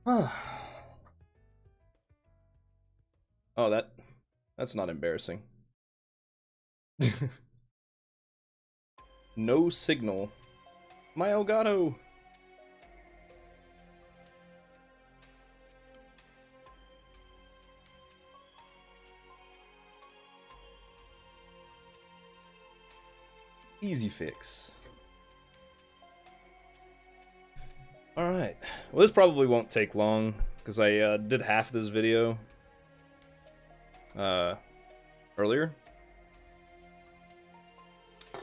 Oh, that's not embarrassing. No signal. My Elgato. Easy fix. Alright. Well, this probably won't take long, because I did half this video earlier.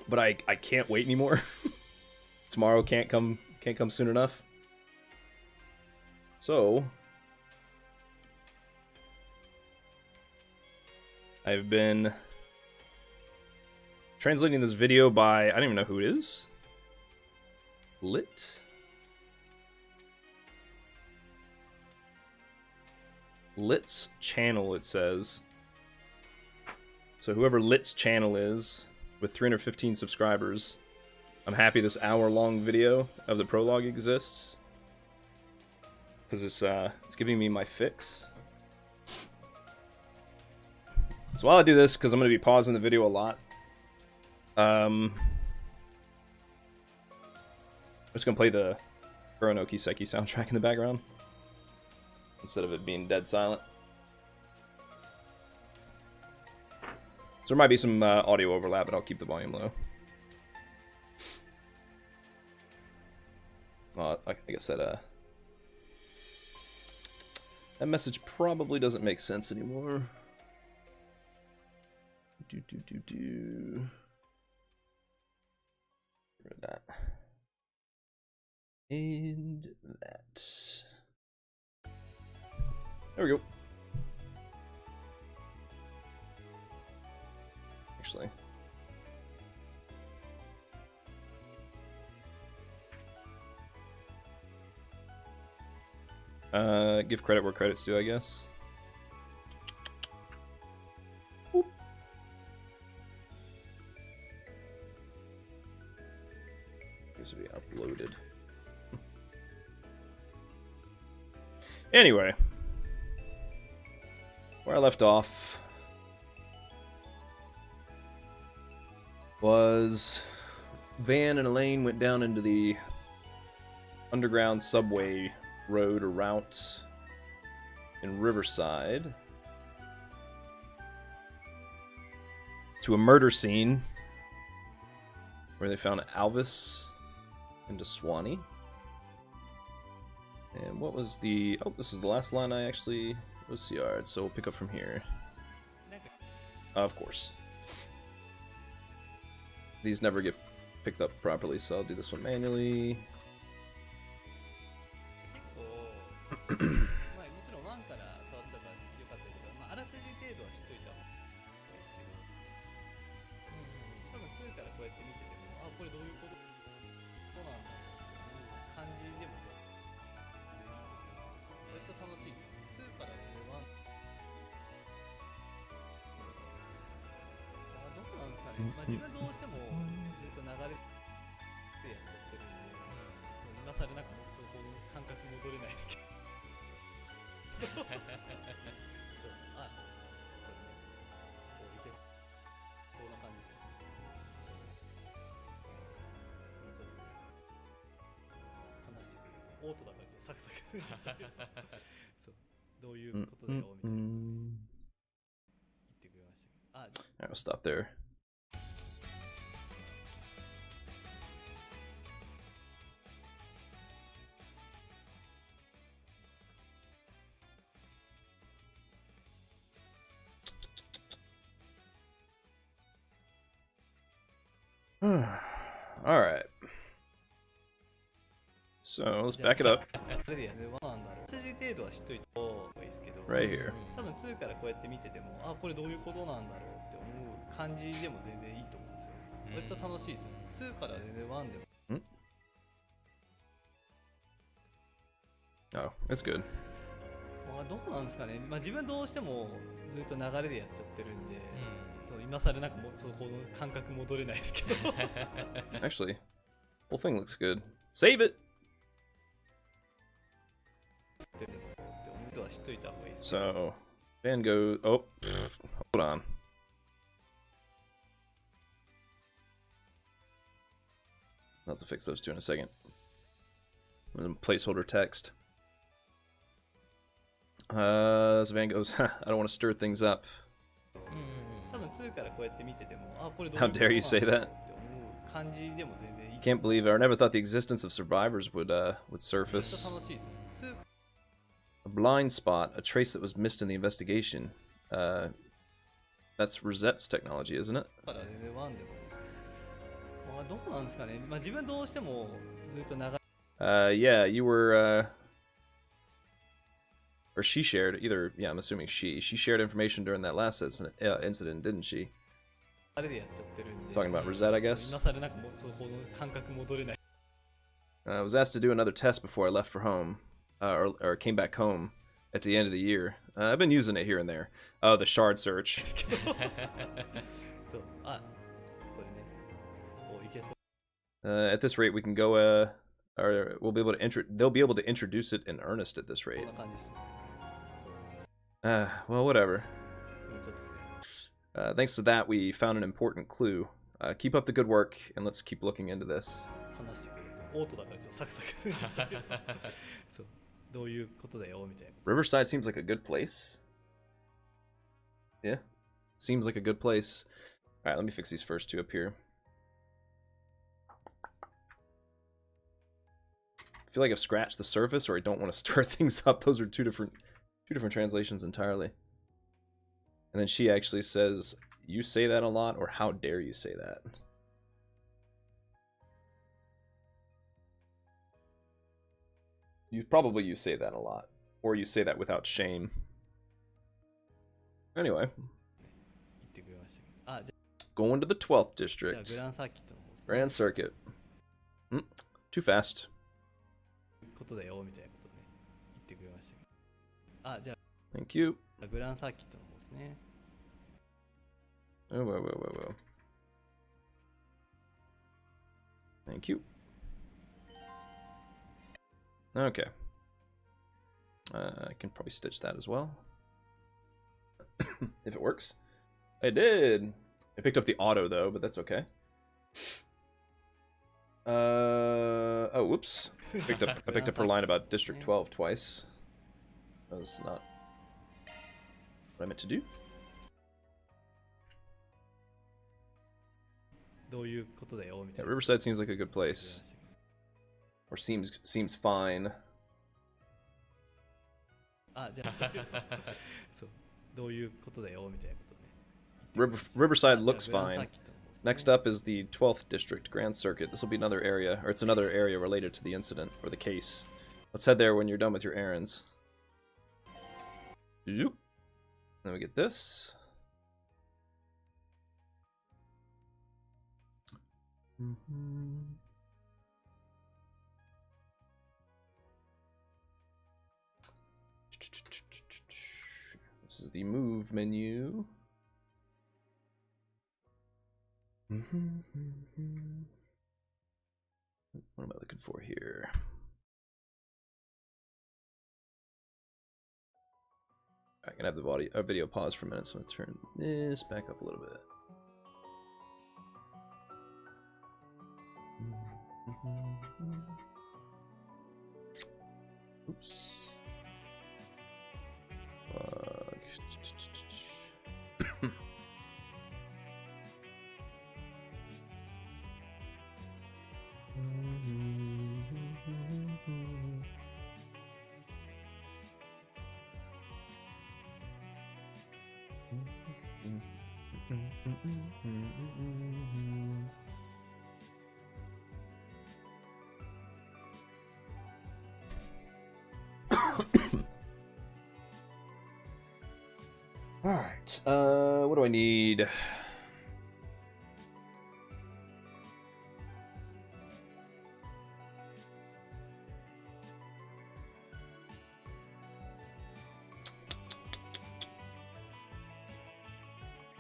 But I can't wait anymore. Tomorrow can't come soon enough. So I've been translating this video by, I don't even know who it is. Lit's channel, it says. So whoever Lit's channel is, with 315 subscribers, I'm happy this hour-long video of the prologue exists, because it's giving me my fix. So while I do this, because I'm going to be pausing the video a lot, I'm just going to play the Kuronoki Seki soundtrack in the background, instead of it being dead silent. So there might be some audio overlap, but I'll keep the volume low. Well, I guess that message probably doesn't make sense anymore. Get rid of that. And that. There we go. Actually. Give credit where credit's due, I guess. Boop. This will be uploaded. Anyway. Where I left off was Van and Elaine went down into the underground subway road or route in Riverside to a murder scene where they found Alvis and Deswani. And what was the... Oh, this was the last line I actually was CR'd, so we'll pick up from here. Of course. These never get picked up properly, so I'll do this one manually. Alright, we'll stop there. Alright. So let's back it up. Right here. Oh, it's good. どうなんですかね。まあ自分どうしてもずっと流れでやっちゃってるんで、そう今更なんかもうそこの感覚戻れないですけど。Actually, whole thing looks good. Save it. って思っては知っといた方がいいです。 So Van Gogh. Oh, hold on. I'll have to fix those two in a second. Placeholder text. So Van Gogh's. I don't want to stir things up. 多分2からこうやって見てても、あ、これどう How dare you say that? って思う感じでも全然いい。 Can't believe it. I never thought the existence of survivors would めっちゃ surface. 楽しい。2 A blind spot, a trace that was missed in the investigation. That's Rosette's technology, isn't it? から全然1でも、まあどうなんですかね。まあ自分どうしてもずっと長い。Yeah, you were, or she shared, either, yeah, I'm assuming she shared information during that last incident, didn't she? あれでやっちゃってるんで。 Talking about Rosette, I guess. 今更なんかもうそこの感覚戻れない。 I was asked to do another test before I left for home, or came back home at the end of the year. I've been using it here and there. Oh, the shard search. そう、あ、これね。お、いけそう。 At this rate, we can go, or we'll be able to they'll be able to introduce it in earnest at this こ rate. んな感じですね。 Well, whatever. もうちょっとですね。 Thanks to that, we found an important clue. Keep up the good work, and let's keep looking into this. 話してくれて、オートだからちょっとサクサクするんじゃないけど。そう、どういうことだよみたいな。 Riverside seems like a good place. Yeah, seems like a good place. All right, let me fix these first two up here. I feel like I've scratched the surface, or I don't want to stir things up. Those are two different translations entirely. And then she actually says, "You say that a lot," or "How dare you say that?" You say that a lot, or you say that without shame. Anyway, 言ってくれましたけど。あ、じ going to the 12th ゃあ district, グランサーキットの方ですね。 Grand Circuit. Too fast. ことだよみたいなことね。言ってくれましたけど。あ、じゃ Thank you. あグランサーキットの方ですね。 Oh, whoa. Thank you. Okay. I can probably stitch that as well. If it works. I did! I picked up the auto though, but that's okay. Oh, whoops. I picked up her line about District 12 twice. That was not what I meant to do. どういうことだよみた Yeah, いな。 Riverside seems like a good place. Or seems fine. あ、じゃあそう、どういうことだよみたいなことね。 Riverside looks じゃあグランサー fine. キットの方ですね。 Next up is the 12th District, Grand Circuit. This will be another area, or it's another area related to the incident, or the case. Let's head there when you're done with your errands. Zoop. Then we get this. This is the move menu. What am I looking for here? I can have the video pause for a minute, so I'm gonna turn this back up a little bit. Oops. Alright, what do I need?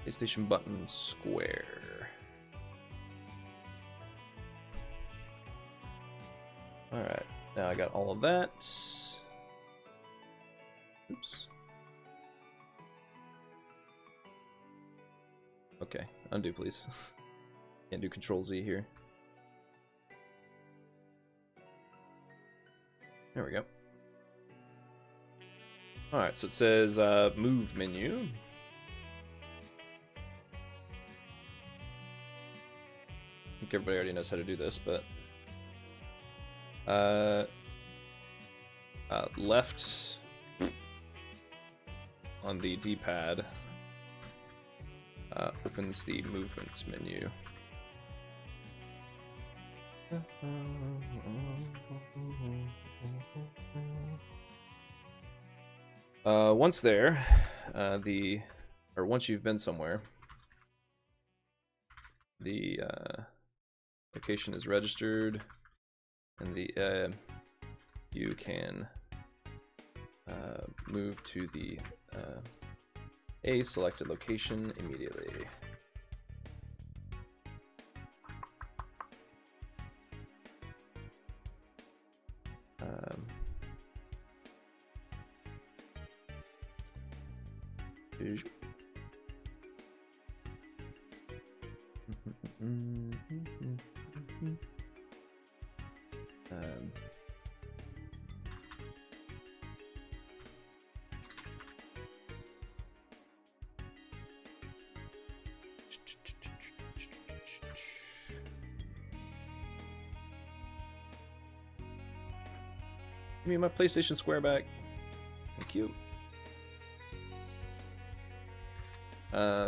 PlayStation button square. Alright, now I got all of that. Okay, undo please. Can't do Control Z here. There we go. Alright, so it says move menu. I think everybody already knows how to do this, but left on the D-pad opens the movement menu. Once there, once you've been somewhere, the location is registered, and you can move to the a selected location immediately. Give me my PlayStation Square back. Thank you.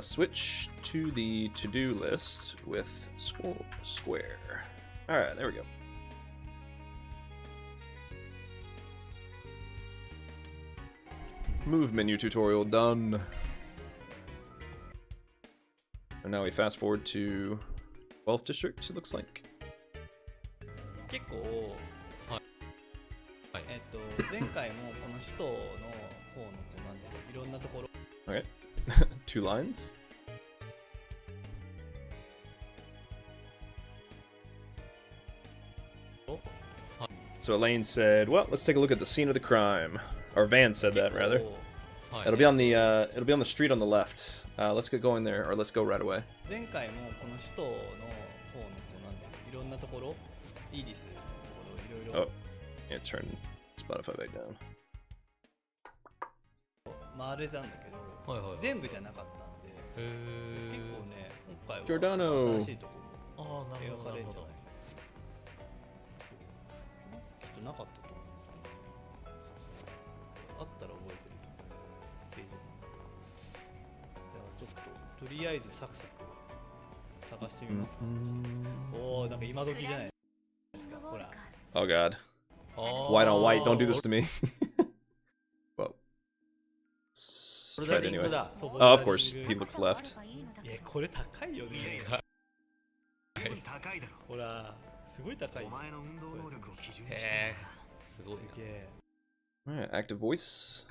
Switch to the to-do list with Square. Alright, there we go. Move menu tutorial done. And now we fast forward to 12th district, it looks like. 結構前回もこの首都の方のこうなんていうのいろんなところ Okay. 2 lines. So Elaine said, "Well, let's take a look at the scene of the crime." Or Van said that rather. It'll be on the street on the left. Let's get going there, or let's go right away. 前回もこの首都の方のこうなんていうのいろんなところいいですいろいろ Oh, yeah, turn Spotify back down. 回れたんだけど、全部じゃなかったんで、結構ね、今回は Giordano 新しいところも描かれるんじゃないきっとなかったと思う。あったら覚えてると思う。ページが。じゃあちょっととりあえずサクサク探してみますか。おお、なんか今時じゃないですか。ほら。Oh God. White on white, don't do this to me. Well, let's try it anyway. Oh, of course, he looks left. いや、これ高いよね。ほら、すごい高い。へえ、すごい。Alright, active voice.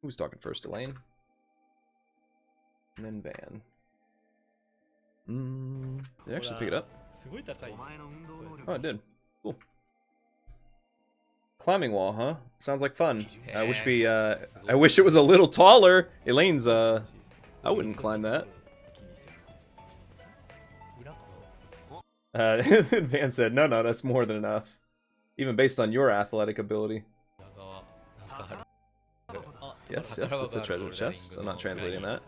Who's talking first, Elaine? And then Van. Did it actually pick it up? Oh, it did. Cool. Climbing wall, huh? Sounds like fun. I wish it was a little taller. Elaine's, I wouldn't climb that. Van said, no, that's more than enough. Even based on your athletic ability. Yes, it's a treasure chest. I'm not translating that.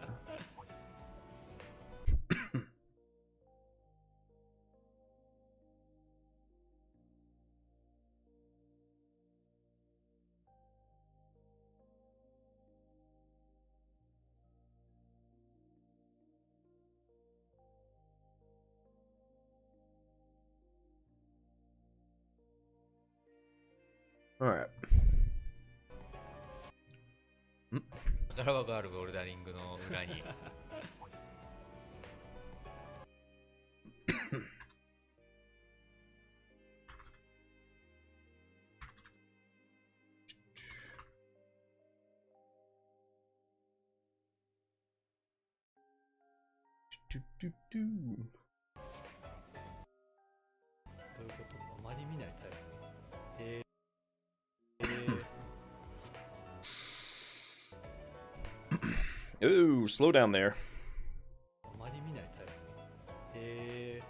Alright. 宝箱あるボルダリングの裏に。どういうこと？あまり見ない。Ooh, slow down there. あまり見ないタイプ。へえ。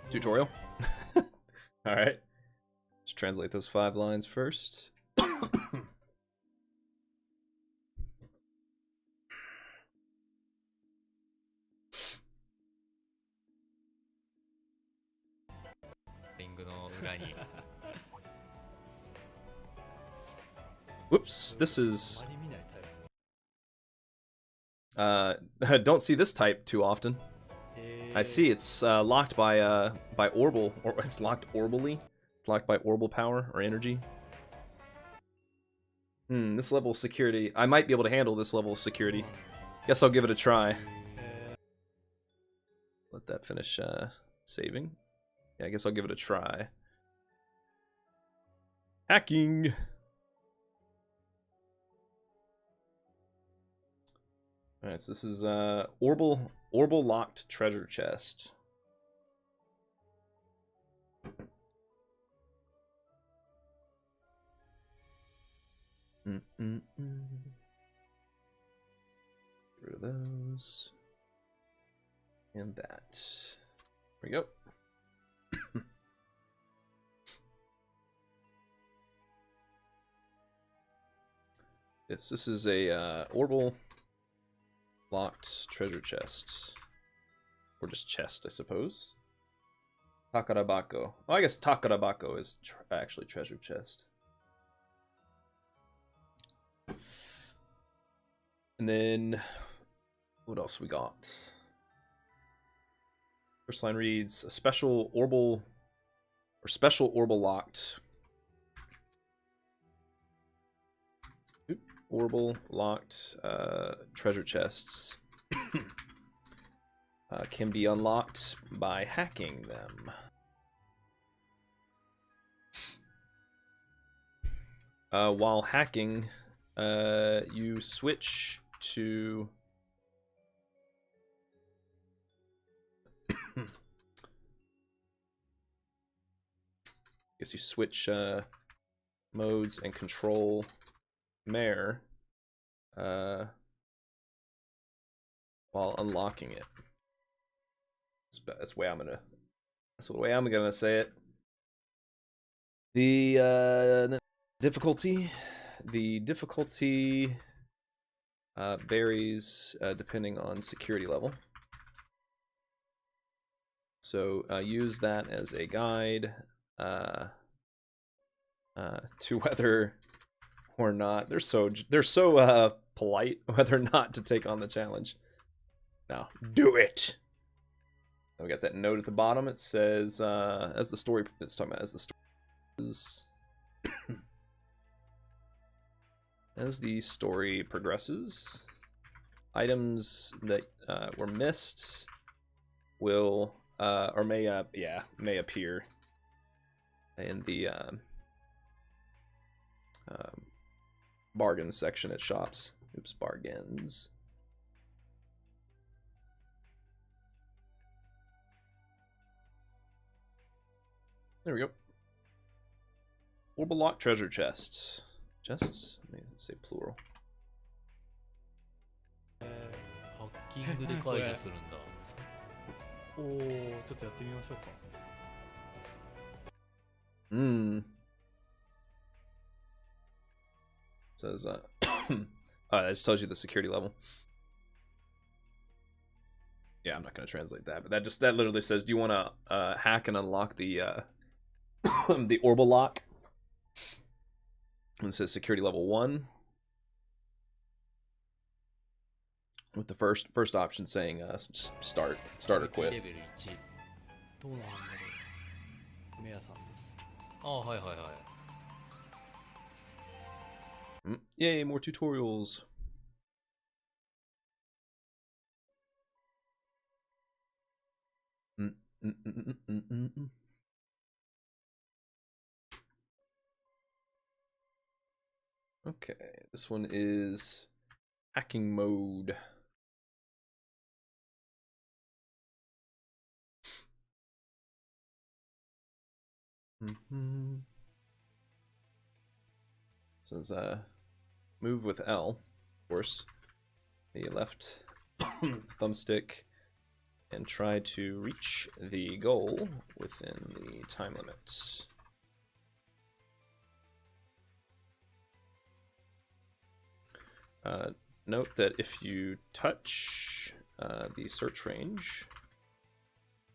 Tutorial. All right. Let's translate those 5 lines first. Whoops, this is あまり見ないタイプ。 don't see this type too often. へえ。 I see it's locked by Orbal, or it's locked orbally. It's locked by Orbal power or energy. This level of security. I might be able to handle this level of security. Guess I'll give it a try. へえ。 Let that finish saving. Yeah, I guess I'll give it a try. Hacking. Alright, so this is Orbal locked treasure chest. Get rid of those. And that. There we go. Yes, this is a Orbal locked treasure chest. Or just chest, I suppose. Takarabako. Oh, I guess Takarabako is actually treasure chest. And then, what else we got? First line reads, a special Orbal locked. Orbal locked treasure chests can be unlocked by hacking them. While hacking, you switch to guess you switch modes and control Mare while unlocking it. That's the way I'm gonna say it. The difficulty varies depending on security level. So use that as a guide to whether or not they're so polite whether or not to take on the challenge. Now, do it. We got that note at the bottom. It says as the story it's talking about as the story as the story progresses, items that were missed will or may appear in the bargains section at shops. Oops, bargains. There we go. Orbal lock treasure chest. Chests? Let me say plural. ハッキングで解除するんだ。おお、ちょっとやってみましょうか。Says that just tells you the security level. Yeah, I'm not gonna translate that, but that literally says, do you want to hack and unlock the the Orbal lock? And it says security level 1. With the first option saying start or quit. レベル1。どうなんだろう。メアさんです。ああ、はいはいはい。Yay, more tutorials. Okay, this one is hacking mode. says move with L, of course. The left thumbstick and try to reach the goal within the time limit. Note that if you touch the search range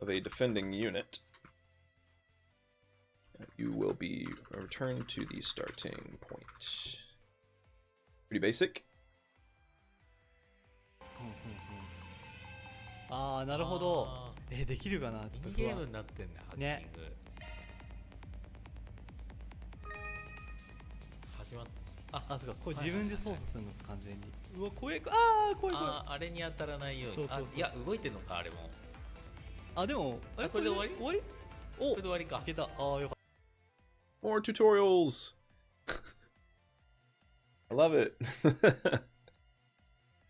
of a defending unit, you will be returned to the starting point. Pretty basic. ああ、なるほど。できるかな、ちょっと不安。ミニゲームになってんだ、ハッキング。ね。始まっあ、そうか、これ自分で操作するのか、完全に。うわ、怖い、怖い。あれに当たらないように。そうそうそう。いや、動いてんのか、あれも。あ、でも、あれこれで終わり？終わり？お、これで終わりか。いけた。ああ、よかっ More tutorials. I love it.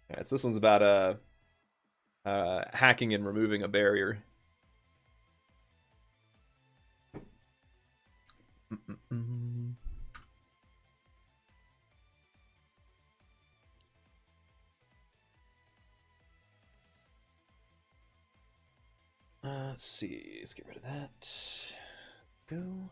Alright, so this one's about hacking and removing a barrier. Let's see. Let's get rid of that. Go.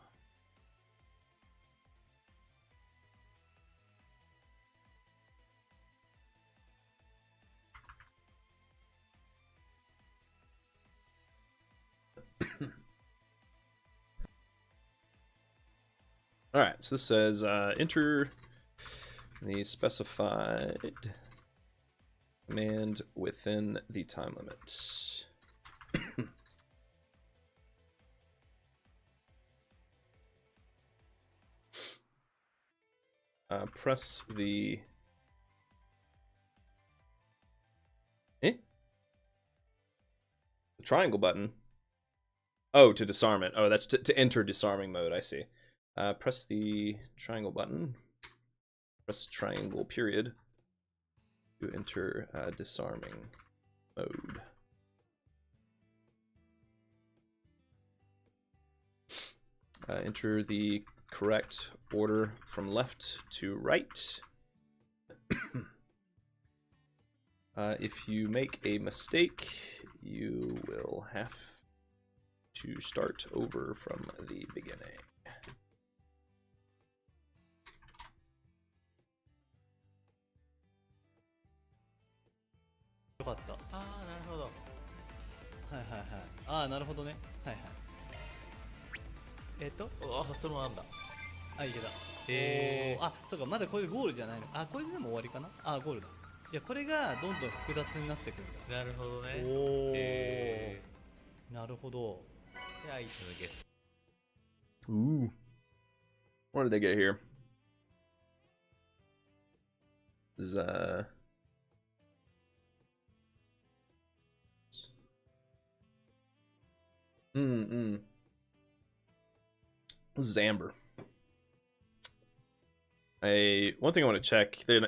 All right, so this says enter the specified command within the time limit. Press the triangle button. Oh, to disarm it. Oh, that's to enter disarming mode. I see. Press the triangle button. Press triangle period to enter disarming mode. Enter the correct order from left to right. If you make a mistake, you will have to start over from the beginning. Oh, そのなんだ。あ、いけた。あ、そうか、まだこれゴールじゃないの。あ、これでも終わりかな。あ、ゴールだ。じゃあこれがどんどん複雑になってくるんだ。なるほどね。なるほど。じゃあ、いつ抜け。Ooh. What did they get here? This is, This is amber. One thing I want to check. I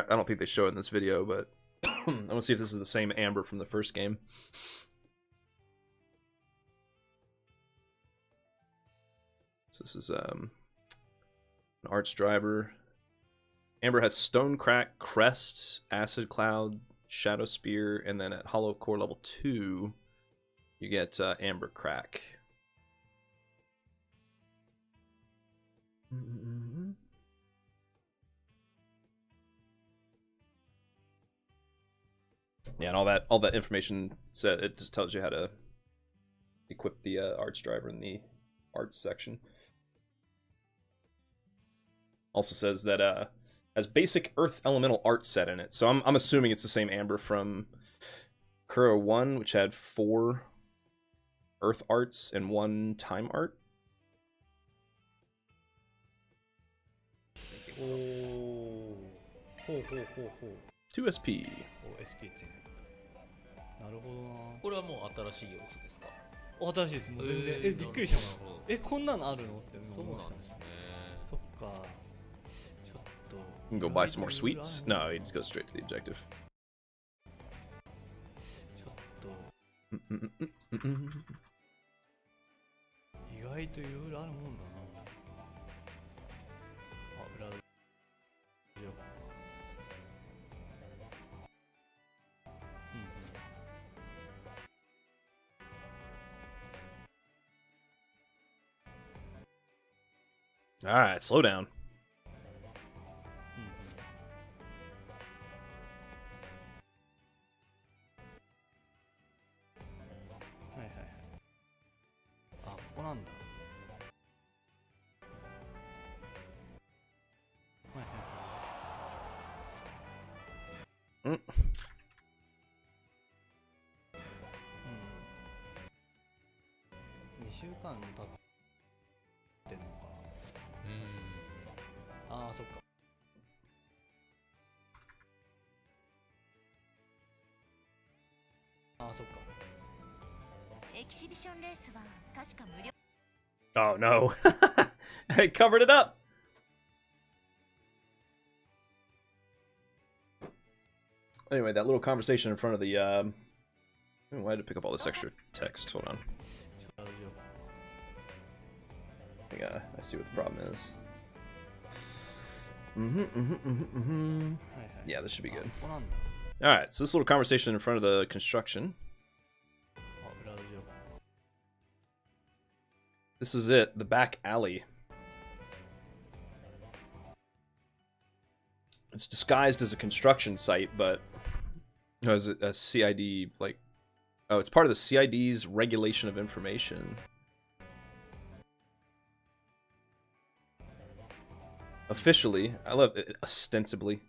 don't think they show it in this video, but I want to see if this is the same amber from the first game. So this is an arts driver. Amber has Stone Crack, Crest, Acid Cloud, Shadow Spear, and then at Hollow Core level 2, you get Amber Crack. Yeah, and all that information said it just tells you how to equip the arts driver in the arts section. Also says that has basic Earth Elemental art set in it, so I'm assuming it's the same amber from Kuro 1, which had 4 Earth arts and 1 time art. Oh, 2 SP. SP ついてる。なるほどな。これはもう新しい要素ですか？新しいです。もう全然。びっくりしました。こんなのあるのって思いましたね。そっか。ちょっと。You can go buy some more sweets? No, you just go straight to the objective. ちょっと。意外といろいろあるもんだな。あ、裏。All right, slow down. うんうんはいはいはい。あ、ここなんだ。はいはいはい。Mm. うん。2週間経ってんのか。ああ、そっか。ああ、そっか。エキシビションレースは確か無料。 Oh no. I covered it up. Anyway, that little conversation in front of the why did I pick up all this extra text? Hold on. ちょっとあれよ。 I see what the problem is. はいはい。 Yeah, this should be あ、 good. ここなんだ。 All right, so this little conversation in front of the construction. あ、裏路上。 This is it, the back alley. It's disguised as a construction site, but is it a CID, like, oh, it's part of the CID's regulation of information. Officially, I love it, ostensibly.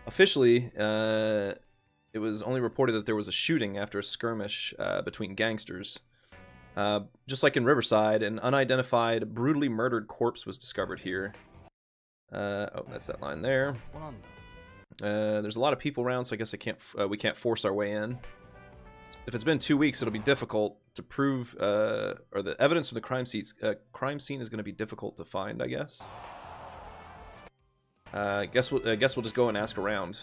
Officially, it was only reported that there was a shooting after a skirmish between gangsters. Just like in Riverside, an unidentified, brutally murdered corpse was discovered here. Oh, that's that line there. ここなんだ。 There's a lot of people around, so I guess we can't force our way in. If it's been 2 weeks, it'll be difficult to prove, or the evidence from the crime scene is going to be difficult to find, I guess. I guess we'll just go and ask around.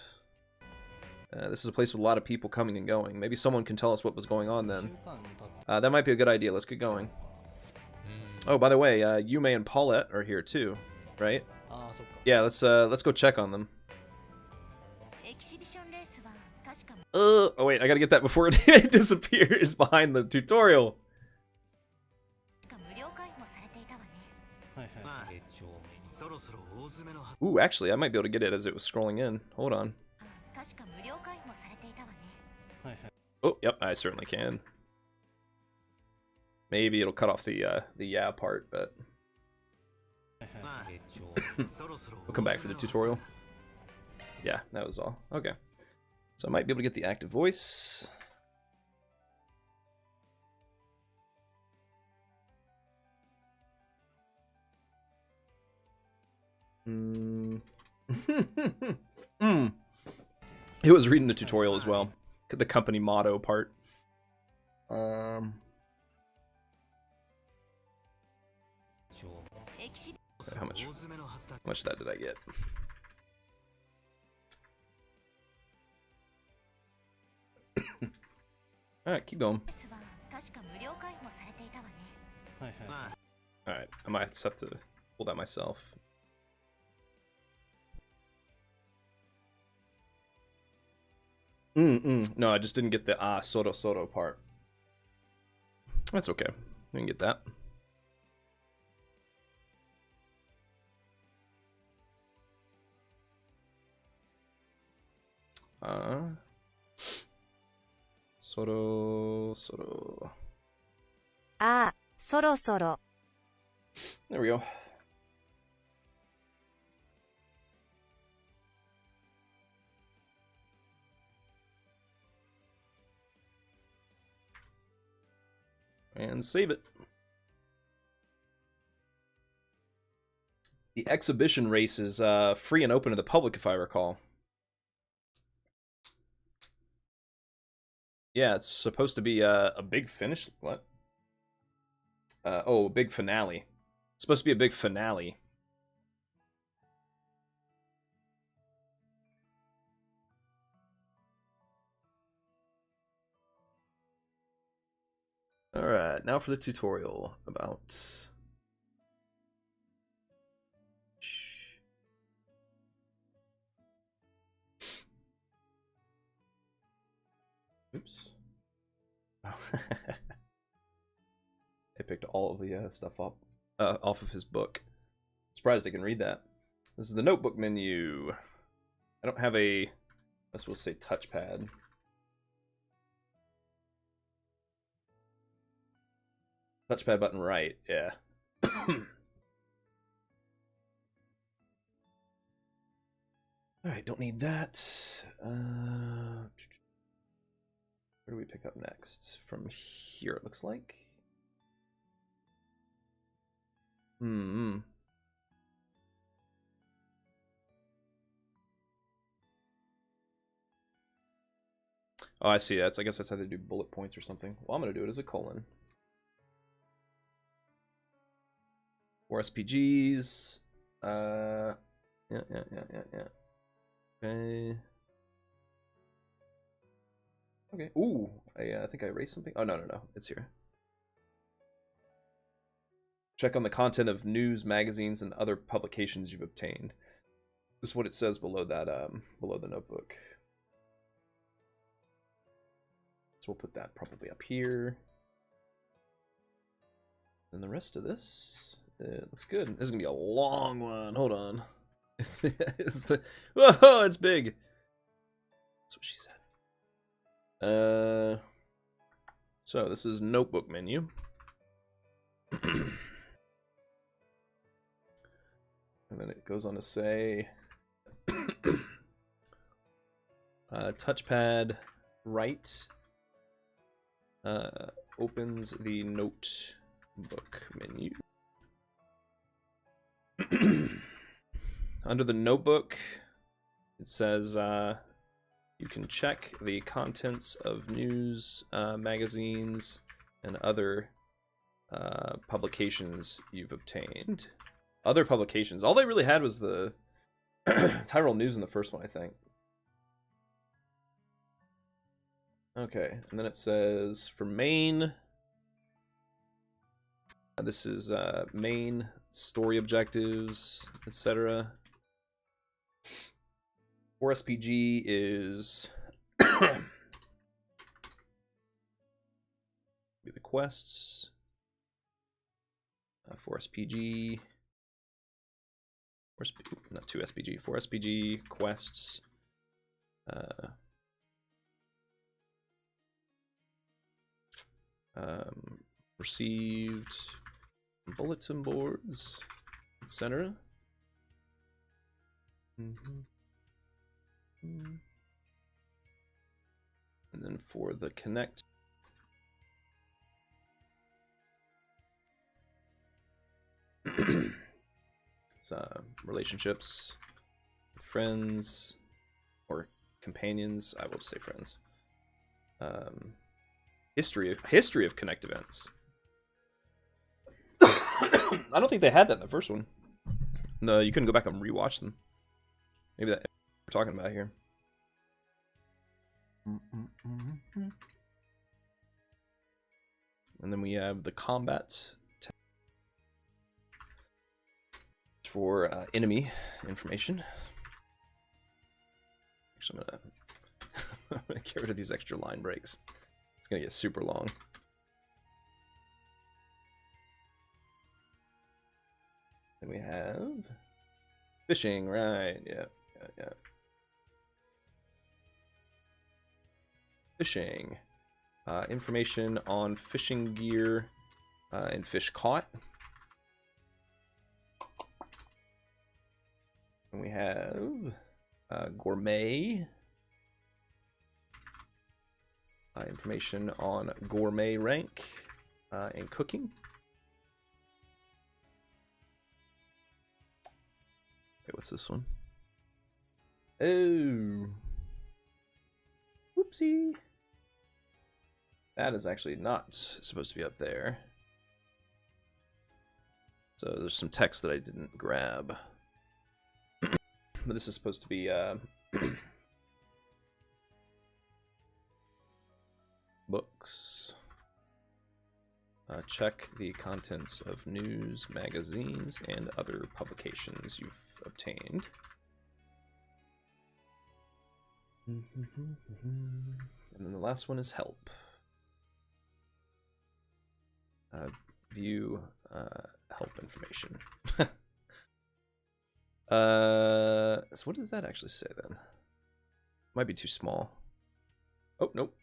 This is a place with a lot of people coming and going. Maybe someone can tell us what was going on 2 週 then. 間も経って。 That might be a good idea. Let's get going. Oh, by the way, Yume and Paulette are here too, right? ああ、そっか。 Yeah, let's go check on them. エキシビションレースは確か Oh wait, I gotta get that before it disappears behind the tutorial. 無料開放されていたわね。はいはい。 Ooh, actually, I might be able to get it as it was scrolling in. Hold on. 確か無料開放されていたわね。はいはい。 Oh, yep, I certainly can. Maybe it'll cut off the yeah part, but はいはい。 we'll come back for the tutorial. Yeah, that was all. Okay. So I might be able to get the active voice. Mm. It was reading the tutorial as well. The company motto part. Exhibit. How much of that did I get? Alright, keep going. レースは確か無料開放されていたわね。はいはい。 Alright, I might just have to pull that myself. No, I just didn't get the Soto part. That's okay. We can get that. Soto. ああ、そろそろ。 There we go. And save it. The exhibition race is free and open to the public, if I recall. Yeah, it's supposed to be a big finish. What? Oh, a big finale. It's supposed to be a big finale. Alright, now for the tutorial about... Oops. Oh. I picked all of the stuff up. off of his book. Surprised I can read that. This is the notebook menu. I don't have a, I suppose say touchpad. Touchpad button right, yeah. Alright, don't need that. Where do we pick up next? From here, it looks like. Hmm. Oh, I see. I guess that's how they do bullet points or something. Well, I'm gonna do it as a colon. 4 SPGs. Yeah. Okay. Okay. Ooh, I think I erased something. Oh, no. It's here. Check on the content of news, magazines, and other publications you've obtained. This is what it says below that, below the notebook. So we'll put that probably up here. And the rest of this, it looks good. This is gonna be a long one. Hold on. Whoa, it's big. That's what she said. So this is notebook menu. And then it goes on to say touchpad right opens the notebook menu. Under the notebook, it says you can check the contents of news, magazines, and other publications you've obtained. Other publications. All they really had was the Tyrol News in the first one, I think. Okay, and then it says for main, this is main story objectives, etc. 4 SPG is the quests. 4 SPG. Not 2 SPG. 4 SPG quests. Received bulletin boards, etc. And then for the connect, it's relationships with friends or companions. I will just say friends. History of connect events. I don't think they had that in the first one. No, you couldn't go back and rewatch them. Maybe that we're talking about here. And then we have the combat for enemy information. Actually, I'm gonna get rid of these extra line breaks. It's gonna get super long. Then we have fishing, right? Yeah. Fishing. Information on fishing gear and fish caught. And we have gourmet. Information on gourmet rank and cooking. Wait, what's this one? Oh. Whoopsie. That is actually not supposed to be up there. So there's some text that I didn't grab. But this is supposed to be books. Check the contents of news, magazines, and other publications you've obtained. And then the last one is help. view help information. So what does that actually say then? Might be too small. Oh, nope.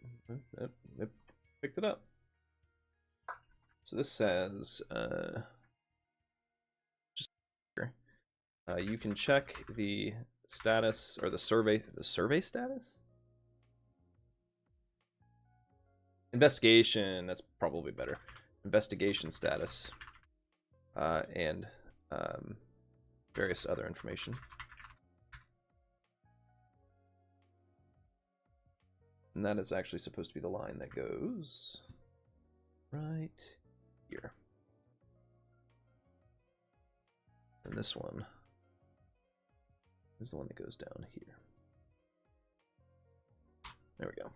It picked it up. So this says, you can check the status or the survey status? Investigation, that's probably better. Investigation status, and various other information. And that is actually supposed to be the line that goes right here. And this one is the one that goes down here. There we go.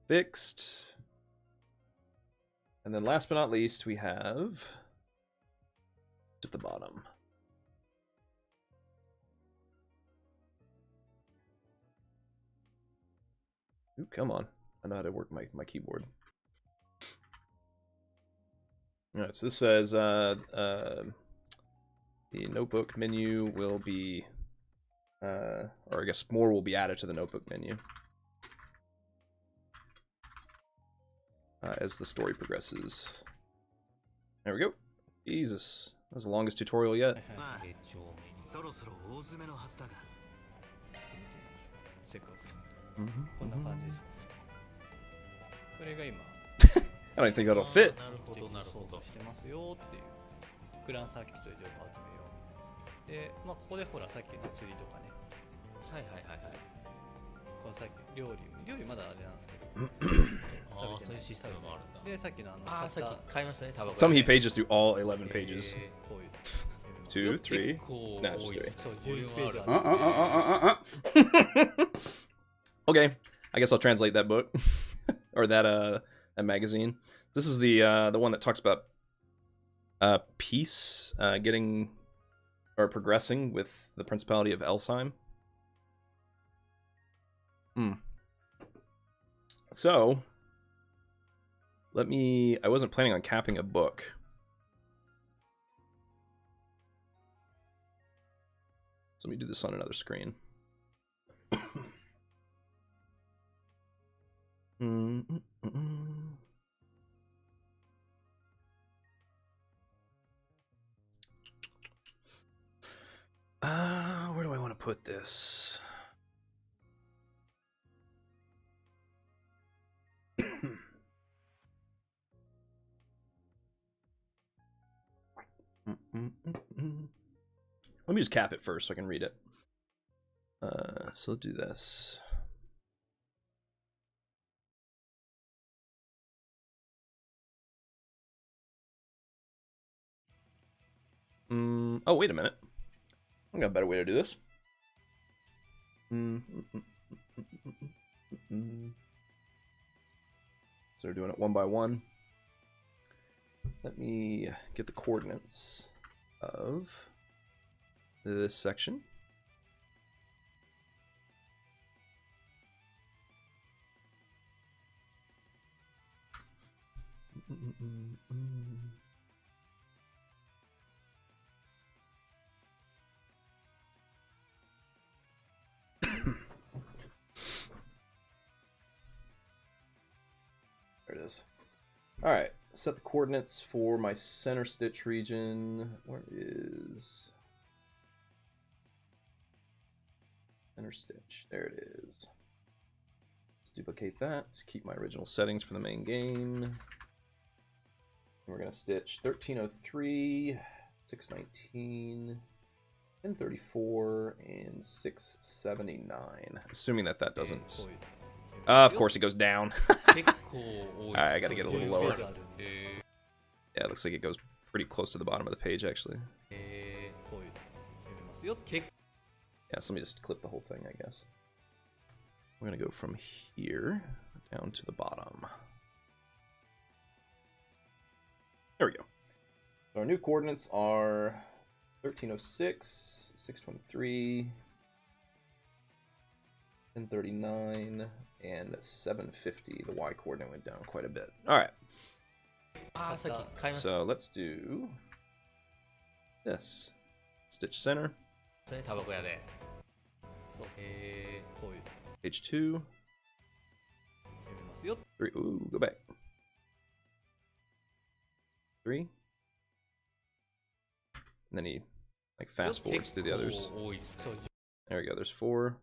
Fixed. And then last but not least, we have at the bottom. Ooh, come on. I know how to work my keyboard. Alright, so this says the notebook menu will be or I guess more will be added to the notebook menu as the story progresses. There we go. Jesus, that's the longest tutorial yet. せっかくこんな感じです。これが今 I don't think that'll fit. なるほどなるほど。してますよっていうクランサーキットで情報を集めよう。で、まあここでほらさっきの釣りとかね。はいはいはいはい。このさっき料理まだあれなんですけど。ああ、そういうシステムもあるんだ。で、さっきのああ、さっき買いましたね、タバコ。 Some he pages through all 11 pages. こういう 2, 3. 結構 No, 多い just です。そうボリュームある。Okay, I guess I'll translate that book or that magazine. This is the one that talks about peace getting or progressing with the Principality of Elsheim. So I wasn't planning on capping a book. So let me do this on another screen. Where do I want to put this? Let me just cap it first so I can read it. So let's do this. Oh, wait a minute. I got a better way to do this. So we're doing it one by one. Let me get the coordinates of this section. There it is. All right, set the coordinates for my center stitch region. Where is center stitch? There it is. Let's duplicate that to keep my original settings for the main game. We're going to stitch 1303, 619, 1034, and 679. Assuming that doesn't... of course it goes down. Alright, I gotta get a little lower. Yeah, it looks like it goes pretty close to the bottom of the page, actually. Yeah, so let me just clip the whole thing, I guess. We're gonna go from here down to the bottom. There we go. So our new coordinates are 1306, 623, 1039, and 750. The Y coordinate went down quite a bit. All right. ああ、さっき買いまし So let's do this. Stitch center, たね、タバコ屋で。そうこういう page 2, 読みますよ。 3. Ooh, go back. 3. And then he like fast forwards through the others. 多いですね。 There we go. There's 4.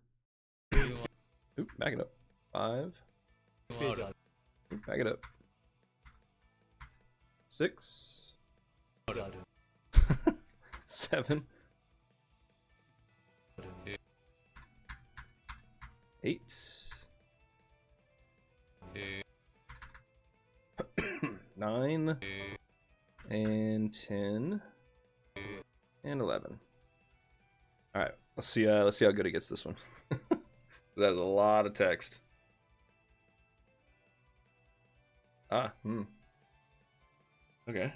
14 Oop, back it up. 5. ページある Oop, back it up. 6. ある 7. 8. 9. And 10. And 11. All right, let's see how good it gets this one. That is a lot of text. Okay.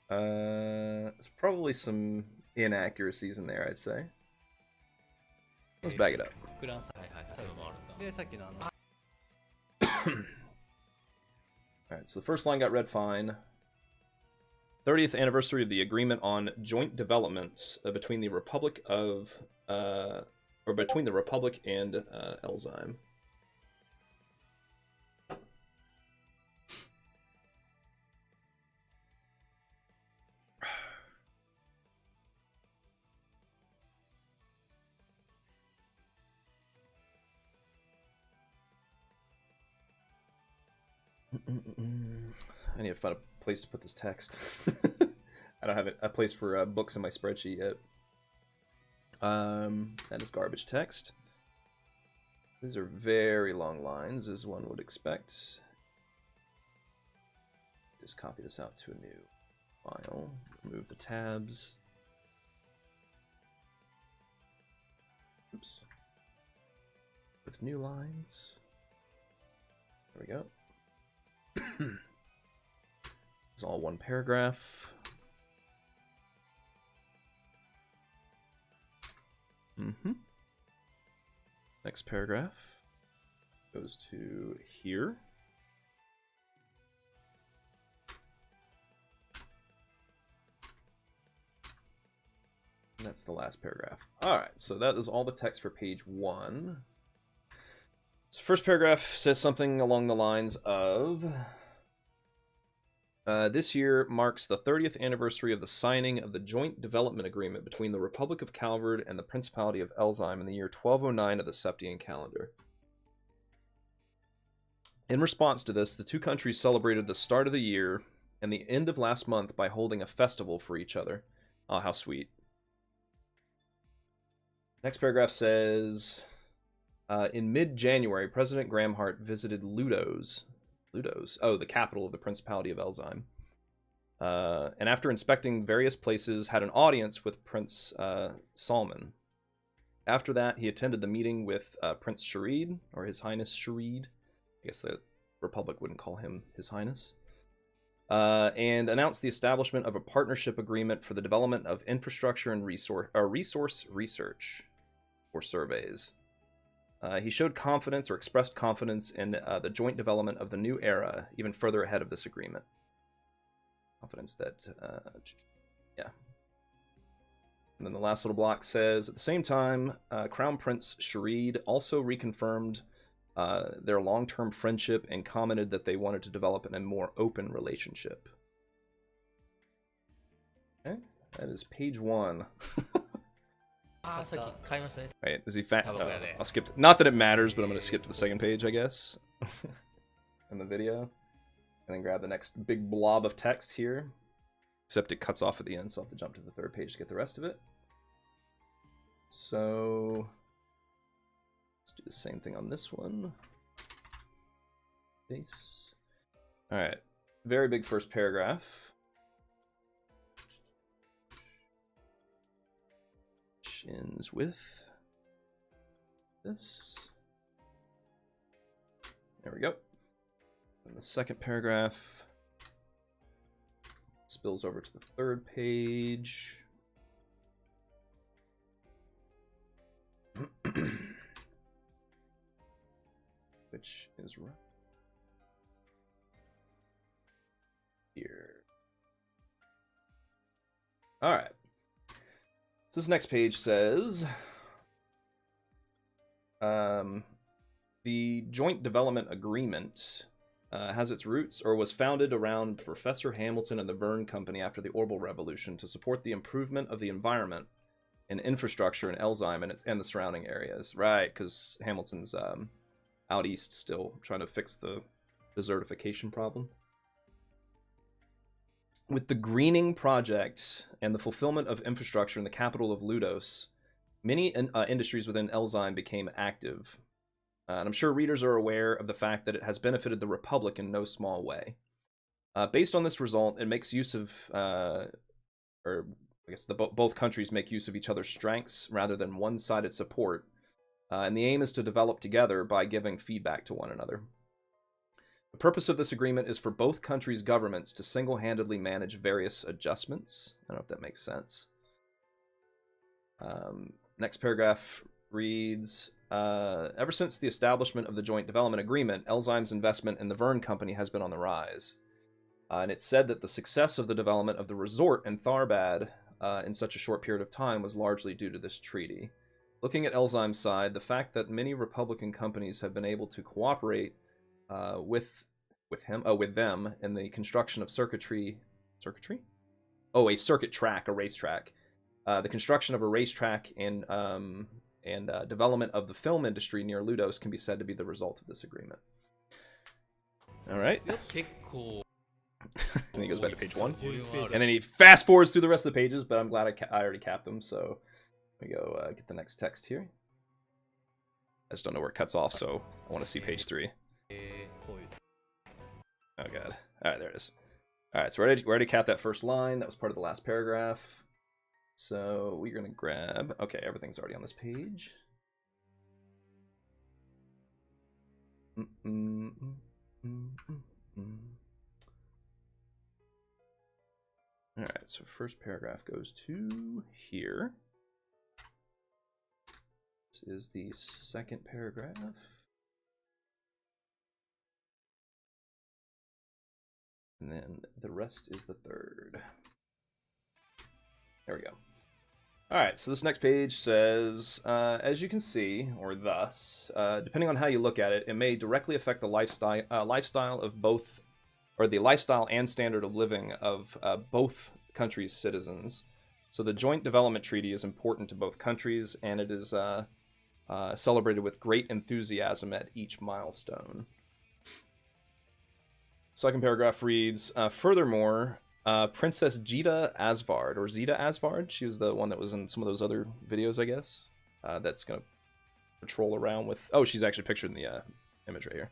There's probably some inaccuracies in there, I'd say. Let's back it up. クランさんはいはいはい、そういうのもあるんだ。でさっきのAll right, so the first line got read fine. 30th anniversary of the agreement on joint development between the Republic of, or between the Republic and Elzyme. I need to find a place to put this text. I don't have a place for books in my spreadsheet yet. That is garbage text. These are very long lines, as one would expect. Just copy this out to a new file. Remove the tabs. Oops. With new lines. There we go. It's all one paragraph. Next paragraph goes to here. And that's the last paragraph. All right, so that is all the text for page 1. So first paragraph says something along the lines of, this year marks the 30th anniversary of the signing of the joint development agreement between the Republic of Calvard and the Principality of Elzyme in the year 1209 of the Septian calendar. In response to this, the two countries celebrated the start of the year and the end of last month by holding a festival for each other. Oh, how sweet. Next paragraph says, in mid-January, President Gramhart visited Ludos, the capital of the Principality of Elzyme. And after inspecting various places, had an audience with Prince Salman. After that, he attended the meeting with Prince Sharid, or His Highness Sharid. I guess the Republic wouldn't call him His Highness. And announced the establishment of a partnership agreement for the development of infrastructure and resource research or surveys. He showed confidence, or expressed confidence, in the joint development of the new era, even further ahead of this agreement. Confidence that, yeah. And then the last little block says, at the same time, Crown Prince Sharid also reconfirmed their long-term friendship and commented that they wanted to develop in a more open relationship. Okay, that is page 1. ああ、さっき買いましたね。 Right, is he fat? I'll skip. Not that it matters, but I'm going to skip to the second page, I guess, in the video. And then grab the next big blob of text here. Except it cuts off at the end, so I'll have to jump to the third page to get the rest of it. So let's do the same thing on this one. Base. All right, very big first paragraph. Ends with this. There we go. And the second paragraph spills over to the third page. Which is right. All right. So this next page says, the Joint Development Agreement has its roots or was founded around Professor Hamilton and the Verne Company after the Orbital Revolution to support the improvement of the environment and infrastructure in Elzheim and the surrounding areas. Right, because Hamilton's out east still trying to fix the desertification problem. With the greening project and the fulfillment of infrastructure in the capital of Ludos, many industries within Elzheim became active. And I'm sure readers are aware of the fact that it has benefited the Republic in no small way. Based on this result, it makes use of, or I guess both countries make use of each other's strengths rather than one-sided support. And the aim is to develop together by giving feedback to one another. The purpose of this agreement is for both countries' governments to single-handedly manage various adjustments. I don't know if that makes sense. Next paragraph reads, ever since the establishment of the Joint Development Agreement, Elzheim's investment in the Verne Company has been on the rise. And it's said that the success of the development of the resort in Tharbad in such a short period of time was largely due to this treaty. Looking at Elzheim's side, the fact that many Republican companies have been able to cooperate with them in the construction of a circuit track, a racetrack. The construction of a racetrack and development of the film industry near Ludos can be said to be the result of this agreement. All right. And he goes back to page 1. And then he fast forwards through the rest of the pages, but I'm glad I already capped them, so let me go get the next text here. I just don't know where it cuts off, so I want to see page 3. Oh god. Alright, there it is. Alright, so we already capped that first line. That was part of the last paragraph. So we're going to grab... Okay, everything's already on this page. Alright, so first paragraph goes to here. This is the second paragraph. And then the rest is the third. There we go. Alright, so this next page says, as you can see, or thus, depending on how you look at it, it may directly affect the lifestyle of both, or the lifestyle and standard of living of both countries' citizens. So the Joint Development Treaty is important to both countries, and it is celebrated with great enthusiasm at each milestone. Second paragraph reads, furthermore, Princess Jita Asvard, or Zita Asvard, she was the one that was in some of those other videos, I guess, that's going to patrol around with... Oh, she's actually pictured in the image right here,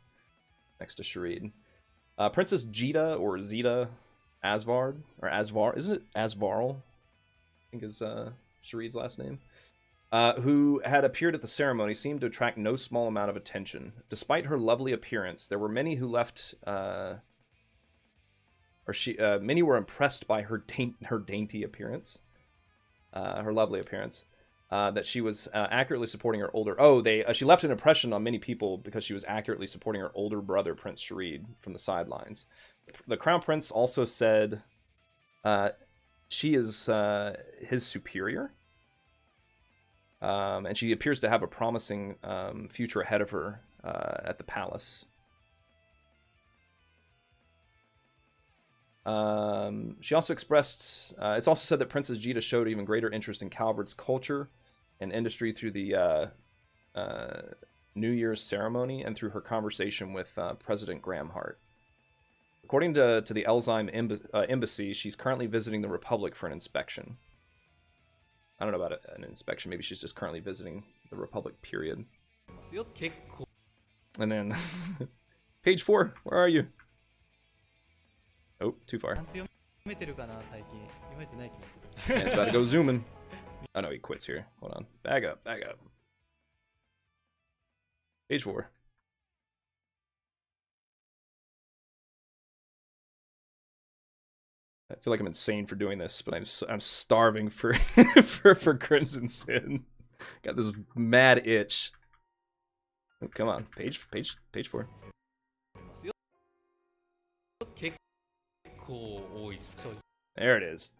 next to Sharid. Princess Jita, or Zita Asvard, or Asvar, isn't it Asvarl? I think is Sharid's last name. Who had appeared at the ceremony, seemed to attract no small amount of attention. Despite her lovely appearance, there were many who left... many were impressed by her dainty appearance, her lovely appearance, that she was accurately supporting her older... she left an impression on many people because she was accurately supporting her older brother, Prince Sharid, from the sidelines. The Crown Prince also said she is his superior, and she appears to have a promising future ahead of her at the palace. She also expressed, it's also said that Princess Jita showed even greater interest in Calvard's culture and industry through the New Year's ceremony and through her conversation with President Graham Hart. According to the Elzheim embassy, she's currently visiting the Republic for an inspection. I don't know about an inspection, maybe she's just currently visiting the Republic, period. And then, page 4, where are you? Oh, too far. Yeah, it's about to go zooming. Oh no, he quits here. Hold on. Back up. Page 4. I feel like I'm insane for doing this, but I'm starving for for Crimson Sin. Got this mad itch. Oh, come on, page 4. There it is.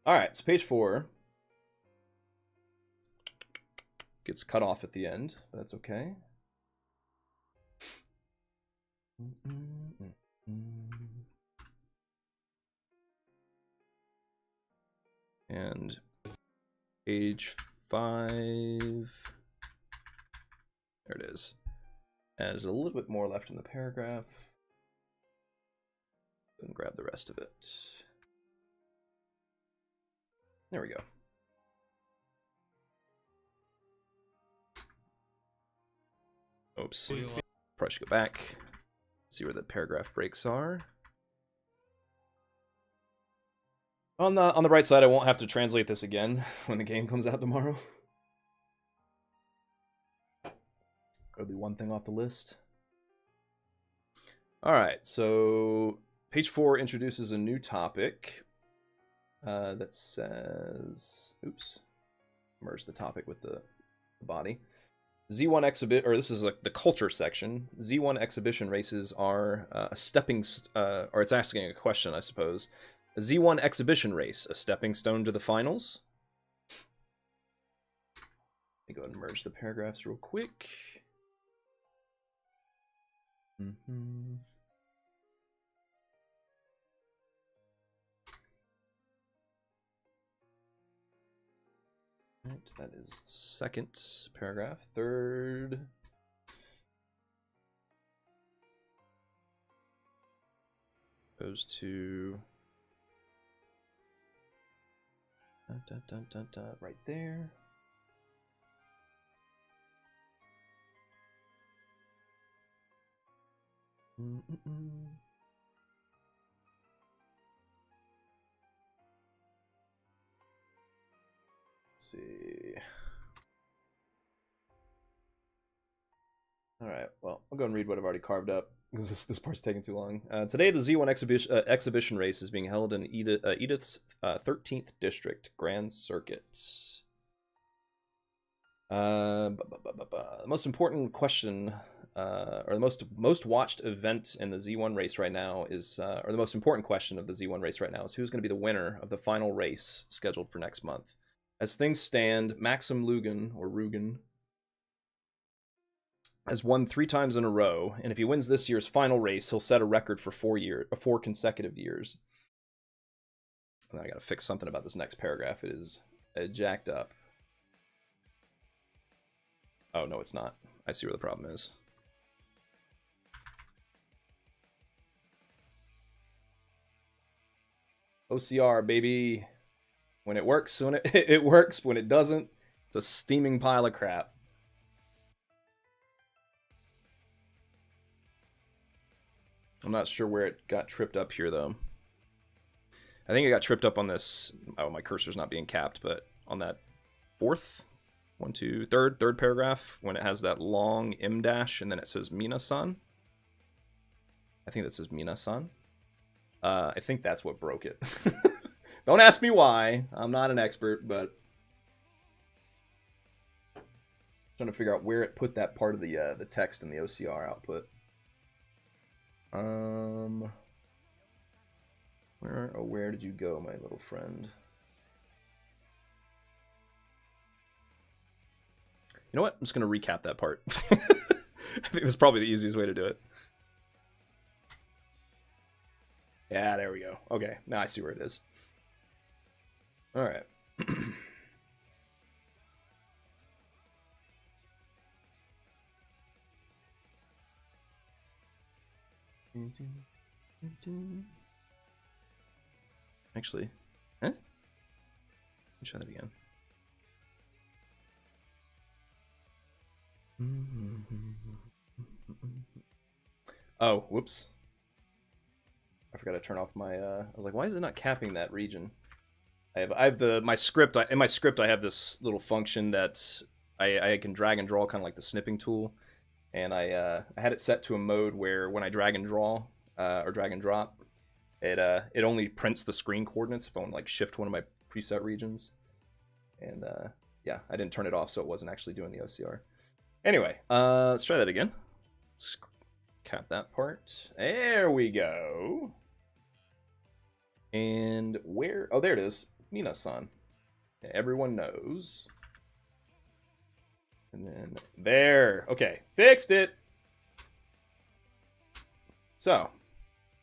All right, so page 4 gets cut off at the end, but that's okay. And page 5, there it is. And there's a little bit more left in the paragraph. And grab the rest of it. There we go. Oops. Probably should go back. See where the paragraph breaks are. On the right side, I won't have to translate this again when the game comes out tomorrow. That'll be one thing off the list. All right, so page 4 introduces a new topic that says, oops, merge the topic with the body. Z1 exhibit, or this is like the culture section. Z1 exhibition races are a stepping, or it's asking a question, I suppose. A Z1 exhibition race, a stepping stone to the finals. Let me go ahead and merge the paragraphs real quick. Right, that is second paragraph. Third. Goes to right there. Let's see. All right. Well, I'll go and read what I've already carved up because this part's taking too long. Today, the Z1 exhibition race is being held in Edith's 13th District Grand Circuit. The most important question, or the most watched event in the Z1 race right now is, or the most important question of the Z1 race right now is who's going to be the winner of the final race scheduled for next month. As things stand, Maxim Lugan, or Rugen, has won 3 times in a row, and if he wins this year's final race, he'll set a record for 4 consecutive years. And I gotta fix something about this next paragraph. It is jacked up. Oh, no, it's not. I see where the problem is. OCR, baby. When it works, when it works. When it doesn't, it's a steaming pile of crap. I'm not sure where it got tripped up here, though. I think it got tripped up on this. Oh, my cursor's not being capped, but on that third paragraph, when it has that long M dash and then it says Mina-san. I think that says Mina-san. I think that's what broke it. Don't ask me why. I'm not an expert, but I'm trying to figure out where it put that part of the text in the OCR output. Where did you go, my little friend? You know what? I'm just gonna recap that part. I think that's probably the easiest way to do it. Yeah, there we go. Okay, now I see where it is. All right. Actually, huh? Let me try that again. Oh, whoops. I forgot to turn off my, I was like, why is it not capping that region? I have my script, in my script I have this little function that I can drag and draw, kind of like the snipping tool. And I had it set to a mode where when I drag and draw, or drag and drop, it only prints the screen coordinates if I want to like shift one of my preset regions. And yeah, I didn't turn it off, so it wasn't actually doing the OCR. Anyway, let's try that again. Let's cap that part. There we go. And where? Oh, there it is. Mina-san. Okay, everyone knows. And then there. Okay, fixed it. So,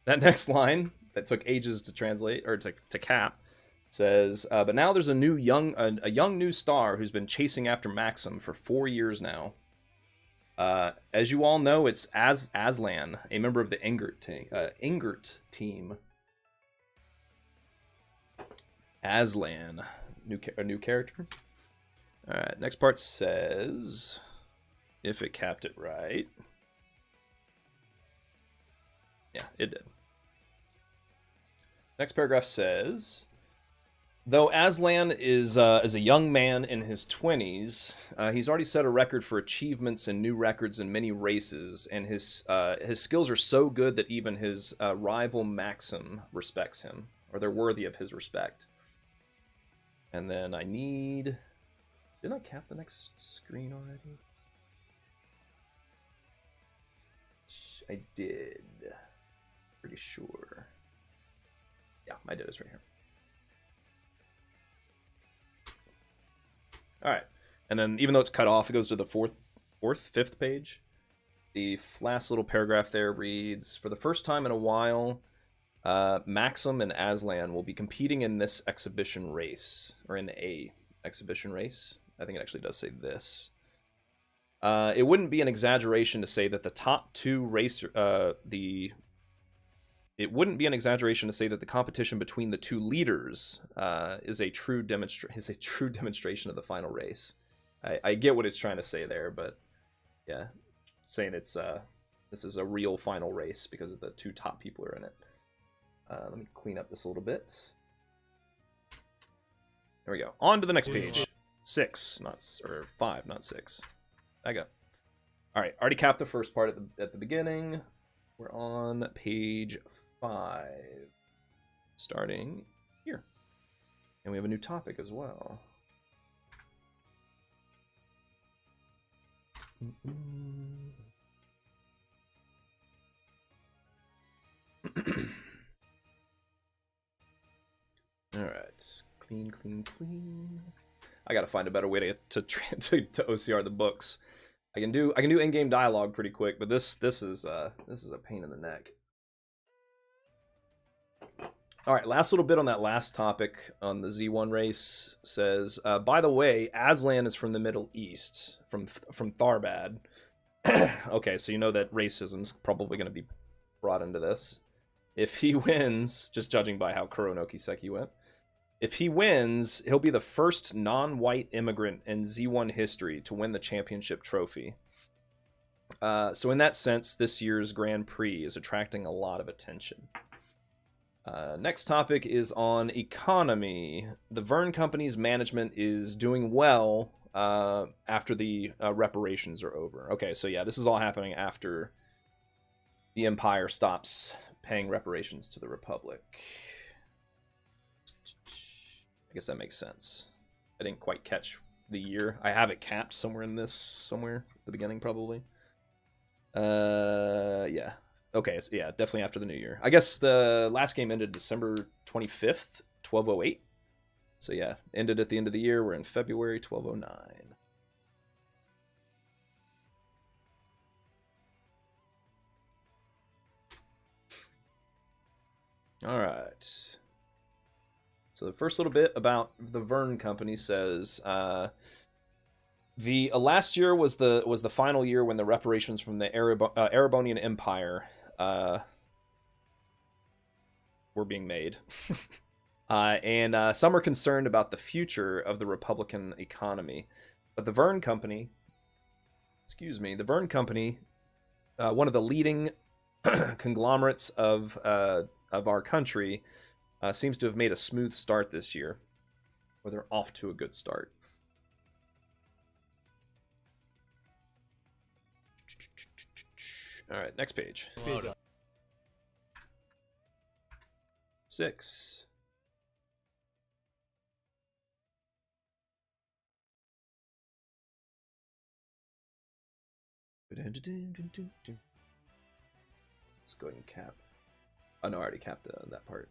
that next line that took ages to translate or to cap says, but now there's a young new star who's been chasing after Maxim for 4 years now. As you all know, it's Aslan, a member of the Ingert team. Aslan, a new character. All right, next part says, if it capped it right. Yeah, it did. Next paragraph says, though Aslan is a young man in his 20s, he's already set a record for achievements and new records in many races, and his skills are so good that even his rival Maxim respects him, or they're worthy of his respect. And then I need... Didn't I cap the next screen already? I did. Pretty sure. Yeah, I did. It's right here. All right. And then even though it's cut off, it goes to the fifth page. The last little paragraph there reads, for the first time in a while, Maxim and Aslan will be competing in this exhibition race, or in a exhibition race. I think it actually does say this. It wouldn't be an exaggeration to say that the top two It wouldn't be an exaggeration to say that the competition between the two leaders is a true demonstration of the final race. I get what it's trying to say there, but yeah, saying it's this is a real final race because the two top people are in it. Let me clean up this a little bit. There we go. On to the next page. 6, or 5, not 6. I go. All right, already capped the first part at the beginning. We're on page 5, starting here. And we have a new topic as well. All right, clean. I gotta find a better way to OCR the books. I can do in-game dialogue pretty quick, but this is a pain in the neck. All right, last little bit on that last topic on the Z1 race says, by the way, Aslan is from the Middle East, from Tharbad. Okay, so you know that racism's probably going to be brought into this. If he wins, just judging by how Kuronoki Seki went, if he wins, he'll be the first non-white immigrant in Z1 history to win the championship trophy. So in that sense, this year's Grand Prix is attracting a lot of attention. Next topic is on economy. The Verne Company's management is doing well after the reparations are over. Okay, so yeah, this is all happening after the Empire stops paying reparations to the Republic. I guess that makes sense. I didn't quite catch the year. I have it capped somewhere in this, somewhere at the beginning probably. Yeah. Okay, so yeah, definitely after the new year. I guess the last game ended December 25th, 1208. So yeah, ended at the end of the year. We're in February 1209. All right. So the first little bit about the Verne Company says, the last year was the final year when the reparations from the Erebonian Empire were being made. And some are concerned about the future of the Republican economy. But the Verne Company, one of the leading conglomerates of our country, seems to have made a smooth start this year, or they're off to a good start. All right, next page. 6. Let's go ahead and cap. Oh no, I already capped that part.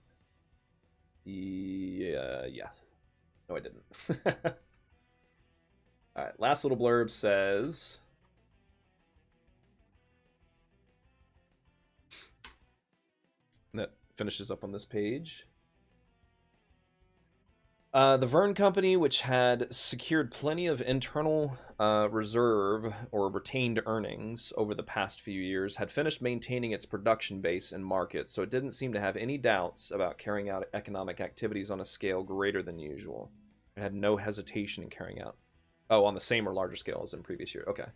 Yeah. No, I didn't. All right, last little blurb says... That finishes up on this page. The Verne Company, which had secured plenty of internal reserve or retained earnings over the past few years, had finished maintaining its production base and market, so it didn't seem to have any doubts about carrying out economic activities on a scale greater than usual. It had no hesitation in carrying out. Oh, on the same or larger scale as in previous year. Okay.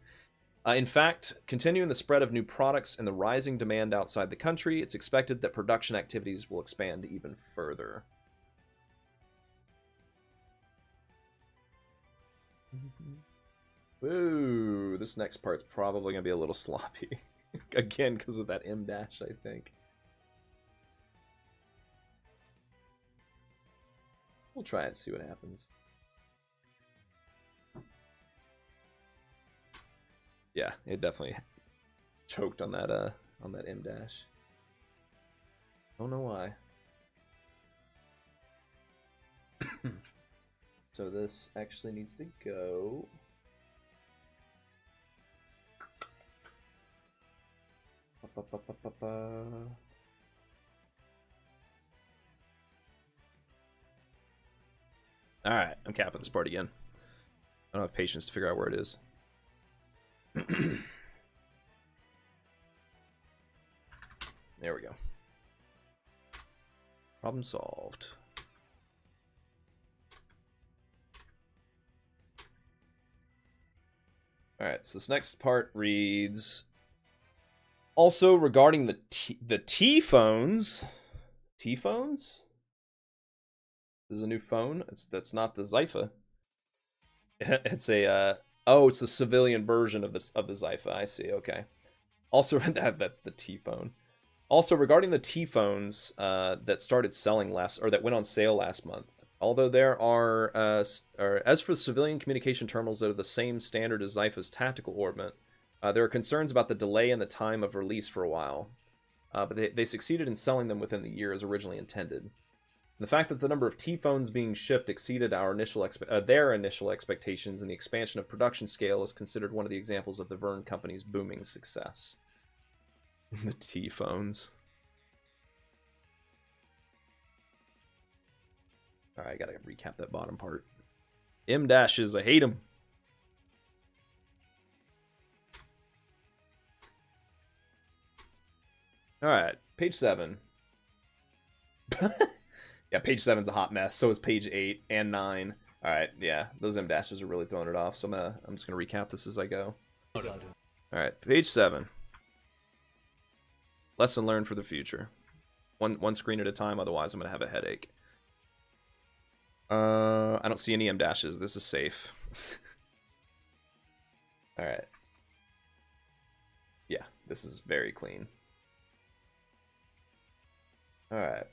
In fact, continuing the spread of new products and the rising demand outside the country, it's expected that production activities will expand even further. Ooh, this next part's probably going to be a little sloppy. Again, because of that M dash, I think. We'll try it and see what happens. Yeah, it definitely choked on that M dash. Don't know why. So this actually needs to go. Alright, I'm capping this part again. I don't have patience to figure out where it is. There we go. Problem solved. Alright, so this next part reads... Also, regarding the T-phones... T-phones? This is a new phone? That's not the Zypha. It's a... oh, it's the civilian version of the Zypha. I see, okay. Also, the T-phone. Also, regarding the T-phones that started selling that went on sale last month, although there are, as for the civilian communication terminals that are the same standard as Zypha's tactical Ornament, there are concerns about the delay in the time of release for a while, but they succeeded in selling them within the year as originally intended. And the fact that the number of T-phones being shipped exceeded their initial expectations, and the expansion of production scale is considered one of the examples of the Verne Company's booming success. The T-phones. Alright, I gotta recap that bottom part. M-dashes, I hate them. Alright, page 7. Yeah, page 7's a hot mess. So is page 8 and 9. Alright, yeah, those M-dashes are really throwing it off. So I'm just gonna recap this as I go. Alright, page 7. Lesson learned for the future. One screen at a time, otherwise I'm gonna have a headache. I don't see any M-dashes. This is safe. Alright. Yeah, this is very clean. Alright.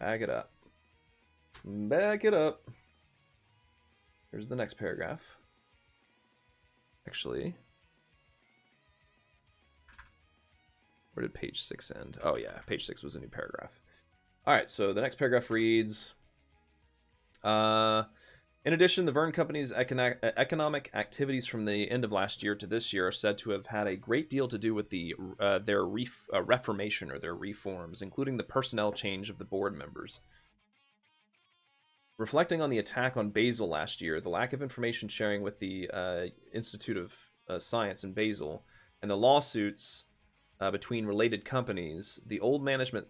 Back it up. Back it up. Here's the next paragraph. Actually... Where did page 6 end? Oh yeah, page 6 was a new paragraph. Alright, so the next paragraph reads... in addition, the Verne Company's economic activities from the end of last year to this year are said to have had a great deal to do with their reformation or their reforms, including the personnel change of the board members. Reflecting on the attack on Basel last year, the lack of information sharing with the Institute of Science in Basel, and the lawsuits between related companies, the old management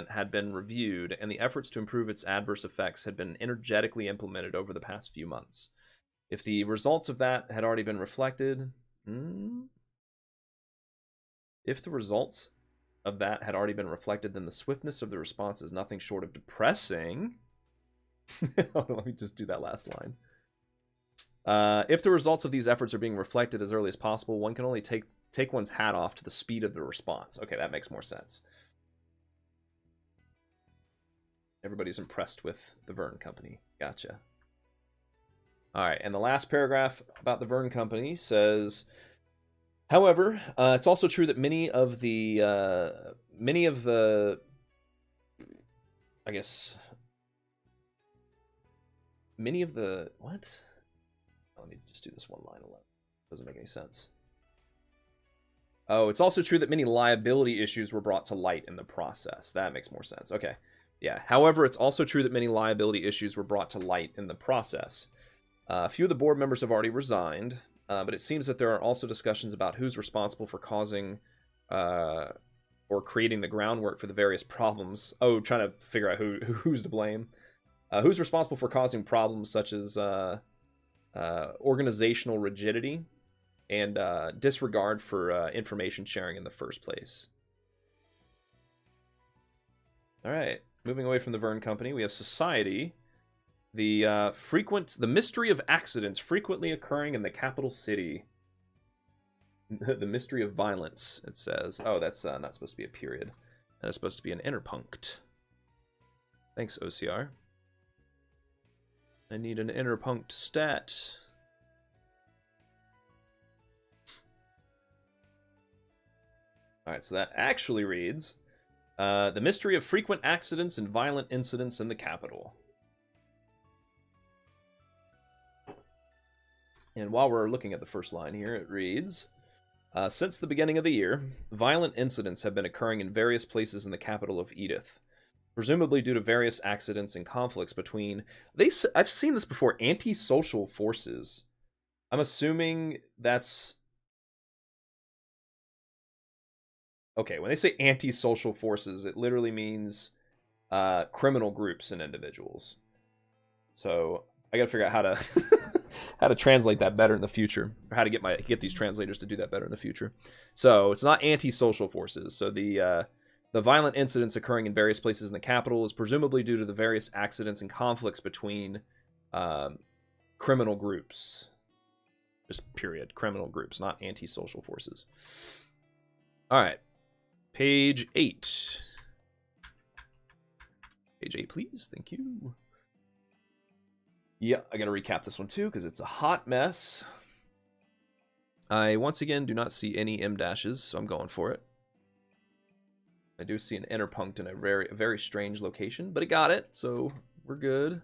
had been reviewed, and the efforts to improve its adverse effects had been energetically implemented over the past few months. If the results of that had already been reflected... If the results of that had already been reflected, then the swiftness of the response is nothing short of depressing. Let me just do that last line. If the results of these efforts are being reflected as early as possible, one can only take one's hat off to the speed of the response. Okay, that makes more sense. Everybody's impressed with the Verne Company. Gotcha. All right, and the last paragraph about the Verne Company says, however, it's also true that many of the I guess many of the what? Oh, let me just do this one line alone. Doesn't make any sense. Oh, it's also true that many liability issues were brought to light in the process. That makes more sense. Okay. Yeah. However, it's also true that many liability issues were brought to light in the process. A few of the board members have already resigned, but it seems that there are also discussions about who's responsible for causing or creating the groundwork for the various problems. Oh, trying to figure out who's to blame. Who's responsible for causing problems such as organizational rigidity and disregard for information sharing in the first place. All right, moving away from the Verne Company, we have Society. The mystery of accidents frequently occurring in the capital city. The mystery of violence, it says. Oh, that's not supposed to be a period. That is supposed to be an interpunct. Thanks, OCR. I need an interpunct stat. Alright, so that actually reads, the mystery of frequent accidents and violent incidents in the capital. And while we're looking at the first line here, it reads, since the beginning of the year, violent incidents have been occurring in various places in the capital of Edith, presumably due to various accidents and conflicts between... I've seen this before, antisocial forces. I'm assuming that's... Okay, when they say antisocial forces, it literally means criminal groups and individuals. So I gotta figure out how to how to translate that better in the future, or how to get these translators to do that better in the future. So it's not antisocial forces. So the violent incidents occurring in various places in the capital is presumably due to the various accidents and conflicts between criminal groups. Just period. Criminal groups, not antisocial forces. All right. Page 8. Page 8, please. Thank you. Yeah, I gotta recap this one too, because it's a hot mess. I, once again, do not see any M dashes, so I'm going for it. I do see an interpunct in a very strange location, but it got it, so we're good.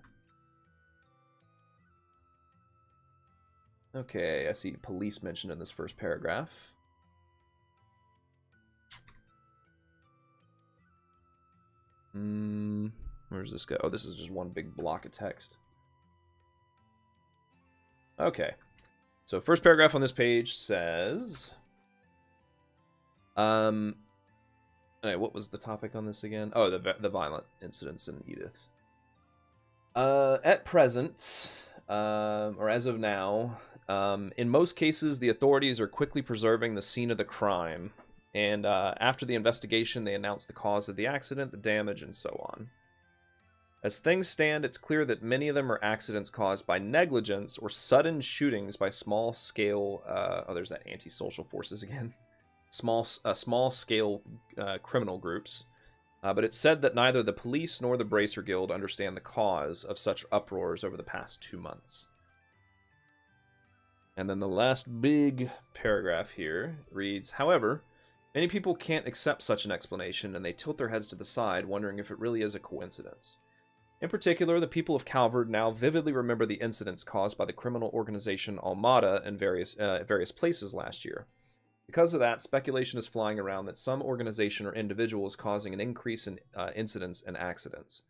Okay, I see police mentioned in this first paragraph. Where's this go? Oh, this is just one big block of text. Okay. So first paragraph on this page says... Alright, what was the topic on this again? Oh, the violent incidents in Edith. At present, or as of now, in most cases, the authorities are quickly preserving the scene of the crime. And after the investigation, they announce the cause of the accident, the damage, and so on. As things stand, it's clear that many of them are accidents caused by negligence or sudden shootings by small-scale... oh, there's that antisocial forces again. Small-scale criminal groups. But it's said that neither the police nor the Bracer Guild understand the cause of such uproars over the past 2 months. And then the last big paragraph here reads, however... many people can't accept such an explanation, and they tilt their heads to the side, wondering if it really is a coincidence. In particular, the people of Calvard now vividly remember the incidents caused by the criminal organization Almada in various places last year. Because of that, speculation is flying around that some organization or individual is causing an increase in incidents and accidents.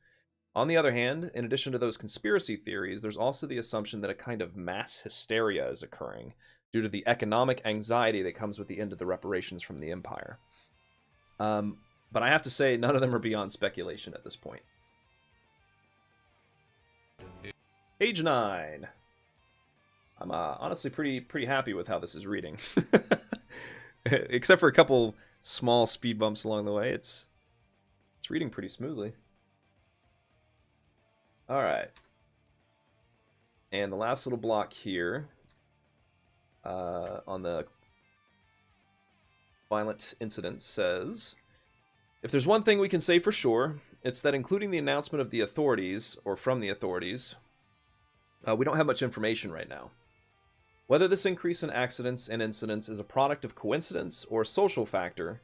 On the other hand, in addition to those conspiracy theories, there's also the assumption that a kind of mass hysteria is occurring, due to the economic anxiety that comes with the end of the reparations from the Empire. But I have to say, none of them are beyond speculation at this point. Page 9. I'm honestly pretty happy with how this is reading. Except for a couple small speed bumps along the way, it's reading pretty smoothly. All right. And the last little block here... on the violent incidents says, if there's one thing we can say for sure, it's that including the announcement of the authorities, or from the authorities, we don't have much information right now. Whether this increase in accidents and incidents is a product of coincidence or a social factor,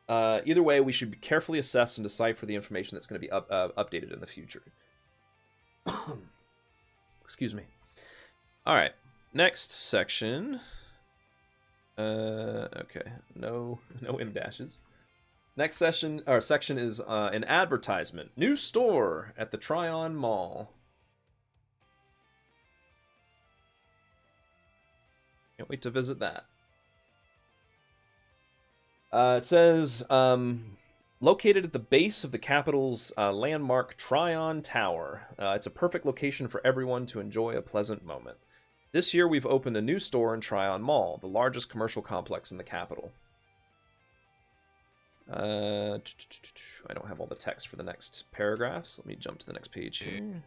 Either way, we should carefully assess and decipher the information that's going to be updated in the future. Excuse me. All right, next section. Okay, no M dashes. Next section is an advertisement. New store at the Tryon Mall. Can't wait to visit that. It says, located at the base of the capital's landmark Tryon Tower. It's a perfect location for everyone to enjoy a pleasant moment. This year, we've opened a new store in Tryon Mall, the largest commercial complex in the capital. I don't have all the text for the next paragraphs. Let me jump to the next page here.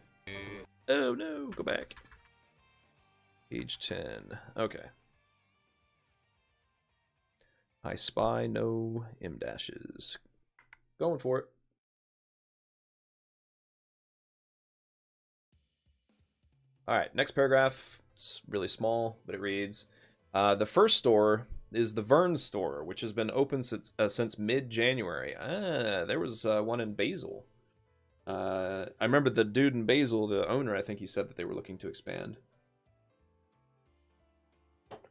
Oh no, go back. Page 10. Okay. I spy no M dashes. Going for it. All right, next paragraph. It's really small, but it reads, the first store is the Vern's store, which has been open since mid-January. There was one in Basel. I remember the dude in Basel, the owner, I think he said that they were looking to expand.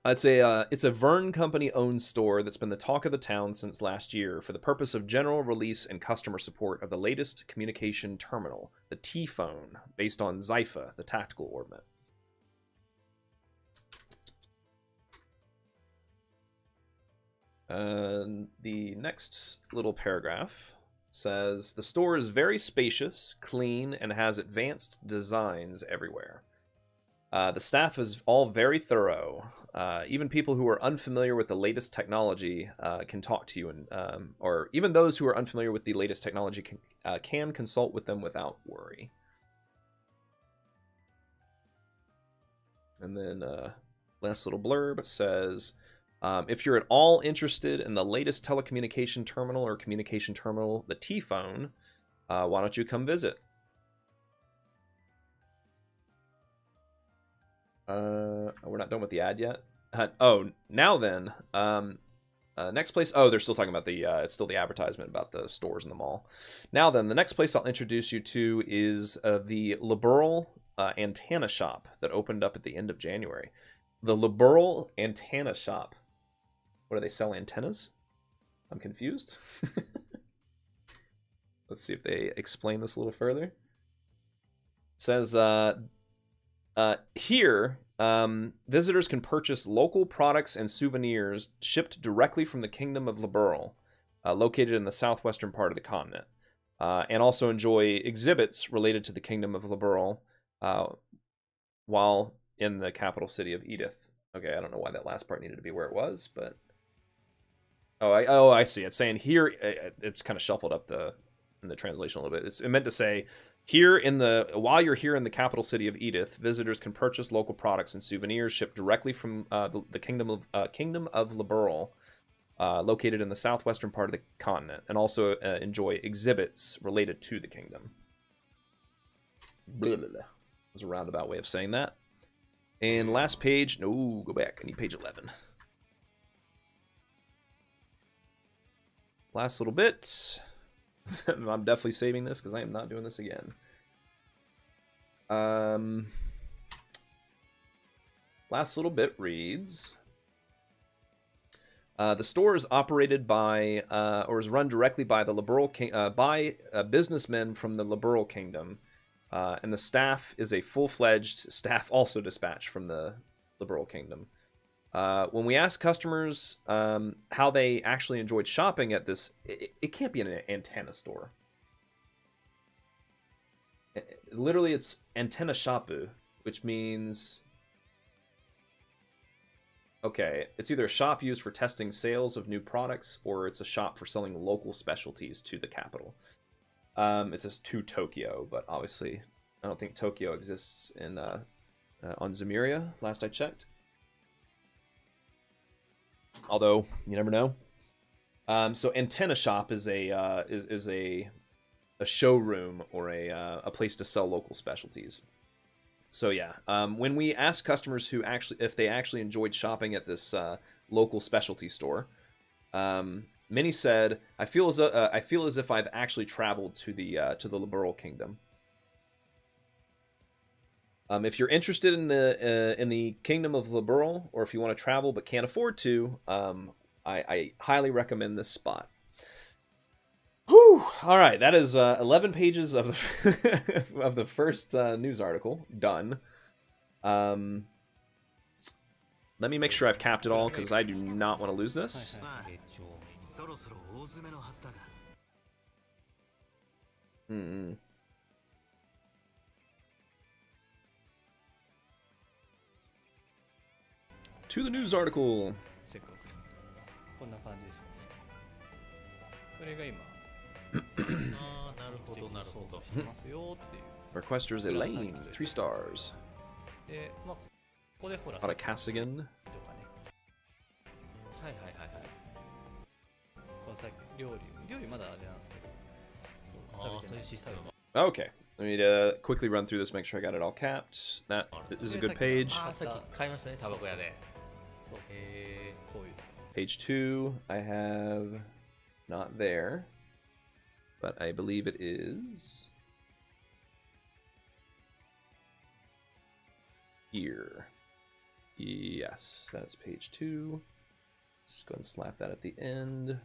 It's a Vern Company-owned store that's been the talk of the town since last year for the purpose of general release and customer support of the latest communication terminal, the T-Phone, based on Zypha, the tactical ornament. The next little paragraph says, the store is very spacious, clean, and has advanced designs everywhere. The staff is all very thorough. Even people who are unfamiliar with the latest technology can talk to you, or even those who are unfamiliar with the latest technology can consult with them without worry. And then last little blurb says, if you're at all interested in the latest telecommunication terminal or communication terminal, the T-Phone, why don't you come visit? We're not done with the ad yet. Now then, next place. Oh, they're still talking about the. It's still the advertisement about the stores in the mall. Now then, the next place I'll introduce you to is the Liberal Antenna Shop that opened up at the end of January. The Liberal Antenna Shop. What do they sell? Antennas? I'm confused. Let's see if they explain this a little further. It says, here, visitors can purchase local products and souvenirs shipped directly from the Kingdom of Liberal, located in the southwestern part of the continent, and also enjoy exhibits related to the Kingdom of Liberal while in the capital city of Edith. Okay, I don't know why that last part needed to be where it was, but... I see. It's saying here, it's kind of shuffled up in the translation a little bit. It meant to say, while you're here in the capital city of Edith, visitors can purchase local products and souvenirs shipped directly from the Kingdom of Liberal, located in the southwestern part of the continent, and also enjoy exhibits related to the kingdom. Blah, blah, blah. That's a roundabout way of saying that. And last page, no, go back. I need page 11. Last little bit. I'm definitely saving this because I am not doing this again. Last little bit reads, the store is operated by, or is run directly by the Liberal by businessmen from the Liberal Kingdom, and the staff is a full-fledged staff also dispatched from the Liberal Kingdom. When we ask customers how they actually enjoyed shopping at this, it can't be an antenna store. Literally, it's antenna shopu, which means... Okay, it's either a shop used for testing sales of new products, or it's a shop for selling local specialties to the capital. It says to Tokyo, but obviously I don't think Tokyo exists in on Zemuria, last I checked. Although you never know. So antenna shop is a showroom or a place to sell local specialties. So yeah, when we ask customers if they actually enjoyed shopping at this local specialty store, Minnie said, I feel as if I've actually traveled to the Liberal Kingdom. If you're interested in the Kingdom of Liberal, or if you want to travel but can't afford to, I highly recommend this spot. Whew! All right, that is 11 pages of the of the first news article done. Let me make sure I've capped it all because I do not want to lose this. To the news article. せっかくこんな感じですね。これが今ああ、なるほどなるほど。してますよっていう。 Requesters Elaine, 3 stars. で、まあここでほら。 Out of Cassigan. とかね。はいはいはいはい。このさっき料理まだあれなんですけど。ああ、そういうシステム。 Okay, let me quickly run through this, make sure I got it all capped. That is a good page. ああ、さっき買いましたね、タバコ屋で。そうこういう。 Page 2, I have not there, but I believe it is here. Yes, that is page 2. Let's go ahead and slap that at the end.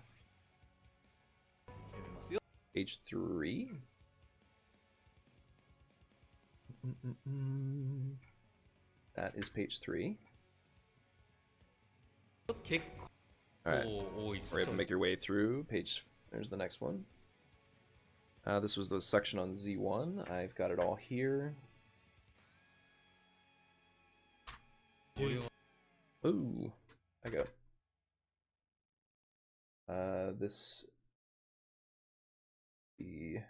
読みますよ。 Page 3. That is page 3. 結構 All right. 多いです We're able to make your way through. Page, there's the next one. This was the section on Z1. I've got it all here. Ooh, I go. This the.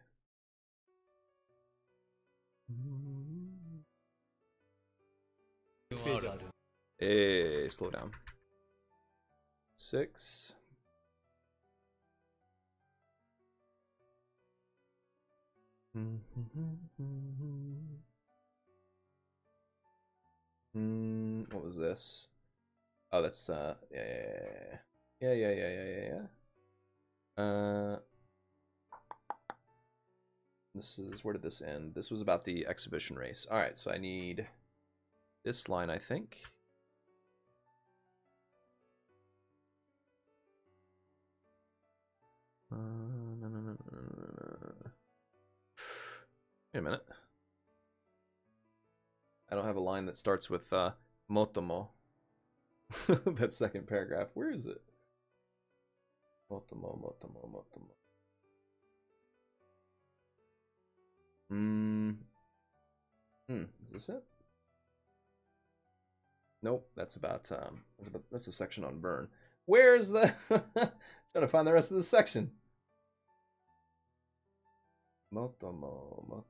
Hey, slow down. 6. What was this? Oh, that's yeah. This is, where did this end? This was about the exhibition race. All right, so I need this line, I think. No. Wait a minute. I don't have a line that starts with motomo. That second paragraph. Where is it? Motomo. Is this it? Nope, that's about that's a section on Vern. Where's the trying to find the rest of the section. Motomo.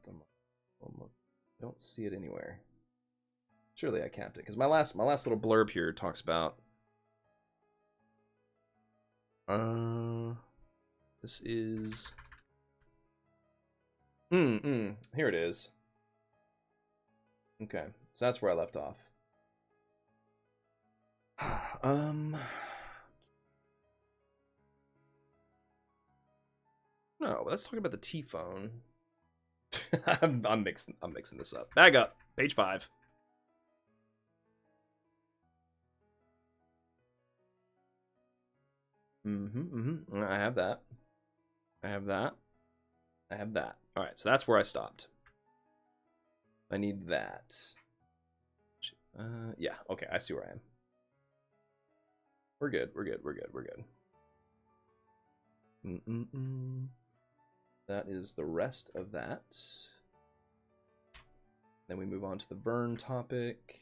Don't see it anywhere. Surely I capped it because my last little blurb here talks about this is here it is. Okay, so that's where I left off. No, let's talk about the T-phone. I'm mixing this up. Back up. Page 5. I have that. All right, so that's where I stopped. I need that. Yeah, okay, I see where I am. We're good. That is the rest of that. Then we move on to the Vern topic.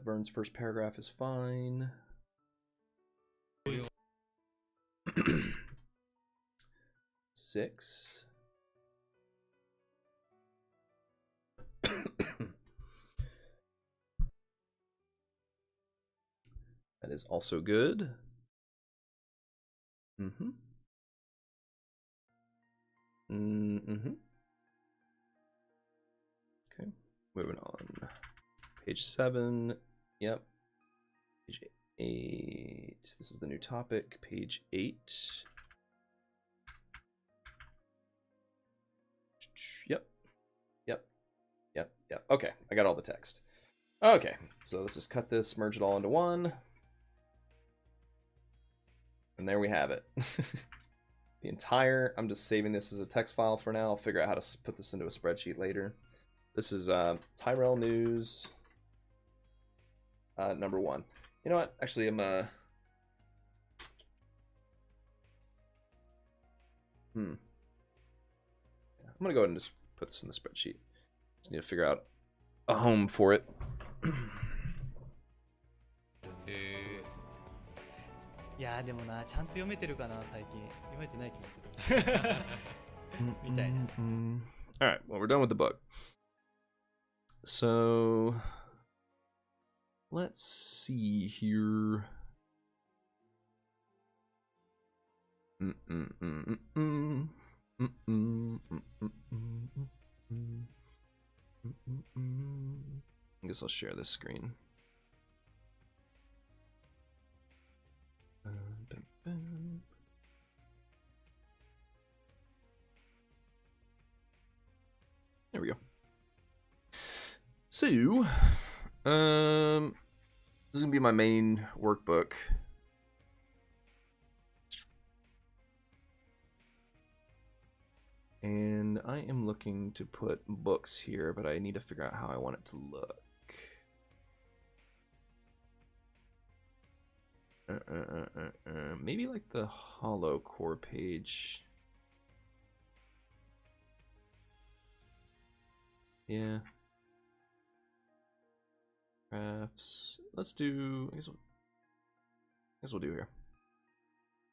Vern's first paragraph is fine. 6. That is also good. Okay, moving on. Page 7 Yep. Page 8. This is the new topic. Page 8. Yep. Yep. Yep. Yep. Okay. I got all the text. Okay. So let's just cut this, merge it all into one. And there we have it. The entire, I'm just saving this as a text file for now. I'll figure out how to put this into a spreadsheet later. This is Tyrell News number 1. You know what? Actually, I'm I'm gonna go ahead and just put this in the spreadsheet. Just need to figure out a home for it. いやーでもな、ちゃんと読めてるかな最近。読めてない気がする。みたいな。All right, well, we're done with the book. So let's see here. I guess I'll share this screen. There we go. So, this is gonna be my main workbook. And I am looking to put books here, but I need to figure out how I want it to look. Maybe like the hollow core page. Yeah. Crafts. Let's do, I guess we'll do here.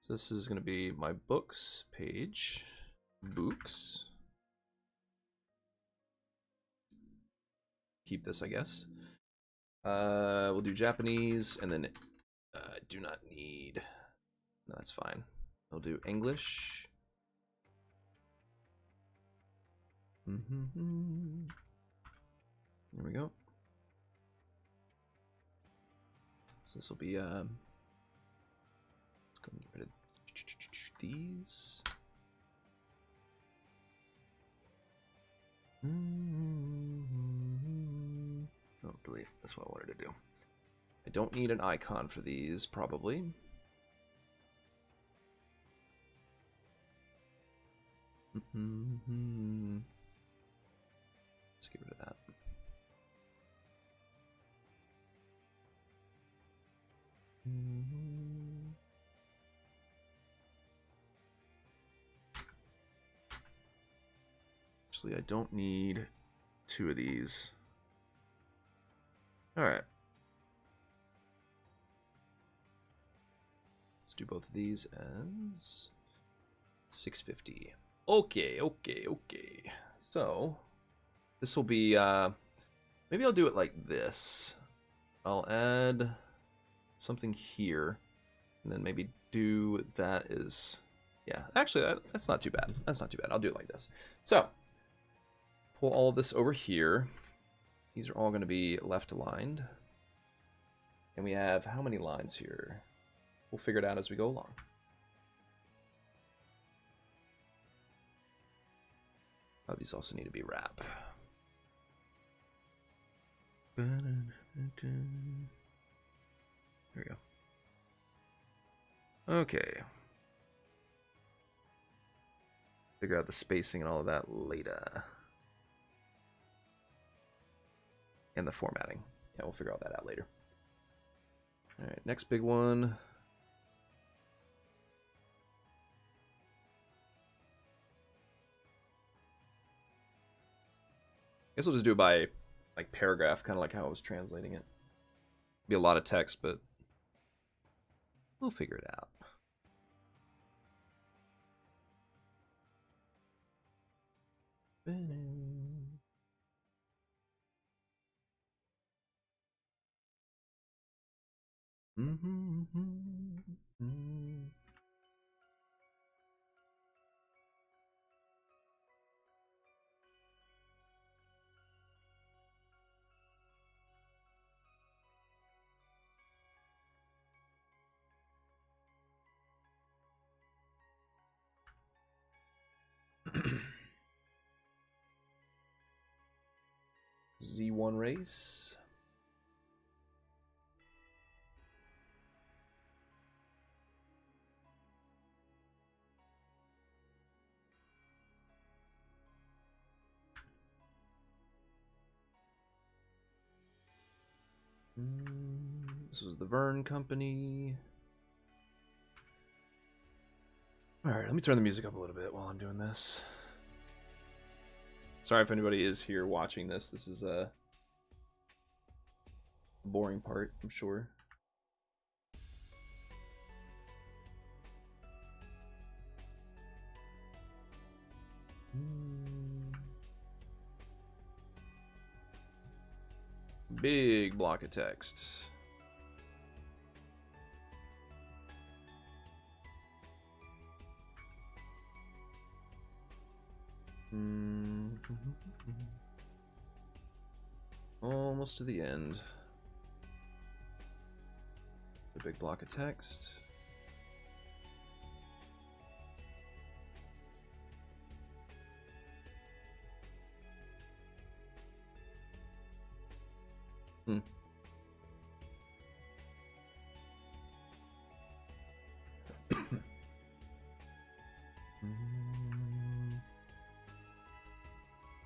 So this is going to be my books page. Books. Keep this, I guess. We'll do Japanese, and then do not need. No, that's fine. I'll do English. There we go. So this will be let's go and get rid of these. Oh, delete. That's what I wanted to do. I don't need an icon for these, probably. Let's get rid of that. Actually, I don't need 2 of these. All right. Let's do both of these as 650. Okay. So this will be maybe I'll do it like this. I'll add something here, and then maybe do that as, yeah, actually that's not too bad. I'll do it like this. So pull all of this over here. These are all going to be left aligned, and we have how many lines here? We'll figure it out as we go along. Oh, these also need to be wrap. There we go. Okay. Figure out the spacing and all of that later. And the formatting. Yeah, we'll figure all that out later. All right, next big one. I guess I'll just do it by like paragraph, kind of like how I was translating it. Be a lot of text, but we'll figure it out. Z1 race. This was the Vern Company. Alright, let me turn the music up a little bit while I'm doing this. Sorry if anybody is here watching this. This is a boring part, I'm sure. Big block of text. Almost to the end. A big block of text.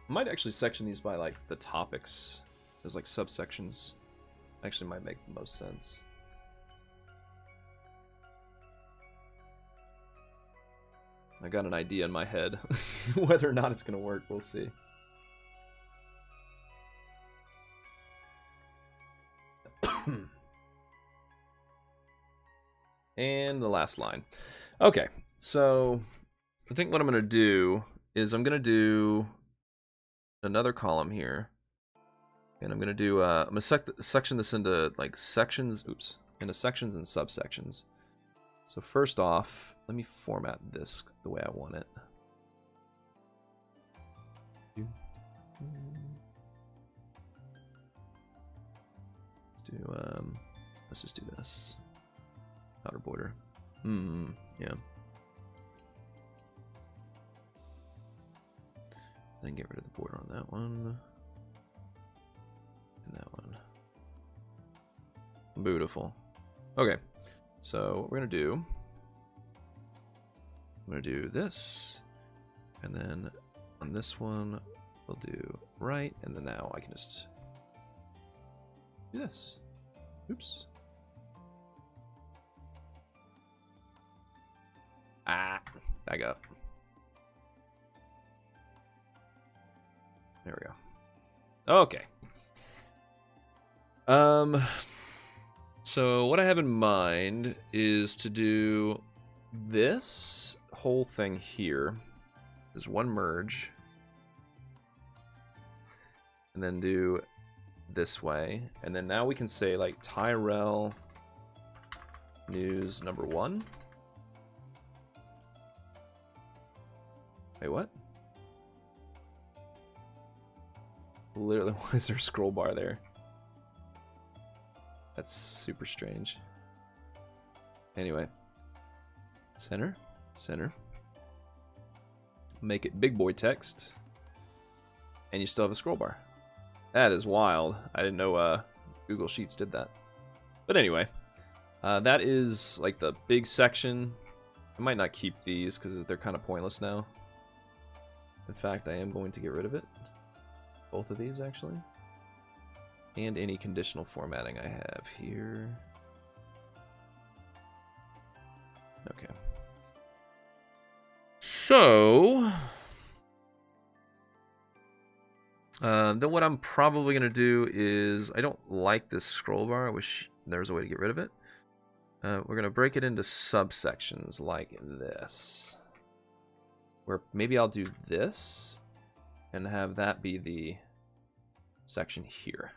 Might actually section these by like the topics. There's like subsections. Actually might make the most sense. I got an idea in my head. Whether or not it's gonna work, we'll see. And the last line. Okay, so I think what I'm gonna do is I'm gonna do another column here, and I'm gonna section this into like sections. Oops, into sections and subsections. So first off, let me format this the way I want it. Let's just do this. Outer border. Yeah. Then get rid of the border on that one. And that one. Beautiful. Okay. So what we're gonna do, I'm gonna do this, and then on this one we'll do right, and then now I can just do this. Oops. Back up. There we go. Okay. So what I have in mind is to do this whole thing here is one merge, and then do this way, and then now we can say like Tyrell News #1. Wait, what? Literally, why is there a scroll bar there? That's super strange. Anyway. Center. Center. Make it big boy text. And you still have a scroll bar. That is wild. I didn't know Google Sheets did that. But anyway. That is like the big section. I might not keep these because they're kind of pointless now. In fact, I am going to get rid of it. Both of these, actually. And any conditional formatting I have here. Okay. So, then what I'm probably going to do is, I don't like this scroll bar. I wish there was a way to get rid of it. We're going to break it into subsections like this. Where maybe I'll do this and have that be the section here.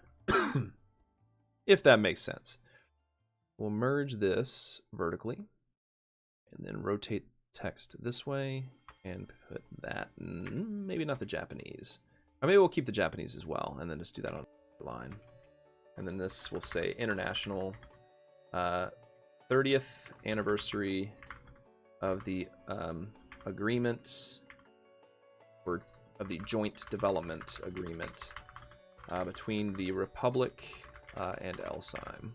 If that makes sense. We'll merge this vertically and then rotate text this way and put that in, maybe not the Japanese. Or maybe we'll keep the Japanese as well and then just do that on the line. And then this will say international 30th anniversary of the agreement or of the joint development agreement between the Republic and Elzheim.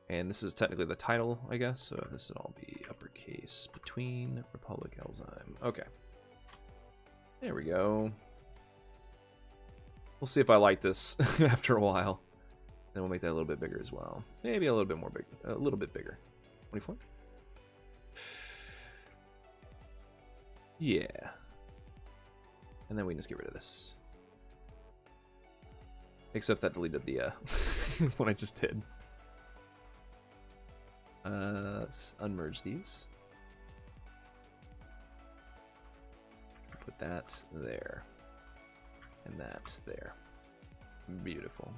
And this is technically the title, I guess, so this would all be uppercase. Between Republic, Elzheim. Okay. There we go. We'll see if I like this after a while. Then we'll make that a little bit bigger as well. Maybe a little bit more big, a little bit bigger. 24? Yeah. And then we can just get rid of this. Except that deleted the what I just did. Let's unmerge these. Put that there. And that there. Beautiful.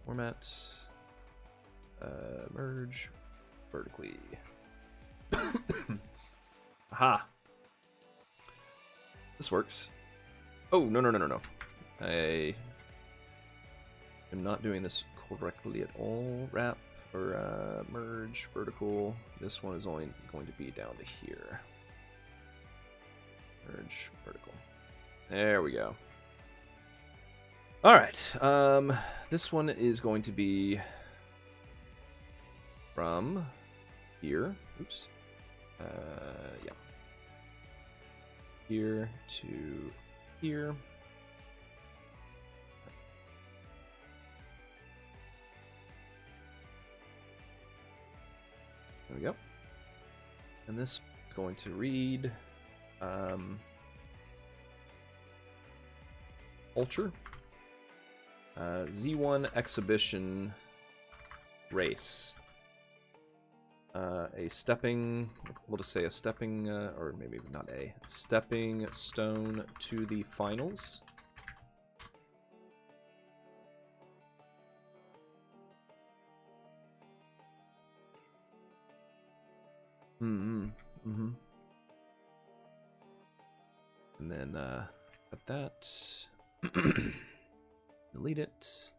Format. Merge vertically. Aha! This works. Oh, no. I am not doing this correctly at all. Wrap or merge vertical. This one is only going to be down to here. Merge vertical. There we go. All right. This one is going to be from here. Oops. Yeah. Here to here. There we go. And this is going to read Ultra Z1 exhibition race. A stepping, we'll just say a stepping, or maybe not a, stepping stone to the finals. And then cut that. Delete it.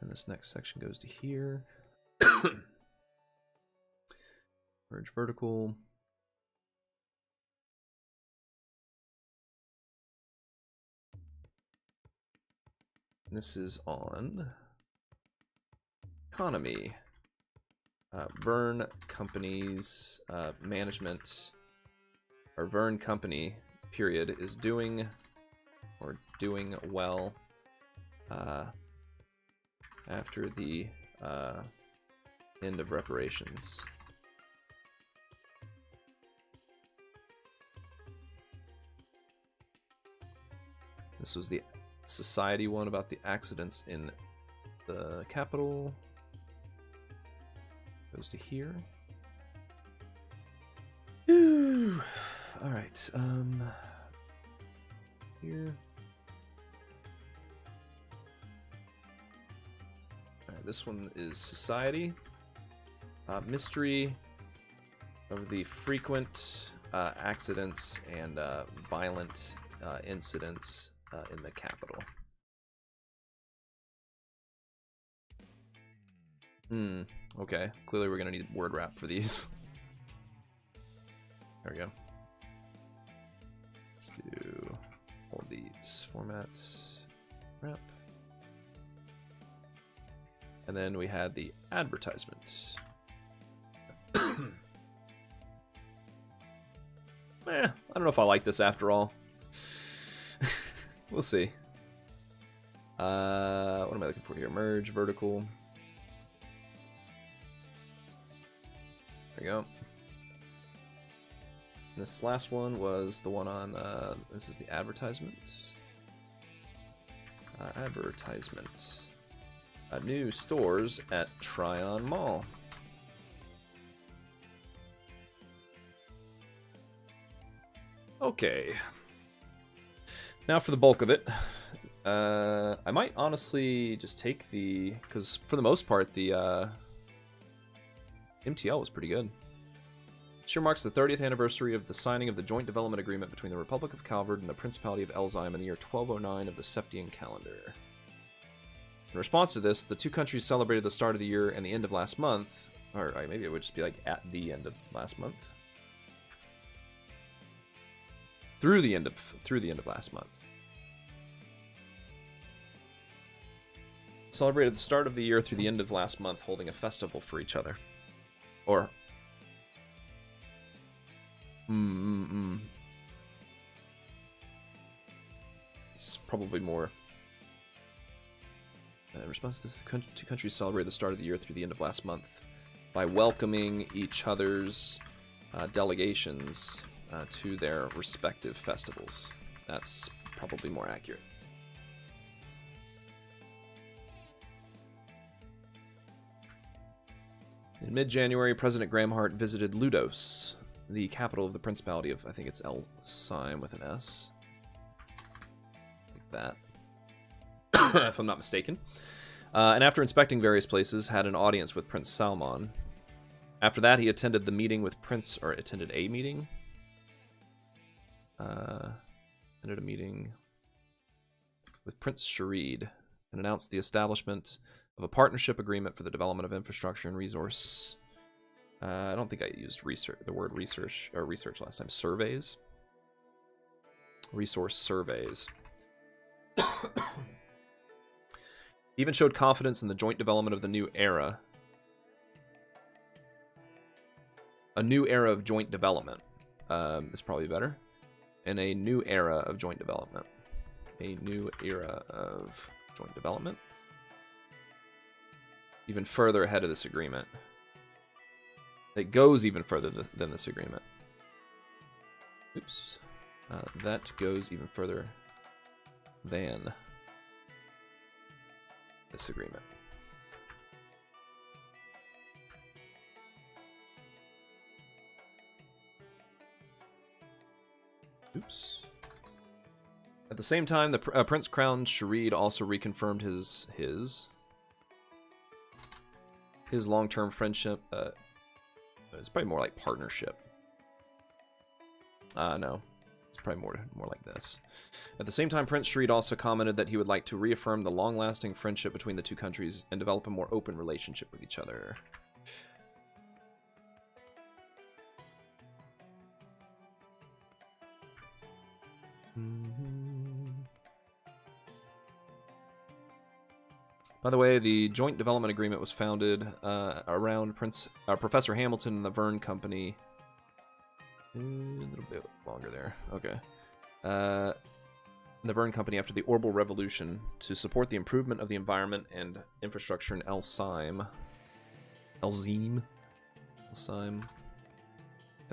And this next section goes to here. Merge vertical. And this is on economy. Vern Company's management, or Vern Company, period, is doing well after the end of reparations. This was the society one about the accidents in the capital. Goes to here. All right. Here. All right, this one is society. Mystery of the frequent accidents and violent incidents in the capital. Okay. Clearly we're gonna need word wrap for these. There we go. Let's do all these formats. Wrap. And then we had the advertisement. I don't know if I like this after all. We'll see. What am I looking for here? Merge, vertical. There we go. And this last one was the one on, this is the advertisement. Advertisement. New stores at Tryon Mall. Okay. Now for the bulk of it. I might honestly just take the, because for the most part the MTL was pretty good. This year marks the 30th anniversary of the signing of the joint development agreement between the Republic of Calvard and the Principality of Elzheim in the year 1209 of the Septian calendar. In response to this, the two countries celebrated the start of the year and the end of last month Or maybe it would just be like at the end of last month. Through the end of last month. Celebrated the start of the year through the end of last month, holding a festival for each other. Or it's probably more. In response to this, two countries celebrated the start of the year through the end of last month by welcoming each other's delegations to their respective festivals. That's probably more accurate. In mid-January, President Gramhart visited Ludos, the capital of the Principality of, I think it's El'Sime with an S. Like that. If I'm not mistaken. And after inspecting various places, had an audience with Prince Salman. After that, he attended the meeting with attended a meeting. Attended a meeting with Prince Sharid and announced the establishment of a partnership agreement for the development of infrastructure and resource. I don't think I used the word research last time. Surveys. Resource surveys. He even showed confidence in the joint development of the new era. A new era of joint development is probably better. And a new era of joint development. A new era of joint development. Even further ahead of this agreement. It goes even further than this agreement. Oops. That goes even further than this agreement. Oops. At the same time, the Prince Crown Sharid also reconfirmed his long-term friendship. It's probably more like partnership. No. It's probably more like this. At the same time, Prince Sharid also commented that he would like to reaffirm the long-lasting friendship between the two countries and develop a more open relationship with each other. By the way, the Joint Development Agreement was founded around Professor Hamilton and the Verne Company. A little bit longer there. Okay. The Verne Company after the Orbital Revolution to support the improvement of the environment and infrastructure in El'Sime, and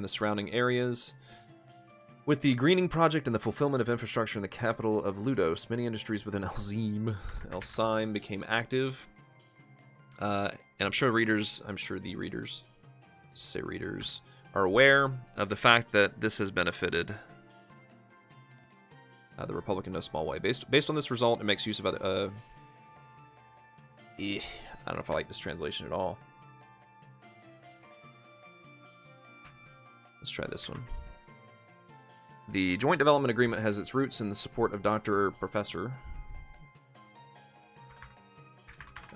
the surrounding areas. With the greening project and the fulfillment of infrastructure in the capital of Ludos, many industries within El'Sime became active. And I'm sure the readers are aware of the fact that this has benefited the Republic in no small way. Based on this result, it makes use of other... I don't know if I like this translation at all. Let's try this one. The Joint Development Agreement has its roots in the support of Professor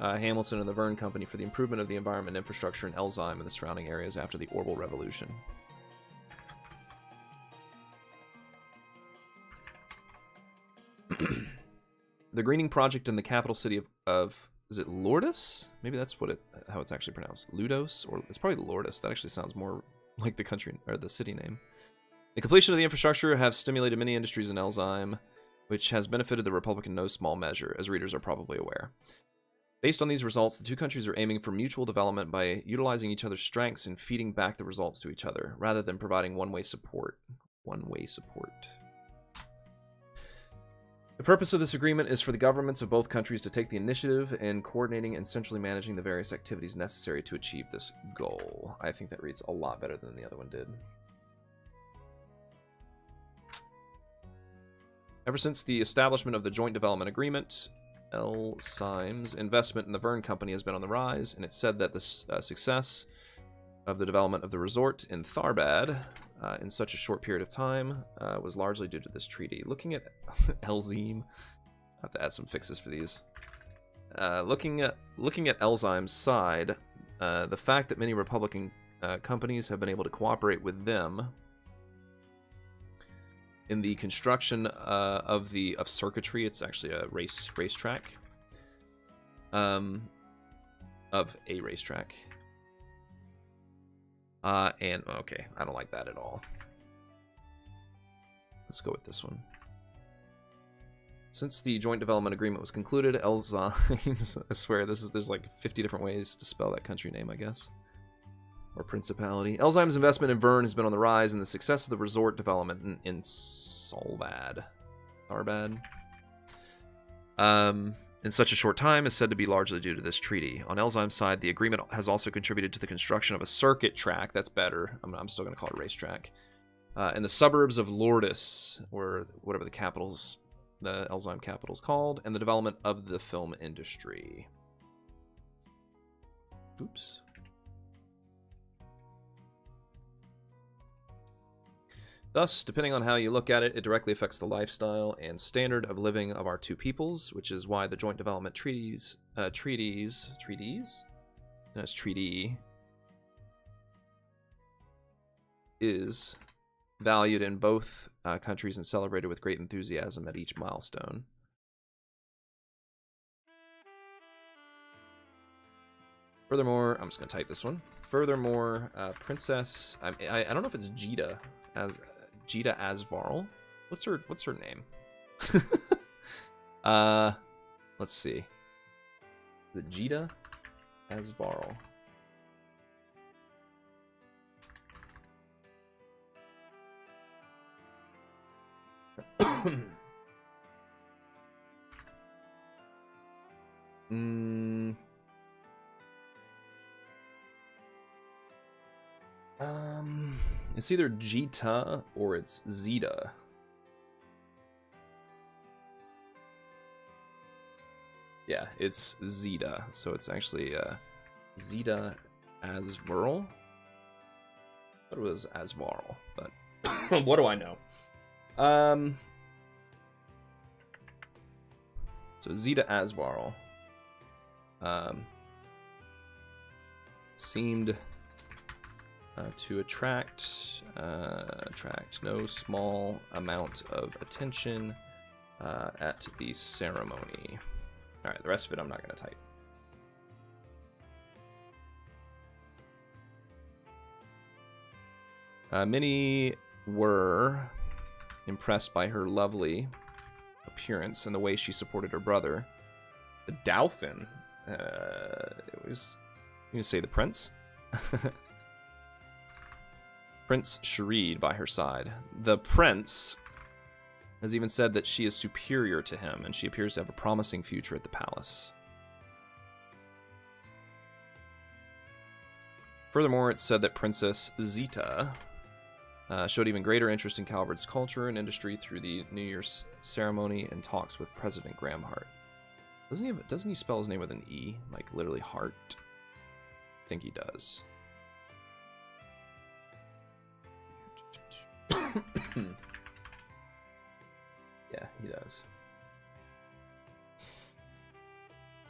Hamilton and the Verne Company for the improvement of the environment and infrastructure in El'Sime and the surrounding areas after the Orbital Revolution. The greening project in the capital city of is it Lourdes? Maybe that's how it's actually pronounced. Ludos? Or it's probably Lourdes. That actually sounds more like the country or the city name. The completion of the infrastructure have stimulated many industries in El'Sime, which has benefited the Republic in no small measure, as readers are probably aware. Based on these results, the two countries are aiming for mutual development by utilizing each other's strengths and feeding back the results to each other, rather than providing one-way support. The purpose of this agreement is for the governments of both countries to take the initiative in coordinating and centrally managing the various activities necessary to achieve this goal. I think that reads a lot better than the other one did. Ever since the establishment of the Joint Development Agreement, El'Sime's investment in the Verne Company has been on the rise, and it's said that the success of the development of the resort in Tharbad in such a short period of time was largely due to this treaty. Looking at El'Sime, I have to add some fixes for these. Looking at El'Sime's side, the fact that many Republican companies have been able to cooperate with them in the construction of circuitry. It's actually a racetrack. Of a racetrack. And okay, I don't like that at all. Let's go with this one. Since the joint development agreement was concluded, Elzymes, I swear there's like 50 different ways to spell that country name, I guess. Or principality. Elzyme's investment in Vern has been on the rise, and the success of the resort development in Solbad. Arbad. In such a short time is said to be largely due to this treaty. On Elzyme's side, the agreement has also contributed to the construction of a circuit track. That's better. I'm still going to call it a racetrack. In the suburbs of Lourdes, or whatever the Elzyme capital is called, and the development of the film industry. Oops. Thus, depending on how you look at it, it directly affects the lifestyle and standard of living of our two peoples, which is why the joint development treaty is valued in both countries and celebrated with great enthusiasm at each milestone. Furthermore, I'm just going to type this one. Furthermore, Princess, I don't know if it's Jita Asvarl. What's her name? Let's see. Is it Jita Asvarl? It's either Jita or it's Zeta. Yeah, it's Zeta. So it's actually Zeta Asvarl. I thought it was Asvarl, but what do I know? So Zeta Asvarl seemed to attract no small amount of attention at the ceremony. All right, the rest of it I'm not going to type. Many were impressed by her lovely appearance and the way she supported her brother. The Dauphin. It was, you can say the prince. Prince Sharid by her side. The prince has even said that she is superior to him, and she appears to have a promising future at the palace. Furthermore, it's said that Princess Zita showed even greater interest in Calvard's culture and industry through the New Year's ceremony and talks with President Grahamhart. Doesn't he spell his name with an E? Like literally Hart? I think he does. Yeah, he does.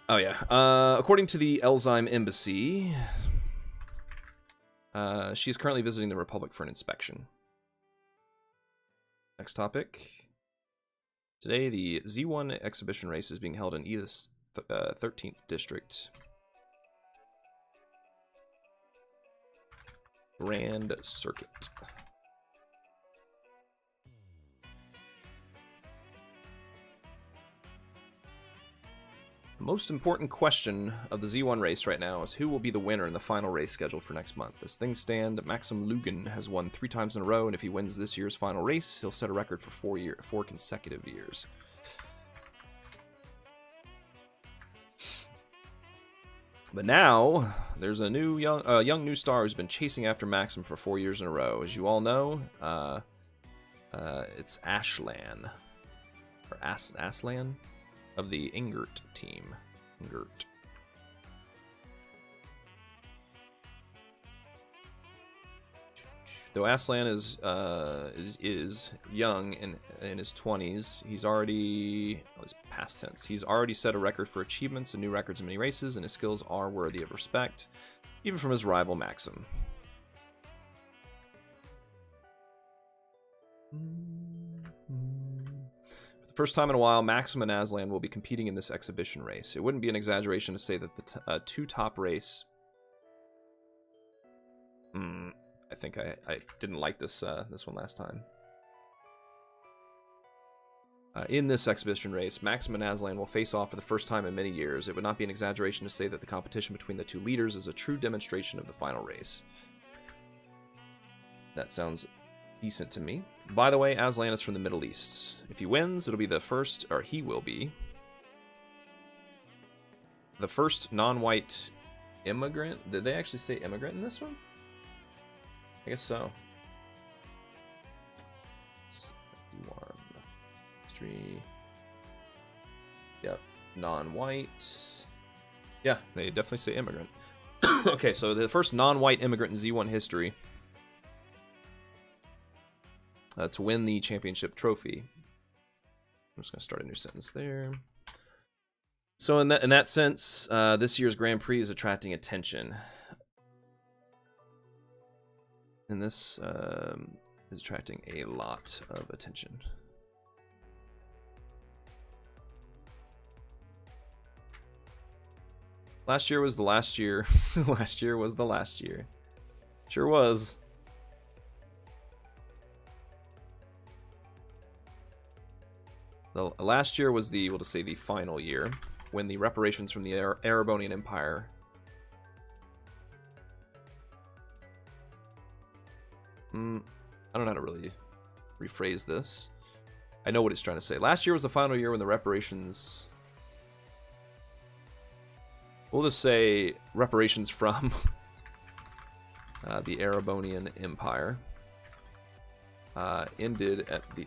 Oh yeah. According to the Elzyme Embassy, she is currently visiting the Republic for an inspection. Next topic. Today, the Z1 exhibition race is being held in Edith's 13th district. Grand Circuit. The most important question of the Z1 race right now is who will be the winner in the final race scheduled for next month. As things stand, Maxim Lugan has won 3 times in a row, and if he wins this year's final race, he'll set a record for 4 consecutive years. But now, there's a new young new star who's been chasing after Maxim for 4 years in a row. As you all know, it's Ashlan. Or Aslan? Of the Ingert team. Ingert. Though Aslan is young in his 20s, he's already, it's past tense. He's already set a record for achievements and new records in many races, and his skills are worthy of respect. even from his rival Maxim. For the first time in a while, Maxim and Aslan will be competing in this exhibition race. It wouldn't be an exaggeration to say that the two top race... I think I didn't like this this one last time. In this exhibition race, Maxim and Aslan will face off for the first time in many years. It would not be an exaggeration to say that the competition between the two leaders is a true demonstration of the final race. That sounds decent to me. By the way, Aslan is from the Middle East. If he wins, it'll be the first, or he will be, the first non-white immigrant. Did they actually say immigrant in this one? I guess so. History. Yep, non-white. Yeah, they definitely say immigrant. Okay, so the first non-white immigrant in Z1 history to win the championship trophy. I'm just going to start a new sentence there. So in that sense, this year's Grand Prix is attracting attention. And this is attracting a lot of attention. Last year was the last year. Last year was the last year. Sure was. The last year was the, we'll just say the final year, when the reparations from the Erebonian Empire I don't know how to really rephrase this. I know what it's trying to say. Last year was the final year when the reparations... We'll just say reparations from the Erebonian Empire ended at the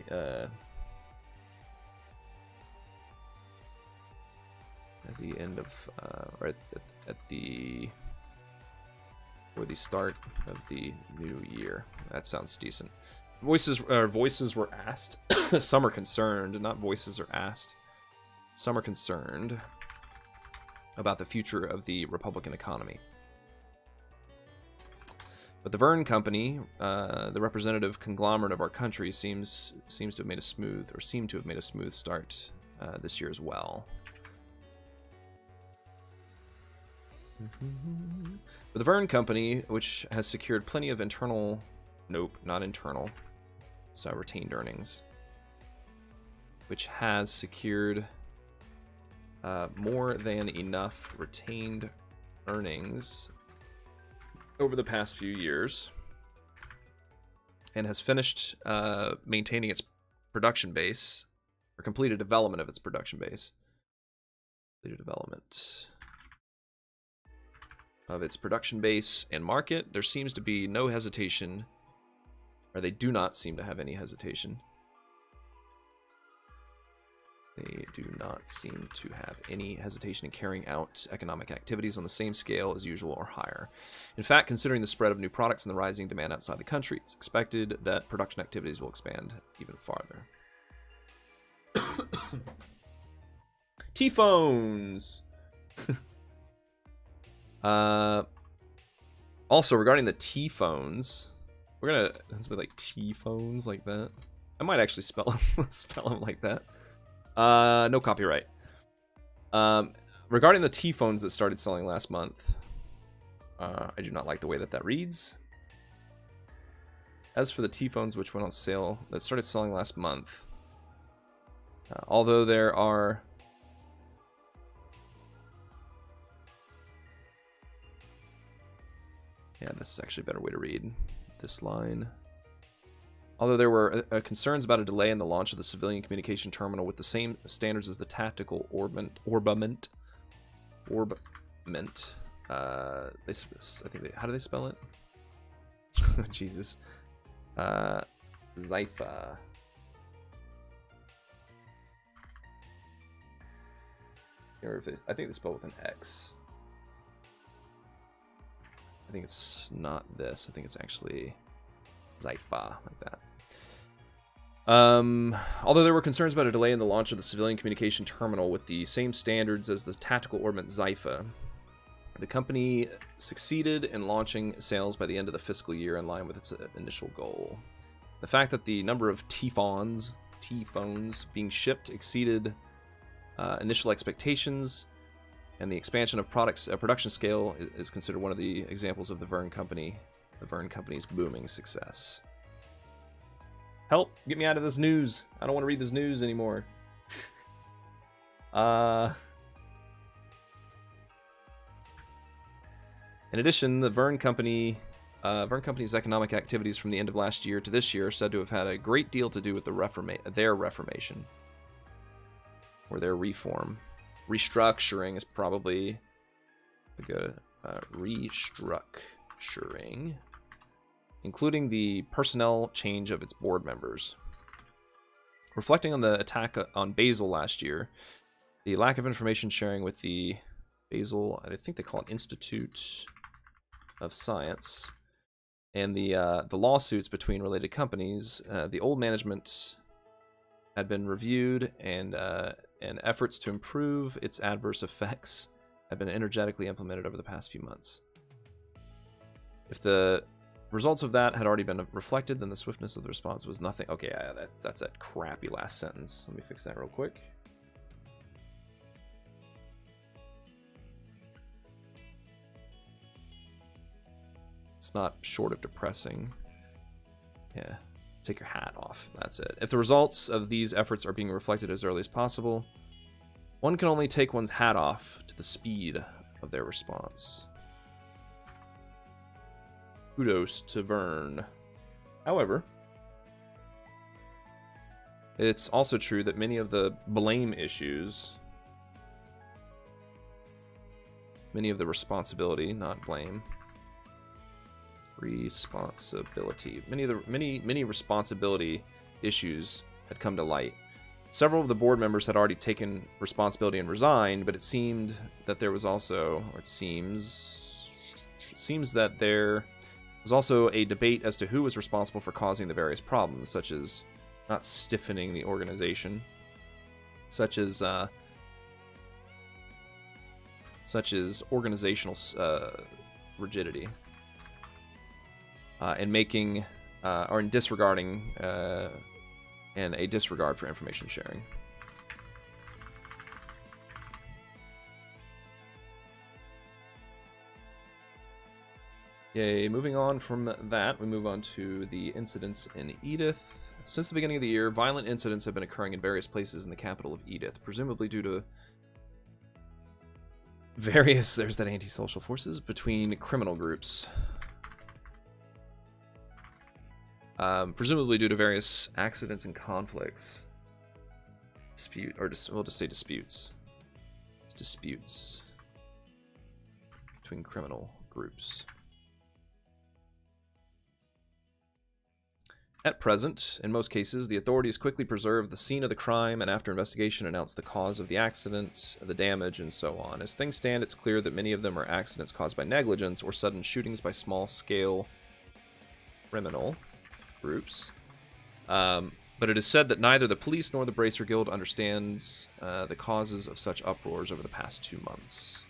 end of, or at the... or the start of the new year. That sounds decent. Voices were asked. Some are concerned, not voices are asked. Some are concerned about the future of the Republican economy. But the Verne Company, the representative conglomerate of our country, seems to have made a smooth, or seem to have made a smooth start this year as well. But the Verne Company, which has secured plenty of internal, nope, not internal, it's retained earnings, which has secured more than enough retained earnings over the past few years, and has finished maintaining its production base, or completed development of its production base. Completed development of its production base and market. There seems to be no hesitation, or they do not seem to have any hesitation. They do not seem to have any hesitation in carrying out economic activities on the same scale as usual or higher. In fact, considering the spread of new products and the rising demand outside the country, it's expected that production activities will expand even farther. T-phones! Also, regarding the T-phones, we're gonna, it's been like T-phones like that. I might actually spell them like that. No copyright. Regarding the T-phones that started selling last month, I do not like the way that reads. As for the T-phones which went on sale, that started selling last month, although there are... Yeah, this is actually a better way to read this line. Although there were concerns about a delay in the launch of the civilian communication terminal with the same standards as the tactical Ornament. I think they, how do they spell it? Jesus. Zypha. I think they spell it with an X. I think it's not this. I think it's actually Zypha, like that. Although there were concerns about a delay in the launch of the civilian communication terminal with the same standards as the tactical Ornament Zypha, The company succeeded in launching sales by the end of the fiscal year in line with its initial goal. The fact that the number of T-phones being shipped exceeded initial expectations, and the expansion of production scale is considered one of the examples of the Verne Company's booming success. Help! Get me out of this news! I don't want to read this news anymore. In addition, the Verne Company's economic activities from the end of last year to this year are said to have had a great deal to do with their reformation, or their reform. Restructuring is probably a good restructuring, including the personnel change of its board members. Reflecting on the attack on Basel last year, the lack of information sharing with the Basel, I think they call it Institute of Science, and the lawsuits between related companies, the old management had been reviewed, and efforts to improve its adverse effects have been energetically implemented over the past few months. If the results of that had already been reflected, then the swiftness of the response was nothing. Okay, that's that crappy last sentence. Let me fix that real quick. It's not short of depressing. Yeah, take your hat off. That's it. If the results of these efforts are being reflected as early as possible, one can only take one's hat off to the speed of their response. Kudos to Verne. However, it's also true that many of the blame issues, many of the responsibility, not blame, responsibility, many responsibility issues had come to light. Several of the board members had already taken responsibility and resigned, but it seemed that there was also, or it seems that there was also a debate as to who was responsible for causing the various problems, such as not stiffening the organization, such as organizational rigidity, and making or in disregarding and a disregard for information sharing. Yay, moving on from that, we move on to the incidents in Edith. Since the beginning of the year, violent incidents have been occurring in various places in the capital of Edith, presumably due to various, there's that antisocial forces, between criminal groups. Presumably due to various accidents and conflicts. We'll just say disputes. It's disputes between criminal groups. At present, in most cases, the authorities quickly preserve the scene of the crime and after investigation announce the cause of the accident, the damage, and so on. As things stand, it's clear that many of them are accidents caused by negligence or sudden shootings by small-scale criminal groups. But it is said that neither the police nor the Bracer Guild understands the causes of such uproars over the past 2 months.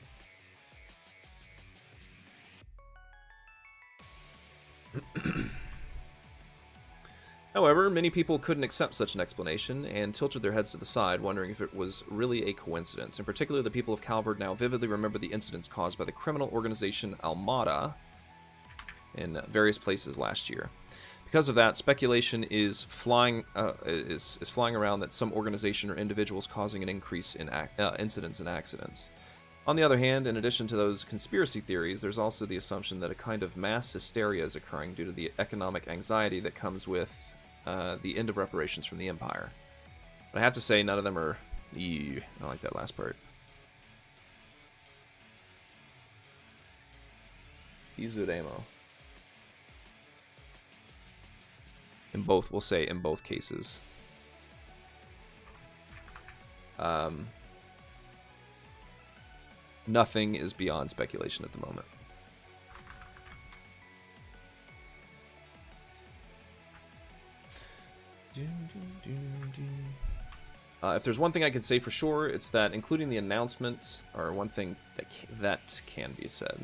However, many people couldn't accept such an explanation and tilted their heads to the side, wondering if it was really a coincidence. In particular, the people of Calvard now vividly remember the incidents caused by the criminal organization Almada in various places last year. Because of that, speculation is flying around that some organization or individual is causing an increase in incidents and accidents. On the other hand, in addition to those conspiracy theories, there's also the assumption that a kind of mass hysteria is occurring due to the economic anxiety that comes with the end of reparations from the Empire. But I have to say, none of them are... Ew, I like that last part. Izuremo. In both, we'll say in both cases. Nothing is beyond speculation at the moment. If there's one thing I can say for sure, it's that including the announcement, or one thing that can be said.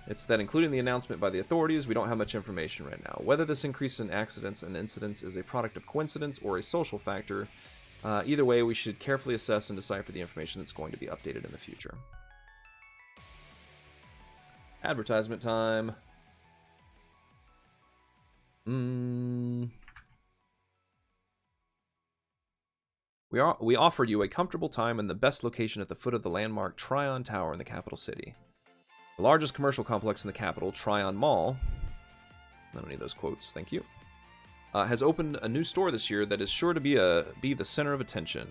It's that including the announcement by the authorities, we don't have much information right now. Whether this increase in accidents and incidents is a product of coincidence or a social factor, either way, we should carefully assess and decipher the information that's going to be updated in the future. Advertisement time. We offer you a comfortable time in the best location at the foot of the landmark Tryon Tower in the capital city. The largest commercial complex in the capital, Tryon Mall, I don't need those quotes, thank you, has opened a new store this year that is sure to be the center of attention.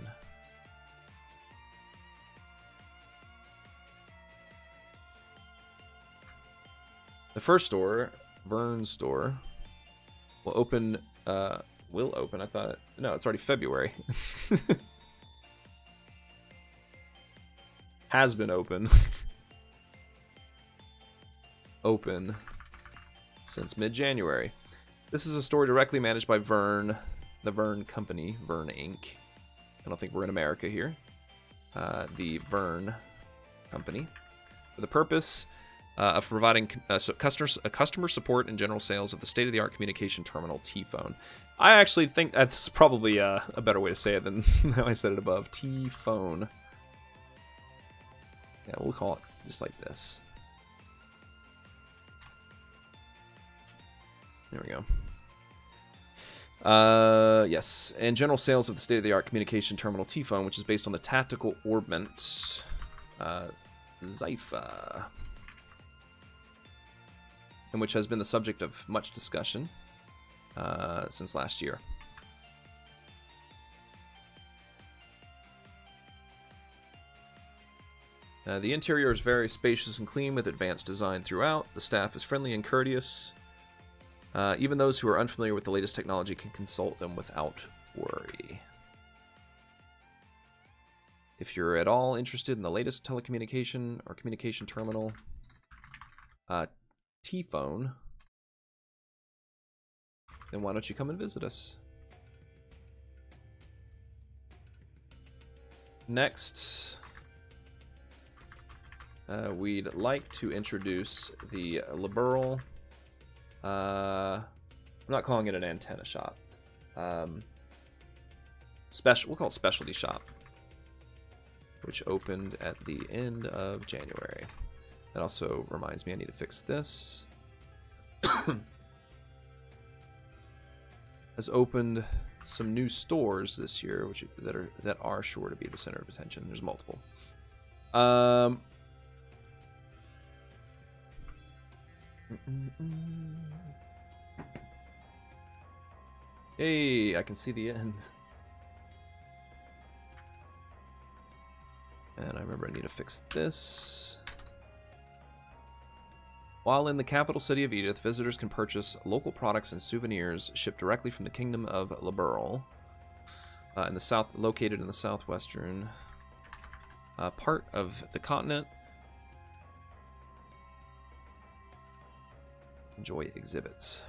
The first store, Vern's store, will open, I thought, no, it's already February. Has been open. Open since mid-January. This is a store directly managed by Vern, the Vern Company, Vern Inc. I don't think we're in America here. The Vern Company. For the purpose of providing customer support and general sales of the state-of-the-art communication terminal T-Phone. I actually think that's probably a better way to say it than how I said it above. T-Phone. Yeah, we'll call it just like this. There we go. Yes, and general sales of the state-of-the-art communication terminal T-Phone, which is based on the tactical Ornament Zypha, and which has been the subject of much discussion since last year. The interior is very spacious and clean with advanced design throughout. The staff is friendly and courteous. Even those who are unfamiliar with the latest technology can consult them without worry. If you're at all interested in the latest telecommunication or communication terminal, T-Phone, then why don't you come and visit us? Next, we'd like to introduce the liberal. I'm not calling it an antenna shop. We'll call it specialty shop, which opened at the end of January. That also reminds me I need to fix this. Has opened some new stores this year, that are sure to be the center of attention. There's multiple. Hey, I can see the end. And I remember I need to fix this. While in the capital city of Edith, visitors can purchase local products and souvenirs shipped directly from the Kingdom of Liberl, in the south, located in the southwestern part of the continent. Enjoy exhibits.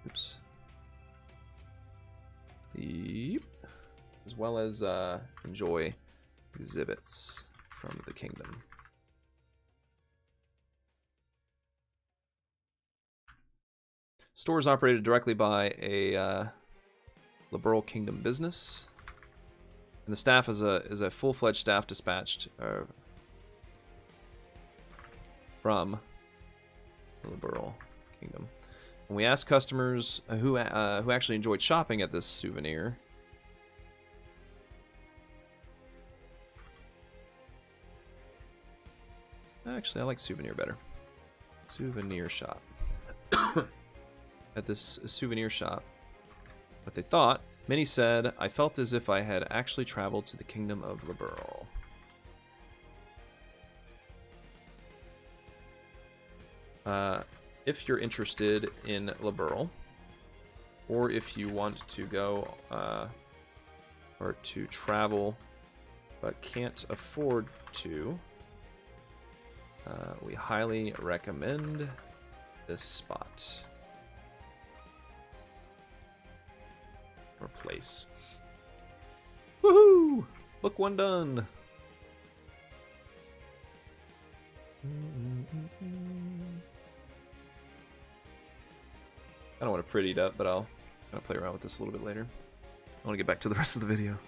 Oops. Yep. As well as enjoy exhibits from the kingdom. Stores operated directly by a liberal kingdom business, and the staff is a full-fledged staff dispatched from the liberal kingdom. When we asked customers who actually enjoyed shopping at this souvenir, actually I like souvenir better. Souvenir shop. At this souvenir shop, what they thought, many said, I felt as if I had actually traveled to the kingdom of Liberl. If you're interested in Liberl, or if you want to go or to travel but can't afford to, we highly recommend this spot or place. Woohoo! Book 1 done. I don't want to pretty it up, but I'll kind of play around with this a little bit later. I want to get back to the rest of the video.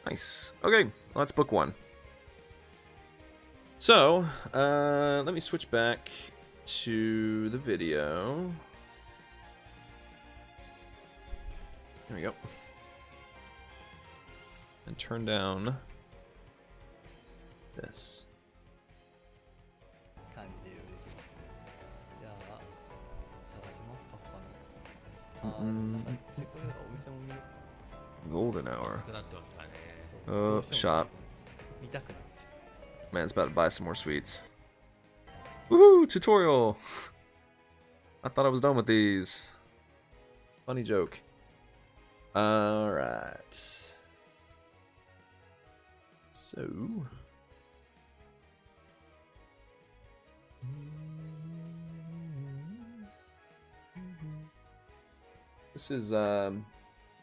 Nice. Okay, well, that's book 1. So, let me switch back to the video. There we go. And turn down this. 感じでよろしいですね。じゃあ探しますか他の。なんかせっかくだからお店も見ようか Golden hour. なくなってますからね。な。そう Oh, どうしても shop. 見たくなっちゃ Man's about to buy some more sweets. Woohoo! Tutorial! I thought I was done with these. Funny joke. Alright. So. This is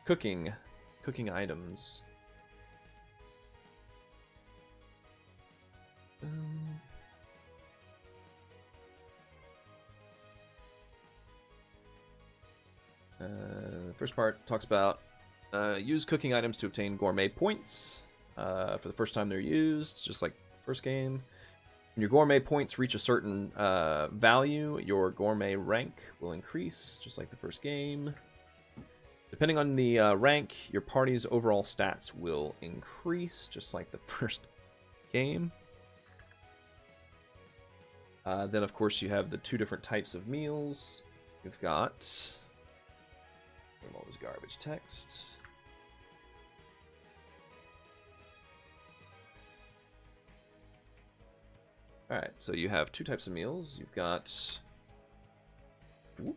cooking items. The first part talks about use cooking items to obtain gourmet points for the first time they're used, just like the first game. When your gourmet points reach a certain value, your gourmet rank will increase, just like the first game. Depending on the rank, your party's overall stats will increase, just like the first game. Then, of course, you have the 2 different types of meals. You've got all this garbage text. All right, so you have 2 types of meals. You've got whoop.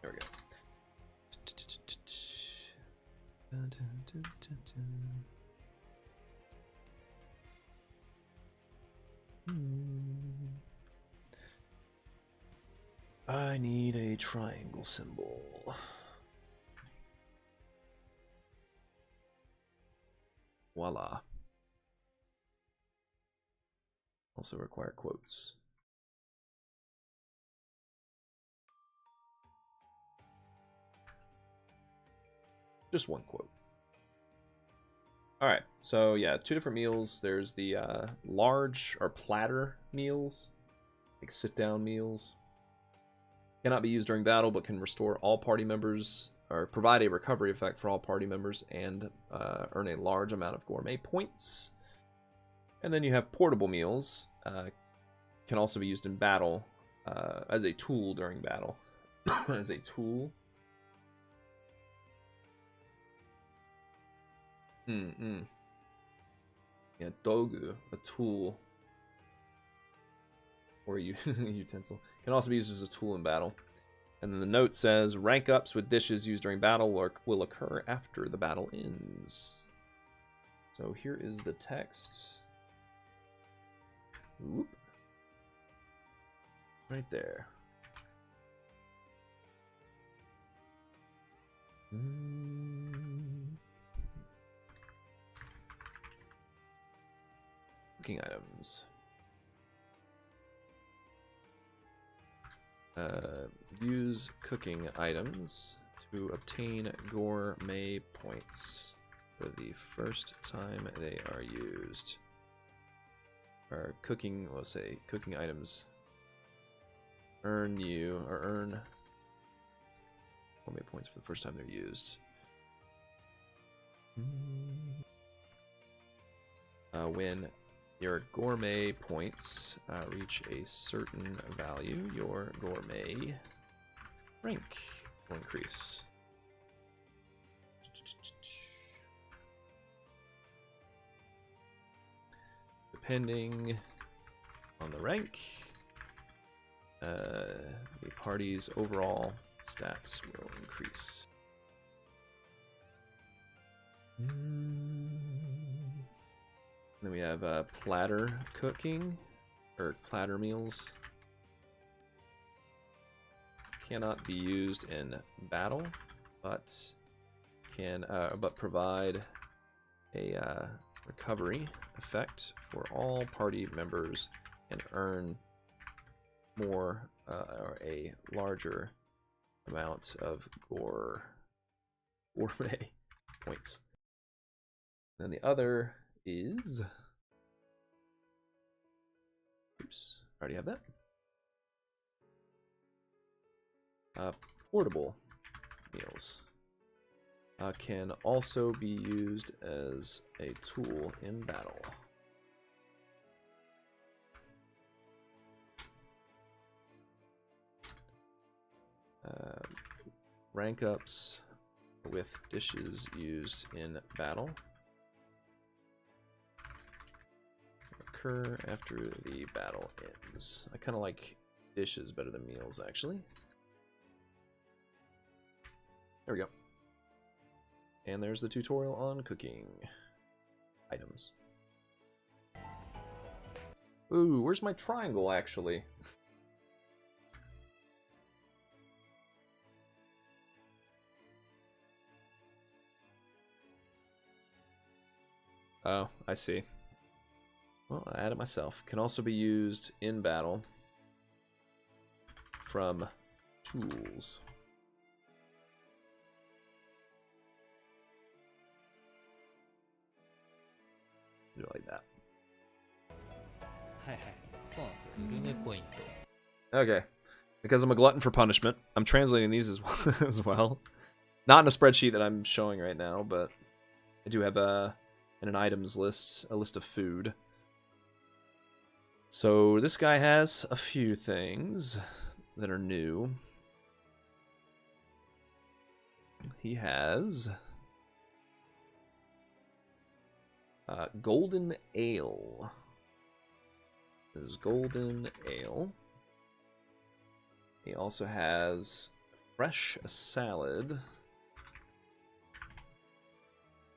There we go. I need a triangle symbol. Voila. Also require quotes. Just 1 quote. Alright, so yeah, 2 different meals. There's the large or platter meals, like sit-down meals. Cannot be used during battle, but can restore all party members, or provide a recovery effect for all party members, and earn a large amount of gourmet points. And then you have portable meals. Can also be used in battle as a tool during battle. As a tool. Yeah, dogu, a tool. Or a utensil. Can also be used as a tool in battle. And then the note says, rank ups with dishes used during battle will occur after the battle ends. So here is the text. Oop. Right there. Cooking items. Use cooking items to obtain gourmet points for the first time they are used. Or cooking, let's say, cooking items earn gourmet points for the first time they're used. When your gourmet points reach a certain value, your gourmet rank will increase. Depending on the rank, the party's overall stats will increase. Then we have platter cooking, or platter meals. Cannot be used in battle, but can provide a recovery effect for all party members and earn more or a larger amount of gourmet points. Then the other is, oops, already have that. Portable meals can also be used as a tool in battle. Rank ups with dishes used in battle occur after the battle ends. I kind of like dishes better than meals, actually. There we go. And there's the tutorial on cooking items. Ooh, where's my triangle, actually? Oh, I see. Well, I added myself. Can also be used in battle from tools. Do it like that. はいはい、そうなんですよ。グルメポイント。 Okay. Because I'm a glutton for punishment, I'm translating these as well. Not in a spreadsheet that I'm showing right now, but I do have in an items list, a list of food. So this guy has a few things that are new. He has golden ale. This is golden ale. He also has fresh salad.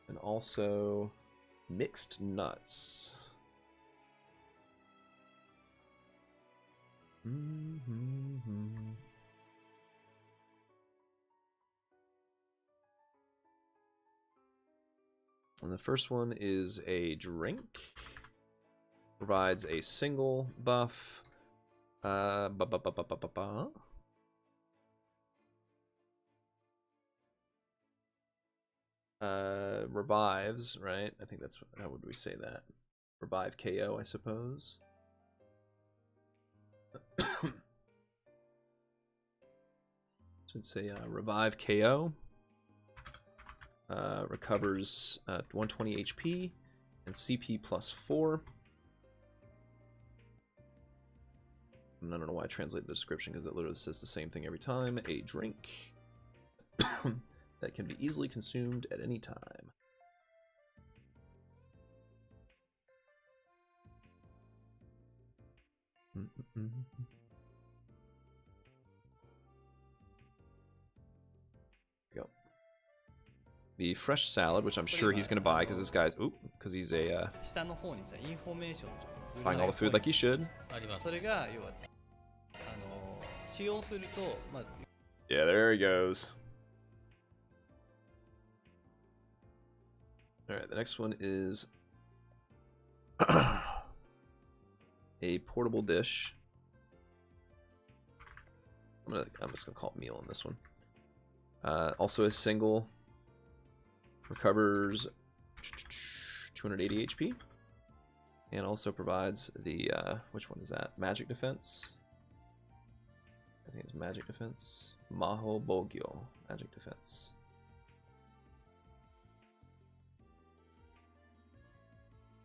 And also mixed nuts. And the first one is a drink. Provides a single buff. Revives, right? I think that's, how would we say that? Revive KO, I suppose. Should say revive KO. Recovers 120 HP and CP +4. And I don't know why I translate the description, because it literally says the same thing every time. A drink that can be easily consumed at any time. Go. The fresh salad, which I'm sure he's gonna buy because this guy's because he's a 下の方にさ、インフォメーション buying all the food like he should. あります。それが要は使用すると、まあ、 Yeah, there he goes. All right, the next one is a portable dish. I'm just gonna call it meal in this one. Also a single, recovers 280 HP, and also provides the which one is that? Magic defense. I think it's magic defense. Maho Bogyo, magic defense.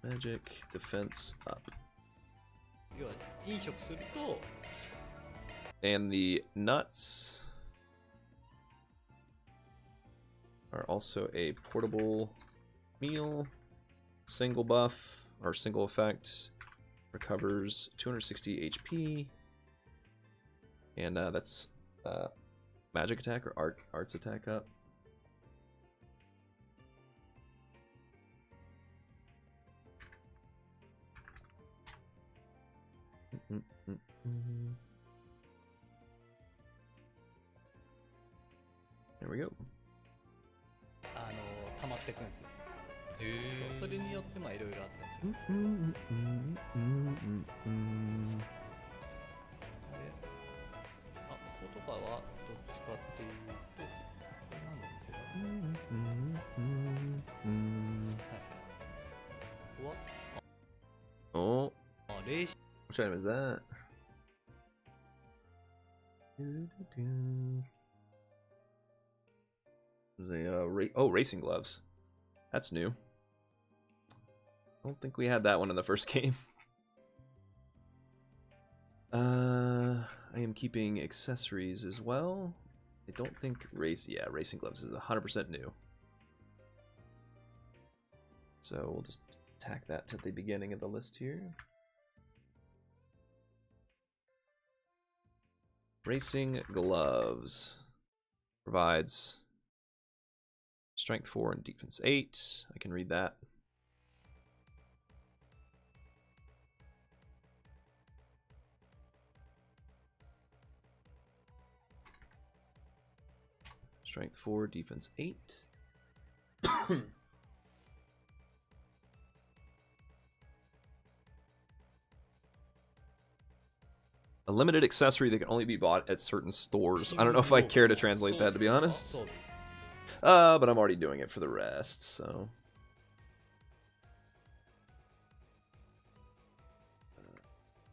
Magic defense up. 要は飲食すると And the nuts are also a portable meal, single buff or single effect, recovers 260 HP, And that's magic attack or arts attack up. There we go. 溜まっていくんですよ。へえ。それによってまあいろいろあったりするんですけど。で、こことかはどっちかっていうと、これ何の店だ？はいはい。ここは Oh, レーシ which item is that? There's a racing gloves. That's new. I don't think we had that one in the first game. I am keeping accessories as well. I don't think racing gloves is 100% new. So we'll just tack that to the beginning of the list here. Racing gloves provides strength 4 and defense 8. I can read that. Strength 4, defense 8. A limited accessory that can only be bought at certain stores. I don't know if I care to translate that, to be honest. But I'm already doing it for the rest, so.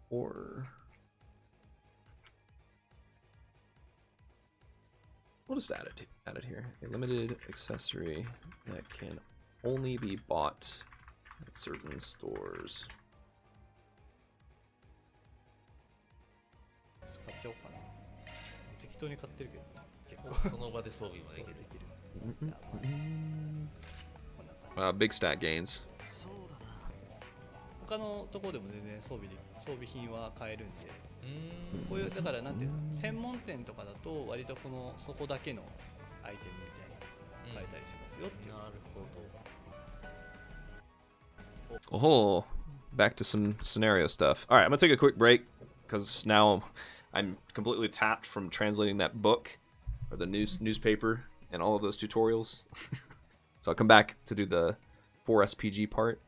Or we'll just add it here. A limited accessory that can only be bought at certain stores. 買っちゃおうかな。適当に買ってるけど、結構その場で装備もできる。できる。じゃあまあこんな感じ。 Big stat gains. 他のところでも全然装備品は買えるんで、こういうだからなんていうの、専門店とかだと割とそこだけのアイテムみたいなの買えたりしますよっていう。なるほど。 Oh, back to some scenario stuff. All right, I'm gonna take a quick break because now I'm completely tapped from translating that book or the newspaper and all of those tutorials. So I'll come back to do the 4SPG part.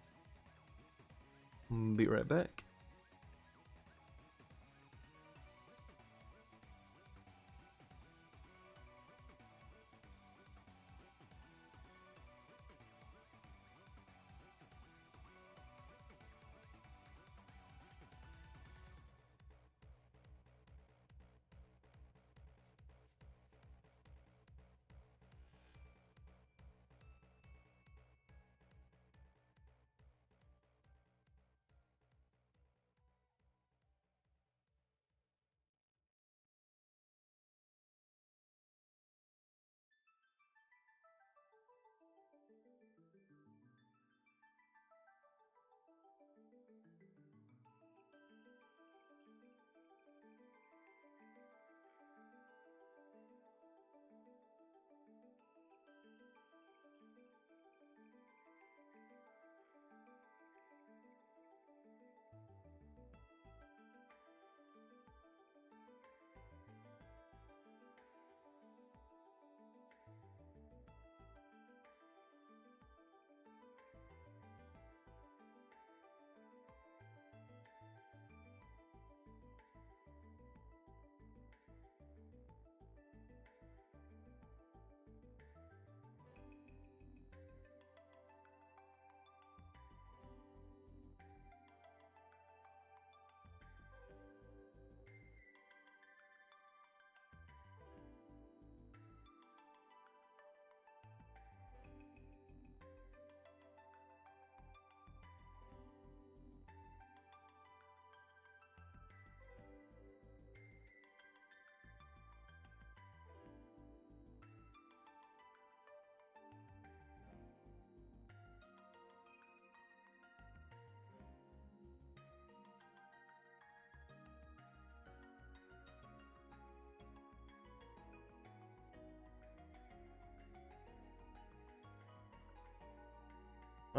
Be right back.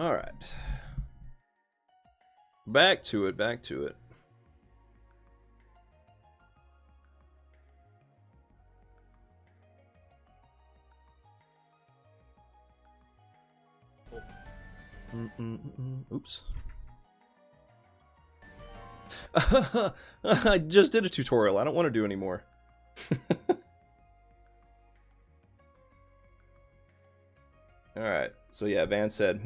All right. Back to it, back to it. Oops. I just did a tutorial. I don't want to do anymore. Alright, so yeah, Van said,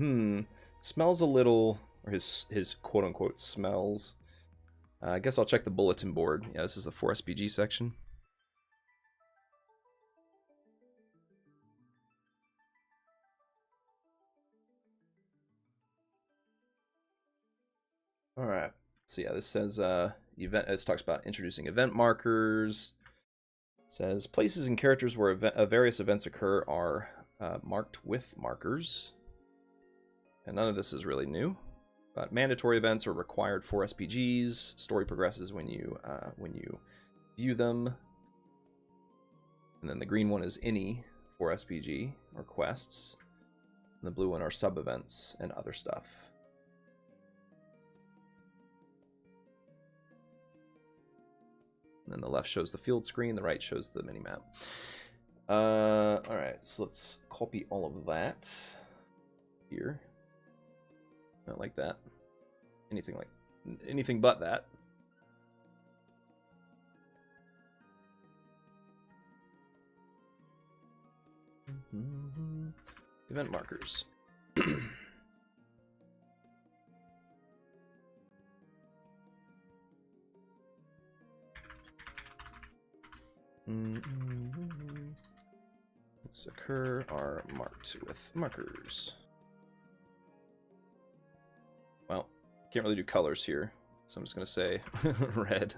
smells a little, or his quote-unquote smells. I guess I'll check the bulletin board. Yeah, this is the 4SPG section. Alright, so yeah, this says, event. This talks about introducing event markers. It says, places and characters where various events occur are marked with markers. And none of this is really new. But mandatory events are required for SPGs. Story progresses when you view them. And then the green one is any for SPG or quests. And the blue one are sub-events and other stuff. And then the left shows the field screen, the right shows the minimap. Alright, so let's copy all of that here. Not like that. Anything but that. Event markers. Let's occur are marked with markers. Well, can't really do colors here, so I'm just gonna say red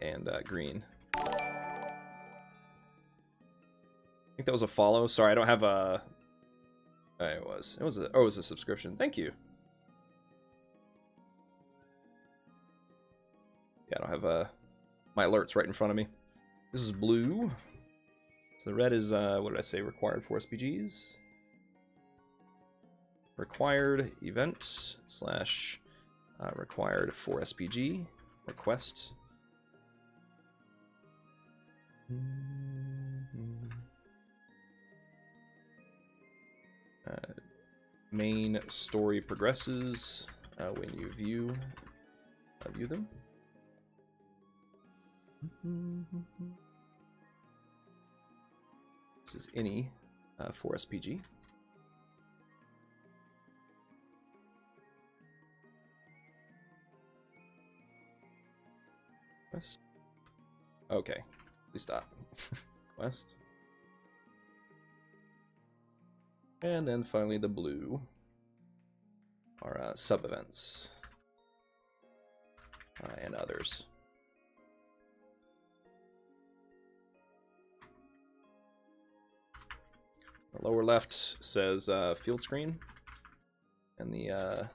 and green. I think that was a follow. Sorry, I don't have a. It was a subscription. Thank you. Yeah, I don't have my alerts right in front of me. This is blue. So the red is what did I say? Required for SPGs. Required event / required for SPG request. Main story progresses when you view them. This is any for SPG. Quest. Okay, please stop. Quest. And then finally the blue are sub-events and others. The lower left says field screen, and the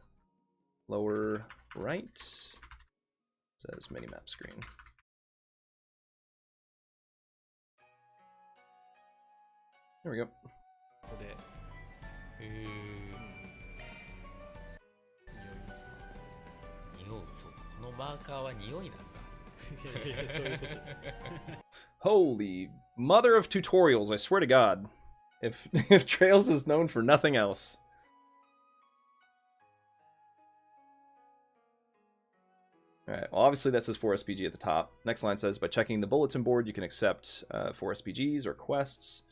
lower right says minimap screen. There we go. ここでへ匂いますか？え。匂う、そうか。このマーカーは匂いなんだ。いやいやそういうこと。Holy mother of tutorials! I swear to God, if Trails is known for nothing else. Alright, well obviously that says 4SPG at the top. Next line says, by checking the bulletin board, you can accept 4SPGs or quests.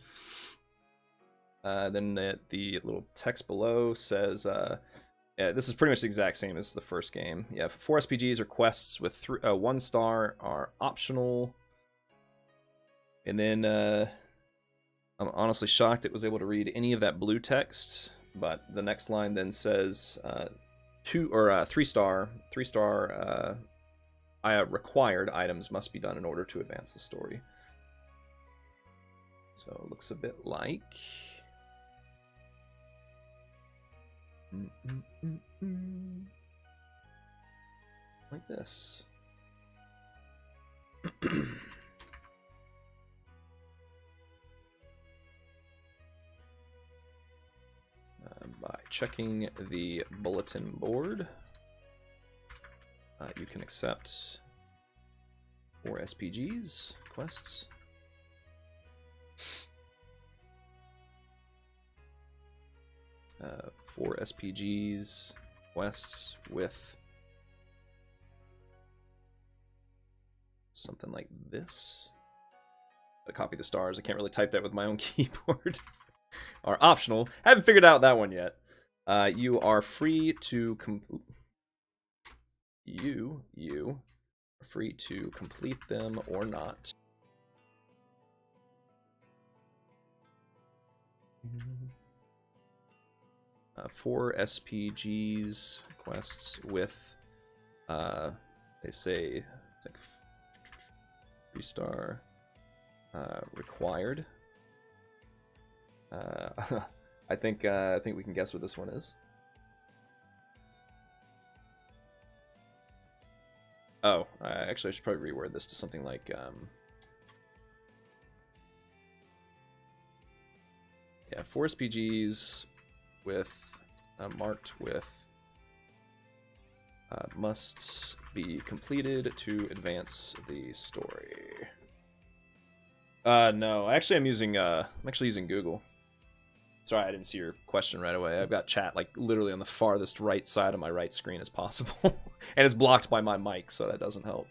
Then the little text below says, yeah, this is pretty much the exact same as the first game. Yeah, 4SPGs or quests with 1 star are optional. And then I'm honestly shocked it was able to read any of that blue text. But the next line then says 3 star required items must be done in order to advance the story. So it looks a bit like like this. checking the bulletin board. You can accept 4 SPGs, quests. Uh, 4 SPGs, quests with something like this. To copy the stars. I can't really type that with my own keyboard. Are optional. Haven't figured out that one yet. You are free to you are free to complete them or not. 4 SPGs quests with they say it's like 3-star required. I think we can guess what this one is. Oh, actually I should probably reword this to something like yeah, 4 SPGs with marked with must be completed to advance the story. No, actually I'm actually using Google. Sorry, I didn't see your question right away. I've got chat like literally on the farthest right side of my right screen as possible. And it's blocked by my mic, so that doesn't help.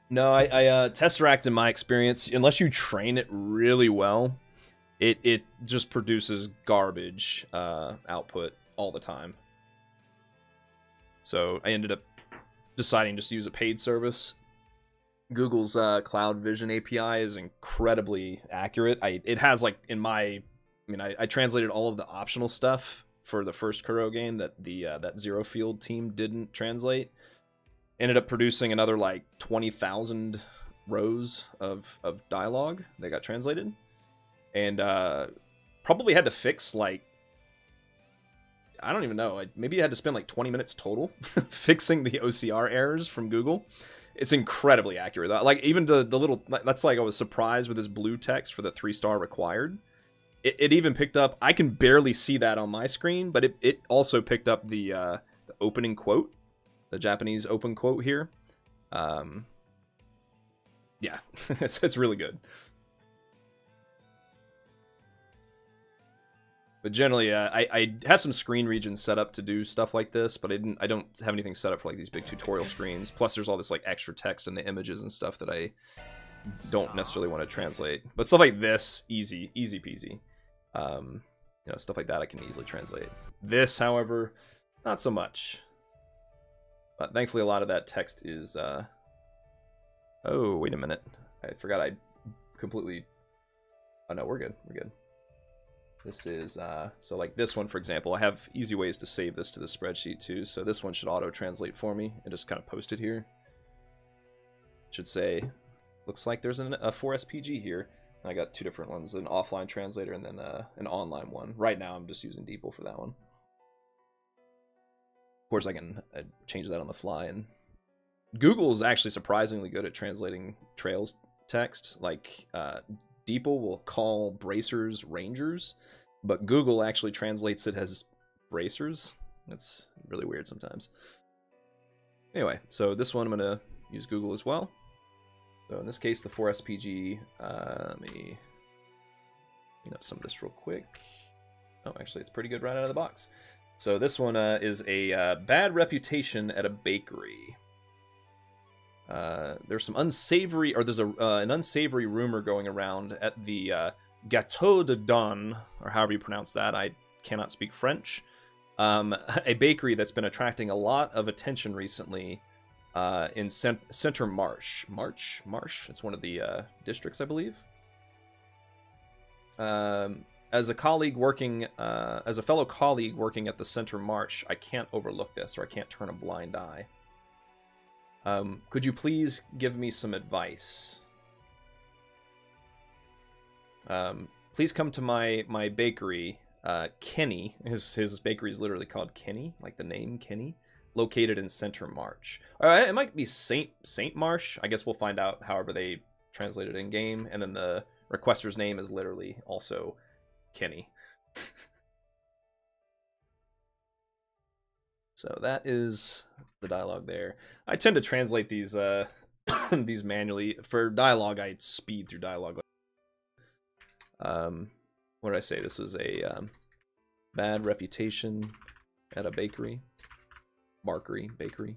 No, I Tesseract in my experience, unless you train it really well, it just produces garbage output all the time. So I ended up deciding just to use a paid service. Google's Cloud Vision API is incredibly accurate. It has like I translated all of the optional stuff for the first Kuro game that that Zero Field team didn't translate. Ended up producing another like 20,000 rows of dialogue that got translated, and probably had to fix like, I don't even know, maybe I had to spend like 20 minutes total fixing the OCR errors from Google. It's incredibly accurate. Like even the little, that's like I was surprised with this blue text for the 3-star required. It even picked up, I can barely see that on my screen, but it also picked up the opening quote, the Japanese open quote here. Yeah, it's really good. But generally, I have some screen regions set up to do stuff like this, but I don't have anything set up for like these big tutorial screens. Plus, there's all this like extra text in the images and stuff that I don't necessarily want to translate. But stuff like this, easy peasy. You know, stuff like that I can easily translate. This, however, not so much. But thankfully, a lot of that text is. Oh, wait a minute! I forgot I completely. Oh no, we're good. We're good. This is, so like this one, for example, I have easy ways to save this to the spreadsheet too. So this one should auto-translate for me and just kind of post it here. Should say, looks like there's a 4SPG here. I got 2 different ones, an offline translator and then an online one. Right now I'm just using DeepL for that one. Of course I can change that on the fly. And Google is actually surprisingly good at translating Trails text. Like, DeepL will call bracers rangers, but Google actually translates it as bracers. That's really weird sometimes. Anyway, so this one I'm going to use Google as well. So in this case, the 4SPG, let me clean up some of this real quick. Oh, actually, it's pretty good right out of the box. So this one is a bad reputation at a bakery. There's some unsavory, or there's an unsavory rumor going around at the Gâteau de Dawn, or however you pronounce that. I cannot speak French. A bakery that's been attracting a lot of attention recently in Center Marsh. Marsh? It's one of the districts, I believe. As a colleague working, as a fellow colleague working at the Center Marsh, I can't overlook this, or I can't turn a blind eye. Could you please give me some advice? Please come to my bakery, Kenny. His bakery is literally called Kenny, like the name Kenny, located in Center Marsh. It might be Saint Marsh. I guess we'll find out however they translate it in game. And then the requester's name is literally also Kenny. So that is the dialogue there. I tend to translate these these manually. For dialogue, I speed through dialogue. What did I say? This was a bad reputation at a bakery. Bakery.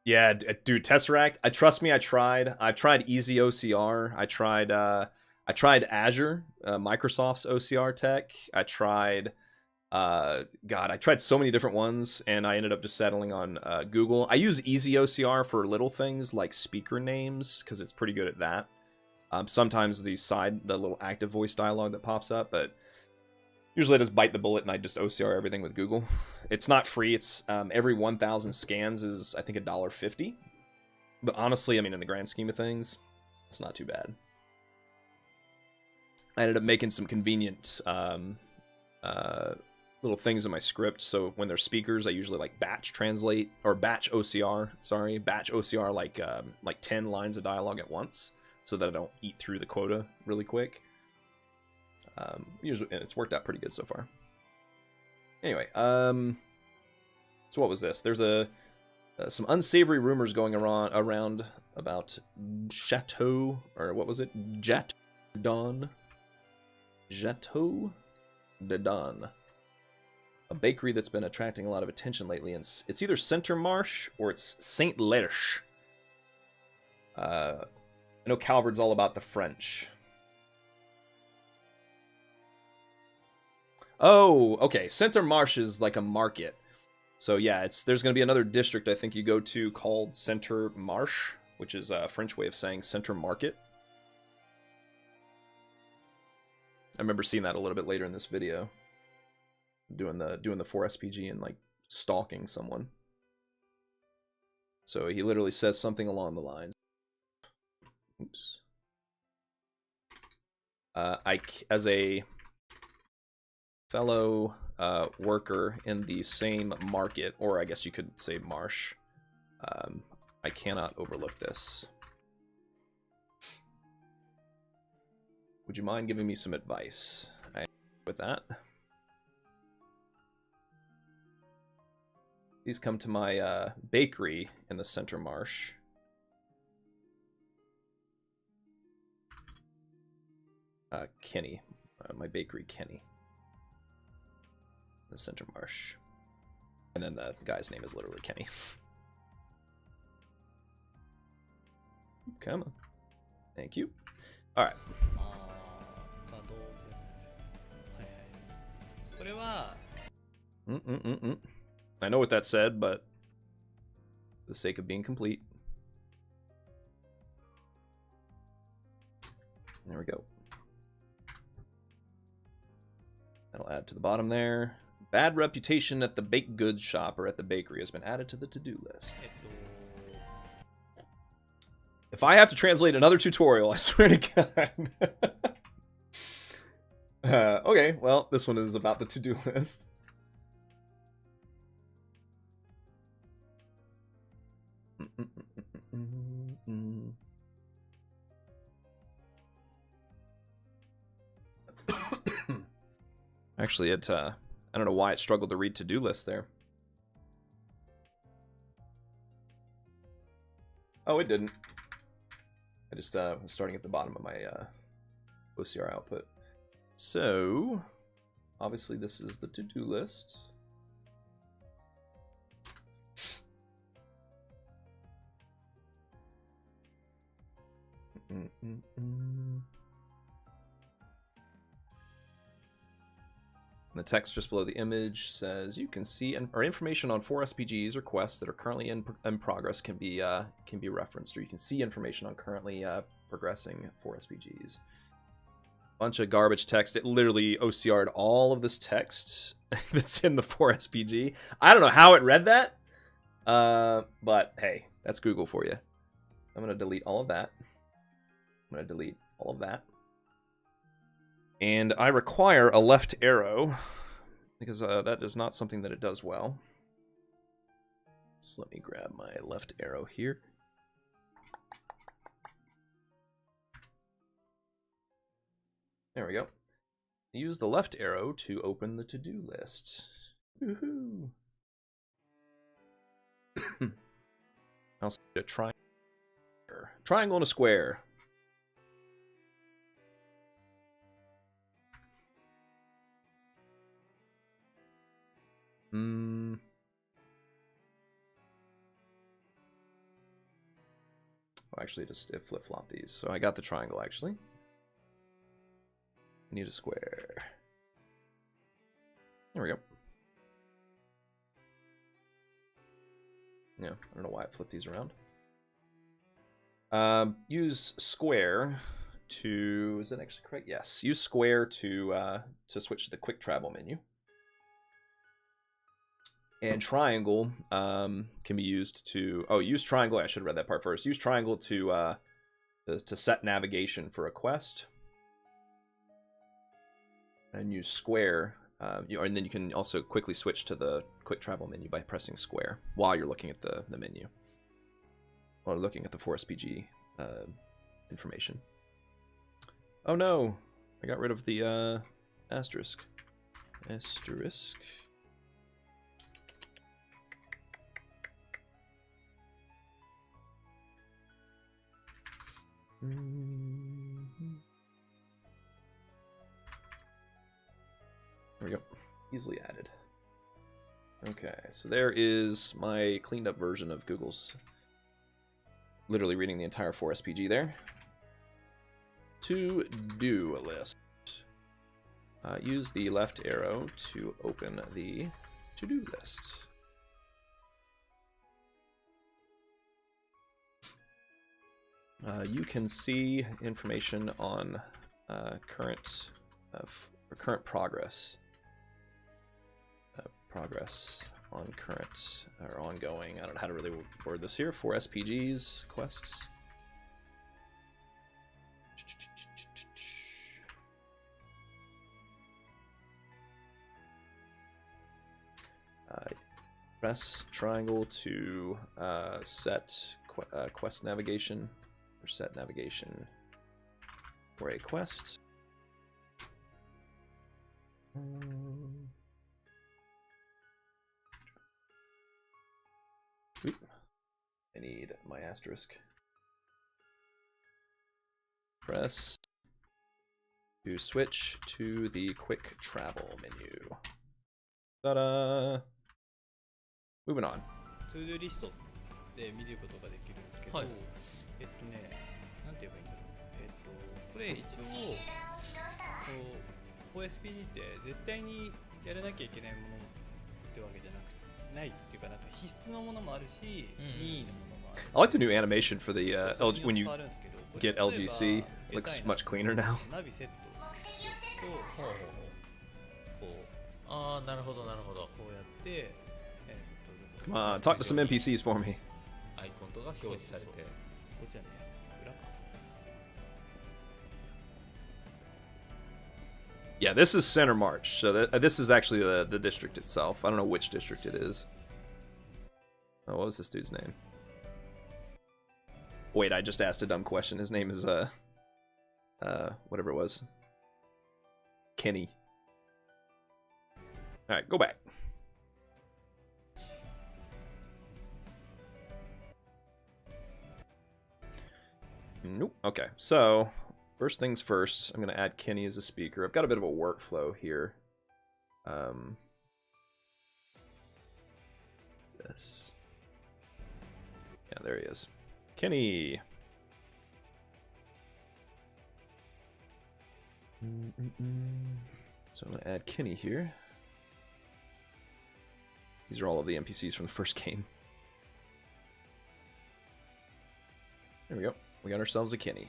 Yeah, dude, Tesseract. Trust me, I tried. I've tried Easy OCR. I tried Azure, Microsoft's OCR tech. I tried I tried so many different ones, and I ended up just settling on Google. I use Easy OCR for little things like speaker names because it's pretty good at that. Sometimes the little active voice dialogue that pops up, but usually I just bite the bullet and I just OCR everything with Google. It's not free. It's every 1,000 scans is, I think, $1.50. But honestly, I mean, in the grand scheme of things, it's not too bad. I ended up making some convenient little things in my script. So when there's speakers, I usually like batch translate or batch OCR. Sorry, batch OCR like 10 lines of dialogue at once, so that I don't eat through the quota really quick. Usually, and it's worked out pretty good so far. Anyway, so what was this? There's some unsavory rumors going around about Chateau, or what was it? Chateau de Don, a bakery that's been attracting a lot of attention lately, and it's either Center Marche or it's Saint Lerche. I know Calvard's all about the French. Oh, okay. Center Marche is like a market. So yeah, there's going to be another district I think you go to called Center Marche, which is a French way of saying Center Market. I remember seeing that a little bit later in this video. Doing the 4SPG and like stalking someone. So he literally says something along the lines. Oops. As a fellow worker in the same market, or I guess you could say marsh, I cannot overlook this. Would you mind giving me some advice? With that, please come to my bakery in the Center Marche. Kenny, my bakery, Kenny. The Center Marche. And then the guy's name is literally Kenny. Come on. Thank you. All right. これは I know what that said, but for the sake of being complete. There we go. That'll add to the bottom there. Bad reputation at the baked goods shop or at the bakery has been added to the to-do list. If I have to translate another tutorial, I swear to God. Okay, well, this one is about the to-do list. Actually, I don't know why it struggled to read to-do list there. Oh, it didn't. I just was starting at the bottom of my OCR output. So, obviously this is the to-do list. The text just below the image says you can see or information on 4SPGs or quests that are currently in progress can be referenced, or you can see information on currently progressing 4SPGs. Bunch of garbage text. It literally OCR'd all of this text that's in the 4SPG. I don't know how it read that, but hey, that's Google for you. I'm gonna delete all of that. I'm gonna delete all of that. And I require a left arrow, because that is not something that it does well. So let me grab my left arrow here. There we go. Use the left arrow to open the to-do list. Woohoo! I'll see a triangle. Triangle and a square. Well, actually, just flip flop these. So I got the triangle actually. I need a square. There we go. Yeah, I don't know why I flipped these around. Use square to, is that actually correct? Yes, use square to switch to the quick travel menu. And triangle can be used to, use triangle, I should have read that part first. Use triangle to set navigation for a quest. And use square, and then you can also quickly switch to the quick travel menu by pressing square while you're looking at the menu. Or looking at the 4SPG information. Oh no! I got rid of the asterisk. Asterisk. There we go. Easily added. Okay, so there is my cleaned up version of Google's. Literally reading the entire 4SPG there. To-do list. Use the left arrow to open the to-do list. You can see information on current progress. Progress on current or ongoing. I don't know how to really word this here. 4 SPGs, quests. Press triangle to set quest navigation, or set navigation for a quest. Oop. I need my asterisk. Press to switch to the quick travel menu. Ta-da! Moving on. ツードゥリストで見ることができるんですけど、はい、なんて言えばいいんだろう。これ一応こう OSPD って絶対にやらなきゃいけないものってわけじゃないっていうか、なんか必須のものもあるし、任意のものもある。I like the new animation for the when you get LGC. It looks much cleaner now. ナビセットとこうなるほどなるほど。こうやって、Come on, talk to some NPCs for me. アイコンとか表示されて、こっちはね、裏か。Yeah, this is Center March, so this is actually the district itself. I don't know which district it is. Oh, what was this dude's name? Wait, I just asked a dumb question. His name is whatever it was. Kenny. All right, go back. Nope. Okay, so first things first, I'm going to add Kenny as a speaker. I've got a bit of a workflow here. This. Yeah, there he is. Kenny. So I'm going to add Kenny here. These are all of the NPCs from the first game. There we go. We got ourselves a Kenny.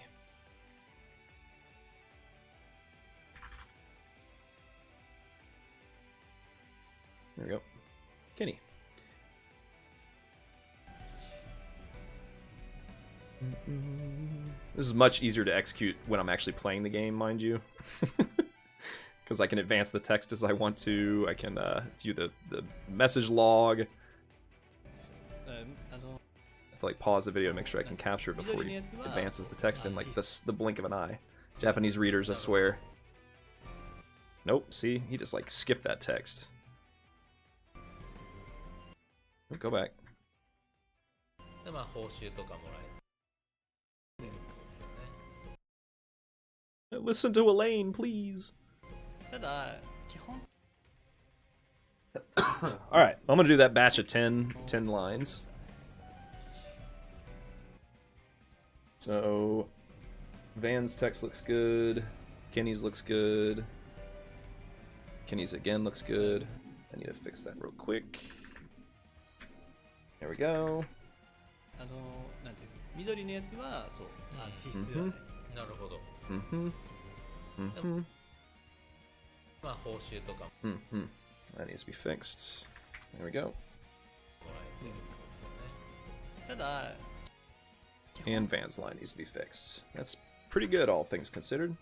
There we go. Kenny. This is much easier to execute when I'm actually playing the game, mind you. Because I can advance the text as I want to. I can view the message log. To like pause the video to make sure I can capture it before he advances the text in like the blink of an eye. Japanese readers, I swear. Nope, see? He just like skipped that text. Go back. で、まあ、報酬とかもらえるってことですよね。 Listen to Elaine, please. ただ基本 All right, I'm gonna do that batch of 10 lines. So, Van's text looks good. Kenny's looks good. Kenny's again looks good. I need to fix that real quick. There we go. なんていうの緑のやつはそう必須だね。なるほど。 Mm-hmm. Mm-hmm. まあ、報酬とかも Mm-hmm. That needs to be fixed. There we go. らえるってことですよね。ただ And Van's line needs to be fixed. That's pretty good, all things considered.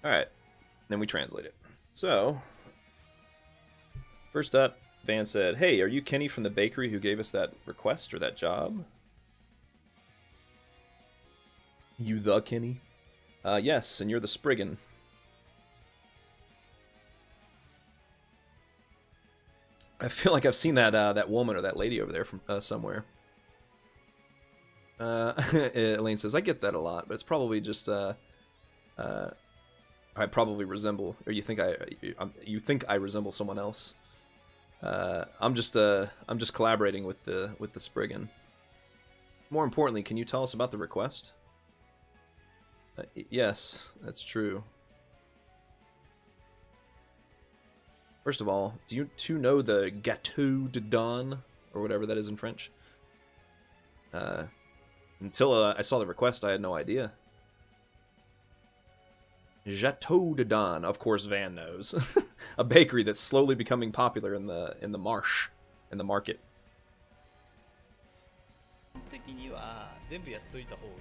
Alright. Then we translate it. So, first up, Van said, "Hey, are you Kenny from the bakery who gave us that request or that job?" You the Kenny? Yes, and you're the Spriggan. I feel like I've seen that that woman or that lady over there from somewhere. Elaine says, "I get that a lot, but it's probably just I probably resemble, or you think I resemble someone else. I'm just collaborating with the Spriggan. More importantly, can you tell us about the request?" Yes, that's true. First of all, do you two know the Gâteau de Dawn, or whatever that is in French? Until I saw the request, I had no idea. Gâteau de Dawn, of course Van knows. A bakery that's slowly becoming popular in the marsh, in the market. 基本的には全部やっといた方が、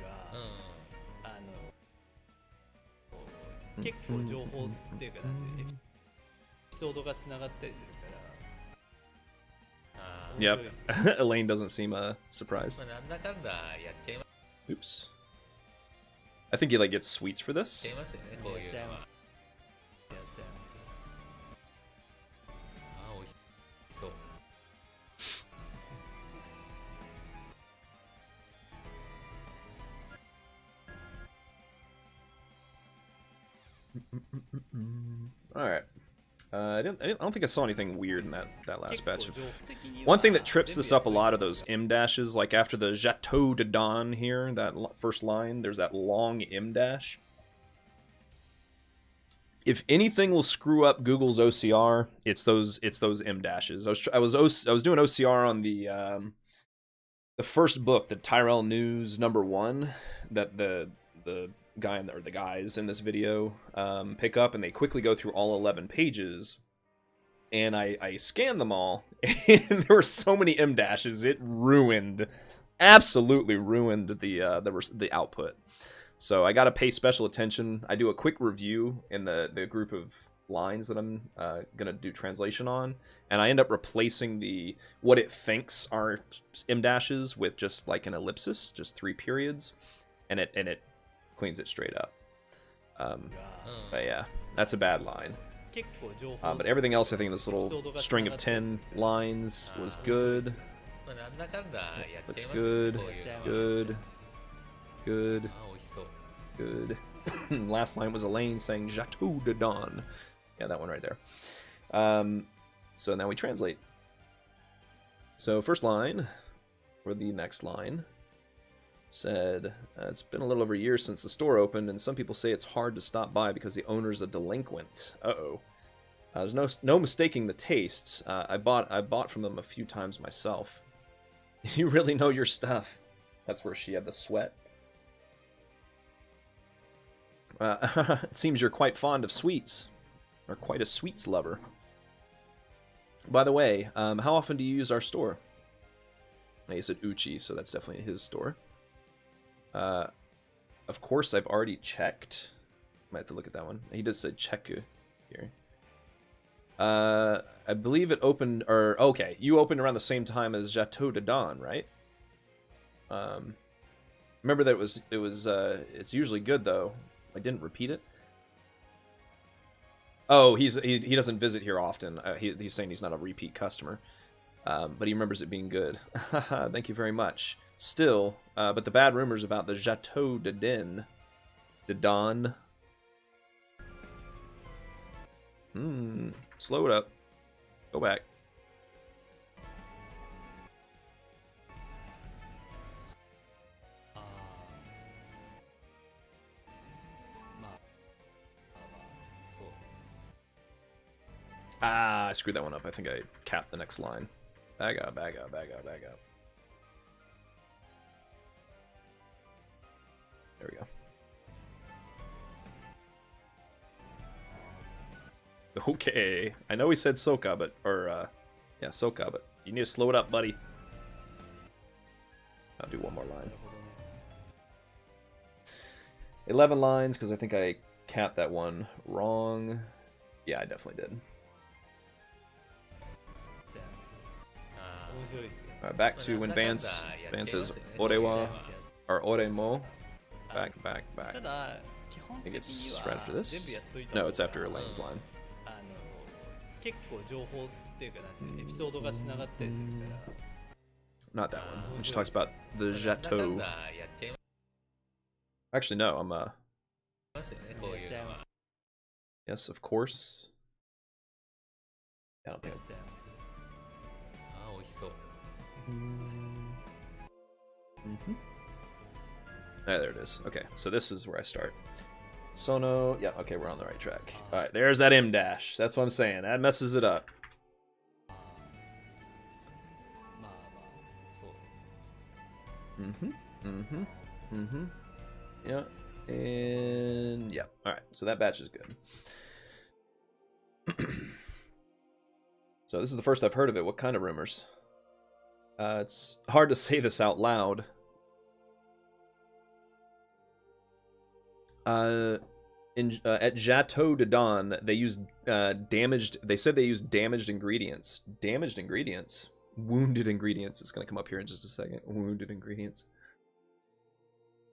結構情報っていうかなんていうエピソードがつながったりするから。Yep. Elaine doesn't seem surprised. まあ、なんだかんだやっちゃいま Oops. I think he like gets sweets for this. すよね、こういうのは。やっちゃいます。ああ、美味しそう。 All right. I don't think I saw anything weird in that last batch. One thing that trips this up a lot of those M dashes, like after the Gâteau de Dawn here, that first line, there's that long M dash. If anything will screw up Google's OCR, it's those M dashes. I was doing OCR on the first book, the Tyrell News #1, that the guy or the guys in this video pick up, and they quickly go through all 11 pages, and I scanned them all, and there were so many M dashes, it absolutely ruined the output. So I gotta pay special attention. I do a quick review in the group of lines that I'm gonna do translation on, and I end up replacing what it thinks are M dashes with just like an ellipsis, just 3 periods, and it cleans it straight up. But yeah, that's a bad line. But everything else, I think this little string of 10 lines was good. まあ、なんだかんだやっ Looks ちゃいますよね、 good, こういうのは。 good, good, ああ、美味しそう。 good. Last line was Elaine saying Gâteau de Dawn. Yeah, that one right there. So now we translate. So first line, or the next line, said, "It's been a little over a year since the store opened, and some people say it's hard to stop by because the owner's a delinquent." Uh-oh. There's no mistaking the tastes. I bought from them a few times myself. You really know your stuff. That's where she had the sweat. It seems you're quite fond of sweets, or quite a sweets lover. By the way, how often do you use our store? He said Uchi, so that's definitely his store. Of course, I've already checked. Might have to look at that one. He does say check here. I believe it opened, or okay, you opened around the same time as Gâteau de Dawn, right? Remember that it's usually good though. I didn't repeat it. Oh, he doesn't visit here often. He's saying he's not a repeat customer, but he remembers it being good. Thank you very much. Still, but the bad rumors about the Chateau de Don. Slow it up. Go back. Ah, I screwed that one up. I think I capped the next line. Back up. There we go. Okay. I know he said Soka, but, yeah, Soka, but you need to slow it up, buddy. I'll do one more line. 11 lines, because I think I capped that one wrong. Yeah, I definitely did. Alright, back to when Vance says Orewa, or Oremo. Back. ただ基本 I think 的 it's に right は after this. 全部やっといた No, 方 it's が after Elaine's line. 結構情報っていうかなんていうエピソードがつながったりするから Not that one. When she talks about the Chateau. なんだやっちゃい Actually, no, I'm, ますよね、こういうのは。 yes, of course. I don't や think っちゃいます あー、美味しそう。 there it is. Okay, so this is where I start. Sono, yeah, okay, we're on the right track. Alright, there's that M dash. That's what I'm saying. That messes it up. まあそう Yeah, and yeah. Alright, so that batch is good. So this is the first I've heard of it. What kind of rumors? It's hard to say this out loud. At Chateau de Don, they used damaged. They said they used damaged ingredients. Damaged ingredients. Wounded ingredients. It's gonna come up here in just a second. Wounded ingredients.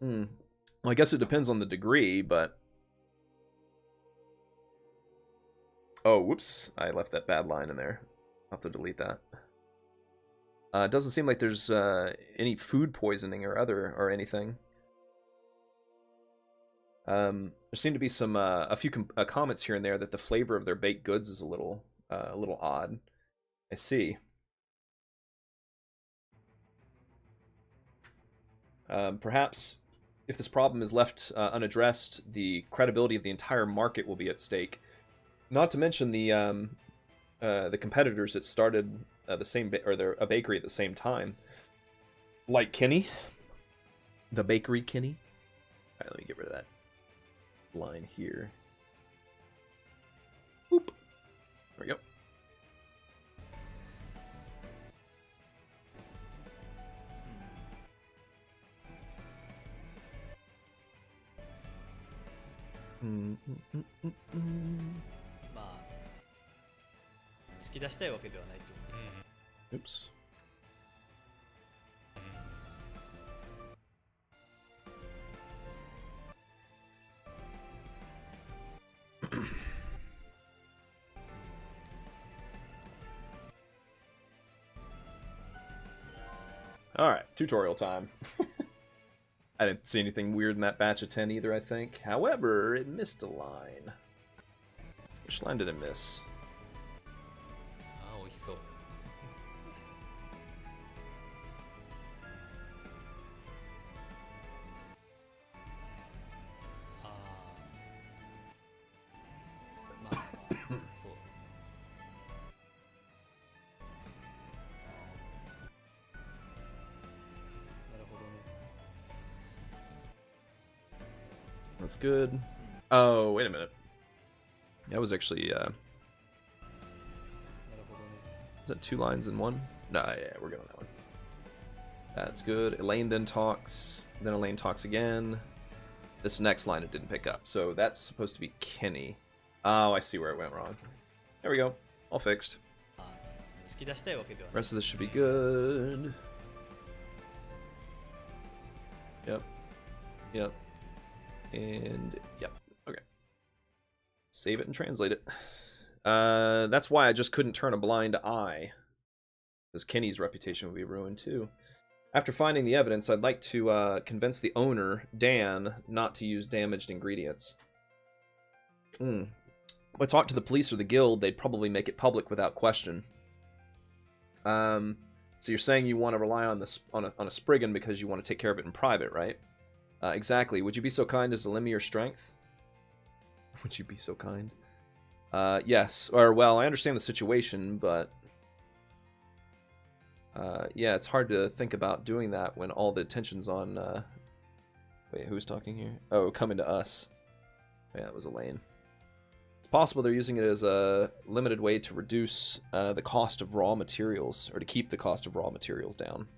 Well, I guess it depends on the degree, but. Oh, whoops! I left that bad line in there. I'll have to delete that. It doesn't seem like there's any food poisoning or anything. There seem to be some a few comments here and there that the flavor of their baked goods is a little odd. I see. Perhaps if this problem is left unaddressed, the credibility of the entire market will be at stake. Not to mention the competitors that started the same a bakery at the same time, like Kenny, the bakery Kenny. All right, let me get rid of that line here. Boop. There we go. Mm-mm-mm-mm-mm. まあ突き出したいわけではないと思う Oops. Alright, tutorial time. I didn't see anything weird in that batch of 10 either, I think. However, it missed a line. Which line did it miss? あー、美味しそう。あーまあそうなるほどね That's good. Oh, wait a minute. That was actually, なるほどね is that 2 lines in one? No, yeah, we're good on that one. That's good. Elaine then talks. Then Elaine talks again. This next line it didn't pick up. So that's supposed to be Kenny. Oh, I see where it went wrong. There we go. All fixed. あー突き出したいわけではない Rest of this should be good. Yep. And, yep. Okay. Save it and translate it. That's why I just couldn't turn a blind eye, because Kenny's reputation would be ruined too. After finding the evidence, I'd like to convince the owner, Dan, not to use damaged ingredients. If I talked to the police or the guild, they'd probably make it public without question. So you're saying you want to rely on this on a Spriggan because you want to take care of it in private, right? Exactly. Would you be so kind as to lend me your strength? Would you be so kind? Yes. Or, well, I understand the situation, but... yeah, it's hard to think about doing that when all the attention's on... Wait, who's talking here? Oh, coming to us. Yeah, it was Elaine. It's possible they're using it as a limited way to reduce the cost of raw materials, or to keep the cost of raw materials down.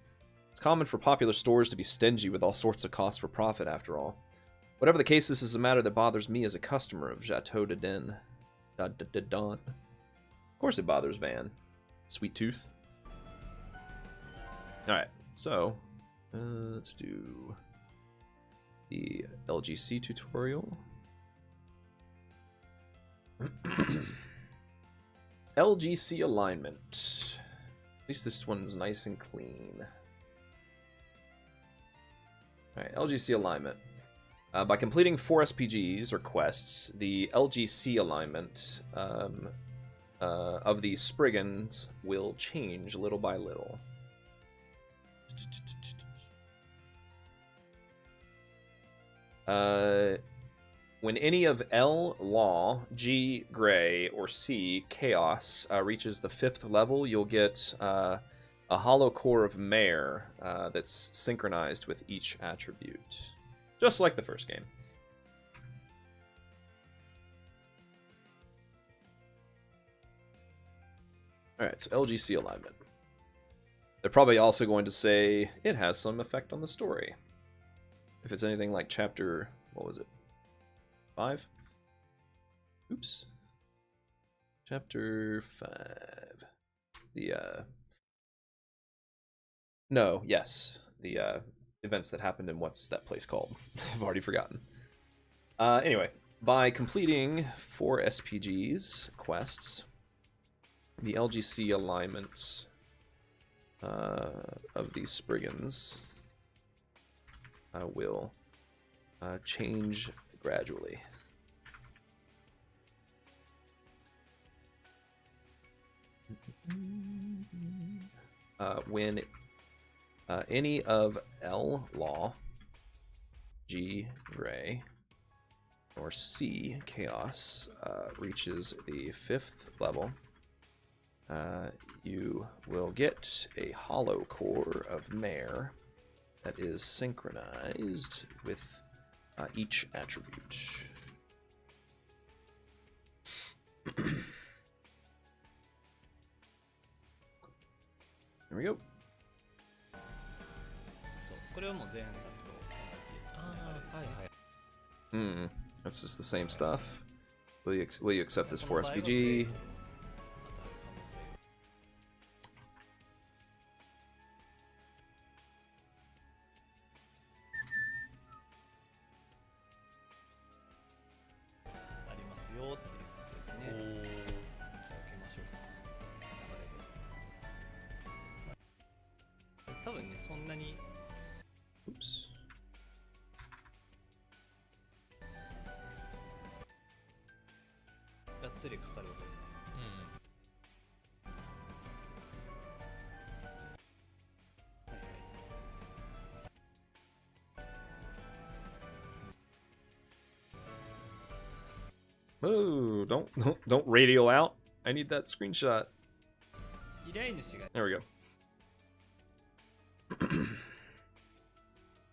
It's common for popular stores to be stingy with all sorts of costs for profit, after all. Whatever the case, this is a matter that bothers me as a customer of Chateau de Den. Of course it bothers Van. Sweet tooth. Alright, so let's do the LGC tutorial. LGC alignment. At least this one's nice and clean. Alright, LGC alignment. By completing 4 SPGs, or quests, the LGC alignment of the Spriggans will change little by little. When any of L, Law, G, Gray, or C, Chaos, reaches the 5th level, you'll get a hollow core of Mare that's synchronized with each attribute. Just like the first game. Alright, so LGC alignment. They're probably also going to say it has some effect on the story. If it's anything like chapter... what was it? 5? Oops. Chapter 5. The, no, yes. The, events that happened in what's that place called? I've already forgotten. Anyway, by completing 4 SPGs, quests, the LGC alignment of these Spriggans will change gradually. When any of L, Law, G, Gray, or C, Chaos, reaches the 5th level, you will get a hollow core of Mare that is synchronized with each attribute. There we go. これはもう前作と同じ流れですね。That's just the same stuff. Will you accept this 4 SPG? ありますよっていうことですね。じゃあ受けましょうか。流れで。多分ね、そんなに Oops. がっつりかかるわけじゃない。Oh, don't radio out. I need that screenshot. 依頼主が There we go.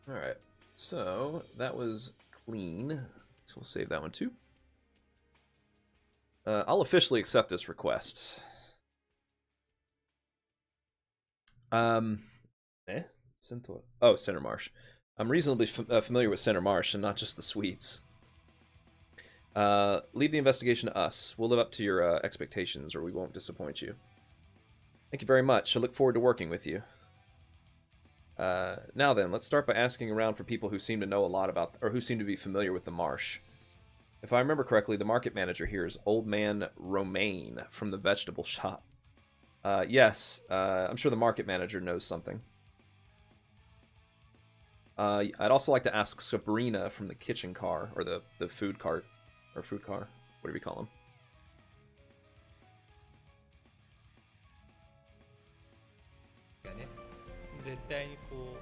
Alright, so that was clean. So we'll save that one too. I'll officially accept this request. Oh, Center Marsh. I'm reasonably familiar with Center Marsh and not just the suites. Leave the investigation to us. We'll live up to your expectations, or we won't disappoint you. Thank you very much. I look forward to working with you. Now then, let's start by asking around for people who seem to know a lot about, or who seem to be familiar with the marsh. If I remember correctly, the market manager here is Old Man Romaine from the vegetable shop. Yes, I'm sure the market manager knows something. I'd also like to ask Sabrina from the kitchen car, or the food cart, or food car. What do we call them? がね、絶対にこう、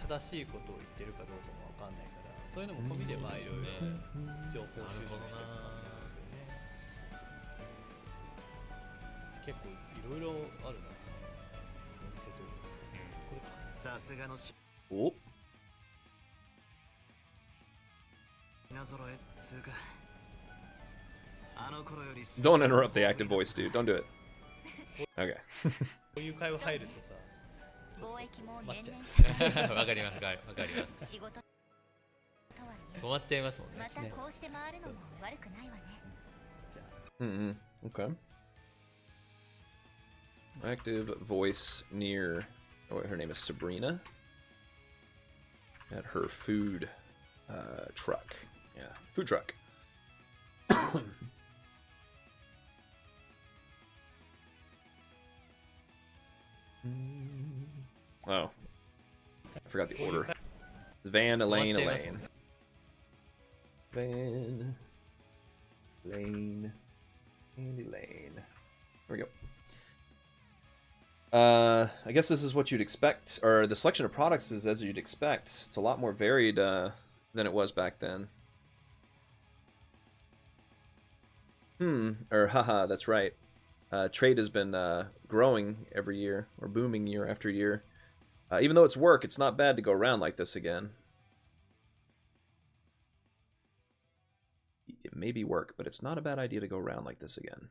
正しいことを言ってるかどうかもわかんないから、そういうのも込みでまあいろいろ情報収集していく感じなんですよね。結構いろいろあるな。お店というか、これか。さすがのし。お。Don't interrupt the active voice, dude. Don't do it. Okay. こういう会話入るとさ、待っちゃう。わかります、わかります。止まっちゃいますもんね。またこうして回るのも悪くないわね。Okay. Active voice near. Oh, her name is Sabrina. At her food truck. Yeah, food truck. Oh, I forgot the order. Van, Elaine, Elaine. Van, Elaine, and Elaine. There we go. I guess this is what you'd expect, or the selection of products is as you'd expect. It's a lot more varied than it was back then. Or haha, that's right. Trade has been growing every year, or booming year after year. Even though it's work, it's not bad to go around like this again. It may be work, but it's not a bad idea to go around like this again.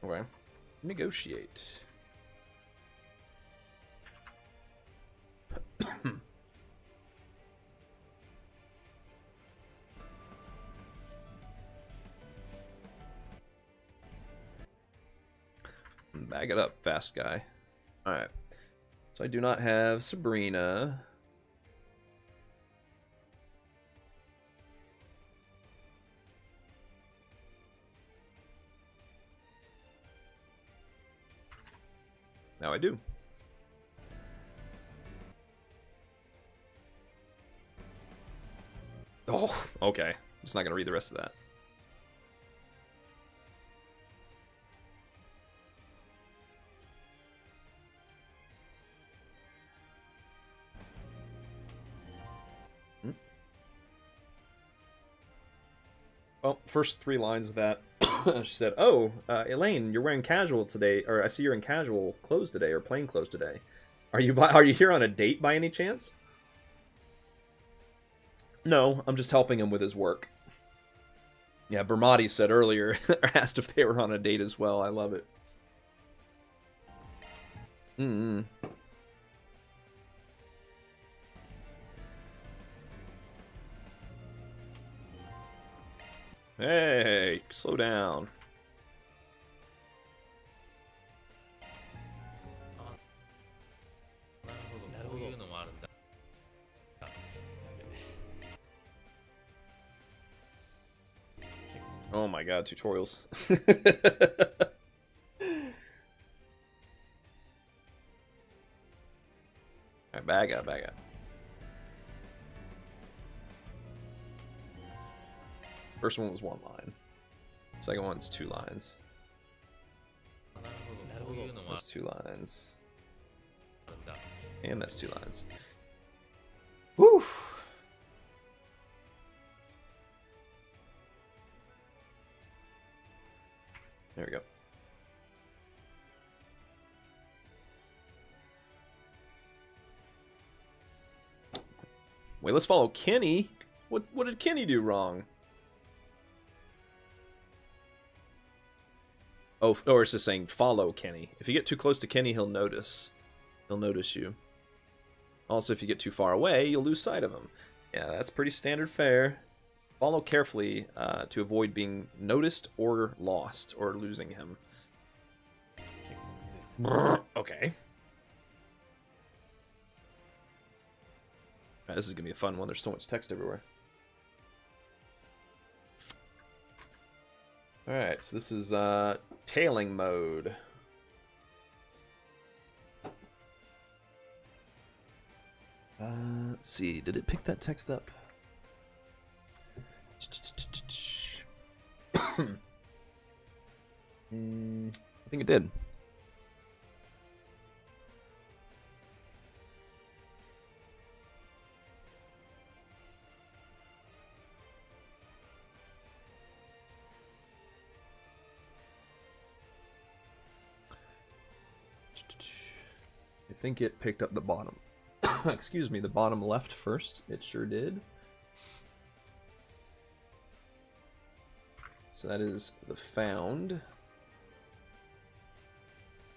Okay. Negotiate. Bag it up, fast guy. Alright. So I do not have Sabrina. Now I do. Oh, okay. I'm just not going to read the rest of that. Well, first 3 lines of that. She said, "Oh, Elaine, you're wearing casual today, or I see you're in casual clothes today, or plain clothes today. Are you here on a date by any chance?" No, I'm just helping him with his work. Yeah, Bermati said earlier, asked if they were on a date as well. I love it. Hey, slow down. Oh my god, tutorials. Alright, bag up, bag up. First one was 1 line. Second one's 2 lines. That's 2 lines. And that's 2 lines. Whew! There we go. Wait, let's follow Kenny. What did Kenny do wrong? Oh, or it's just saying follow Kenny. If you get too close to Kenny, he'll notice. He'll notice you. Also, if you get too far away, you'll lose sight of him. Yeah, that's pretty standard fare. Follow carefully to avoid being noticed or lost or losing him. Okay. This is gonna be a fun one. There's so much text everywhere. Alright, so this is tailing mode. Let's see, did it pick that text up? I think it did. I think it picked up the bottom. Excuse me, the bottom left first. It sure did. So that is the found.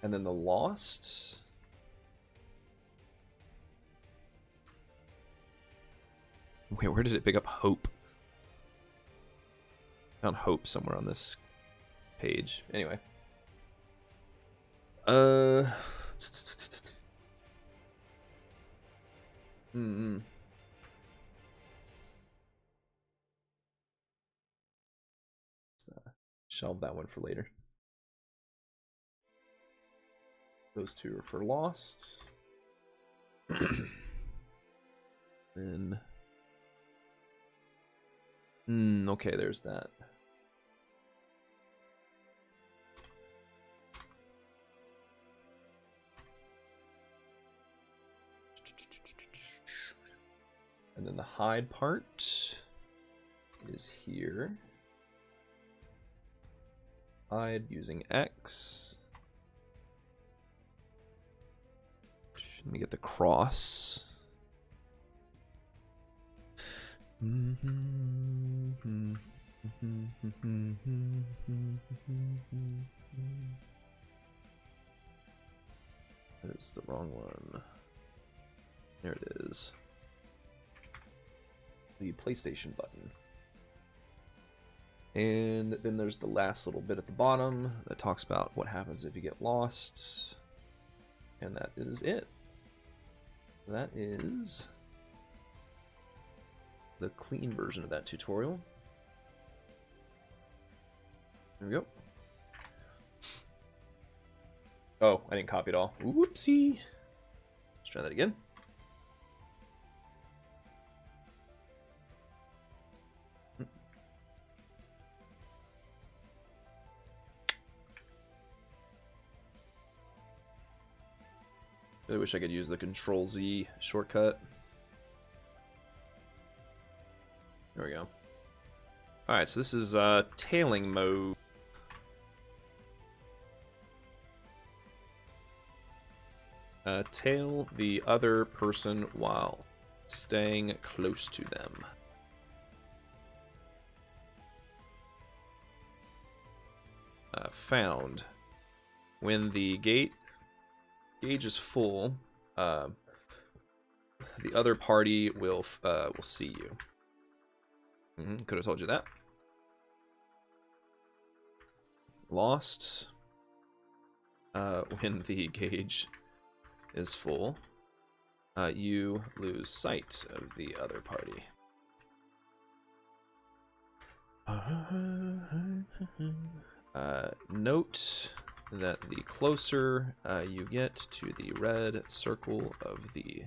And then the lost. Wait, where did it pick up hope? Found hope somewhere on this page. Anyway. Shelve that one for later. Those two are for lost. Then okay, there's that. And then the hide part is here. Hide using X. Let me get the cross. That is the wrong one. There it is. The PlayStation button. And then there's the last little bit at the bottom that talks about what happens if you get lost. And that is it. That is the clean version of that tutorial. There we go. Oh, I didn't copy it all. Whoopsie. Let's try that again. I wish I could use the Control-Z shortcut. There we go. Alright, so this is tailing mode. Tail the other person while staying close to them. Found. When the gauge is full, the other party will see you. Could have told you that. Lost. When the gauge is full, you lose sight of the other party. Note that the closer you get to the red circle of the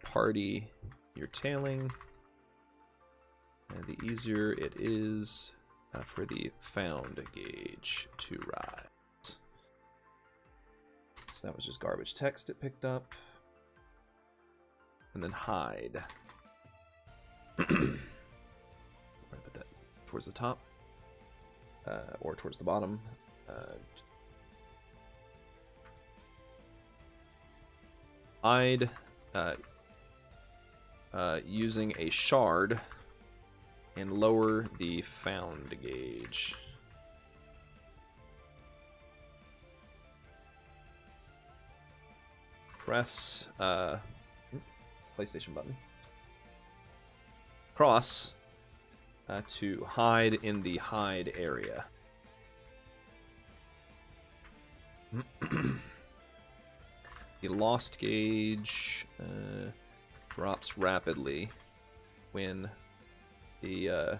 party you're tailing, the easier it is for the found gauge to rise. So that was just garbage text it picked up. And then hide. Put that towards the top. Or towards the bottom. Hide using a shard and lower the found gauge. Press PlayStation button. Cross to hide in the hide area. The lost gauge drops rapidly when the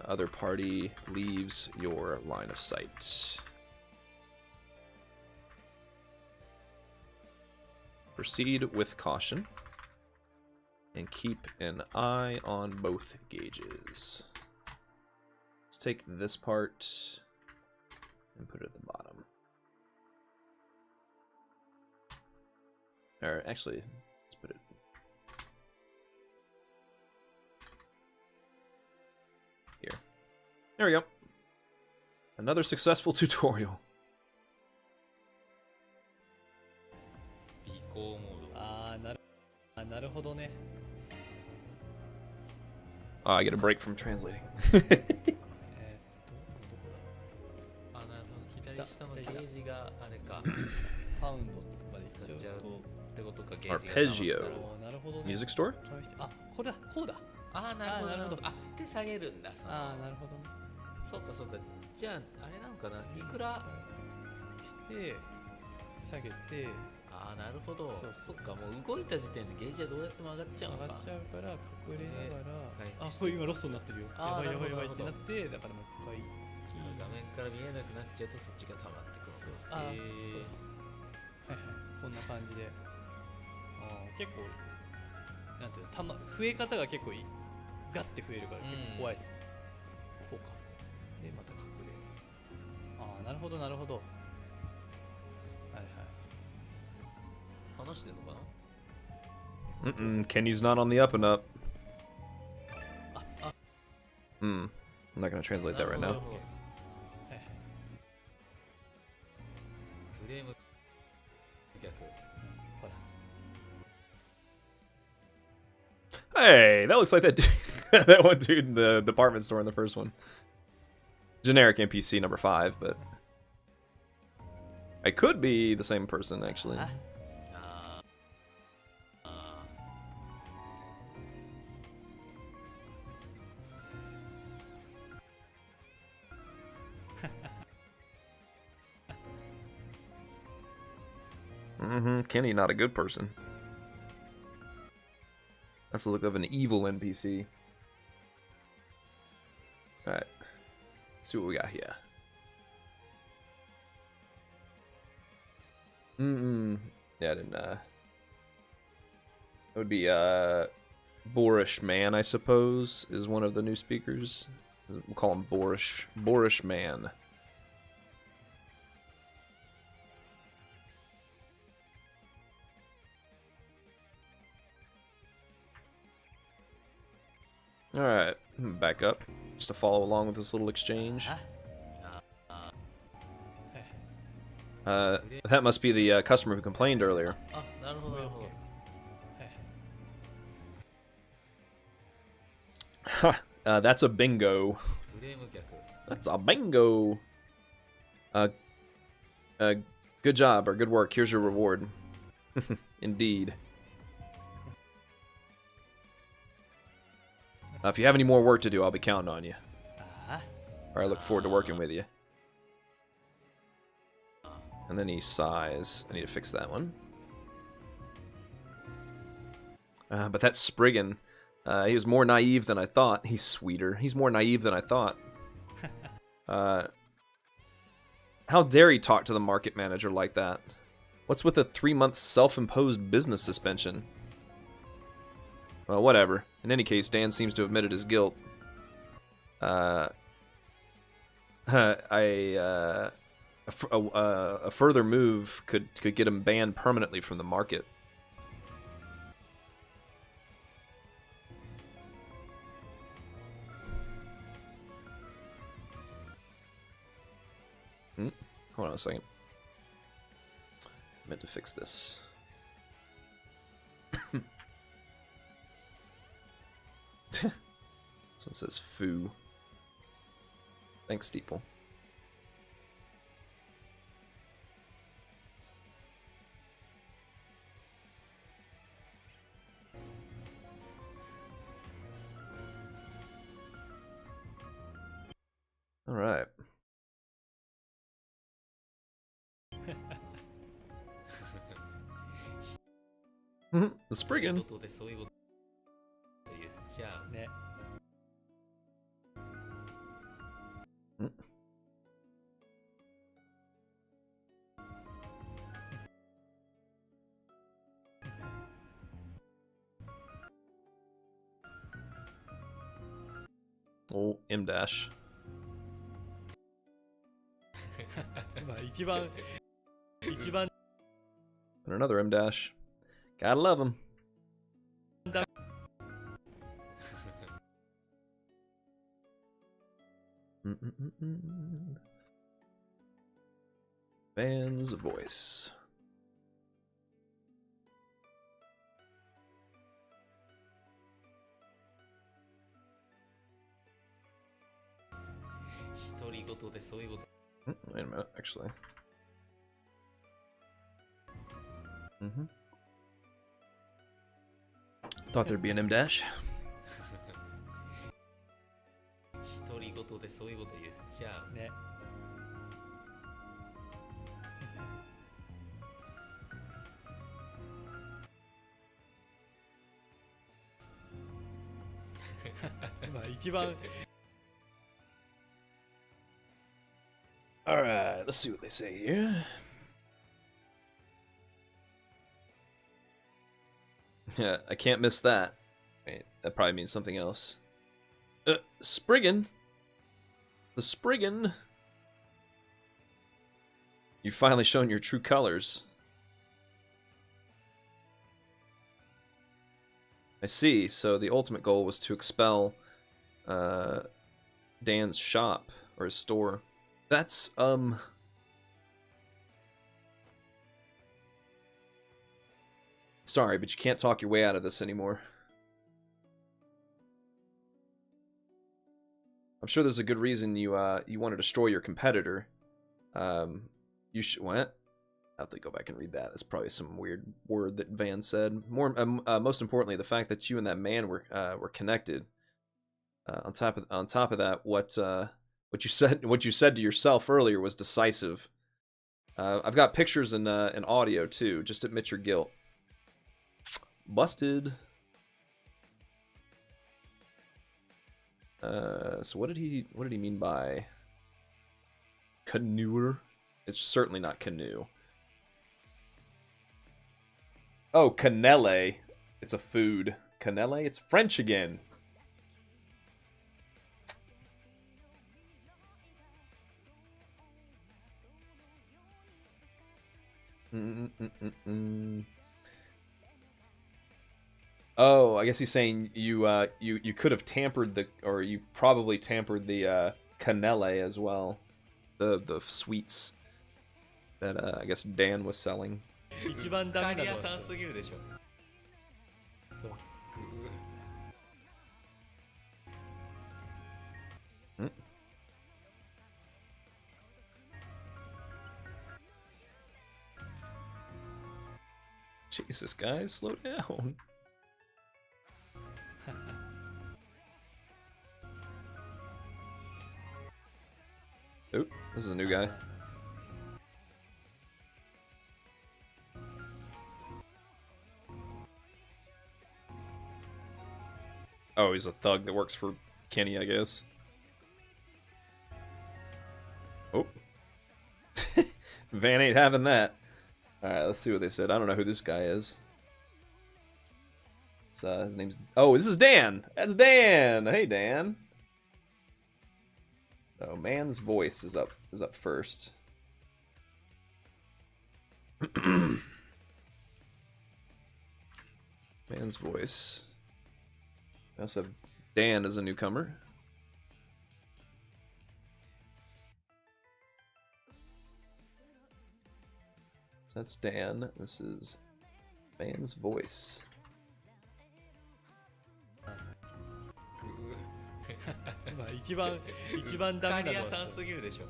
other party leaves your line of sight. Proceed with caution and keep an eye on both gauges. Let's take this part and put it at the bottom. Or actually, let's put it. Here. There we go. Another successful tutorial. 尾行モード。なるほどね。 Oh, I get a break from translating. どこだ。あ、なるほど。左下のゲージがあれか。ファウンドまで使使っちゃうと。ってことか、ゲージが Arpeggio. なるほどね。 Music store? 試してあ、これだ、こうだ。あ、なるほど。なるほどあ、手下げるんだ。ああ、なるほどね。そうかそうか。じゃあ、あれなのかな。いくらして下げてああ、なるほど。そうそっか、もう動いた時点でゲージはどうやっても上がっちゃうのか。上がっちゃうから隠れながら、はいあ、これ今ロストになってるよ。あーやばいやばいやばいなるほどってなって、だからもう一回画面から見えなくなっちゃうとそっちが溜まってくる。あーへはいはい、こんな感じで、あー結構なんていうの、増え方が結構ガッて増えるから結構怖いです。こうか。でまた隠れ。ああ、なるほどなるほど。はいはい。話してんのかな。 Kenny's not on the up and up. I'm not gonna translate that right なる now. ほどはいはい。フレーム逆。ほら。 Hey, that looks like that dude, that one dude in the department store in the first one. Generic NPC number 5, but it could be the same person actually. あ、Kenny, not a good person. That's the look of an evil NPC. Alright. See what we got here. Yeah, I didn't, It would be, Boorish Man, I suppose, is one of the new speakers. We'll call him Boorish. Boorish Man. Alright, back up, just to follow along with this little exchange. That must be the customer who complained earlier. あ、なるほどなるほど。That's a bingo. フレーム逆。 That's a bingo. Good job or good work. Here's your reward. Indeed. If you have any more work to do, I'll be counting on you. Or I look forward to working with you. And then he sighs. I need to fix that one. But that Spriggan, he was more naive than I thought. He's sweeter. He's more naive than I thought. How dare he talk to the market manager like that? What's with a 3-month self-imposed business suspension? Well, whatever. In any case, Dan seems to have admitted his guilt. A further move could get him banned permanently from the market. Hold on a second. I meant to fix this. So it says foo. Thanks, Steeple. All right. The という Spriggan. ことでそういうこと言っちゃう。ね。 Oh, M dash. まあ一番 And another M dash. Gotta love him. Van's voice. 独り言でそういうこと。 Wait a minute, actually. Thought there'd be an M dash. 独り言でそういうこと言っちゃう。ね。 まあ一番 Alright, let's see what they say here. Yeah, I can't miss that. Wait, that probably means something else. Spriggan. The Spriggan. You've finally shown your true colors. I see, so the ultimate goal was to expel Dan's shop, or his store. That's, sorry, but you can't talk your way out of this anymore. I'm sure there's a good reason you want to destroy your competitor. You should what? I have to go back and read that. That's probably some weird word that Van said. Most importantly, the fact that you and that man were connected. On top of that, what you said to yourself earlier was decisive. I've got pictures and audio too. Just admit your guilt. Busted. So what did he mean by canoer? It's certainly not canoe. Oh, cannelle. It's a food. Cannelle? It's French again. Oh, I guess he's saying you could have tampered or you probably tampered the cannelle as well, the sweets that I guess Dan was selling. 一番ダメなのは屋さんすぎるでしょ。そう Jesus, guys, slow down. Oop, this is a new guy. Oh, he's a thug that works for Kenny, I guess. Oh. Van ain't having that. Alright, let's see what they said. I don't know who this guy is. It's, his name's... Oh, this is Dan! That's Dan! Hey, Dan! Oh, man's voice is up first. Man's voice. We also have Dan as a newcomer. So that's Dan. This is man's voice. まあ一番ダメなのは屋さんすぎるでしょ。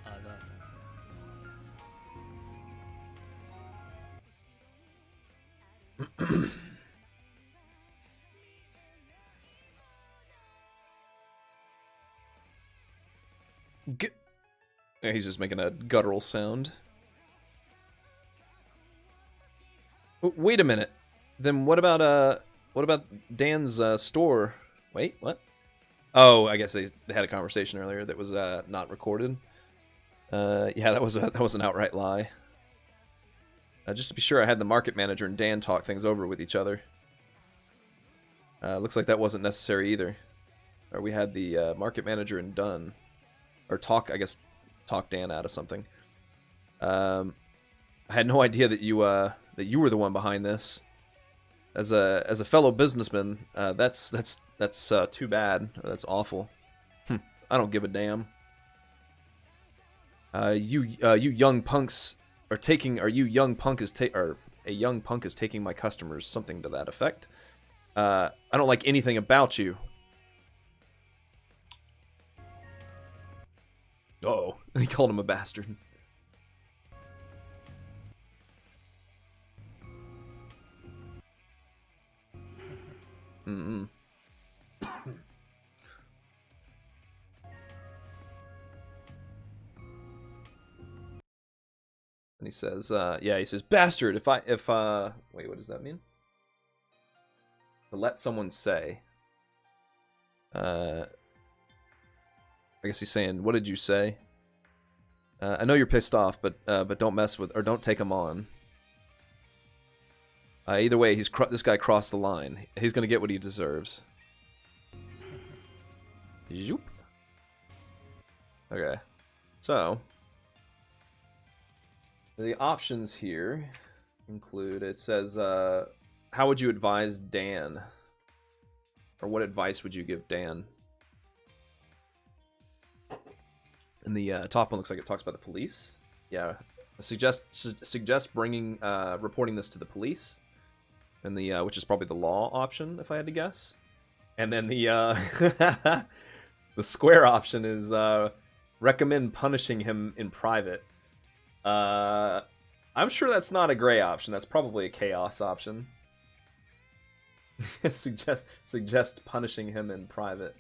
あな All Yeah, he's just making a guttural sound. Wait a minute. Then what about Dan's store? Wait, what? Oh, I guess they had a conversation earlier that was not recorded. Yeah, that was an outright lie. Just to be sure, I had the market manager and Dan talk things over with each other. Looks like that wasn't necessary either. Or we had the market manager and Dunn, or talk Dan out of something. I had no idea that you were the one behind this. As a fellow businessman, that's too bad. That's awful. I don't give a damn. You young punks are taking. Are you young punk is or a young punk is taking my customers? Something to that effect. I don't like anything about you. Oh, he called him a bastard. Mm-mm. And he says, yeah, he says, bastard, if wait, what does that mean? To let someone say. I guess he's saying, what did you say? I know you're pissed off, but don't mess with, or don't take him on. Either way, this guy crossed the line. He's gonna get what he deserves. Zoop. Okay, so the options here include. It says, "How would you advise Dan?" Or what advice would you give Dan? And the top one looks like it talks about the police. Yeah, suggest bringing reporting this to the police. And the which is probably the law option, if I had to guess. And then the the square option is recommend punishing him in private. I'm sure that's not a gray option. That's probably a chaos option. suggest punishing him in private.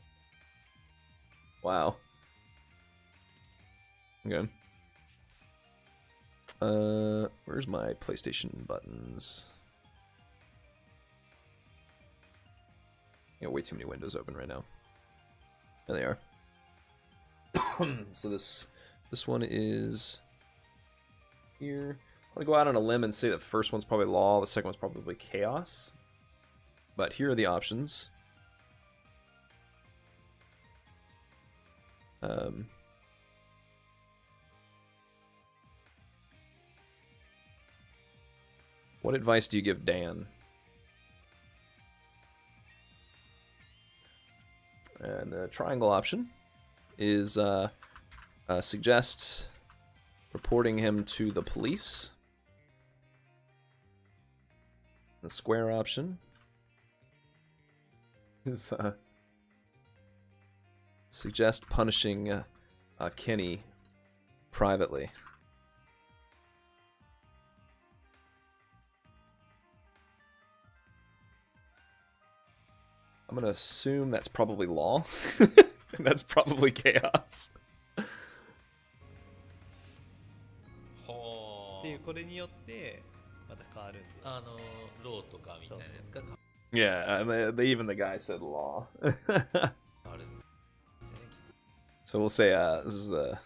Wow. Okay. Where's my PlayStation buttons? Way too many windows open right now. There they are. So this one is here. I'm gonna go out on a limb and say the first one's probably law, the second one's probably chaos. But here are the options. What advice do you give Dan? And the triangle option is suggest reporting him to the police. The square option is suggest punishing Kenny privately. I'm gonna assume that's probably law. That's probably chaos. ほっていうこれによってまた変わるんで。ローとかみたいなやつが Yeah, even the guy said law. あるんですね。 So we'll say this is the.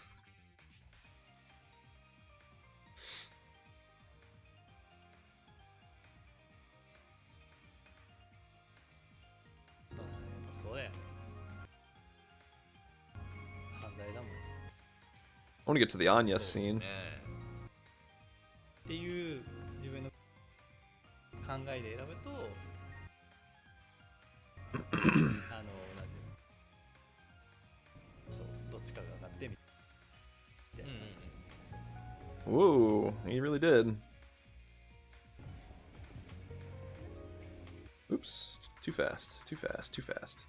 I want to get to the Anya そうです scene. ね。っていう自分の考えで選ぶとなんていうのそうどっちかが上がってみたいな。 Whoa, he really did. Oops, too fast, too fast, too fast.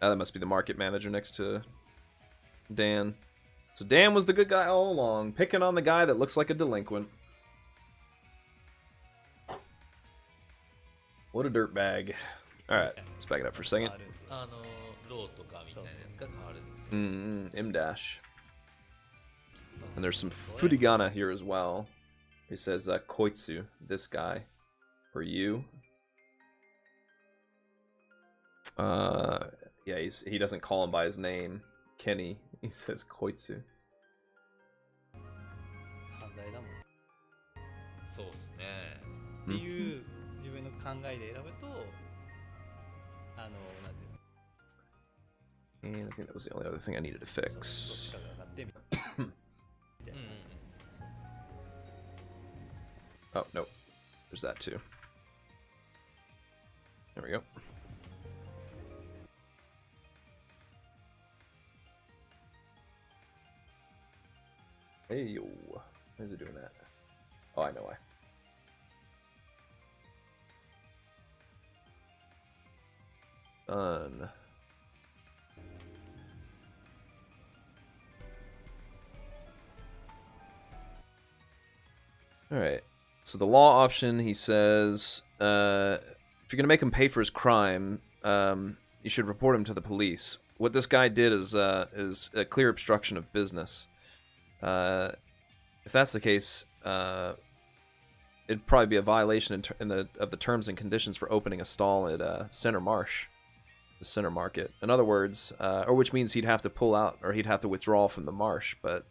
Ah, that must be the market manager next to Dan. So Dan was the good guy all along, picking on the guy that looks like a delinquent. What a dirtbag. Alright, let's back it up for a second. ローとかみたいなやつが変わるんですよ。 M dash. And there's some furigana here as well. He says koitsu, this guy, for you. Yeah, he doesn't call him by his name, Kenny. He says koitsu. 犯罪だもんっそうですね。ていう自分の考えで選ぶとなんていうの And I think that was the only other thing I needed to どっ fix. ちかが上がってみたいな Oh, no. There's that too. There we go. Hey, yo. Why is it doing that? Oh, I know why. Done. Alright. So the law option, he says, if you're going to make him pay for his crime, you should report him to the police. What this guy did is a clear obstruction of business. If that's the case, it'd probably be a violation of the terms and conditions for opening a stall at Center Marsh, the Center Market. In other words, or which means he'd have to pull out, or he'd have to withdraw from the marsh. But,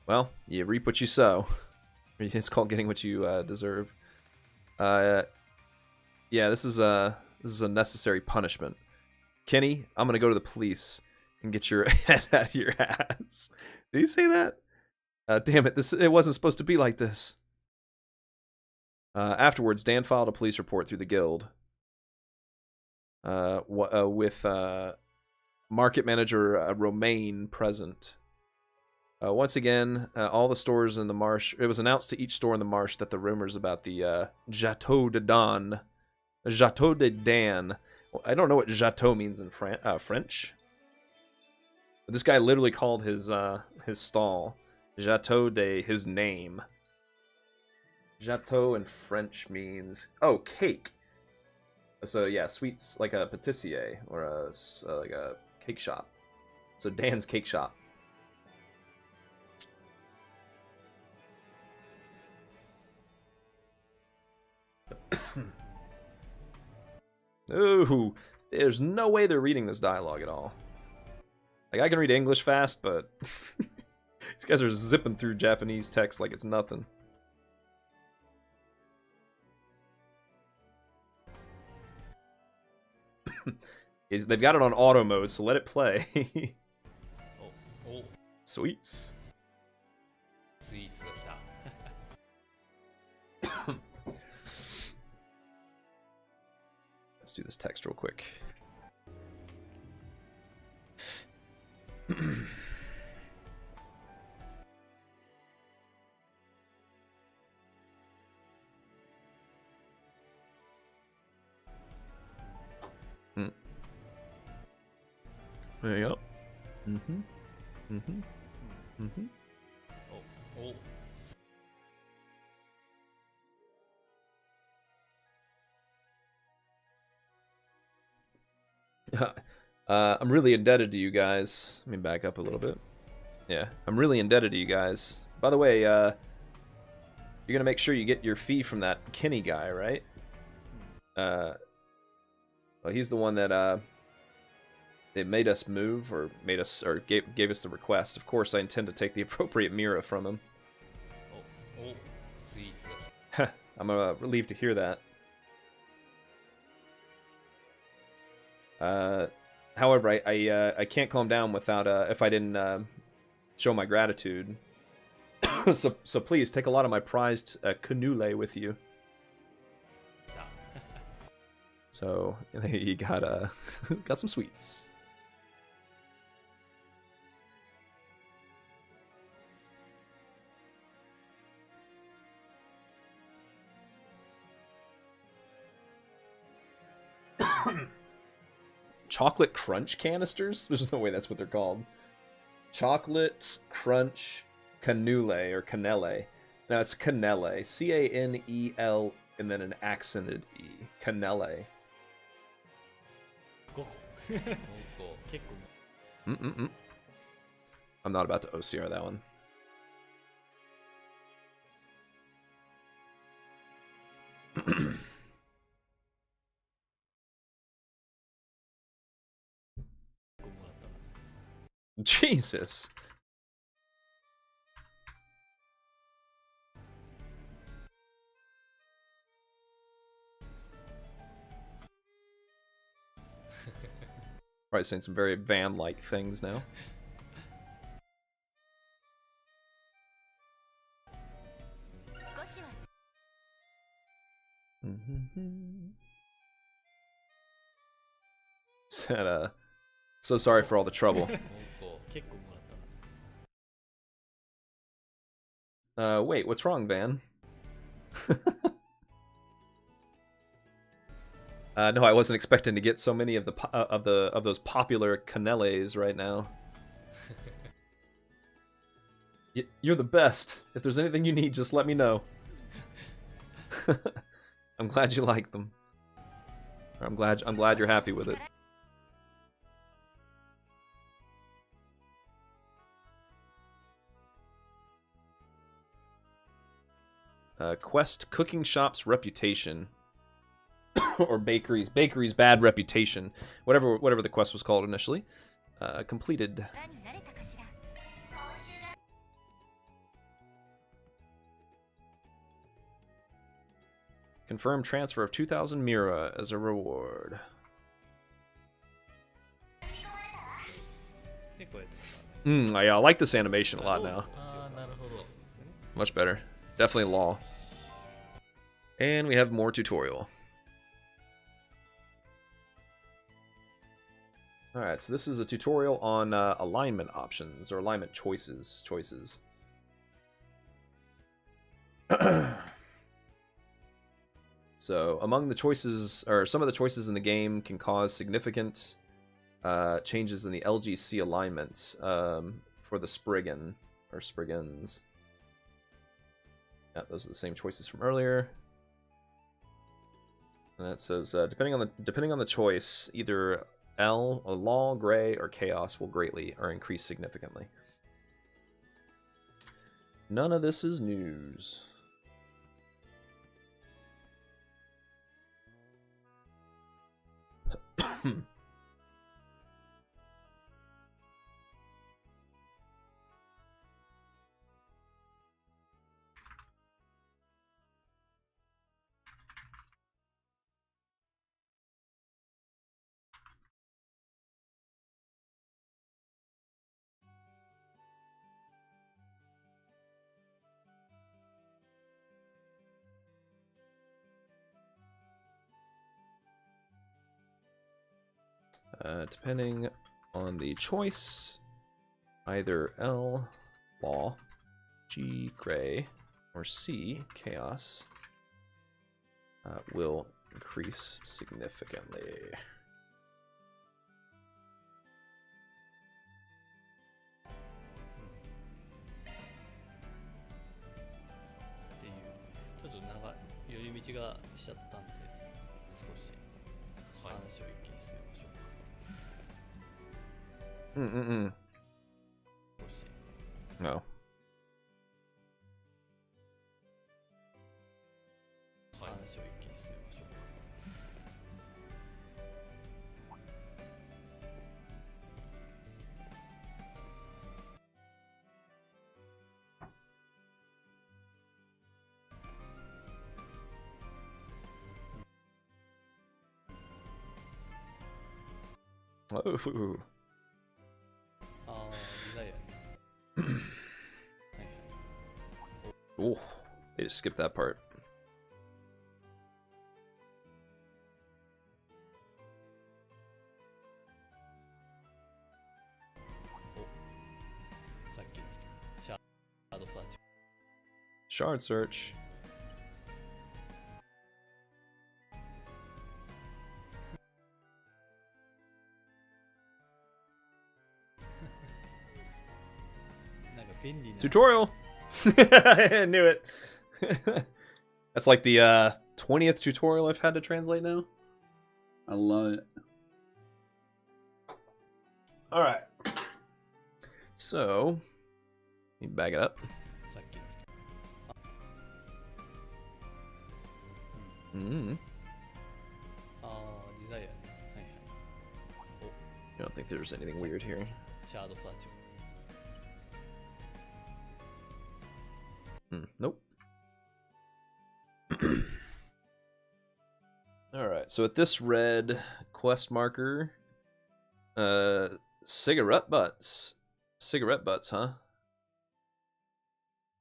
well, you reap what you sow. It's called getting what you deserve. Yeah, this is a necessary punishment. Kenny, I'm gonna go to the police and get your head out of your ass. Did he say that? Damn it! It wasn't supposed to be like this. Afterwards, Dan filed a police report through the guild. With market manager Romaine present. Once again, all the stores in the marsh. It was announced to each store in the marsh that the rumors about the Chateau de Dan. I don't know what Chateau means in French. But this guy literally called his stall Chateau de his name. Chateau in French means cake. So yeah, sweets like a pâtissier or like a cake shop. So Dan's cake shop. Ooh, there's no way they're reading this dialogue at all. Like, I can read English fast, but these guys are zipping through Japanese text like it's nothing. They've got it on auto mode, so let it play. Sweets. スイーツが来た。 Let's do this text real quick. There you go. I'm really indebted to you guys. Let me back up a little bit. Yeah, I'm really indebted to you guys. By the way, you're gonna make sure you get your fee from that Kenny guy, right? Well, he's the one that they made us move, or gave us the request. Of course, I intend to take the appropriate Mira from him. スイーツが来た。 I'm relieved to hear that. However, I can't calm down without if I didn't show my gratitude. so please take a lot of my prized cannoli with you. So you got got some sweets. Chocolate crunch canisters? There's no way that's what they're called. Chocolate crunch cannoli or cannelle. No, it's cannelle. C-A-N-E-L and then an accented E. Cannelle. 5個。結構 I'm not about to OCR that one. Jesus. Probably saying some very van-like things now. Said, so sorry for all the trouble. 結構もらったな Wait, what's wrong, Van? No, I wasn't expecting to get so many of those popular canelles right now. You're the best. If there's anything you need, just let me know. I'm glad you like them. I'm glad you're happy with it. Quest cooking shop's reputation. Or bakery's bad reputation. Whatever the quest was called initially. Completed. Confirm transfer of 2,000 Mira as a reward. 結構やってますね Yeah, I like this animation a lot now. なるほど Much better. Definitely law. And we have more tutorial. Alright, so this is a tutorial on alignment options, or alignment choices. So, among the choices, or some of the choices in the game can cause significant changes in the LGC alignment for the Spriggan, or Spriggans. Yeah, those are the same choices from earlier. And it says, depending on the choice, either L, a law, gray, or chaos will greatly or increase significantly. None of this is news. Depending on the choice, either L, law, G, gray, or C, chaos, will increase significantly.っていうちょっと長い寄り道がしちゃったんで少し話を一気にしてみましょうか。少し No. 話を一気にしてみましょうか。Oh. ああ、デザイアね。 Oh, they just skipped that part. さっきのシャードサーチ Shard search. なんか便利な Tutorial! I knew it. That's like the 20th tutorial I've had to translate now. I love it. All right. So, you bag it up. さっきの Mm. ああデザイアねはいはい I don't think there's anything weird here. おシャードサーチ Nope. All right. So at this red quest marker, cigarette butts. Cigarette butts, huh?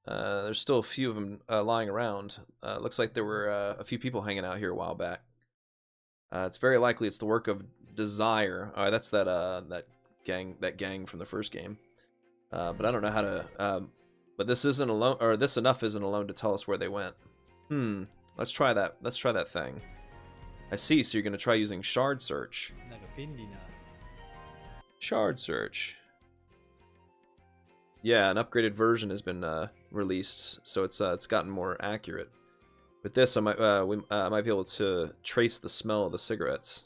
There's still a few of them lying around. Looks like there were a few people hanging out here a while back. It's very likely it's the work of Desire. That's that gang from the first game. But I don't know how to. But this isn't alone, or this enough isn't alone to tell us where they went. Let's try that. Let's try that thing. I see. So you're gonna try using shard search. なんか便利な Shard search. Yeah, an upgraded version has been released, so it's gotten more accurate. With this, I might might be able to trace the smell of the cigarettes.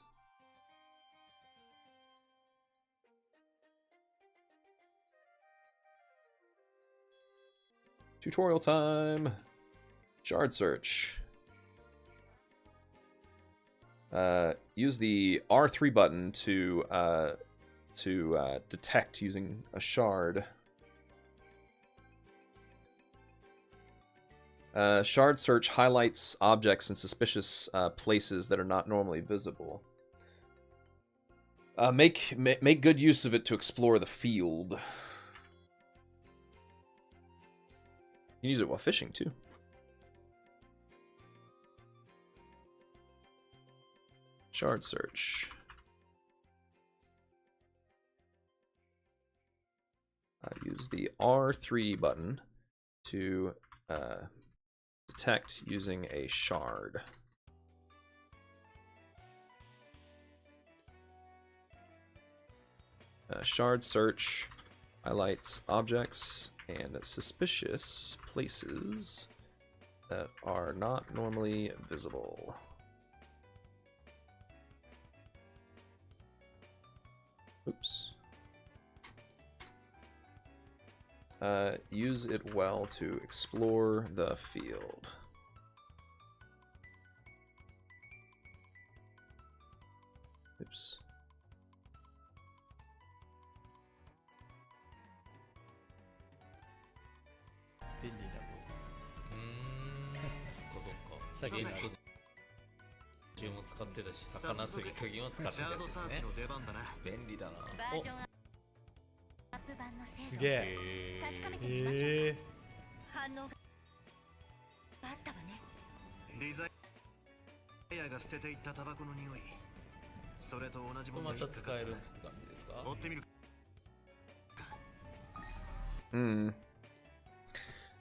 Tutorial time. Shard search. Use the R3 button to detect using a shard. Shard search highlights objects in suspicious places that are not normally visible. Make good use of it to explore the field. You can use it while fishing too. Shard search. Use the R3 button to detect using a shard. Shard search highlights objects and suspicious places that are not normally visible. Oops. Use it well to explore the field. Oops.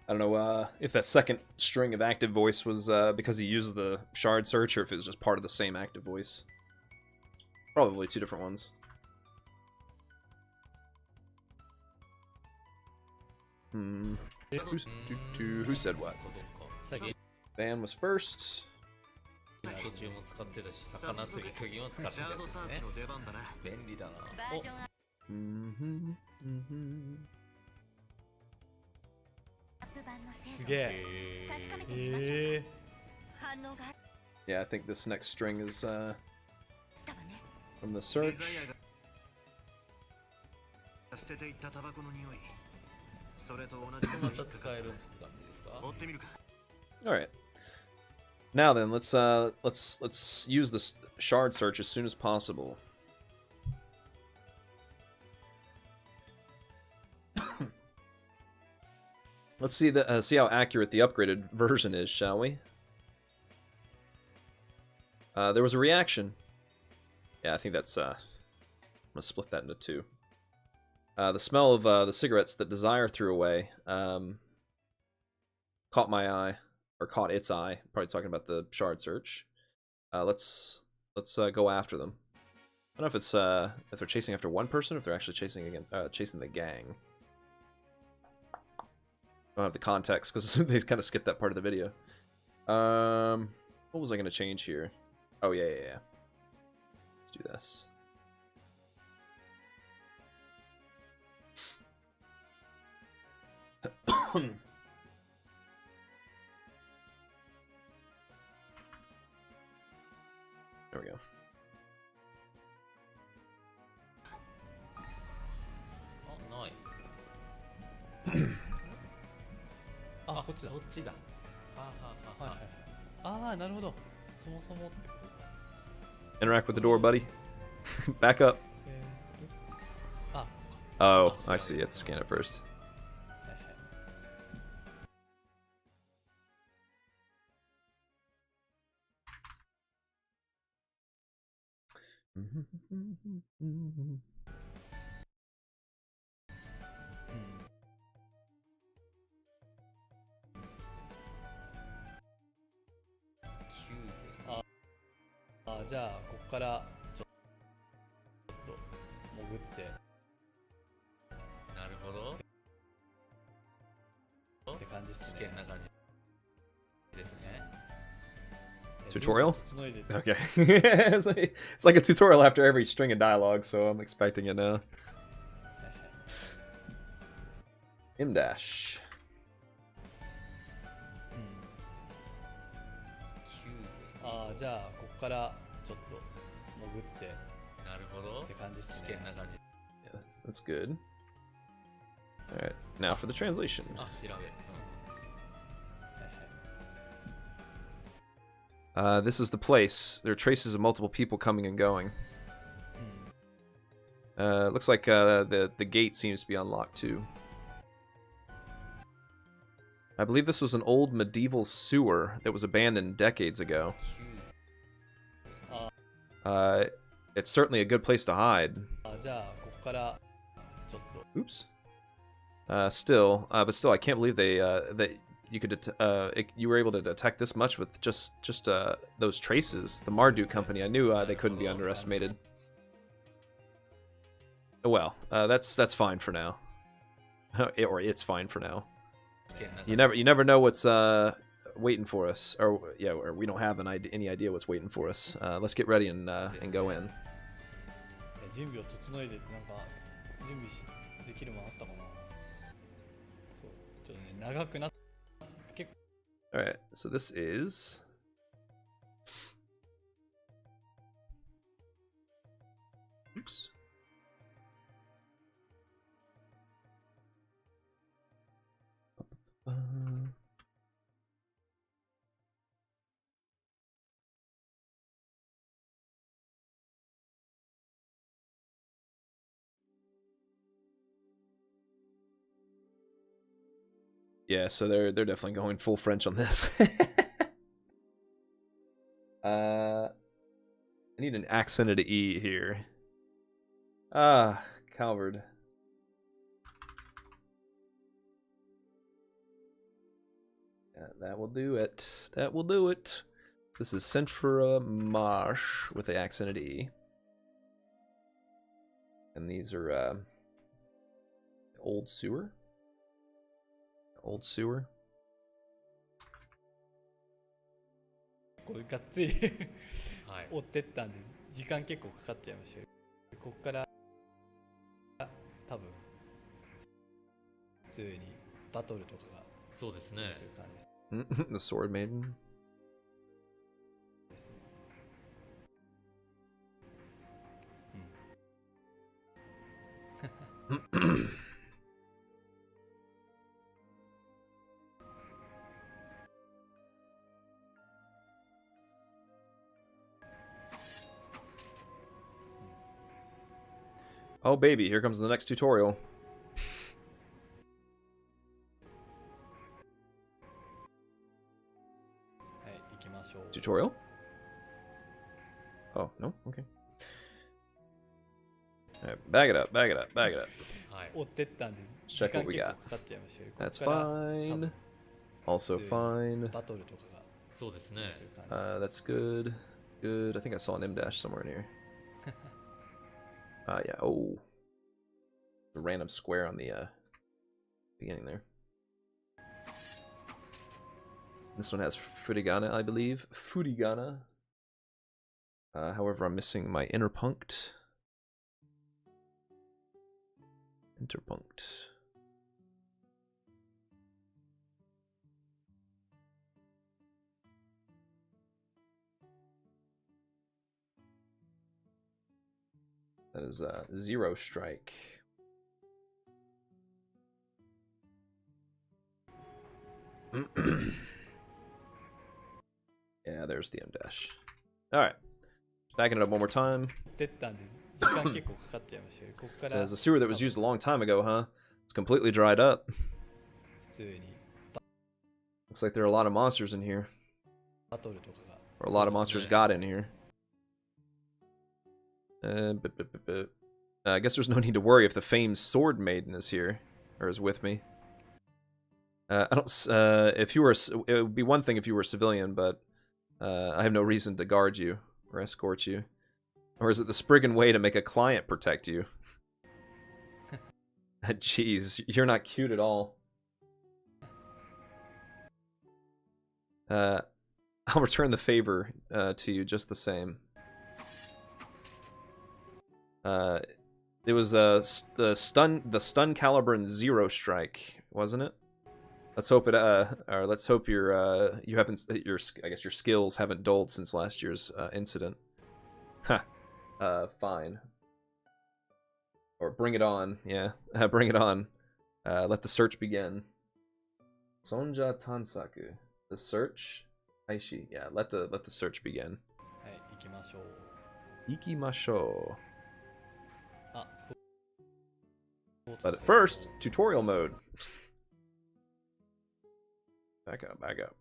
I don't know if that second string of active voice was because he used the shard search, or if it was just part of the same active voice. Probably two different ones. Who said what? Van was first. Yeah, I think this next string is from the search. All right. Now then, let's use this shard search as soon as possible. Let's see how accurate the upgraded version is, shall we? There was a reaction. Yeah, I think that's I'm gonna split that into two. The smell of the cigarettes that Desire threw away caught my eye, or caught its eye. Probably talking about the shard search. Let's go after them. I don't know if it's if they're chasing after one person, or if they're actually chasing the gang. I don't have the context because they kind of skipped that part of the video. What was I gonna change here? Oh yeah. Let's do this. There we go. あ、ない。あ、こっちだ。そっちだ。はあはあはあはいはいはい。ああ、なるほど。そもそもってことか。 Interact with the door, buddy. Back up. あ、 Oh, I see. You have to scan it first. はいはい。9です。あ、じゃあこっからちょっと潜ってなるほど。って感じっすね。危険な感じですね。 Tutorial? 整えて Okay. It's like a tutorial after every string of dialogue, so I'm expecting it now. M dash. 9です。あ、じゃあこっからちょっと潜ってなるほど。って感じっす危ね。険な感じ。 Yeah, that's good. All right, now for the translation. あ、調べ。This is the place. There are traces of multiple people coming and going. Looks like the gate seems to be unlocked too. I believe this was an old medieval sewer that was abandoned decades ago. It's certainly a good place to hide. あ、じゃあこっからちょっと Oops. But still, I can't believe they that you could you were able to detect this much with just those traces. The Marduk company, I knew they couldn't be underestimated. Well, that's fine for now, or it's fine for now. You never know what's waiting for us, or we don't have any idea what's waiting for us. Let's get ready and go in. 準備を整えてってなんか準備できるものあったかな。そうちょっとね長くなって結構 All right, so this is. Oops. Yeah, so they're definitely going full French on this. I need an accented E here. Ah, Calvard. Yeah, that will do it. That will do it. This is Centra Marsh with the accented E. And these are Old Sewer. Old Sewer. こうがっつりはい。追ってったんで時間結構かかっちゃいましたよ。こっから多分普通にバトルとかがそうですね。出てくる感じです。 The Sword Maiden. Oh baby, here comes the next tutorial. はい、行きましょう。 Tutorial? Oh, no? Okay. Alright, bag it up, bag it up, bag it up. はい。追ってったんで Check 時間 what we 結 got. 構かかっちゃいましたよ。 That's こっから fine. Also 普通に fine. バトルとかがそうですね。出てくる感じです。 That's good. Good. I think I saw an M dash somewhere in here. Yeah. Oh. A random square on the beginning there. This one has Furigana, I believe. Furigana. However, I'm missing my interpunct. Interpunct. That is Zero Strike. Yeah, there's the M dash. Alright. Backing it up one more time. ってったんで時間結構かかっちゃいましたけど、ここか So ら as a sewer that was used a long time ago, huh? It's completely dried up. 普通に Looks like there are a lot of monsters in here. バトルとかが Or a lot of monsters got in here. I guess there's no need to worry if the famed Sword Maiden is here. Or is with me. I don't. If you were, it would be one thing if you were a civilian, but I have no reason to guard you or escort you. Or is it the Spriggan way to make a client protect you? Jeez, you're not cute at all. I'll return the favor to you just the same. It was the stun caliber and Zero Strike, wasn't it? Let's hope it or let's hope your you haven't I guess your skills haven't dulled since last year's incident. Huh. Fine. Or bring it on, yeah. Bring it on. Let the search begin. Sonja Tansaku. The search? Aishi. Yeah, let the search begin. はい、行きましょう。 Ikimashou. あ、 But at first, tutorial mode. Back up, back up.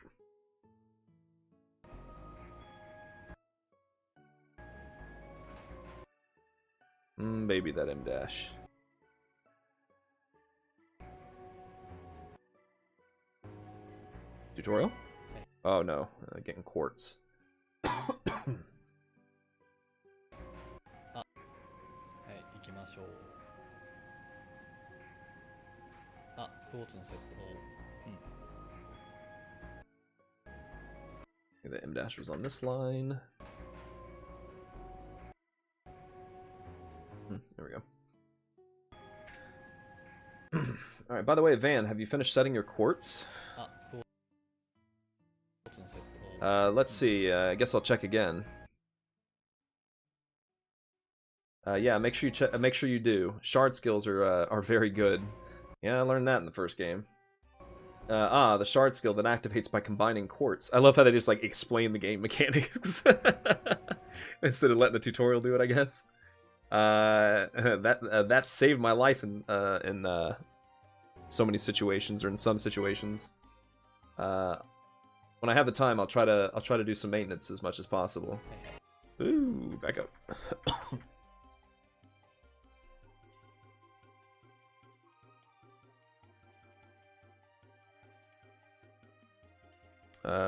Baby, that M dash. Tutorial? Oh no, getting quartz. はい、行きましょう。あ、クォーツのセット。Okay, the M dash was on this line. There we go. Alright, by the way, Van, have you finished setting your quartz? あ、クォーツのセット。 Let's see, I guess I'll check again. Yeah, make sure you make sure you do. Shard skills are very good. Yeah, I learned that in the first game. The shard skill that activates by combining quartz. I love how they just like explain the game mechanics instead of letting the tutorial do it, I guess. That saved my life in so many situations, or in some situations. When I have the time, I'll try to do some maintenance as much as possible. Ooh, back up.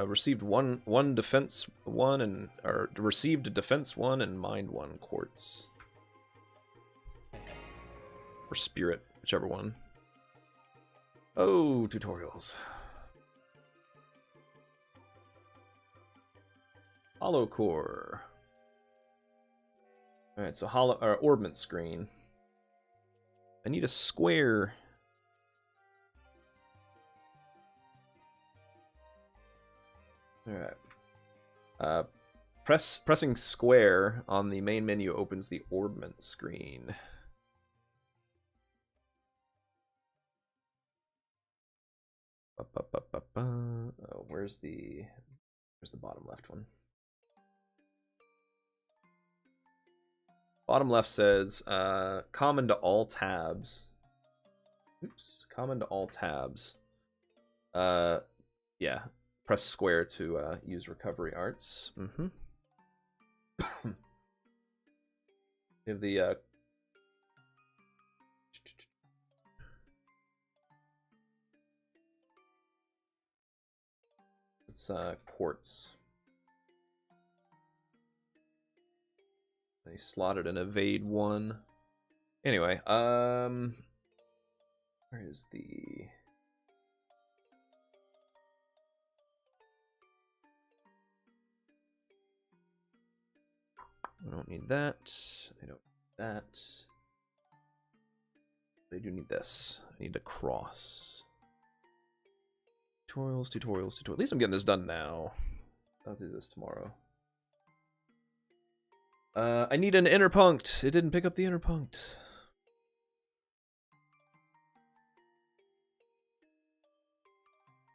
Received one defense 1 and or received a defense 1 and mind 1 quartz. Or spirit, whichever one. Oh, tutorials. Hollow core. Alright, so Ornament Screen. I need a square. Alright. Pressing square on the main menu opens the Ornament Screen. Oh, where's the bottom left one? Bottom left says common to all tabs. Oops, common to all tabs. Yeah, press square to use recovery arts. Give the it's quartz. They slotted an evade 1. Anyway, where is the I don't need that. I don't need that. But I do need this. I need to cross. Tutorials. At least I'm getting this done now. I'll do this tomorrow. I need an inner punct. It didn't pick up the inner punct.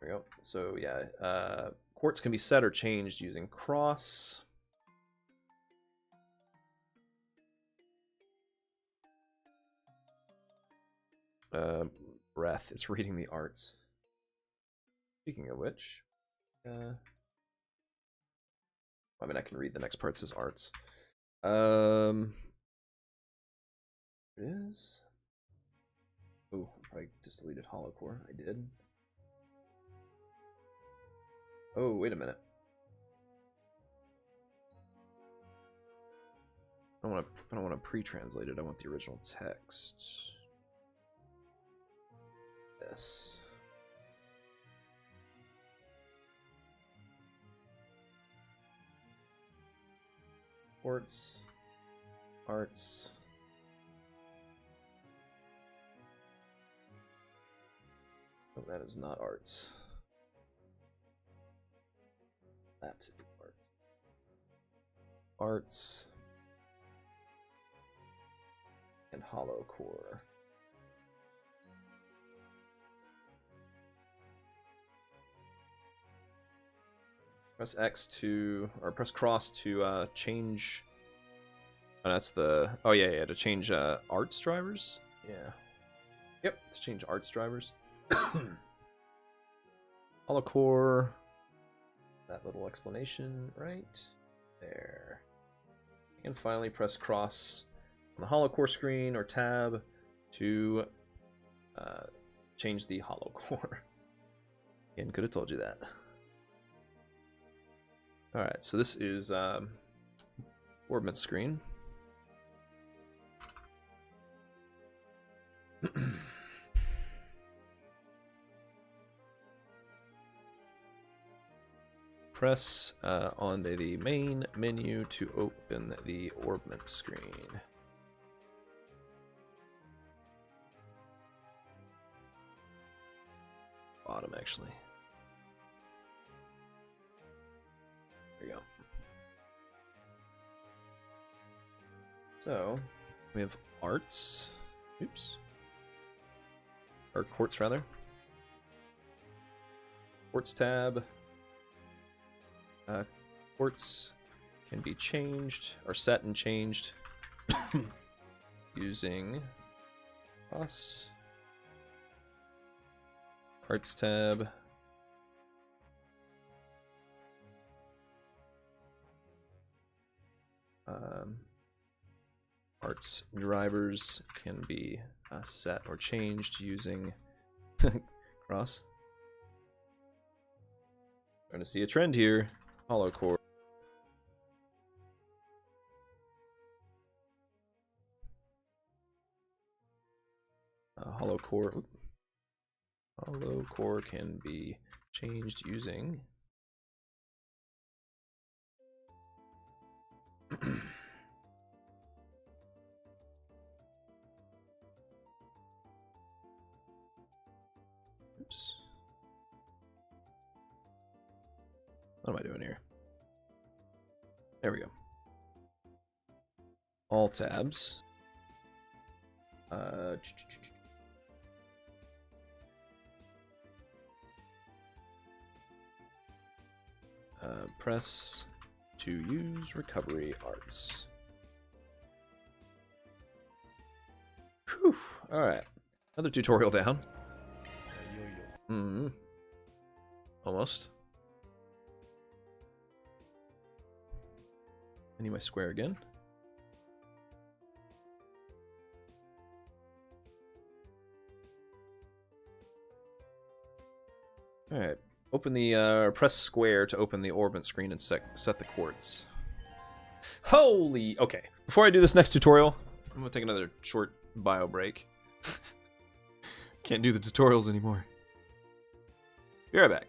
There we go. So yeah, quartz can be set or changed using cross. Breath. It's reading the arts. Speaking of which, I mean, I can read the next part. It says arts. It is. Oh, I just deleted hollow core. I did. Oh, wait a minute. I don't want to pre-translate it. I want the original text. Yes. Sports, arts. Oh, that is not arts. That is arts. Arts and hollow core. Press X to, or press cross to change. Oh, that's the. Oh yeah, to change arts drivers. Yeah. Yep, to change arts drivers. Hollow core. That little explanation right there. And finally, press cross on the hollow core screen or tab to change the hollow core. Again, could have told you that. All right, so this is Ornament Screen. Press on the main menu to open the Ornament Screen. Bottom, actually. There you go. So, we have arts. Oops. Or quartz, rather. Quartz tab. Quartz can be changed, or set and changed, using cross. Arts tab. Arts drivers can be set or changed using cross. Going to see a trend here. Hollow core. Hollow core. Hollow core can be changed using oops. What am I doing here? There we go. All tabs. Press to use recovery arts. Whew. All right. Another tutorial down. Almost. I need my square again. All right. Open the press square to open the Ornament Screen and set the quartz. Holy! Okay. Before I do this next tutorial, I'm gonna take another short bio break. Can't do the tutorials anymore. Be right back.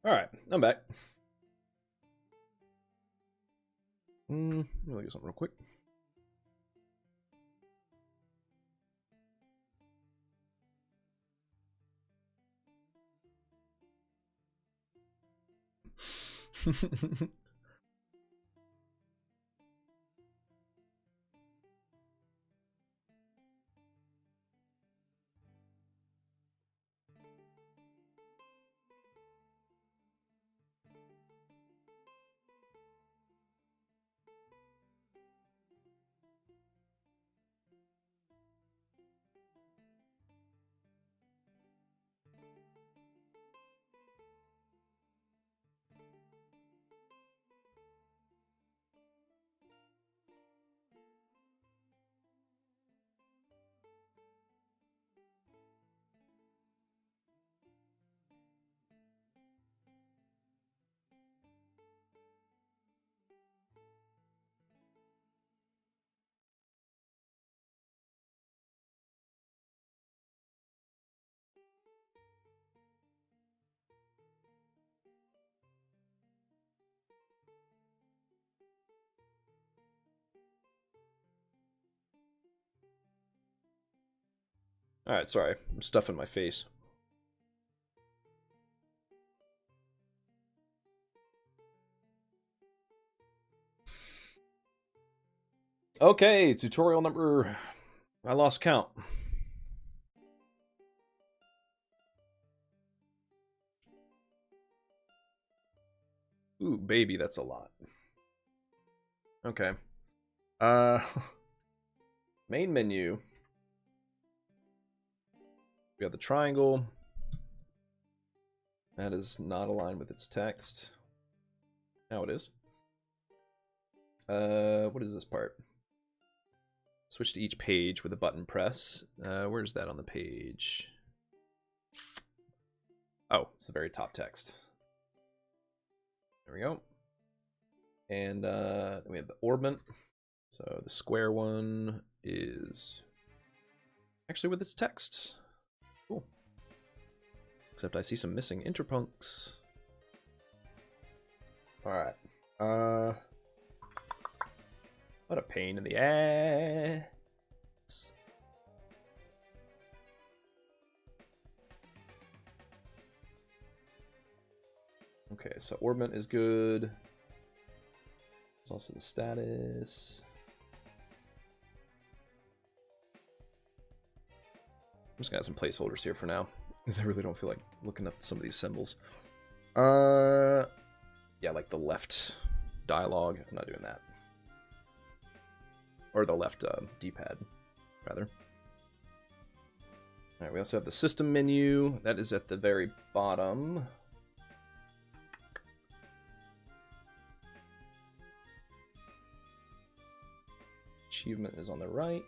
Alright, I'm back. Let me look at something real quick. Alright, sorry. I'm stuffing my face. Okay, tutorial number... I lost count. Ooh, baby, that's a lot. Okay. Main menu. We got the triangle. That is not aligned with its text. Now it is. What is this part? Switch to each page with a button press. Where's that on the page? Oh, it's the very top text. There we go. And then we have the ornament. So the square one is actually with its text. Cool. Except I see some missing interpuncts. Alright. What a pain in the ass. Okay, so ornament is good. It's also the status. I'm just gonna have some placeholders here for now, because I really don't feel like looking up some of these symbols. Yeah, like the left dialogue. I'm not doing that. Or the left D-pad, rather. Alright, we also have the system menu. That is at the very bottom. Achievement is on the right.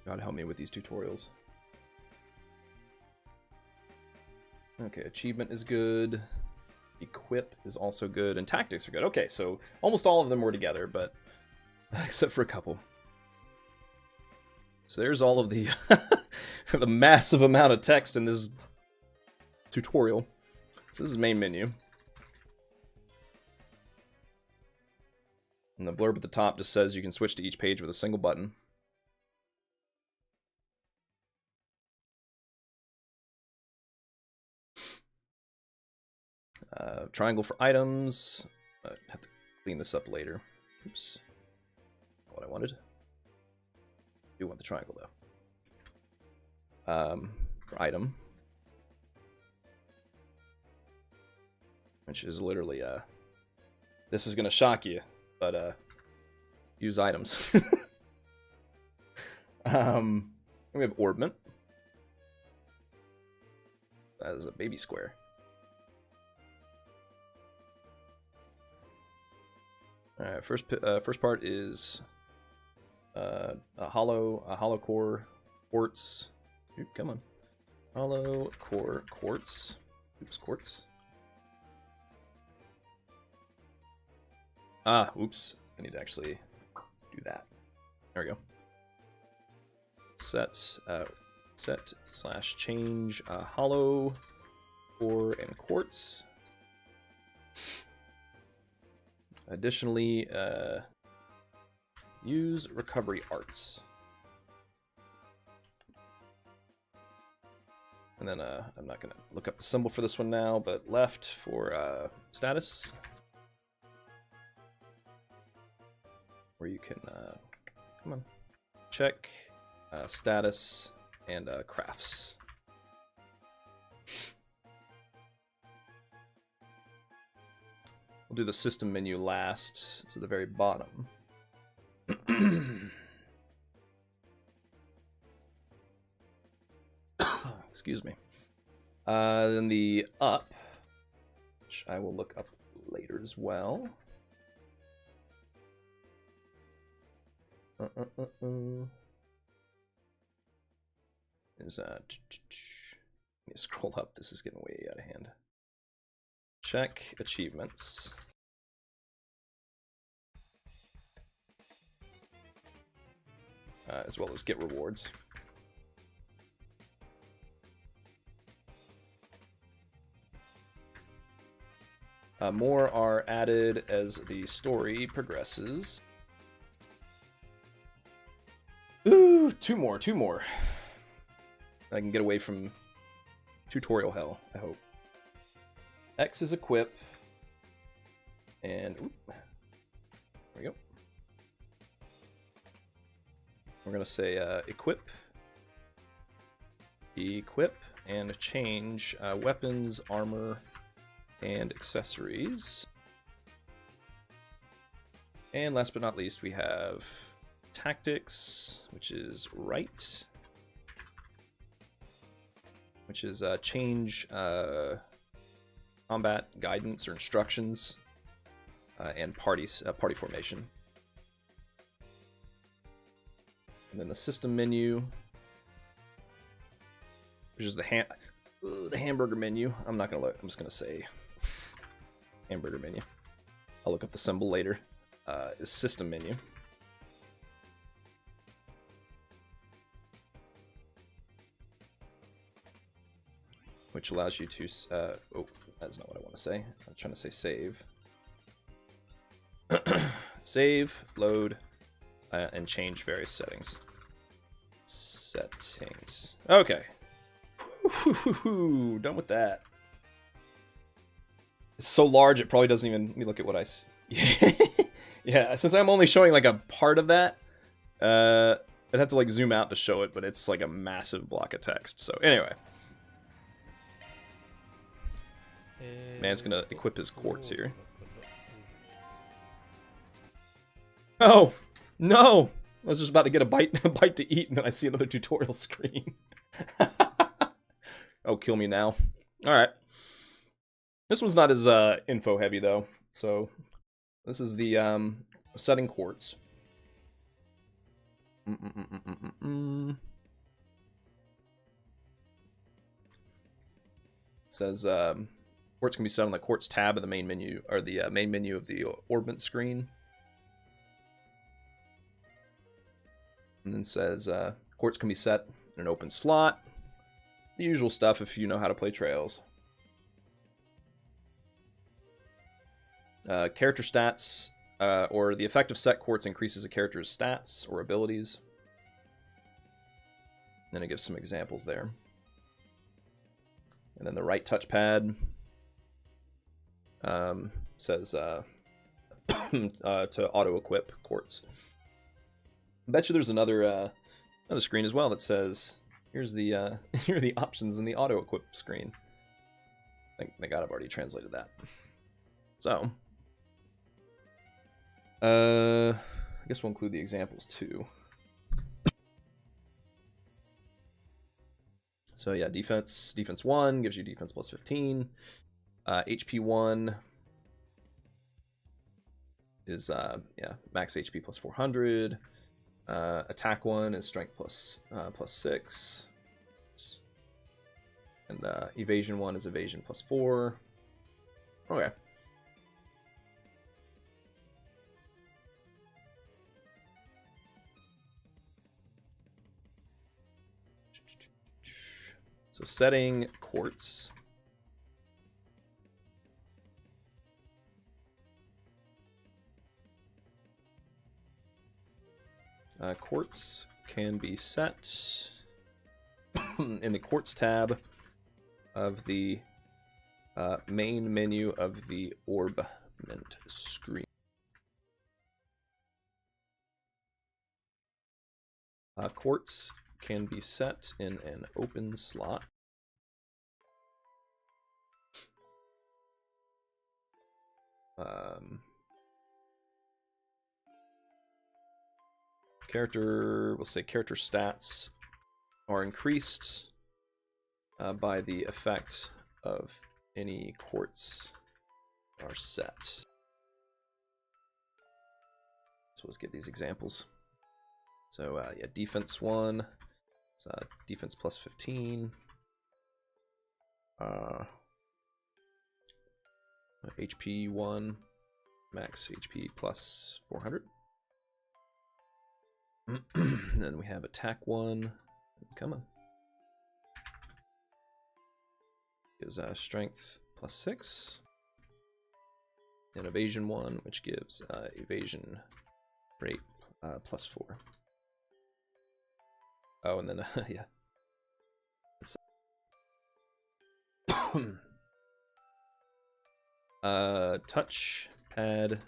God help me with these tutorials. Okay, achievement is good. Equip is also good, and tactics are good. Okay, so almost all of them were together, but except for a couple. So there's all of the the massive amount of text in this tutorial. So this is main menu. And the blurb at the top just says you can switch to each page with a single button. Triangle for items. I have to clean this up later. Oops. Not what I wanted. I do want the triangle though. For item. Which is literally, this is gonna shock you, but, use items. We have ornament. That is a baby square. Alright, first part is a hollow core quartz. Oop, come on. Hollow core quartz. Oops, quartz. Ah, oops. I need to actually do that. There we go. Set/change hollow, ore, and quartz. Additionally, use recovery arts. And then I'm not going to look up the symbol for this one now, but left for status. Where you can, come on, check status and crafts. We'll do the system menu last. It's at the very bottom. Excuse me. Then the up, which I will look up later as well. Is let me scroll up. This is getting way out of hand. Check achievements. As well as get rewards. More are added as the story progresses. Ooh, two more. I can get away from tutorial hell, I hope. X is equip. And there we go. We're gonna say equip, and change weapons, armor, and accessories. And last but not least, we have tactics, which is right, which is change combat guidance or instructions, and party formation. And then the system menu, which is the hamburger menu. I'm not gonna look. I'm just gonna say hamburger menu. I'll look up the symbol later. Is system menu. Which allows you to oh, that's not what I want to say. I'm trying to say save. Save, load, and change various settings. Okay. Done with that. It's so large, it probably doesn't even... Let me look at what I see. Yeah, since I'm only showing like a part of that, I'd have to like zoom out to show it, but it's like a massive block of text. So anyway. Man's gonna equip his quartz here. Oh, no! I was just about to get a bite to eat, and then I see another tutorial screen. Oh, kill me now. Alright. This one's not as info heavy, though. So, this is the setting quartz. It says quartz can be set on the quartz tab of the main menu, or the main menu of the Ornament Screen. And then says quartz can be set in an open slot. The usual stuff if you know how to play Trails. Character stats, or the effect of set quartz increases a character's stats or abilities. And then it gives some examples there. And then the right touchpad says to auto-equip quartz. I bet you there's another screen as well that says, here's the here are the options in the auto-equip screen. Thank God I've already translated that. So, I guess we'll include the examples too. So yeah, defense 1 gives you defense plus 15. HP 1 is yeah, max HP plus 400. Attack 1 is strength plus 6. And evasion 1 is evasion plus 4. Okay. So setting quartz. Quartz can be set in the quartz tab of the main menu of the Ornament Screen. Quartz can be set in an open slot. We'll say character stats are increased by the effect of any quartz are set. So let's give these examples. So yeah, defense 1, it's defense plus 15. HP 1, max HP plus 400. Then we have attack 1. Come on. Gives strength plus 6. And evasion 1, which gives evasion rate plus 4. Oh, and then yeah. Touch pad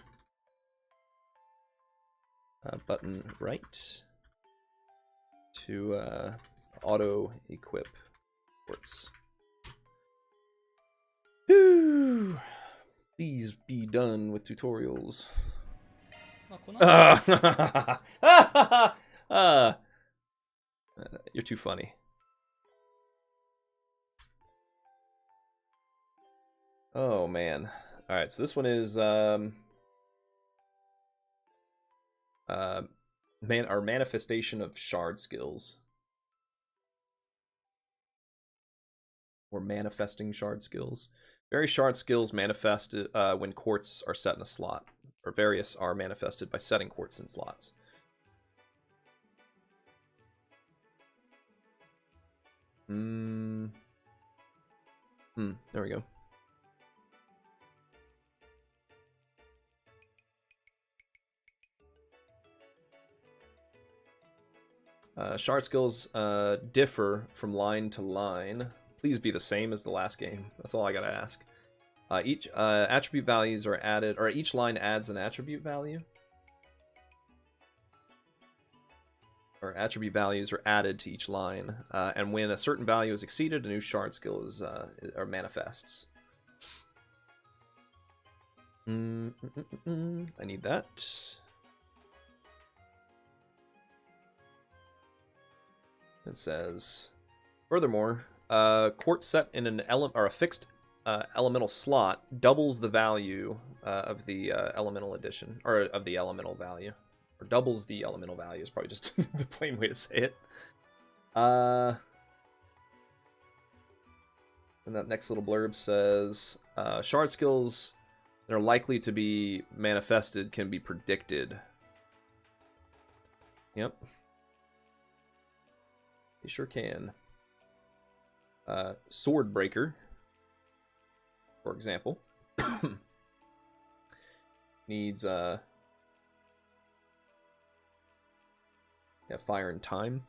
button right to auto equip quartz. Whew. Please be done with tutorials. まあこの後 You're too funny. Oh man. All right, so this one is our manifestation of shard skills. Or manifesting shard skills. Various shard skills manifest when quartz are set in a slot, or various are manifested by setting quartz in slots. There we go. Shard skills differ from line to line. Please be the same as the last game. That's all I gotta ask. Each attribute values are added, or each line adds an attribute value. Or attribute values are added to each line, and when a certain value is exceeded, a new shard skill is or manifests. I need that. It says, furthermore, quartz set in an a fixed elemental slot doubles the value of the elemental addition, or of the elemental value. Or doubles the elemental value is probably just the plain way to say it. And that next little blurb says, shard skills that are likely to be manifested can be predicted. Yep. They sure can. Sword Breaker, for example, needs Fire and Time.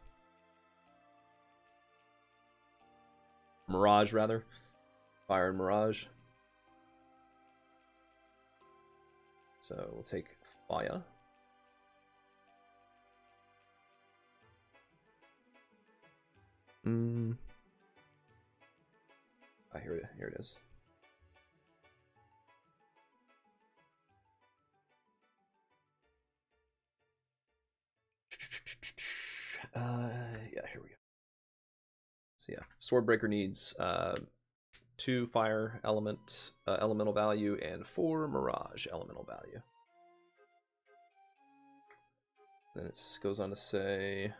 Mirage, rather. Fire and Mirage. So we'll take Fire. Here it is. Yeah, here we go. So yeah, Swordbreaker needs 2 fire elemental value and 4 mirage elemental value. Then it goes on to say,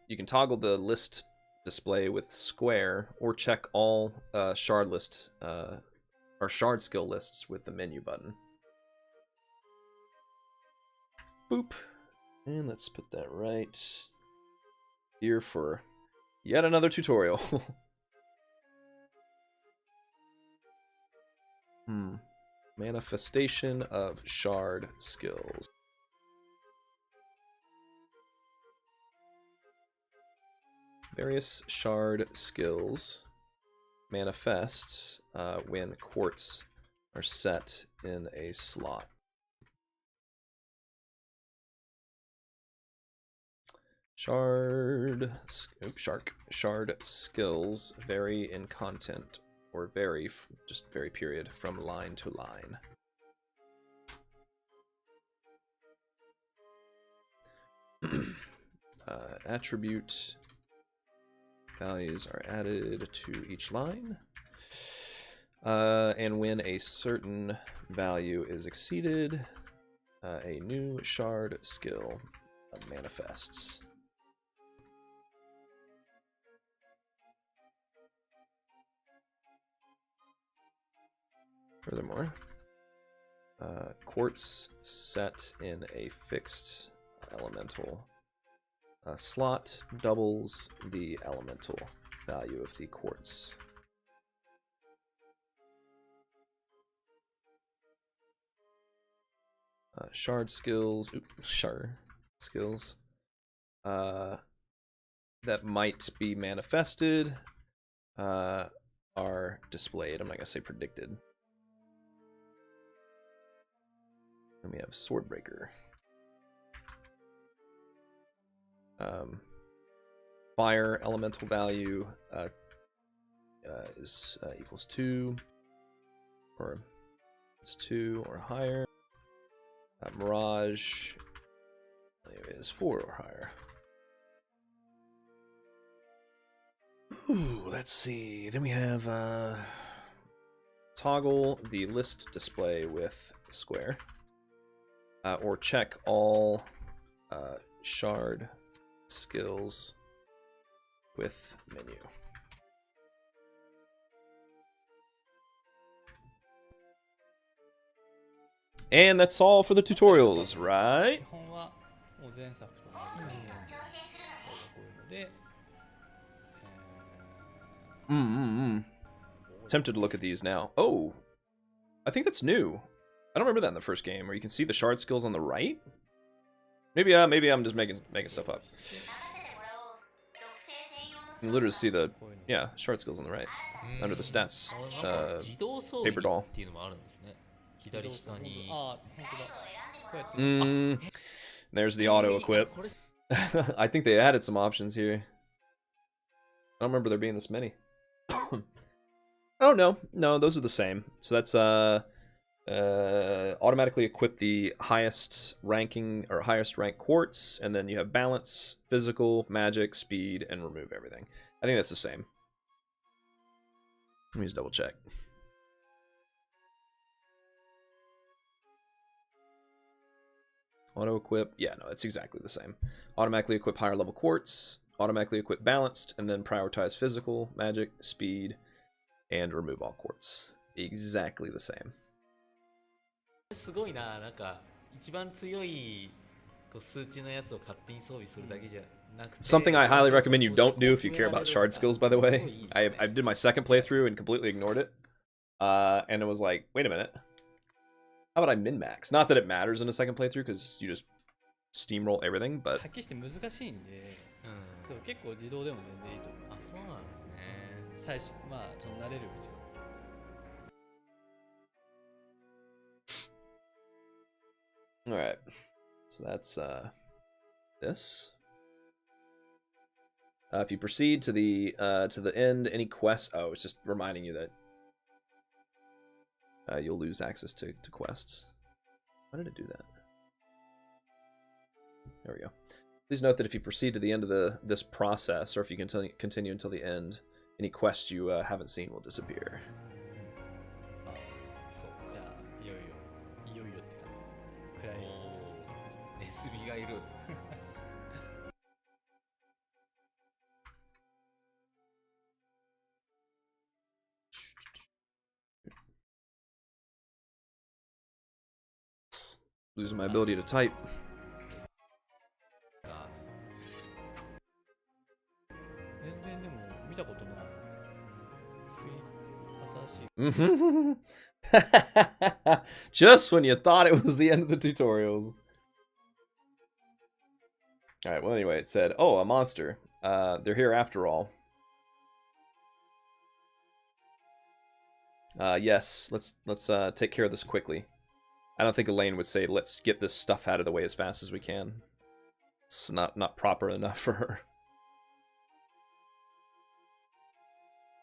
you can toggle the list display with square, or check all shard list or shard skill lists with the menu button. Boop. And let's put that right here for yet another tutorial. Manifestation of shard skills. Various shard skills manifest when quartz are set in a slot. Shard skills vary in content, or vary, just vary period, from line to line. Attribute values are added to each line, and when a certain value is exceeded, a new shard skill manifests. Furthermore, quartz set in a fixed elemental slot doubles the elemental value of the quartz. Shard skills that might be manifested are displayed. I'm not gonna say predicted. And we have Swordbreaker. Fire elemental value is equals 2, or is 2 or higher. Mirage is 4 or higher. Ooh, let's see. Then we have toggle the list display with square, or check all shard skills with menu. And that's all for the tutorials, right? 基本はもう前作と同じ感じでこういうので、Tempted to look at these now. Oh, I think that's new. I don't remember that in the first game, where you can see the shard skills on the right. Maybe I'm just making stuff up. You can literally see the shard skills on the right under the stats 自動装 paper 備 doll. っていうのもあるんですね。左下に。ああ、本当だ。こうやって、 There's the auto equip. これ I think they added some options here. I don't remember there being this many. Oh no, those are the same. So that's automatically equip the highest ranking or highest rank quartz, and then you have balance, physical, magic, speed, and remove everything. I think that's the same. Let me just double check. Auto equip, yeah, no, it's exactly the same. Automatically equip higher level quartz, automatically equip balanced, and then prioritize physical, magic, speed, and remove all quartz. Exactly the same. すごいな、なんか一番強いこう数値のやつを勝手に装備するだけじゃなくて Something I highly recommend you don't do if you care about shard skills, by the way. I did my second playthrough and completely ignored it. And it was like, wait a minute. How about I min-max? Not that it matters in a second playthrough, because you just steamroll everything, but... はっきりして難しいんで、そう結構自動でも全然いいと思いまあ、す。そうなんですね。最初、まあ、その慣れるうちは。Alright. So that's this. If you proceed to the end, any quests... Oh, it's just reminding you that you'll lose access to quests. Why did it do that? There we go. Please note that if you proceed to the end of this process, or if you continue until the end, any quests you haven't seen will disappear. あ、そう。じゃあ、いよいよって感じです。暗い。ネズミがいる。Losing my ability to type. あ全然でも見たことない。普通に新しい。 Just when you thought it was the end of the tutorials. Alright, well anyway, it said, oh, a monster. They're here after all. Yes, let's take care of this quickly. I don't think Elaine would say, let's get this stuff out of the way as fast as we can. It's not proper enough for her.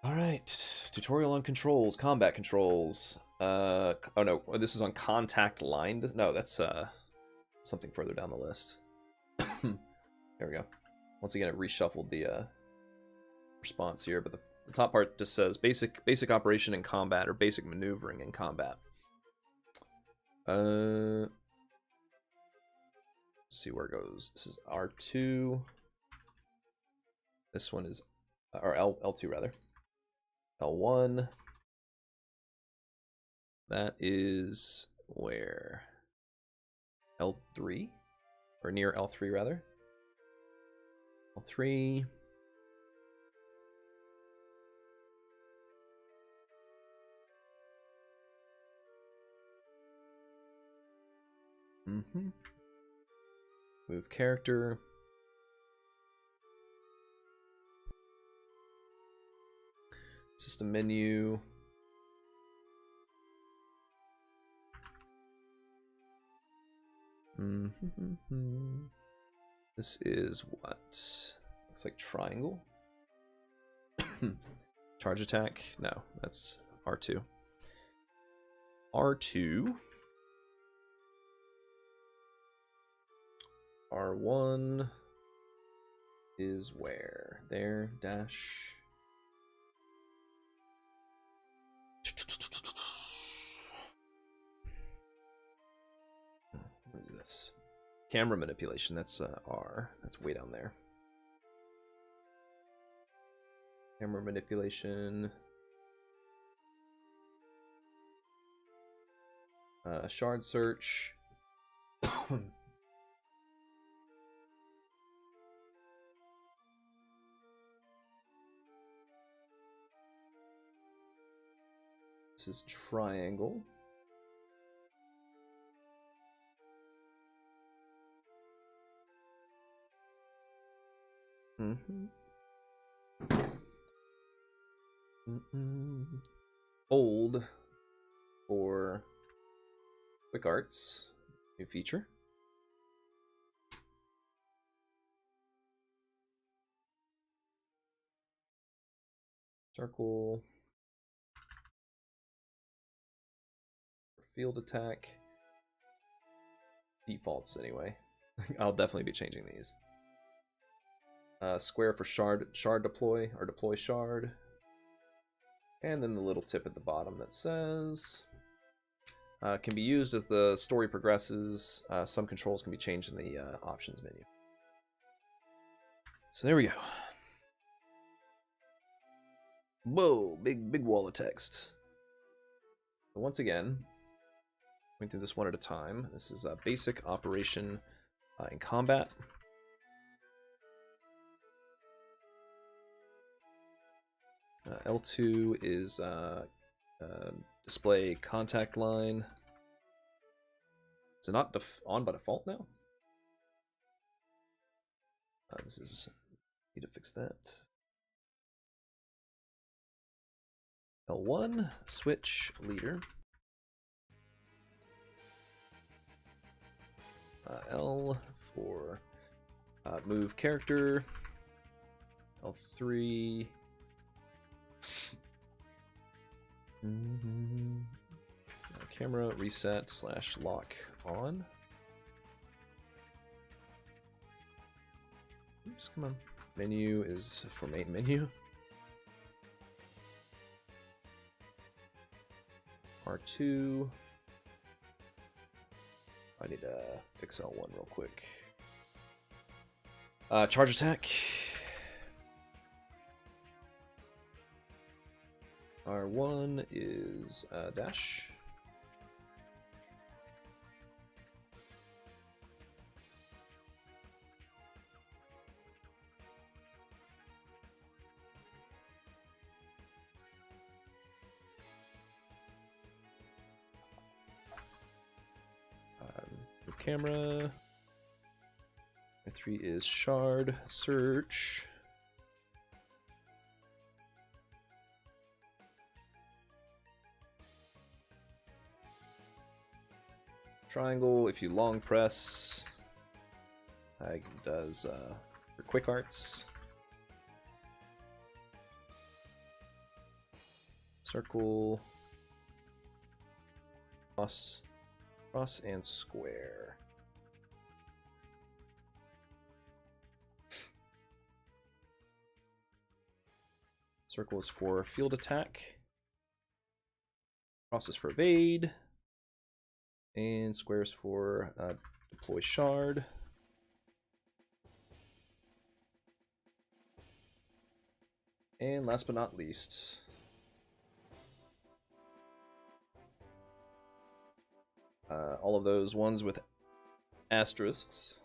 Alright, tutorial on controls, combat controls. Oh no, this is on contact line. No, that's something further down the list. There we go. Once again, it reshuffled the response here, but the top part just says basic operation in combat or basic maneuvering in combat. Let's see where it goes. This is R2. This one is, or L2 rather. L1. That is where? L3? Or near L3 rather. L3. Move character. System menu. This is what? Looks like triangle. Charge attack? No, that's R2. R2. R1 is where? There, dash. What is this? Camera manipulation, that's R. That's way down there. Camera manipulation. Shard search. This is triangle. Hold for quick arts, new feature. Circle. Field attack. Defaults anyway. I'll definitely be changing these. Square for shard deploy, or deploy shard. And then the little tip at the bottom that says can be used as the story progresses. Some controls can be changed in the options menu. So there we go. Whoa, big wall of text. So once again, going through this one at a time. This is a basic operation in combat. L2 is display contact line. Is it not on by default now? This is, need to fix that. L1, switch leader. L for move character. L3. Camera reset / lock on. Oops, come on. Menu is for main menu. R2. I need to fix L1 real quick. Charge attack. R1 is dash. camera. 3 is shard search. Triangle, if you long press, it does for quick arts. Circle, cross, and square. Circle is for field attack. Cross is for evade. And square is for deploy shard. And last but not least, all of those ones with asterisks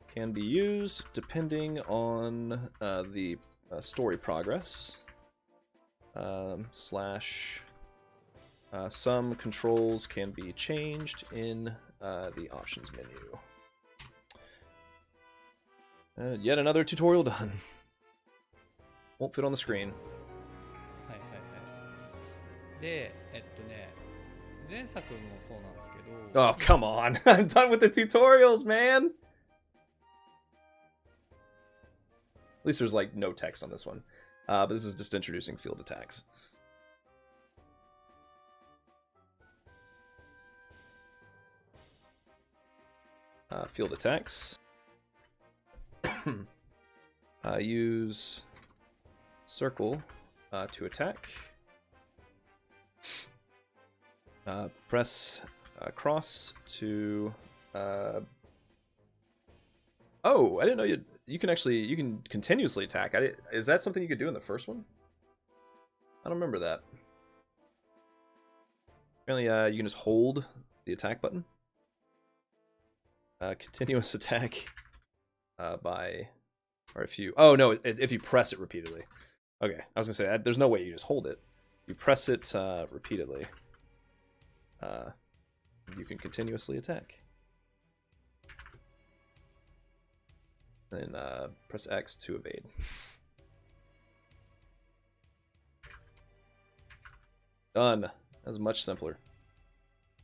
can be used depending on the story progress. Some controls can be changed in the options menu. Yet another tutorial done. Won't fit on the screen. はいはいはい。で、前作もそうなんですけど。 Oh, come on. I'm done with the tutorials, man. At least there's like no text on this one. But this is just introducing field attacks. Field attacks. Use circle to attack. Press cross to. Oh, I didn't know you can continuously attack. Is that something you could do in the first one? I don't remember that. Apparently, you can just hold the attack button. Continuous attack by, or if you, oh no, if you press it repeatedly. Okay, I was gonna say there's no way you just hold it. You press it repeatedly. You can continuously attack. And then press X to evade. Done. That was much simpler.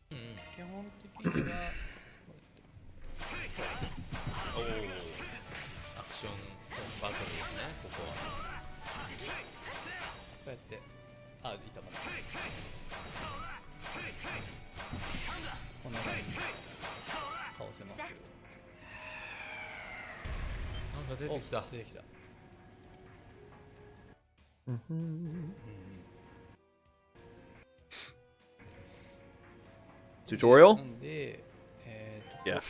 基本的にはおお、アクションバトルですね、ここは。こうやって、あ、いたまた。こんな感じで倒せますよ。なんか出てきた。出てきた。Tutorial? なんで、Yeah.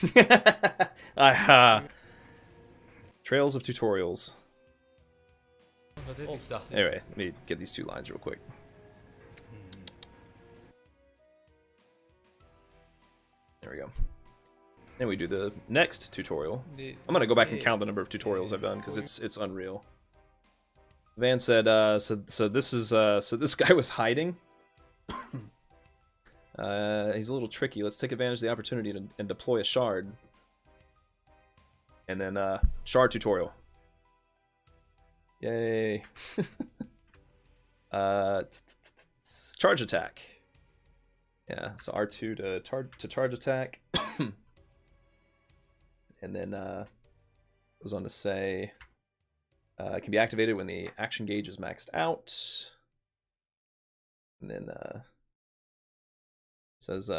Trails of tutorials. なんか出てきた。 Anyway, let me get these two lines real quick. There we go. Then we do the next tutorial. I'm gonna go back and count the number of tutorials I've done because it's unreal. Van said, so this guy was hiding. He's a little tricky. Let's take advantage of the opportunity and deploy a shard. And then shard tutorial. Yay. Charge attack. Yeah, so R2 to charge attack. And then goes on to say it can be activated when the action gauge is maxed out. And then says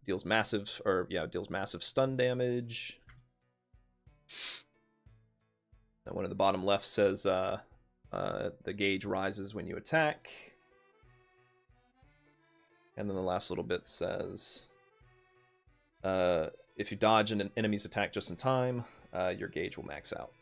deals massive stun damage. And one at the bottom left says the gauge rises when you attack. And then the last little bit says if you dodge an enemy's attack just in time, your gauge will max out.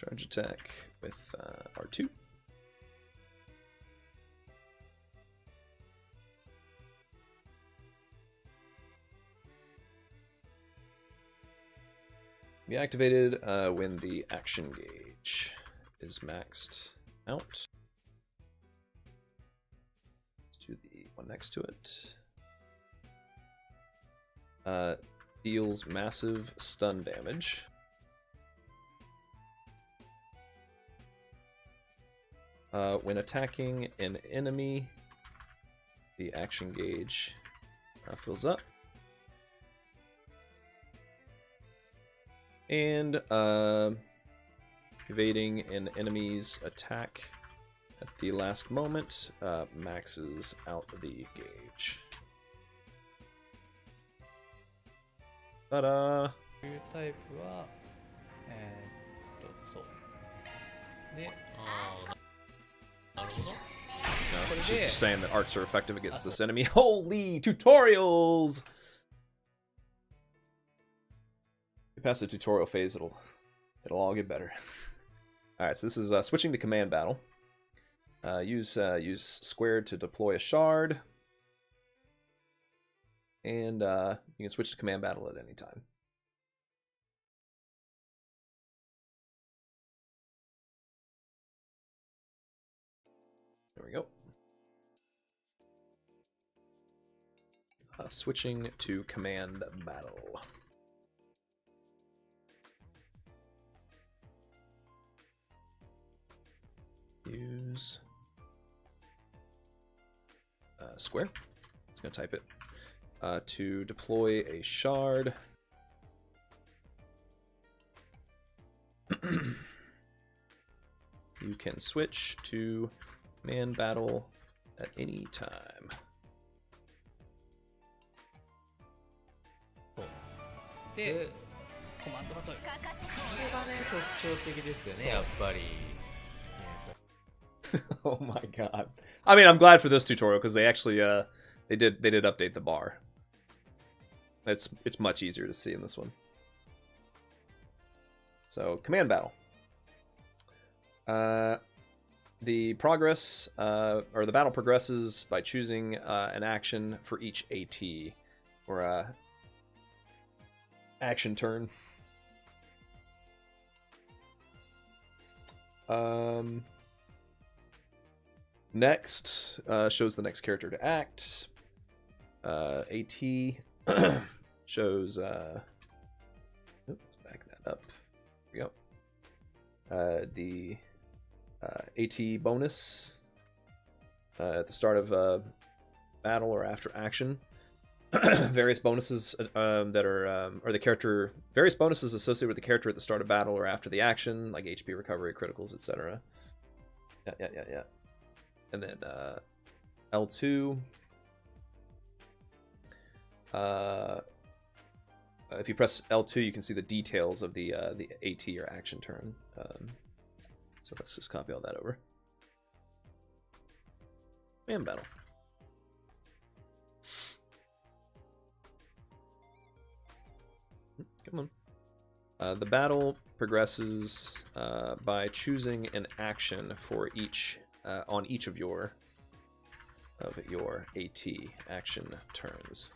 Charge attack with R2. Be activated when the action gauge is maxed out. Let's do the one next to it. Deals massive stun damage. When attacking an enemy, the action gauge fills up. And evading an enemy's attack at the last moment maxes out the gauge. Ta-da! というタイプはそうでなるほど。 No, she's just saying that arts are effective against this enemy. Holy tutorials! You pass the tutorial phase, it'll all get better. All right, so this is switching to command battle. Use squared to deploy a shard, and you can switch to command battle at any time. There we go. Switching to command battle. Use square. It's going to type it. To deploy a shard. You can switch to command battle at any time. でコマンドバトル。これがね特徴的ですよね、やっぱり。 Oh my god. I mean, I'm glad for this tutorial because they actually they did update the bar. It's much easier to see in this one. So, command battle. The progress or the battle progresses by choosing an action for each AT or action turn. Next shows the next character to act. AT shows. Let's back that up. Here we go. The AT bonus at the start of battle or after action. Various bonuses that are or the character. Various bonuses associated with the character at the start of battle or after the action, like HP recovery, criticals, etc. Yeah. And then L2. If you press L2, you can see the details of the AT or action turn. So let's just copy all that over. And battle. Come on. The battle progresses by choosing an action for each on each of your AT action turns.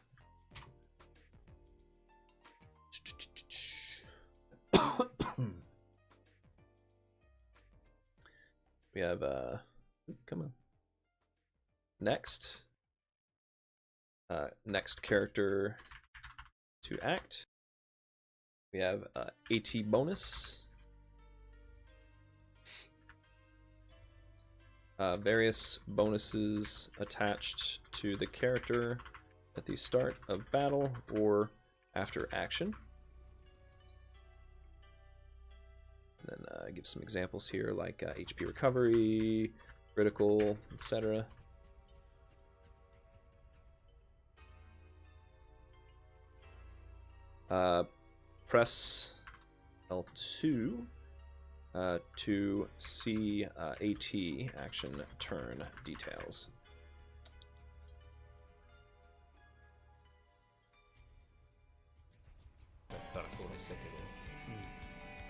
We have come on. Next character to act. We have AT bonus. Various bonuses attached to the character at the start of battle or after action. And then give some examples here, like HP recovery, critical, etc. Press L2 to see AT action turn details.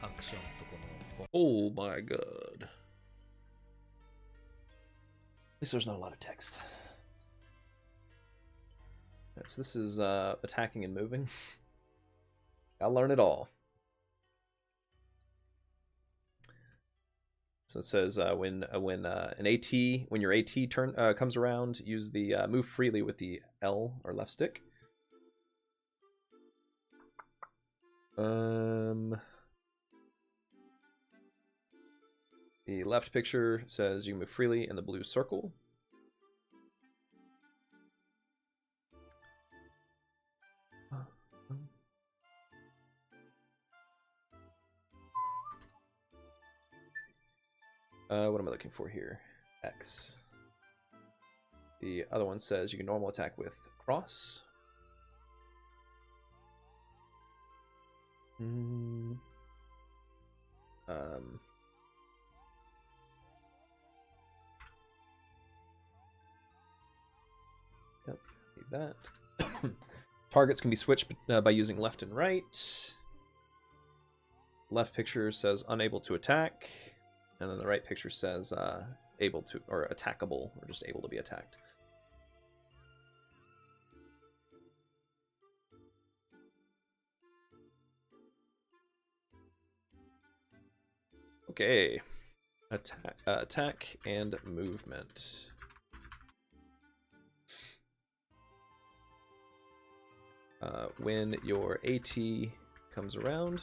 アクションとこの Oh my god. At least there's not a lot of text. Right, so this is attacking and moving. Gotta learn it all. So it says when your AT turn comes around, use the move freely with the L or left stick. The left picture says you can move freely in the blue circle. What am I looking for here? X. The other one says you can normal attack with cross. Yep, need that. Targets can be switched by using left and right. Left picture says unable to attack, and then the right picture says able to, or attackable, or just able to be attacked. Okay, attack and movement. When your AT comes around,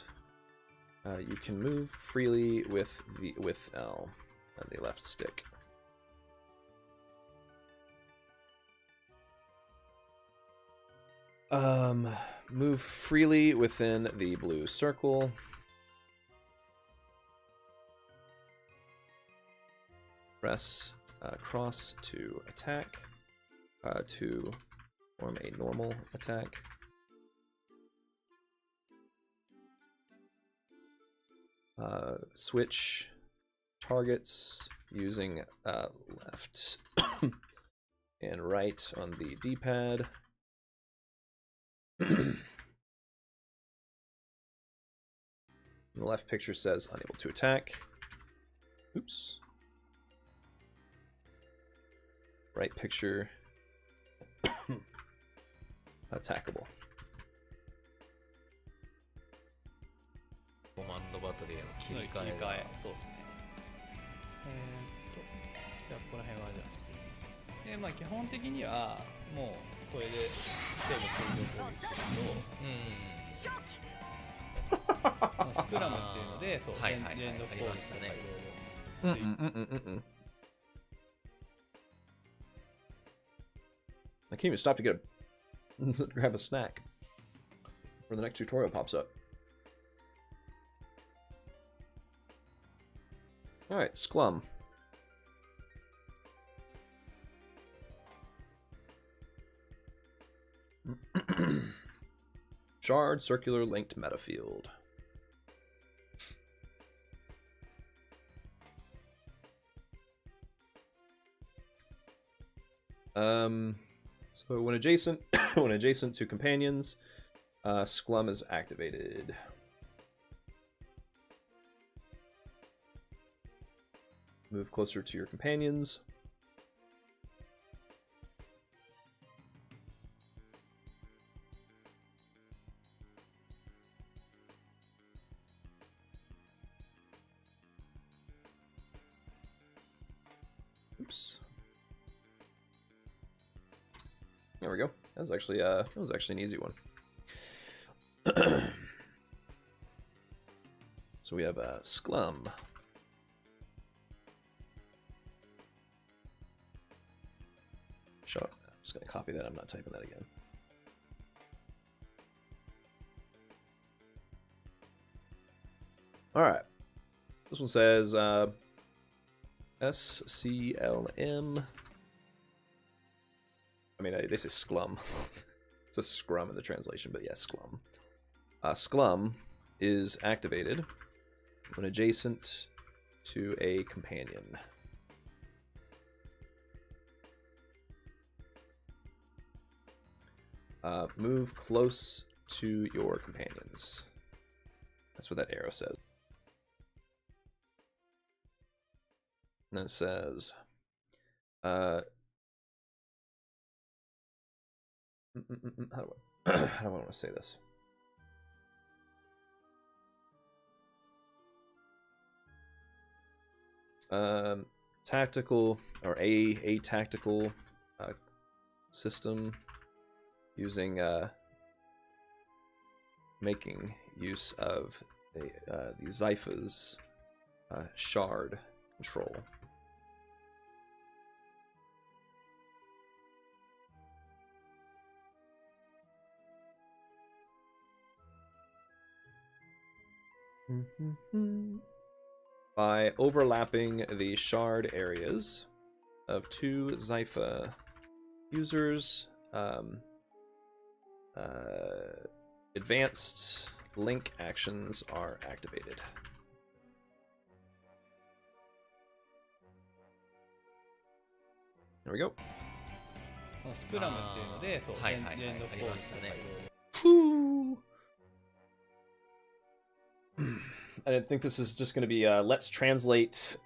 you can move freely with L on the left stick. Move freely within the blue circle. Press cross to attack, to form a normal attack. Switch targets using left and right on the D-pad. The left picture says unable to attack. Oops. Right picture attackable. コマンドバトルへの切り切り替えが替え、そうですね。じゃあここら辺はじゃあ普通に。で、まあ基本的にはもうこれで全部通常攻撃すると、スクラムっていうので、そう、はいはいはい連続攻撃とかいろいろ。I can't even stop to get a grab a snack before the next tutorial pops up. All right, Sclum. Shard circular linked meta field. So when adjacent to companions, Sclum is activated. Move closer to your companions. Oops. There we go. That was actually an easy one. So we have Sclum. Shut up. I'm just gonna copy that. I'm not typing that again. All right. This one says SCLM. I mean, they say Sclum. It's a scrum in the translation, but yeah, Sclum. Sclum is activated when adjacent to a companion. Move close to your companions. That's what that arrow says. And it says, how do I want to say this? Tactical or a tactical system using making use of the Zypha's shard control. By overlapping the shard areas of two Zypha users, advanced link actions are activated. There we go. そのスクラムっていうので、そう、はいはいはい、連続ありましたね。I didn't think this was just going to be let's translate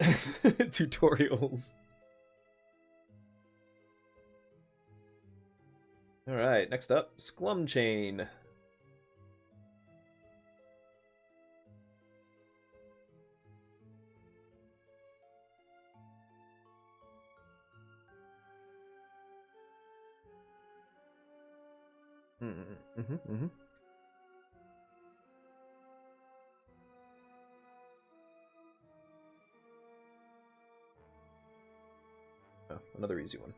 tutorials. All right, next up, Sclum Chain. Oh, another easy one.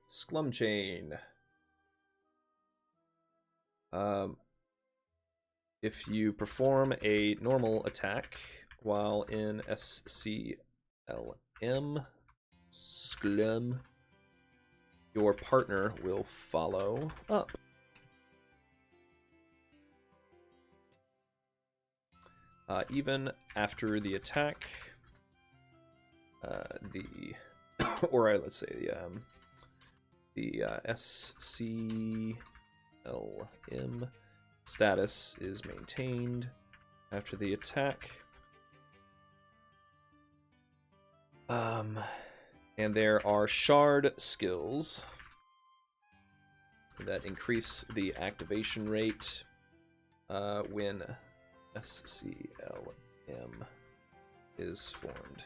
Sclum Chain. If you perform a normal attack while in SCLM, Sclum, your partner will follow up. Even after the attack, let's say the SCLM status is maintained after the attack. And there are shard skills that increase the activation rate when SCLM is formed.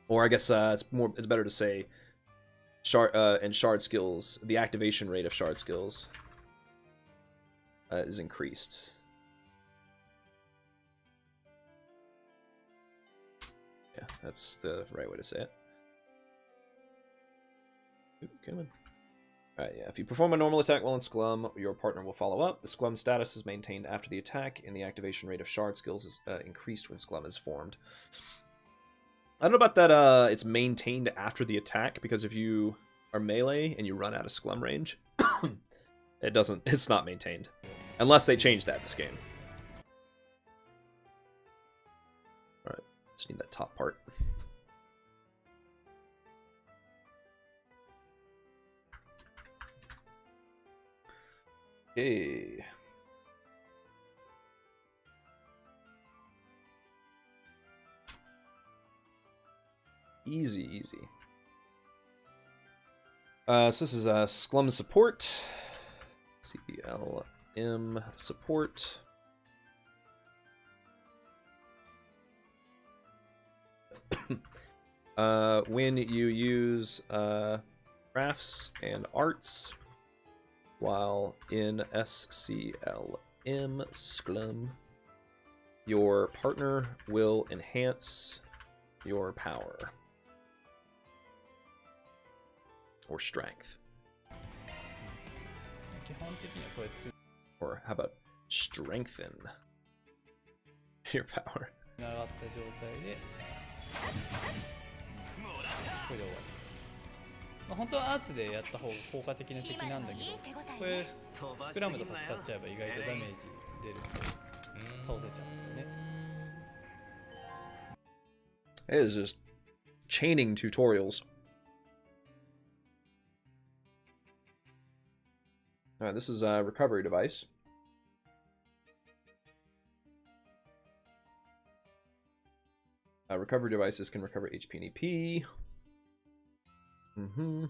Or I guess it's better to say shard skills, the activation rate of shard skills is increased. Yeah, that's the right way to say it. Ooh, come on. Alright, yeah. If you perform a normal attack while in Sclum, your partner will follow up. The Sclum status is maintained after the attack, and the activation rate of shard skills is increased when Sclum is formed. I don't know about that it's maintained after the attack, because if you are melee and you run out of Sclum range, it's not maintained. Unless they change that in this game. Alright, just need that top part. Okay. Easy. So this is Sclum support. CLM support. When you use crafts and arts while in SCLM Sclum, your partner will enhance your power or strength. Or how about strengthen your power? 上がった状態でこれで終わり。本当はアーツでやった方が効果的な敵なんだけど、これスクラムとか使っちゃえば意外とダメージ出るんで倒せちゃうんですよね。It is just chaining tutorials. All right, this is a recovery device. Recovery devices can recover HP and EP. Mm-hmm.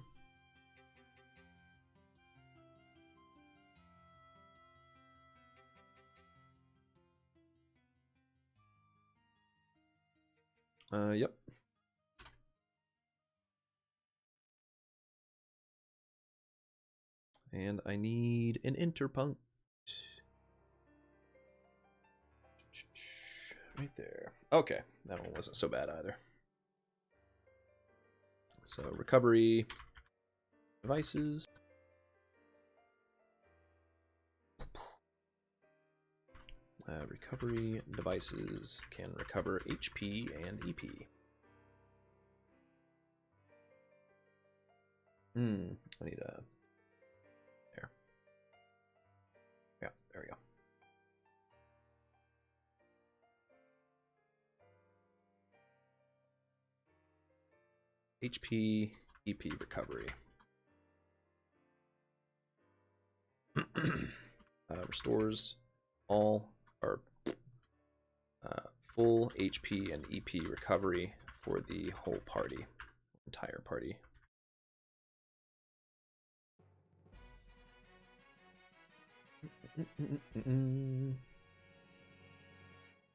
Yep. And I need an interpunct. Right there. Okay, that one wasn't so bad either. So, recovery devices. Recovery devices can recover HP and EP. I need a... There. Yeah, there we go. HP, EP recovery. Restores all or full HP and EP recovery for the whole party, entire party.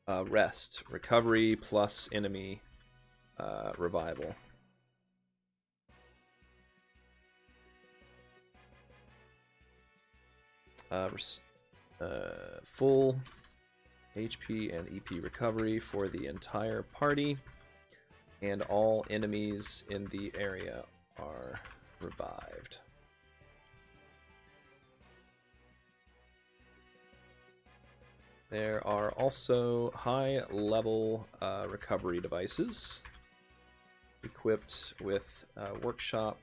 Rest, recovery plus enemy revival. Full HP and EP recovery for the entire party, and all enemies in the area are revived. There are also high-level recovery devices equipped with workshop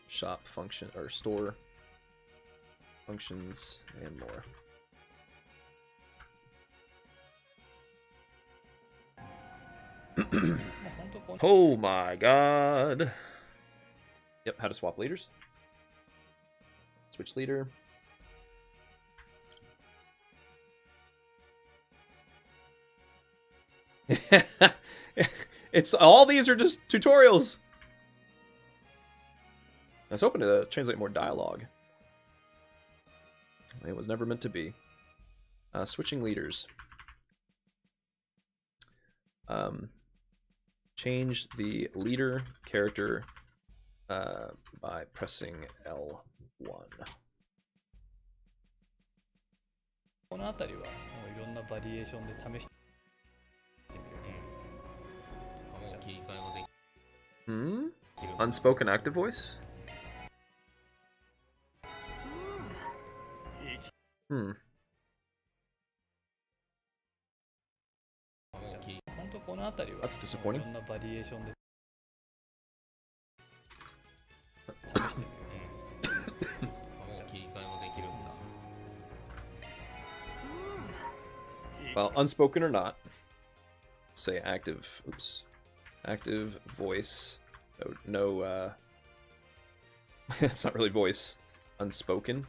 shop function or store functions and more. Oh my god. Yep, how to swap leaders. Switch leader. It's all these are just tutorials. I was hoping to translate more dialogue. It was never meant to be. Switching leaders. Change the leader character by pressing L1. このあたりはもういろんなバリエーションで試してみるゲームですよ。もう切り替えもできる。Unspoken active voice? 本当このあたりは That's disappointing. いろんなバリエーションで試してみるゲームですよ。もう切り替えもできるんだ。Well, unspoken or not, say active. Oops, active voice. No, it's not really voice. Unspoken.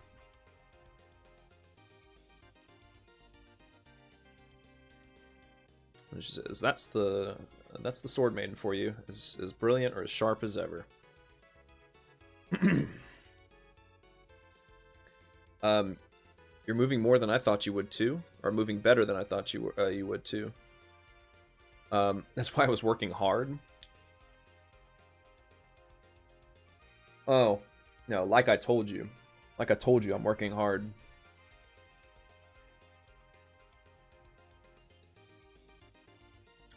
Which is that's the sword maiden for you. As brilliant or as sharp as ever. You're moving more than I thought you would too, or moving better than I thought you would too. That's why I was working hard. Oh, no, like I told you, I'm working hard.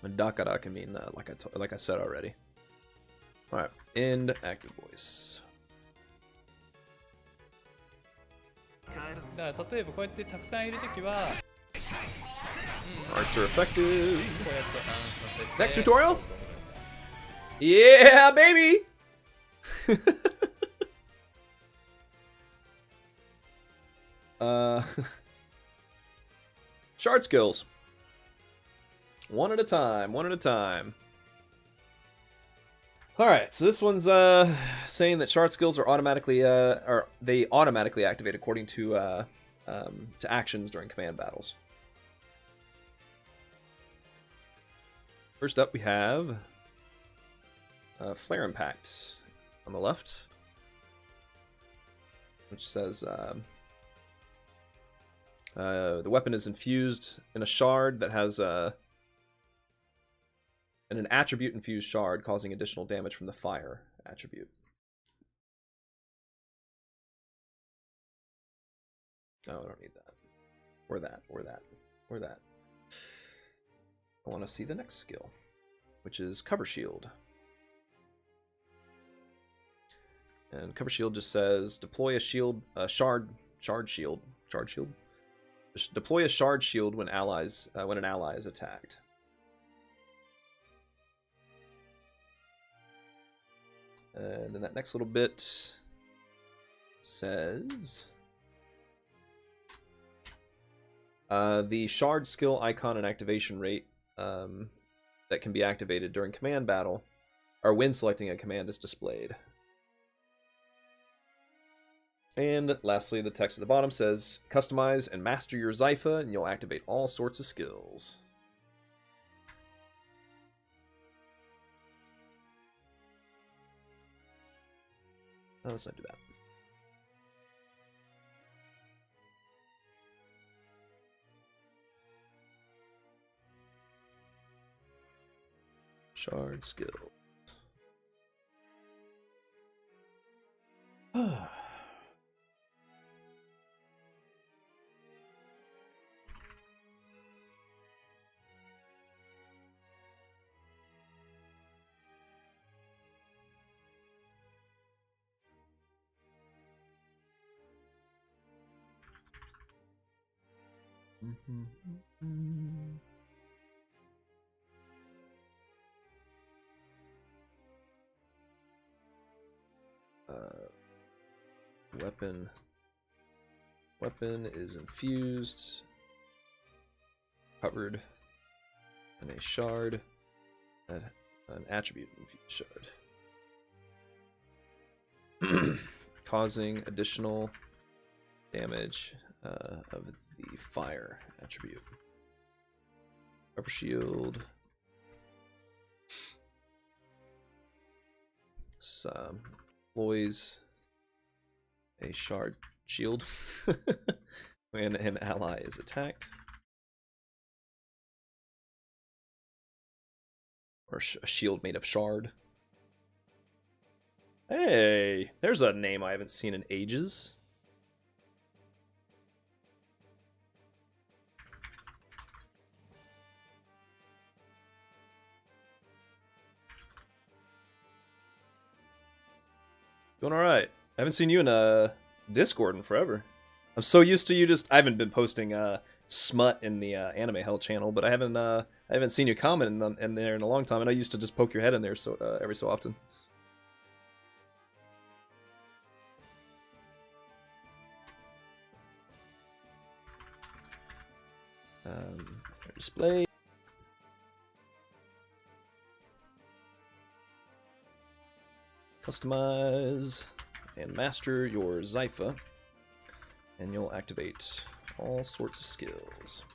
Dakara can mean like I said already. All right, end active voice. だから例えばこうやってたくさんいるときは Arts are effective. こうやって Next tutorial? Yeah, baby! Shard skills. One at a time, one at a time. Alright, so this one's saying that shard skills are automatically they automatically activate according to actions during command battles. First up we have Flare Impact on the left, which says the weapon is infused in a shard that has an attribute infused shard, causing additional damage from the fire attribute. Oh, I don't need that. Or that, or that, or that. I want to see the next skill, which is Cover Shield. And Cover Shield just says deploy a shield, shard shield. Deploy a shard shield when an ally is attacked. And then that next little bit says the shard skill icon and activation rate that can be activated during command battle or when selecting a command is displayed. And lastly, the text at the bottom says customize and master your Zypha and you'll activate all sorts of skills. Oh, let's not do that. Shard skill. Weapon is infused, covered in a shard, an attribute infused shard, causing additional damage of the fire attribute. Cover Shield. Deploys a shard shield when an ally is attacked. Or a shield made of shard. Hey, there's a name I haven't seen in ages. Doing alright. I haven't seen you in Discord in forever. I'm so used to you just... I haven't been posting smut in the Anime Hell channel, but I haven't seen you comment in there in a long time, and I used to just poke your head in there every so often. Display. Customize and master your Zypha, and you'll activate all sorts of skills.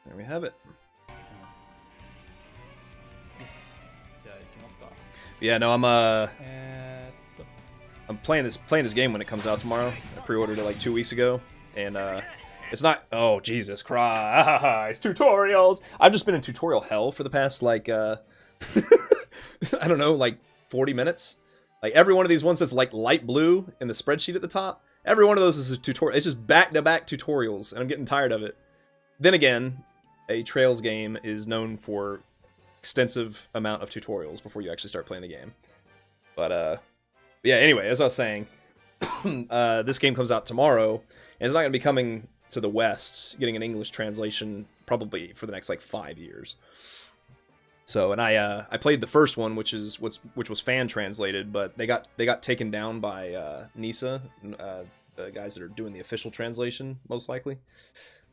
There we have it. Yeah, no, I'm playing this game when it comes out tomorrow. I pre-ordered it like 2 weeks ago, and it's not... Oh, Jesus Christ. Tutorials! I've just been in tutorial hell for the past, like, I don't know, like 40 minutes. Like, every one of these ones that's, like, light blue in the spreadsheet at the top, every one of those is a tutorial. It's just back-to-back tutorials, and I'm getting tired of it. Then again, a Trails game is known for extensive amount of tutorials before you actually start playing the game. But, yeah, anyway, as I was saying, this game comes out tomorrow, and it's not going to be coming to the West, getting an English translation probably for the next like 5 years. So, and I played the first one, which was fan translated, but they got taken down by NISA, the guys that are doing the official translation, most likely.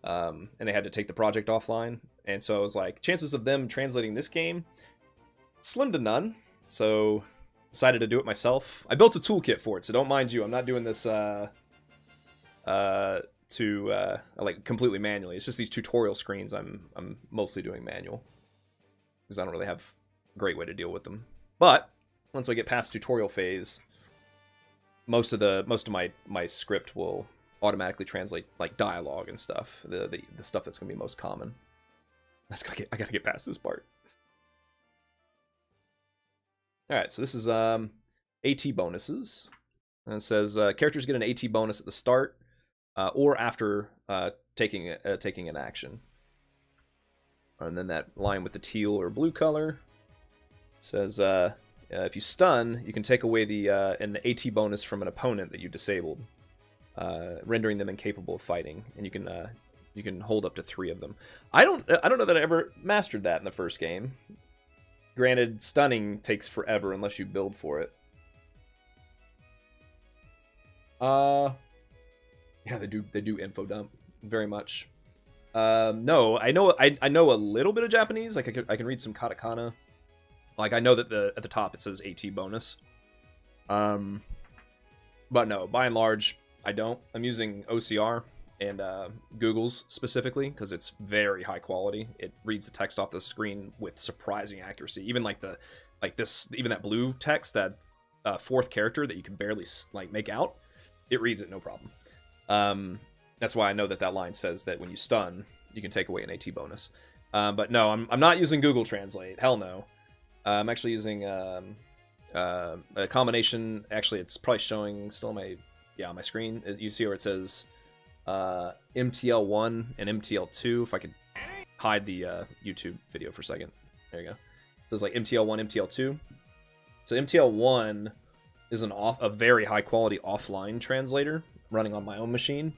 and they had to take the project offline. And so I was like, chances of them translating this game, slim to none. So decided to do it myself. I built a toolkit for it, so don't mind you. I'm not doing this like completely manually. It's just these tutorial screens I'm mostly doing manual because I don't really have a great way to deal with them. But once I get past tutorial phase, most of my script will automatically translate like dialogue and stuff. The stuff that's gonna be most common. I gotta get past this part. All right, so this is AT bonuses, and it says characters get an AT bonus at the start or after taking an action. And then that line with the teal or blue color says if you stun, you can take away an AT bonus from an opponent that you disabled, rendering them incapable of fighting, and you can hold up to 3 of them. I don't know that I ever mastered that in the first game. Granted, stunning takes forever unless you build for it. Yeah, they do info dump very much. No, I know a little bit of Japanese. Like I can read some katakana. Like I know that at the top it says AT bonus. But no, by and large, I don't. I'm using OCR and Google's specifically because it's very high quality. It reads the text off the screen with surprising accuracy. Even even that blue text, that 4th character that you can barely like make out, it reads it no problem. That's why I know that line says that when you stun, you can take away an AT bonus. But no, I'm not using Google Translate. Hell no. I'm actually using a combination. Actually, it's probably showing still on my screen. You see where it says MTL1 and MTL2. If I could hide the YouTube video for a second. There you go. So it's like MTL1, MTL2. So MTL1 is a very high quality offline translator running on my own machine.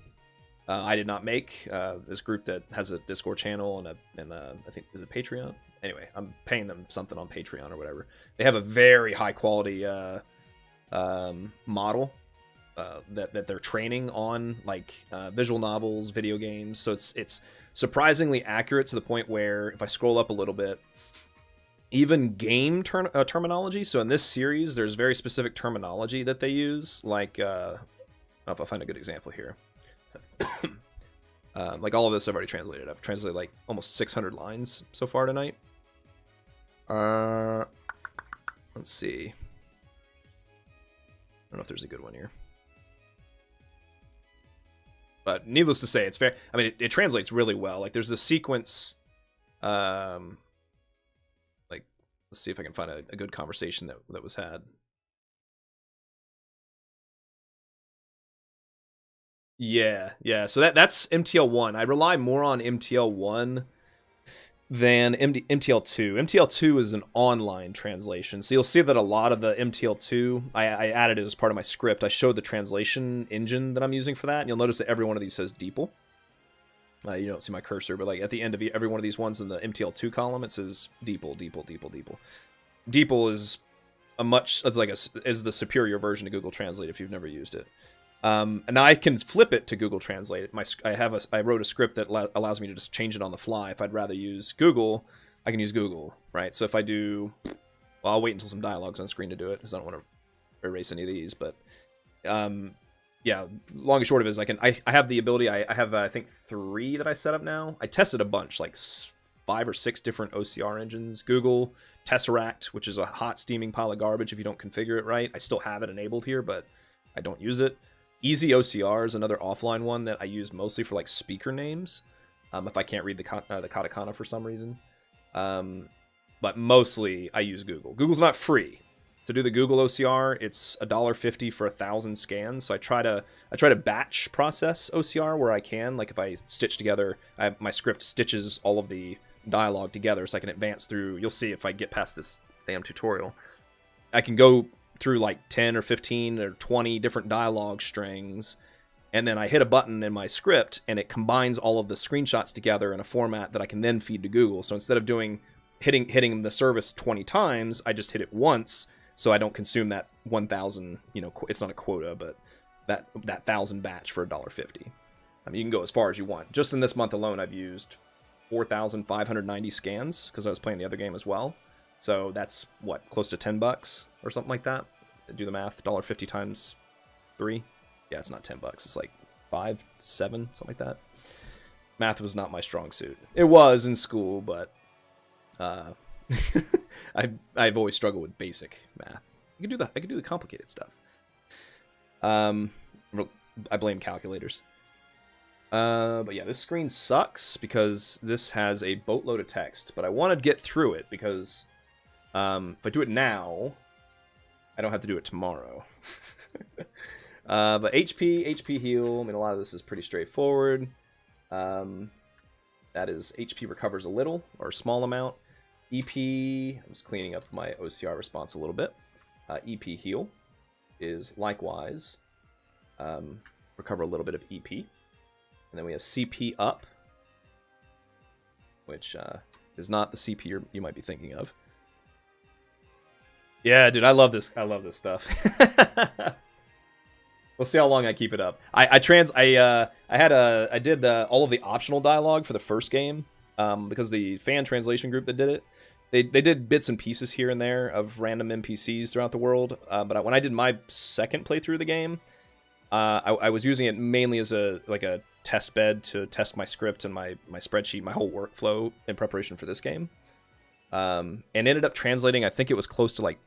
I did not make this group that has a Discord channel and I think is it Patreon. Anyway, I'm paying them something on Patreon or whatever. They have a very high quality model that they're training on, like visual novels, video games. So it's surprisingly accurate to the point where if I scroll up a little bit, even game terminology. So in this series, there's very specific terminology that they use. Like, I don't know if I'll find a good example here. Like all of this I've already translated. I've translated like almost 600 lines so far tonight. Let's see. I don't know if there's a good one here. But needless to say, it's fair. I mean, it translates really well. Like there's this sequence, like let's see if I can find a good conversation that was had. Yeah. So that's MTL1. I rely more on MTL1 than MTL2. MTL2 is an online translation, so you'll see that a lot of the MTL2, I added it as part of my script. I showed the translation engine that I'm using for that, and you'll notice that every one of these says DeepL. You don't see my cursor, but like at the end of every one of these ones in the MTL2 column, it says DeepL. DeepL is is the superior version of Google Translate if you've never used it. And now I can flip it to Google Translate. I wrote a script that allows me to just change it on the fly. If I'd rather use Google, I can use Google, right? So if I do, well, I'll wait until some dialogue's on screen to do it because I don't want to erase any of these. But yeah, long and short of it is I have the ability. I have I think 3 that I set up now. I tested a bunch, like 5 or 6 different OCR engines. Google, Tesseract, which is a hot steaming pile of garbage if you don't configure it right. I still have it enabled here, but I don't use it. Easy OCR is another offline one that I use mostly for like speaker names, if I can't read the katakana for some reason. But mostly I use Google. Google's not free. To do the Google OCR, it's $1.50 for 1,000 scans. So I try to batch process OCR where I can. Like if I stitch together, my script stitches all of the dialogue together so I can advance through. You'll see if I get past this damn tutorial, I can go through like 10 or 15 or 20 different dialogue strings, and then I hit a button in my script and it combines all of the screenshots together in a format that I can then feed to Google. So instead of hitting the service 20 times, I just hit it once, so I don't consume that 1,000, it's not a quota, but that 1,000 batch for $1.50. I mean, you can go as far as you want. Just in this month alone, I've used 4,590 scans because I was playing the other game as well. So that's what, close to $10 or something like that. Do the math, $1.50 times 3. Yeah, it's not $10. It's like 5, 7, something like that. Math was not my strong suit. It was in school, but I've always struggled with basic math. I can do the complicated stuff. I blame calculators. But yeah, this screen sucks because this has a boatload of text, but I want to get through it because if I do it now, I don't have to do it tomorrow. But HP heal, I mean, a lot of this is pretty straightforward. That is HP recovers a little, or a small amount. EP, I'm just cleaning up my OCR response a little bit. EP heal is likewise recover a little bit of EP. And then we have CP up, which is not the CP you might be thinking of. Yeah, dude, I love this. I love this stuff. We'll see how long I keep it up. I did all of the optional dialogue for the first game because the fan translation group that did it, they did bits and pieces here and there of random NPCs throughout the world. But when I did my second playthrough of the game, I was using it mainly as a test bed to test my script and my spreadsheet, my whole workflow in preparation for this game. And ended up translating, I think it was close to like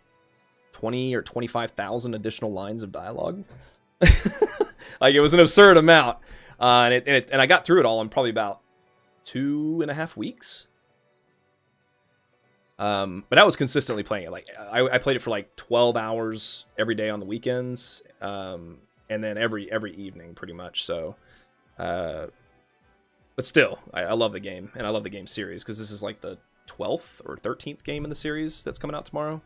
20 or 25,000 additional lines of dialogue. Like, it was an absurd amount. And I got through it all in probably about 2.5 weeks. But I was consistently playing it. Like, I played it for like 12 hours every day on the weekends. And then every evening pretty much. So, but still, I love the game, and I love the game series because this is like the 12th or 13th game in the series that's coming out tomorrow.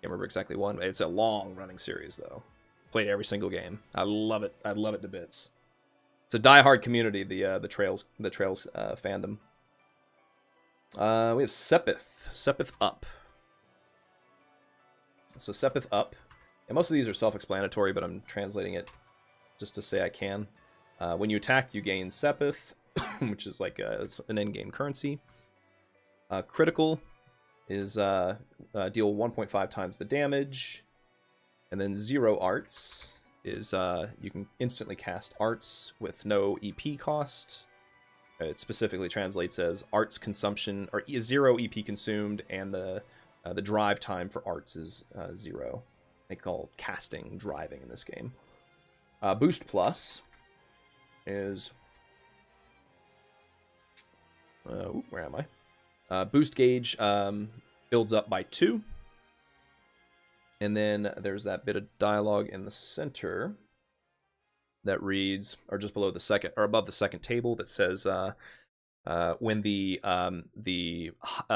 Can't remember exactly one. It's a long running series though. Played every single game. I love it. I love it to bits. It's a diehard community. The Trails fandom. We have Sepith up. So Sepith up. And most of these are self-explanatory, but I'm translating it just to say I can. When you attack, you gain Sepith, which is like an in-game currency. Critical is deal 1.5 times the damage. And then 0 arts is you can instantly cast arts with no EP cost. It specifically translates as arts consumption, or 0 EP consumed, and the drive time for arts is 0. They call casting driving in this game. Boost plus is where am I? Boost gauge builds up by 2. And then there's that bit of dialogue in the center that reads, or just below the second, or above the second table, that says, when the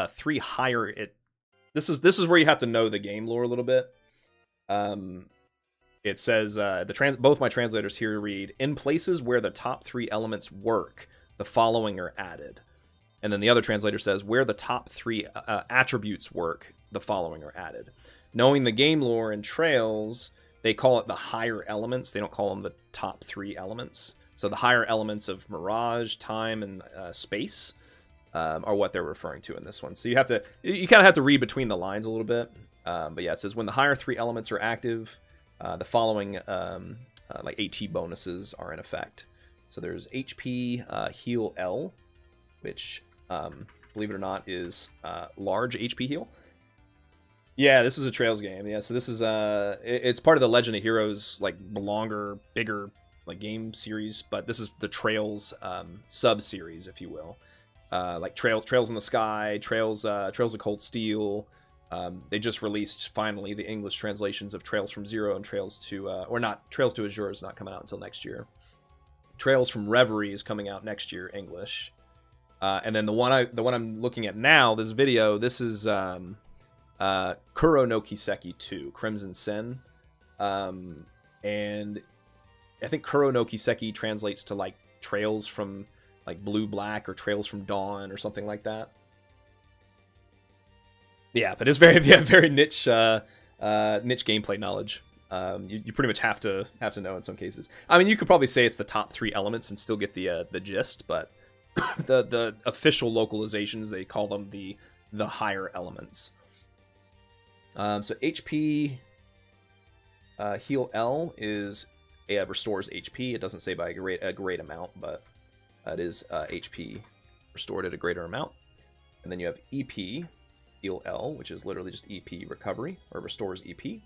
3 higher it. This is where you have to know the game lore a little bit. It says both my translators here read, in places where the top 3 elements work, the following are added. And then the other translator says, where the top 3 attributes work, the following are added. Knowing the game lore in Trails, they call it the higher elements. They don't call them the top 3 elements. So the higher elements of mirage, time, and space are what they're referring to in this one. So you kind of have to read between the lines a little bit. But yeah, it says when the higher 3 elements are active, the following like AT bonuses are in effect. So there's HP heal L, which believe it or not is large HP heal. Yeah, this is a Trails game. Yeah, so this is it's part of the Legend of Heroes, like longer, bigger like game series, but this is the Trails sub series, if you will. Like Trails in the Sky, Trails of Cold Steel. They just released finally the English translations of Trails from Zero and Trails to Trails to Azure is not coming out until next year. Trails from Reverie is coming out next year, English. And then the one I'm looking at now, this video, this is Kuro no Kiseki 2, Crimson Sin. And I think Kuro no Kiseki translates to like Trails from like Blue Black or Trails from Dawn or something like that. Yeah, but it's very niche niche gameplay knowledge. You pretty much have to know in some cases. I mean, you could probably say it's the top 3 elements and still get the gist, but the official localizations, they call them the higher elements. So HP heal L is restores HP. It doesn't say by a great amount, but it is HP restored at a greater amount. And then you have EP heal L, which is literally just EP recovery, or restores EP.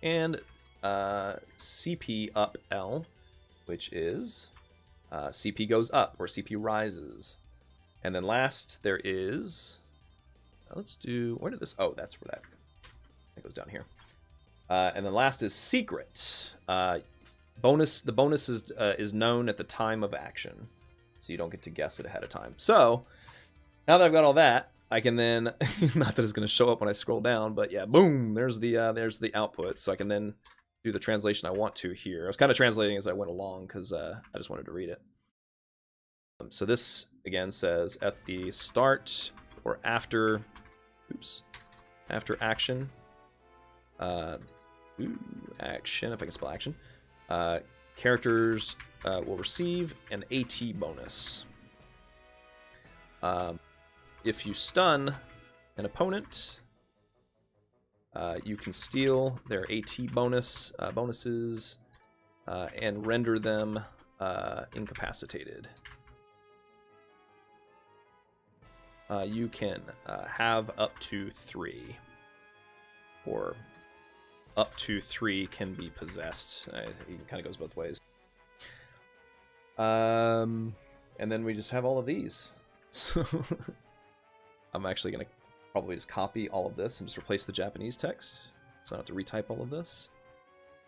And CP up L, which is CP goes up, or CP rises. And then last, there is... let's do... where did this... oh, that's where that goes down here. And then last is secret. The bonus is known at the time of action, so you don't get to guess it ahead of time. So now that I've got all that, I can then not that it's going to show up when I scroll down, but yeah, boom, there's the output. So I can then do the translation I want to here. I was kind of translating as I went along because I just wanted to read it. So this again says at the start or after action. Action, if I can spell action. Characters will receive an AT bonus. If you stun an opponent, you can steal their AT bonuses and render them incapacitated. You can have up to 3, or up to 3 can be possessed. It kind of goes both ways. And then we just have all of these. So I'm actually going to probably just copy all of this and just replace the Japanese text, so I don't have to retype all of this.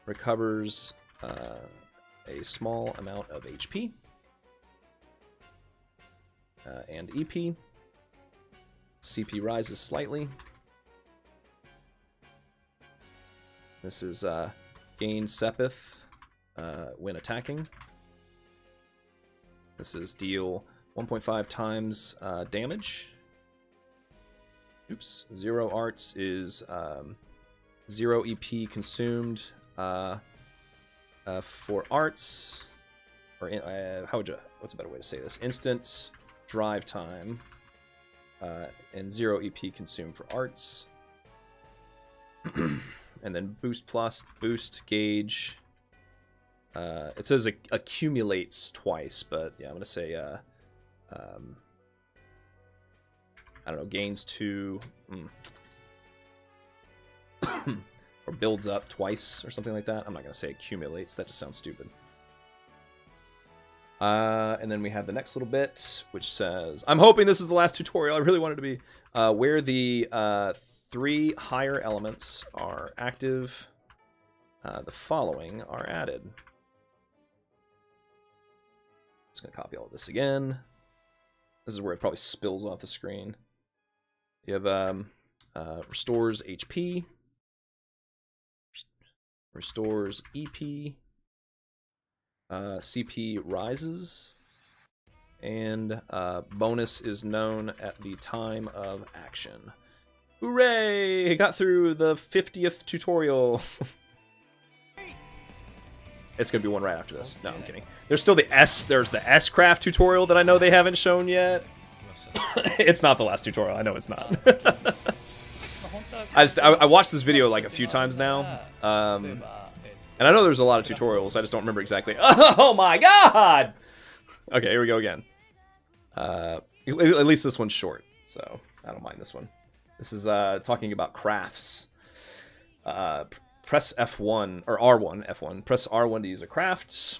Recovers a small amount of HP and EP. CP rises slightly. This is gain Sepith when attacking. This is deal 1.5 times damage. Oops. 0 arts is 0 EP consumed for arts. Or what's a better way to say this? Instant drive time and 0 EP consumed for arts. And then boost plus, boost gauge. It says it accumulates twice, but yeah, I'm gonna say I don't know, gains 2 or builds up twice or something like that. I'm not gonna say accumulates, that just sounds stupid. And then we have the next little bit, which says, I'm hoping this is the last tutorial. I really want it to be where the 3 higher elements are active. The following are added. Just gonna copy all of this again. This is where it probably spills off the screen. You have restores HP, restores EP, CP rises, and bonus is known at the time of action. Hooray! I got through the 50th tutorial. It's gonna be one right after this. No, I'm kidding. There's still there's the S-Craft tutorial that I know they haven't shown yet. It's not the last tutorial. I know it's not. I watched this video like a few times now. And I know there's a lot of tutorials. I just don't remember exactly. Oh my god! Okay, here we go again. At least this one's short, so I don't mind this one. This is talking about crafts. Press F1, or R1, F1. Press R1 to use a craft.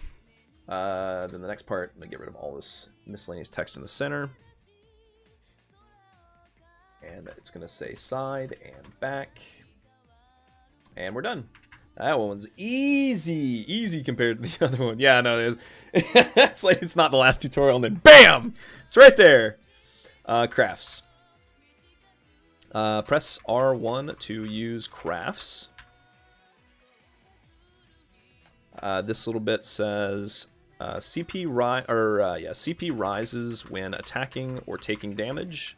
Then the next part, I'm going to get rid of all this miscellaneous text in the center. And it's going to say side and back. And we're done. That one's easy compared to the other one. Yeah, no, it's like it's not the last tutorial, and then BAM! It's right there. Crafts. Press R1 to use crafts. This little bit says CP rises when attacking or taking damage.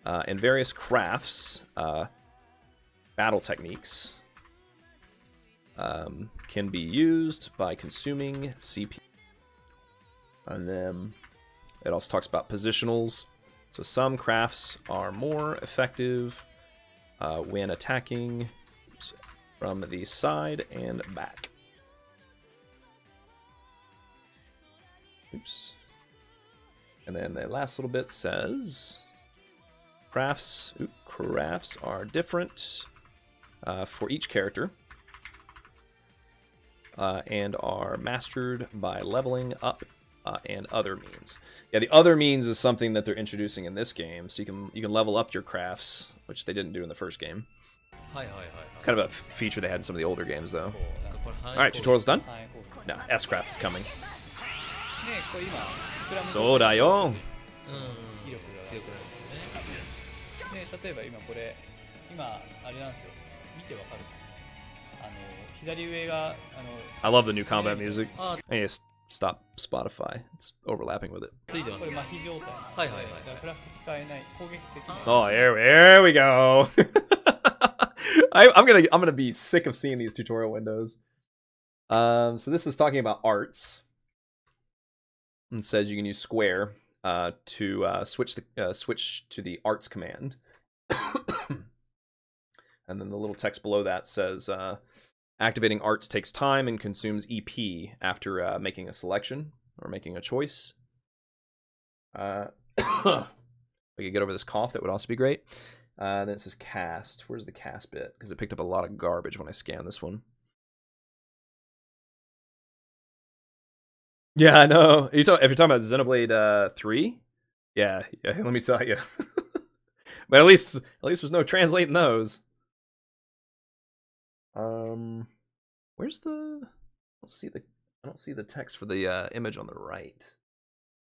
And various crafts, battle techniques. can be used by consuming CP. And then it also talks about positionals. So some crafts are more effective when attacking from the side and back. Oops. And then the last little bit says crafts are different for each character and are mastered by leveling up and other means. Yeah, the other means is something that they're introducing in this game, so you can level up your crafts, which they didn't do in the first game. Kind of a feature they had in some of the older games, though. All right, tutorial's done. No, S craft is coming. ねこれ今スクラムそうだよ。威力が強くなるんですね。で例えば今これ今あれなんですよ。見てわかる。左上がI love the new combat music. I need to stop Spotify. It's overlapping with it. ついてますこれ麻痺状態。はいはいはい。だからクラフト使えない攻撃的な。Oh, there we go. I'm gonna be sick of seeing these tutorial windows. So this is talking about arts. And says you can use square to switch to the arts command. And then the little text below that says activating arts takes time and consumes EP after making a selection or making a choice. If we could get over this cough, that would also be great. Then it says cast. Where's the cast bit? Because it picked up a lot of garbage when I scanned this one. Yeah, I know. If you're talking about Xenoblade 3, yeah, let me tell you. But at least there's no translating those. Where's the? I don't see the text for the image on the right.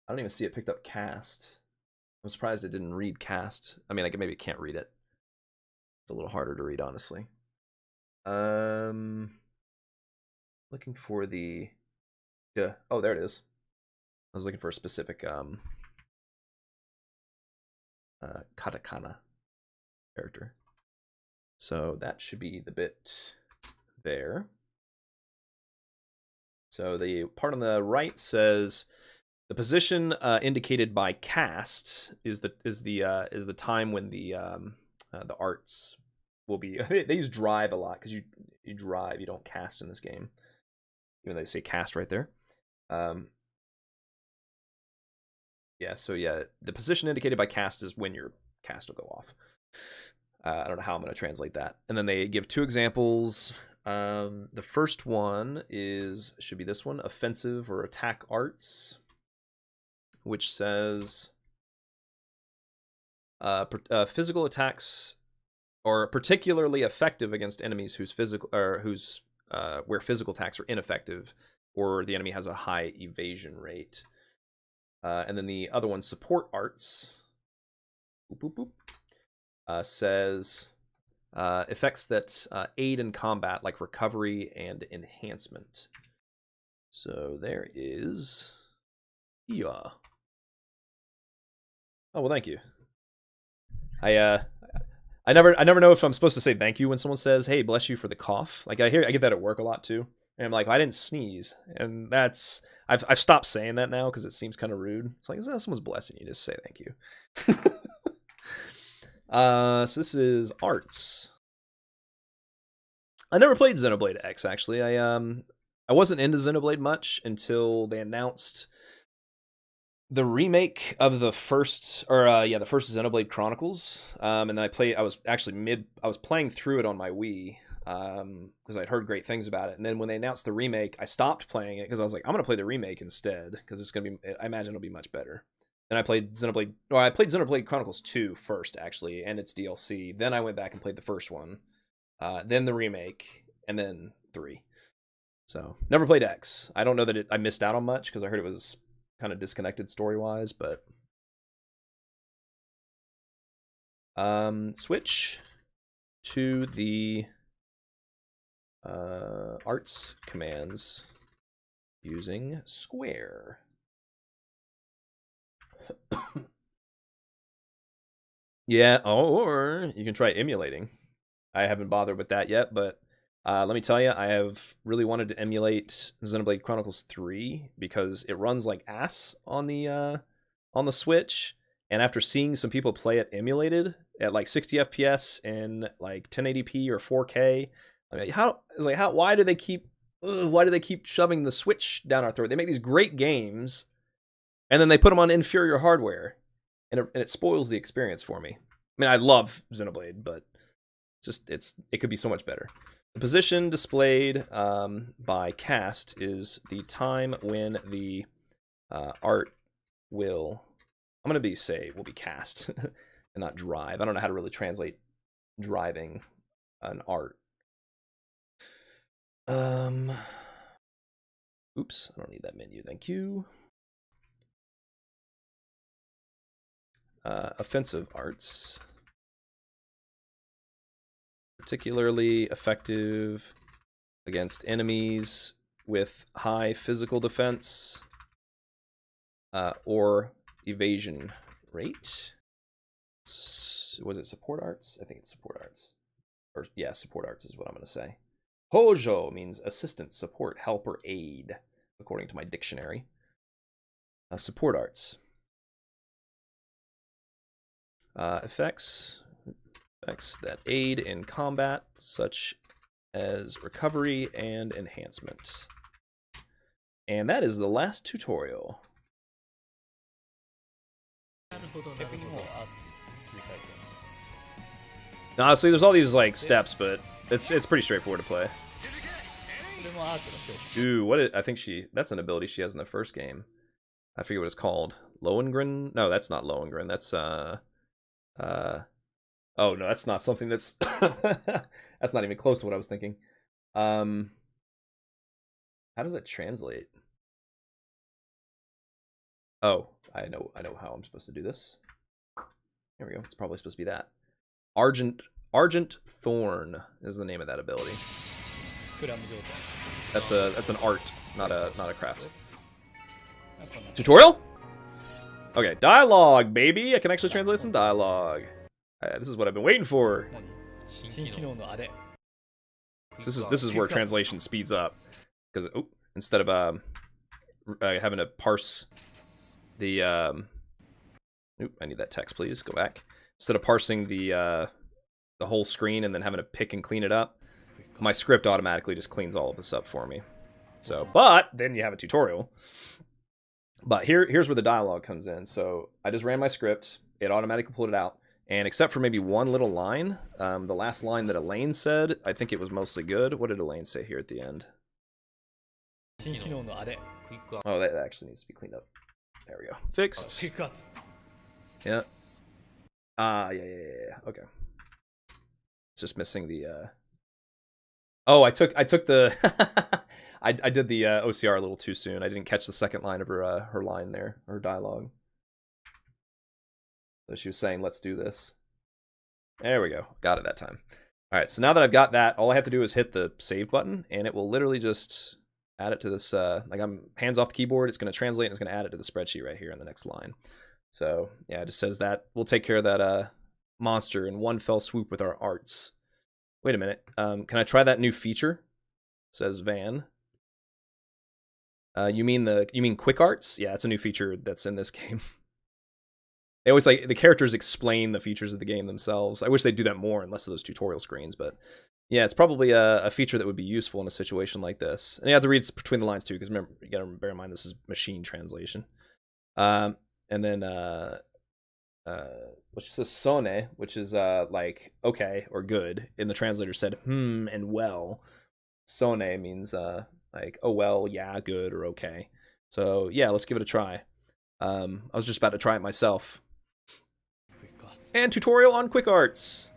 I don't even see it picked up cast. I'm surprised it didn't read cast. I mean, maybe it can't read it. It's a little harder to read, honestly. Looking for the. Yeah. Oh, there it is. I was looking for a specific katakana character. So that should be the bit there. So the part on the right says the position indicated by cast is the time when the arts will be. They use drive a lot because you drive, you don't cast in this game. Even though they say cast right there. Yeah, so yeah, the position indicated by cast is when your cast will go off. I don't know how I'm going to translate that. And then they give two examples. The first one should be this one, offensive or attack arts, which says physical attacks are particularly effective against enemies where physical attacks are ineffective or the enemy has a high evasion rate. And then the other one, support arts, says effects that aid in combat, like recovery and enhancement. So there is. Yeah. Oh well, thank you. I never know if I'm supposed to say thank you when someone says, "Hey, bless you for the cough." Like I get that at work a lot too. And I'm like, I didn't sneeze, and I've stopped saying that now because it seems kind of rude. It's like, oh, someone's blessing you, just say thank you. So this is arts. I never played Xenoblade X actually. I wasn't into Xenoblade much until they announced the remake of the first Xenoblade Chronicles. And then I was playing through it on my Wii. Because I'd heard great things about it, and then when they announced the remake, I stopped playing it because I was like, I'm gonna play the remake instead because I imagine it'll be much better. Then I played Xenoblade Chronicles 2 first actually, and its DLC. Then I went back and played the first one, then the remake, and then 3. So never played X. I don't know that I missed out on much because I heard it was kind of disconnected story wise, but switch to the arts commands using square. Yeah, or you can try emulating. I haven't bothered with that yet, but Let me tell you, I have really wanted to emulate Xenoblade Chronicles 3 because it runs like ass on the Switch. And after seeing some people play it emulated at like 60 FPS and like 1080p or 4K, I mean, why do they keep shoving the Switch down our throat? They make these great games, and then they put them on inferior hardware, and it spoils the experience for me. I mean, I love Xenoblade, but it could be so much better. The position displayed by cast is the time when the art will be cast and not drive. I don't know how to really translate driving an art. Oops, I don't need that menu, thank you. Offensive arts. Particularly effective against enemies with high physical defense or evasion rate. Was it support arts? I think it's support arts. Or yeah, support arts is what I'm going to say. Hojo means assistance, support, help, or aid, according to my dictionary. Support arts. Effects that aid in combat, such as recovery and enhancement. And that is the last tutorial. 逆にもうアーツに切り替えちゃいました。 Honestly, there's all these like steps, but it's pretty straightforward to play. それもアーツの強化。 Ooh, I think that's an ability she has in the first game. I forget what it's called. Lohengrin? No, that's not Lohengrin. That's oh no, that's not something that's that's not even close to what I was thinking. How does that translate? Oh, I know how I'm supposed to do this. There we go. It's probably supposed to be that. Argent Thorn is the name of that ability. スクラム状態。 That's an art, not a craft. Tutorial? Okay, dialogue, baby. I can actually translate some dialogue. This is what I've been waiting for. 新機能のあれ。 This is where translation speeds up, because instead of having to parse the I need that text, please go back. Instead of parsing the whole screen and then having to pick and clean it up, my script automatically just cleans all of this up for me. So, but then you have a tutorial. But here's where the dialogue comes in. So I just ran my script, it automatically pulled it out. And except for maybe one little line, the last line that Elaine said, I think it was mostly good. What did Elaine say here at the end? 新機能のあれ。 Oh, that actually needs to be cleaned up. There we go. Fixed. クイックアーツ。 Yeah. Yeah. Okay. It's just missing the. Oh, I took the. I did the OCR a little too soon. I didn't catch the second line of her line there, her dialogue. So she was saying, "Let's do this." There we go. Got it that time. All right. So now that I've got that, all I have to do is hit the save button, and it will literally just add it to this. Like I'm hands off the keyboard. It's going to translate, and it's going to add it to the spreadsheet right here in the next line. So yeah, it just says that we'll take care of that monster in one fell swoop with our arts. Wait a minute. Can I try that new feature? Says Van. You mean quick arts? Yeah, it's a new feature that's in this game. They always like the characters explain the features of the game themselves. I wish they'd do that more in less of those tutorial screens, but yeah, it's probably a feature that would be useful in a situation like this. And you have to read between the lines too, because remember, you gotta bear in mind this is machine translation. And then which says sone, which is like okay or good. And the translator said and well. Sone means like oh well, yeah, good or okay. So yeah, let's give it a try. I was just about to try it myself. And tutorial on quick arts.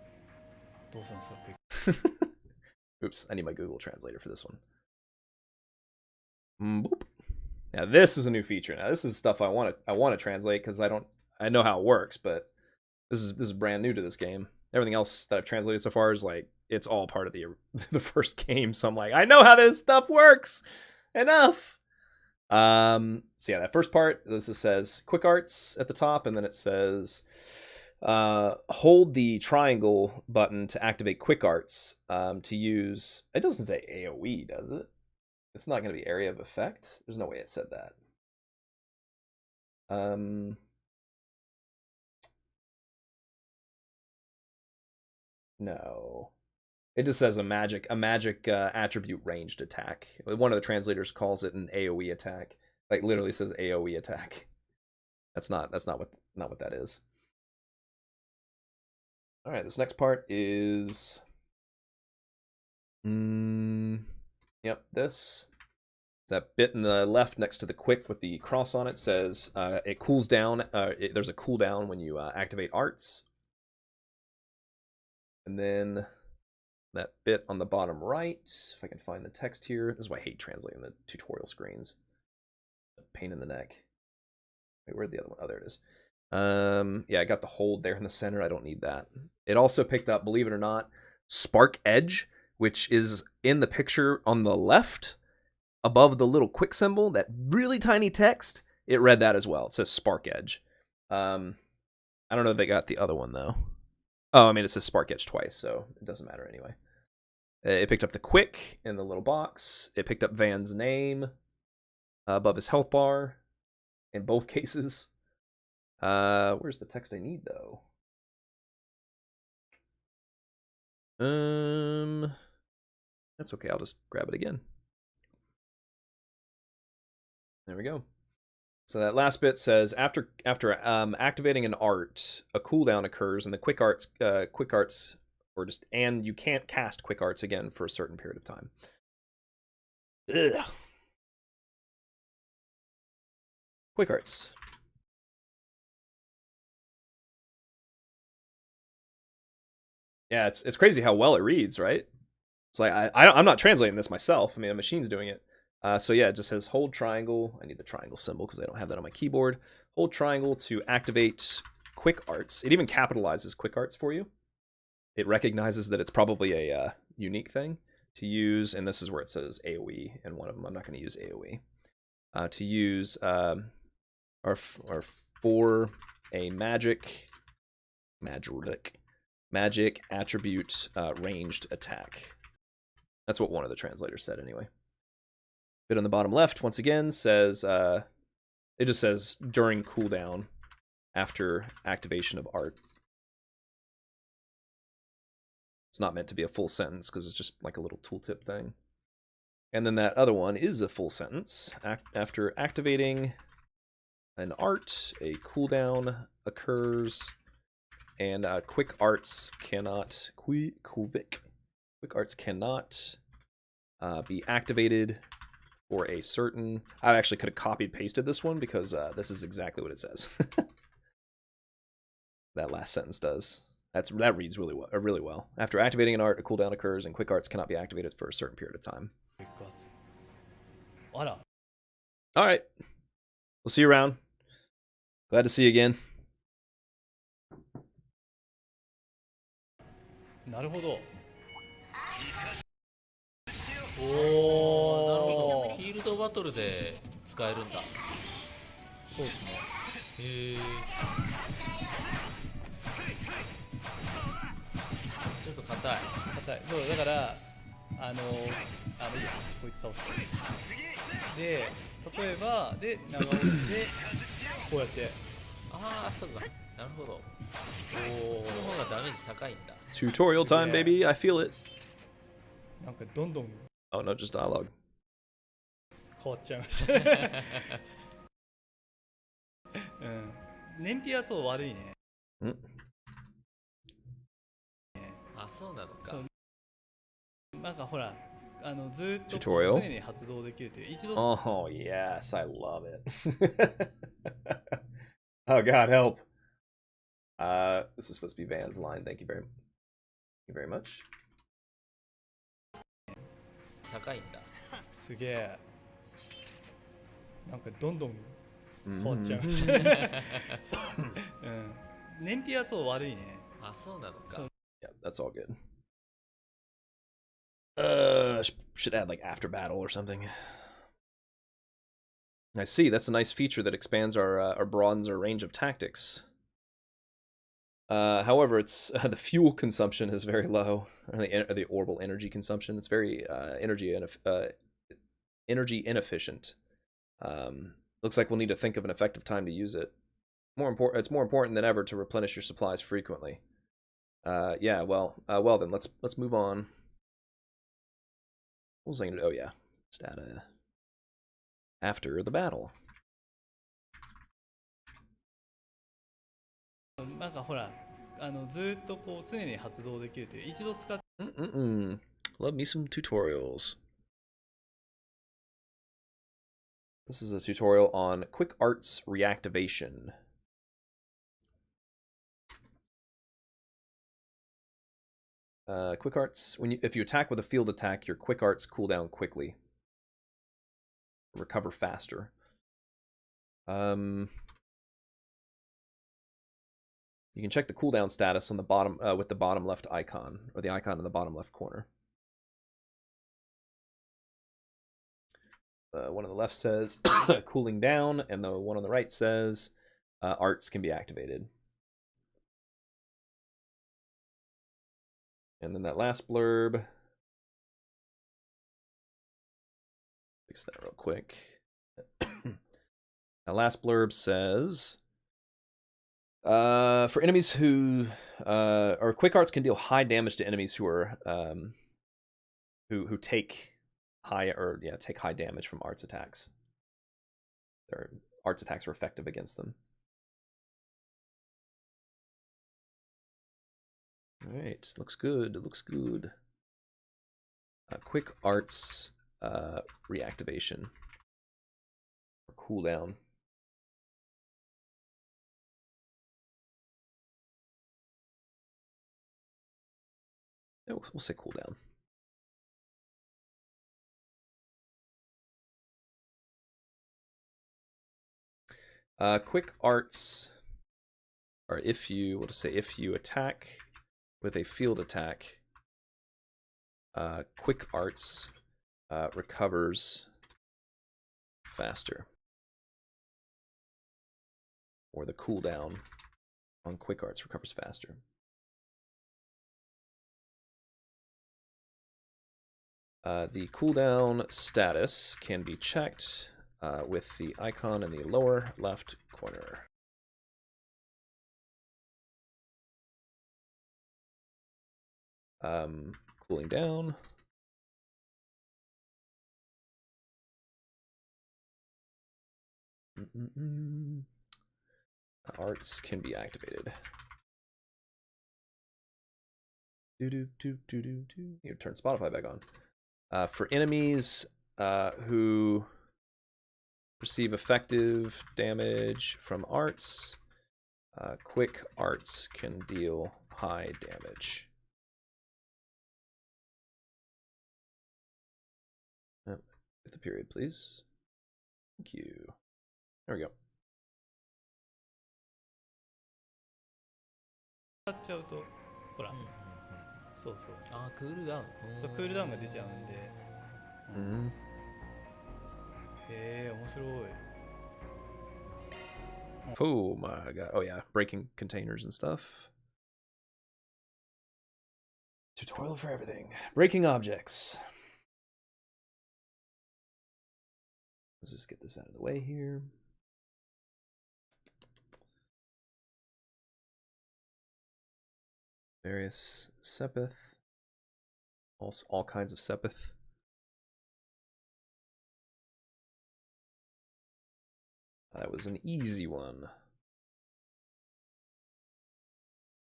Oops, I need my Google Translator for this one. Boop. Now this is a new feature. Now this is stuff I want to translate because I know how it works, but this is brand new to this game. Everything else that I've translated so far is like it's all part of the first game. So I'm like, I know how this stuff works. Enough. So yeah, that first part, this says quick arts at the top, and then it says hold the triangle button to activate quick arts to use. It doesn't say AoE, does it? It's not going to be area of effect. There's no way it said that. No. It just says a magic attribute ranged attack. One of the translators calls it an AoE attack. Like literally says AoE attack. That's not what that is. All right, this next part is yep, this. That bit in the left next to the quick with the cross on it says it cools down. There's a cooldown when you activate arts. And then that bit on the bottom right, if I can find the text here. This is why I hate translating the tutorial screens. A pain in the neck. Wait, where'd the other one? Oh, there it is. Yeah, I got the hold there in the center. I don't need that. It also picked up, believe it or not, Spark Edge, which is in the picture on the left above the little quick symbol, that really tiny text. It read that as well. It says Spark Edge. I don't know if they got the other one though. Oh, I mean, it says Spark Edge twice, so it doesn't matter anyway. It picked up the quick in the little box. It picked up Van's name above his health bar in both cases. Where's the text I need though? That's okay. I'll just grab it again. There we go. So that last bit says after activating an art, a cooldown occurs, and the quick arts and you can't cast quick arts again for a certain period of time. Ugh. Quick arts. Yeah, it's crazy how well it reads, right? It's like I'm not translating this myself. I mean, a machine's doing it. So yeah, it just says hold triangle. I need the triangle symbol because I don't have that on my keyboard. Hold triangle to activate quick arts. It even capitalizes quick arts for you. It recognizes that it's probably a unique thing to use, and this is where it says AoE in one of them. I'm not going to use AoE. To use or for a magic attribute ranged attack. That's what one of the translators said anyway. Bit on the bottom left, once again, says, it just says during cooldown after activation of art. It's not meant to be a full sentence because it's just like a little tooltip thing. And then that other one is a full sentence. After activating an art, a cooldown occurs, and quick arts cannot be activated for a certain. I actually could have copied pasted this one because this is exactly what it says. That last sentence does. That reads really well. After activating an art, a cooldown occurs, and quick arts cannot be activated for a certain period of time. All right, we'll see you around. Glad to see you again. なるほど。おお、フィールドバトルで使えるんだ。そうですね。へえ。ちょっと硬い。硬い。そうだからいいや、こいつ倒す。で、例えばで長押しでこうやって。ああ、そうだ。なるほど。おお、この方がダメージ高いんだ。Tutorial time, baby. I feel it. なんかどんどん Oh no, just dialogue. 変わっちゃいました。うん。燃費はそう悪いね。あ、そうなのか。そうなんかほら、ずっと Tutorial? 常に発動できるという一度。Oh yes, I love it. Oh God, help. This is supposed to be Van's line. Thank you very much. 高いんだ。すげえ。なんかどんどん変わっちゃいました。うん。燃費はそう悪いね。あ、そうなのか。Yeah, that's all good. Should add like after battle or something. I see. That's a nice feature that expands our broadens our range of tactics. However, it's the fuel consumption is very low, or the orbital energy consumption. It's very energy inefficient. Looks like we'll need to think of an effective time to use it. It's more important than ever to replenish your supplies frequently. Yeah. Well then let's move on. What was I gonna do? Oh yeah, stata after the battle. なんかほらずっとこう常に発動できるという一度使っ Love me some tutorials. This is a tutorial on quick arts reactivation. Quick arts, if you attack with a field attack, your quick arts cool down quickly. Recover faster. You can check the cooldown status on the bottom with the bottom left icon, or the icon in the bottom left corner. One on the left says cooling down, and the one on the right says arts can be activated. And then that last blurb. Fix that real quick. That last blurb says, for enemies who, or quick arts can deal high damage to enemies who are, who take high, or yeah, take high damage from arts attacks. Their arts attacks are effective against them. All right, looks good. It looks good. Quick arts reactivation or cooldown. Yeah, we'll say cooldown. Quick arts, or if you, we'll just say if you attack with a field attack, quick arts recovers faster, or the cooldown on quick arts recovers faster. The cooldown status can be checked with the icon in the lower left corner. Cooling down. Arts can be activated. You turn Spotify back on. For enemies who receive effective damage from arts, quick arts can deal high damage. Hit the period, please. Thank you. There we go. 使っちゃうとほら、そうそうそう。あー、クールダウン。そうクールダウンが出ちゃうんで。へえ、面白い。Oh my god. Oh yeah, breaking containers and stuff. Tutorial for everything. Breaking objects. Let's just get this out of the way here. Various Sepith. All kinds of Sepith. That was an easy one.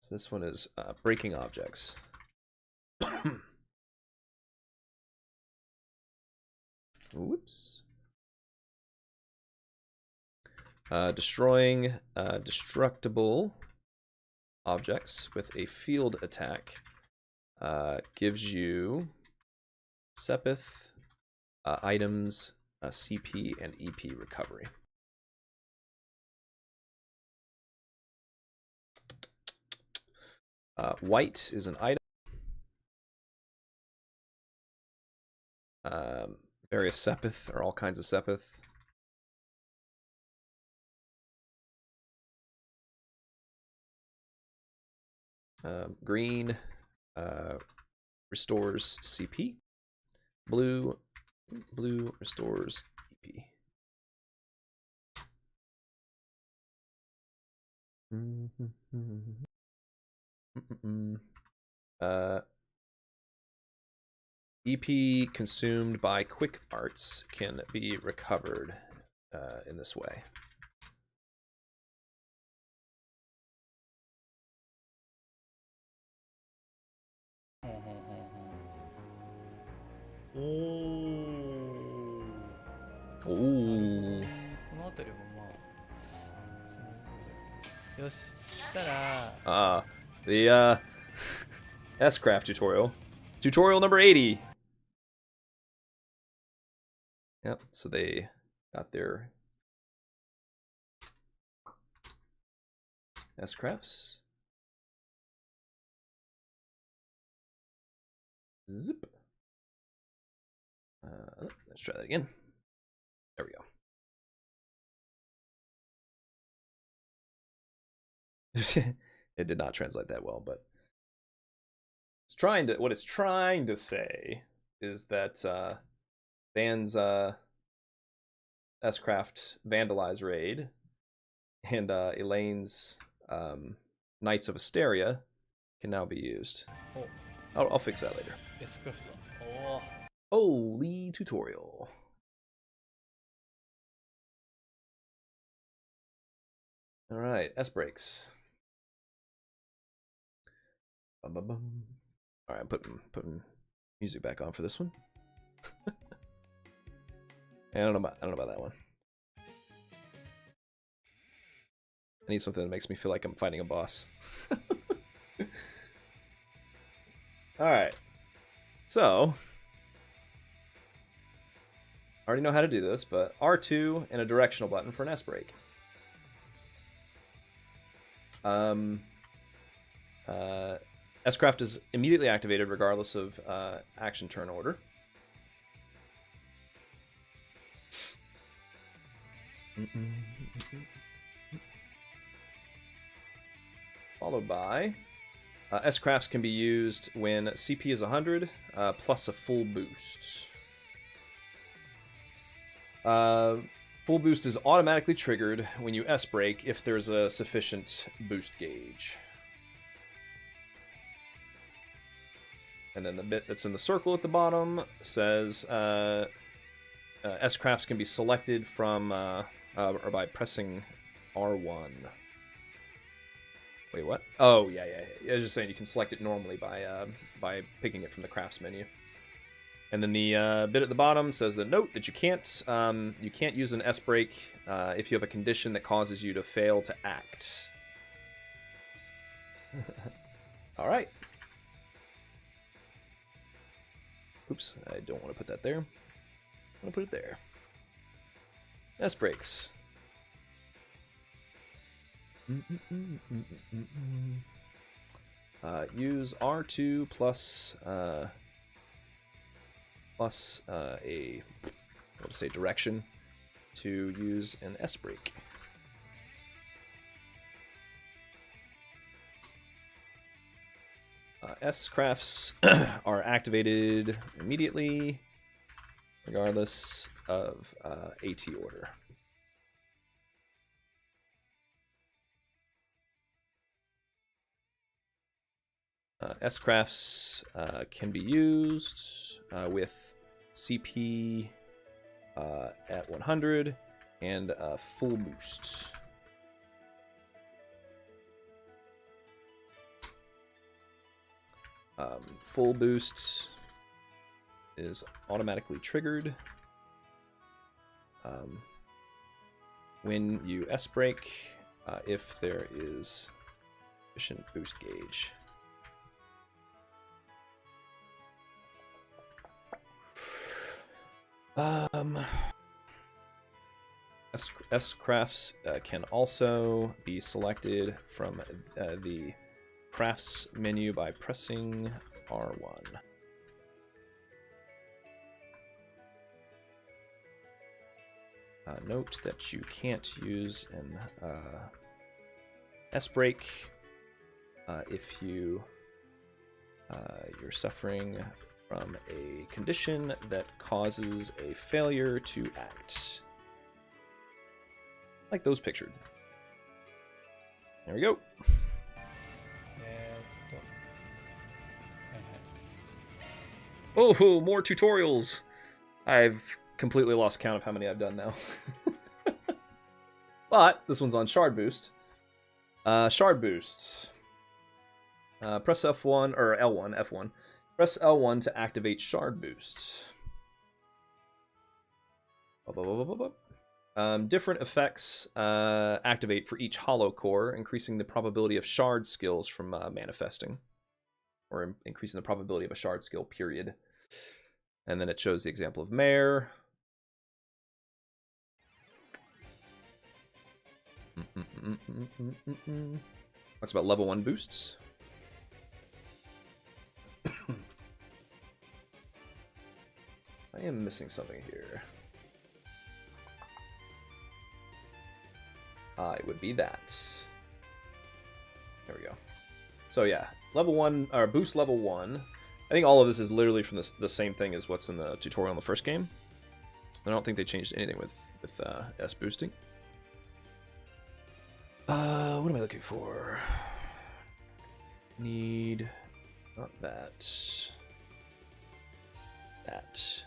So this one is breaking objects. Whoops. Destroying destructible objects with a field attack gives you Sepith, items, CP, and EP recovery. White is an item. Various Sepith, or all kinds of Sepith. Green restores CP. Blue restores EP. EP consumed by quick arts can be recovered in this way.おお。この辺りもまあ。よし。したら。The S-Craft tutorial. Tutorial number 80. Yep, so they got their S-Crafts. Zip. Let's try that again. There we go. It did not translate that well, but it's trying to. What it's trying to say is that Van's S-Craft Vandalize raid and Elaine's Knights of Asteria can now be used. I'll fix that later. Holy tutorial. All right, S breaks. All right, I'm putting music back on for this one. I don't know about that one. I need something that makes me feel like I'm fighting a boss. All right, so I already know how to do this, but R2 and a directional button for an S break. S-Craft is immediately activated regardless of action turn order. Followed by S-Crafts can be used when CP is 100 plus a full boost. Full boost is automatically triggered when you S-break if there's a sufficient boost gauge. And then the bit that's in the circle at the bottom says S-Crafts can be selected from or by pressing R1. Wait, what? Oh, yeah. I was just saying you can select it normally by picking it from the crafts menu. And then the bit at the bottom says the note that you can't use an S break if you have a condition that causes you to fail to act. All right. Oops, I don't want to put that there. I'm going to put it there. S breaks. Use R2 plus a direction to use an S break. S-Crafts are activated immediately, regardless of AT order. S-Crafts can be used with CP at 100 and full boost. Full boost is automatically triggered when you S-break if there is sufficient boost gauge. S-Crafts can also be selected from the crafts menu by pressing R1. Note that you can't use an S break if you're suffering from a condition that causes a failure to act. Like those pictured. There we go. はいはい Oh, more tutorials! I've completely lost count of how many I've done now. But this one's on Shard Boost. Shard Boost. Press F1, or L1, F1. Press L1 to activate Shard Boost. Different effects activate for each hollow core, increasing the probability of shard skills from manifesting. Or increasing the probability of a shard skill, period. And then it shows the example of Mare. Talks about level 1 boosts. I am missing something here. It would be that. There we go. So yeah, level 1, or boost level 1. I think all of this is literally from the same thing as what's in the tutorial in the first game. I don't think they changed anything with S boosting. What am I looking for? Need, not that. That.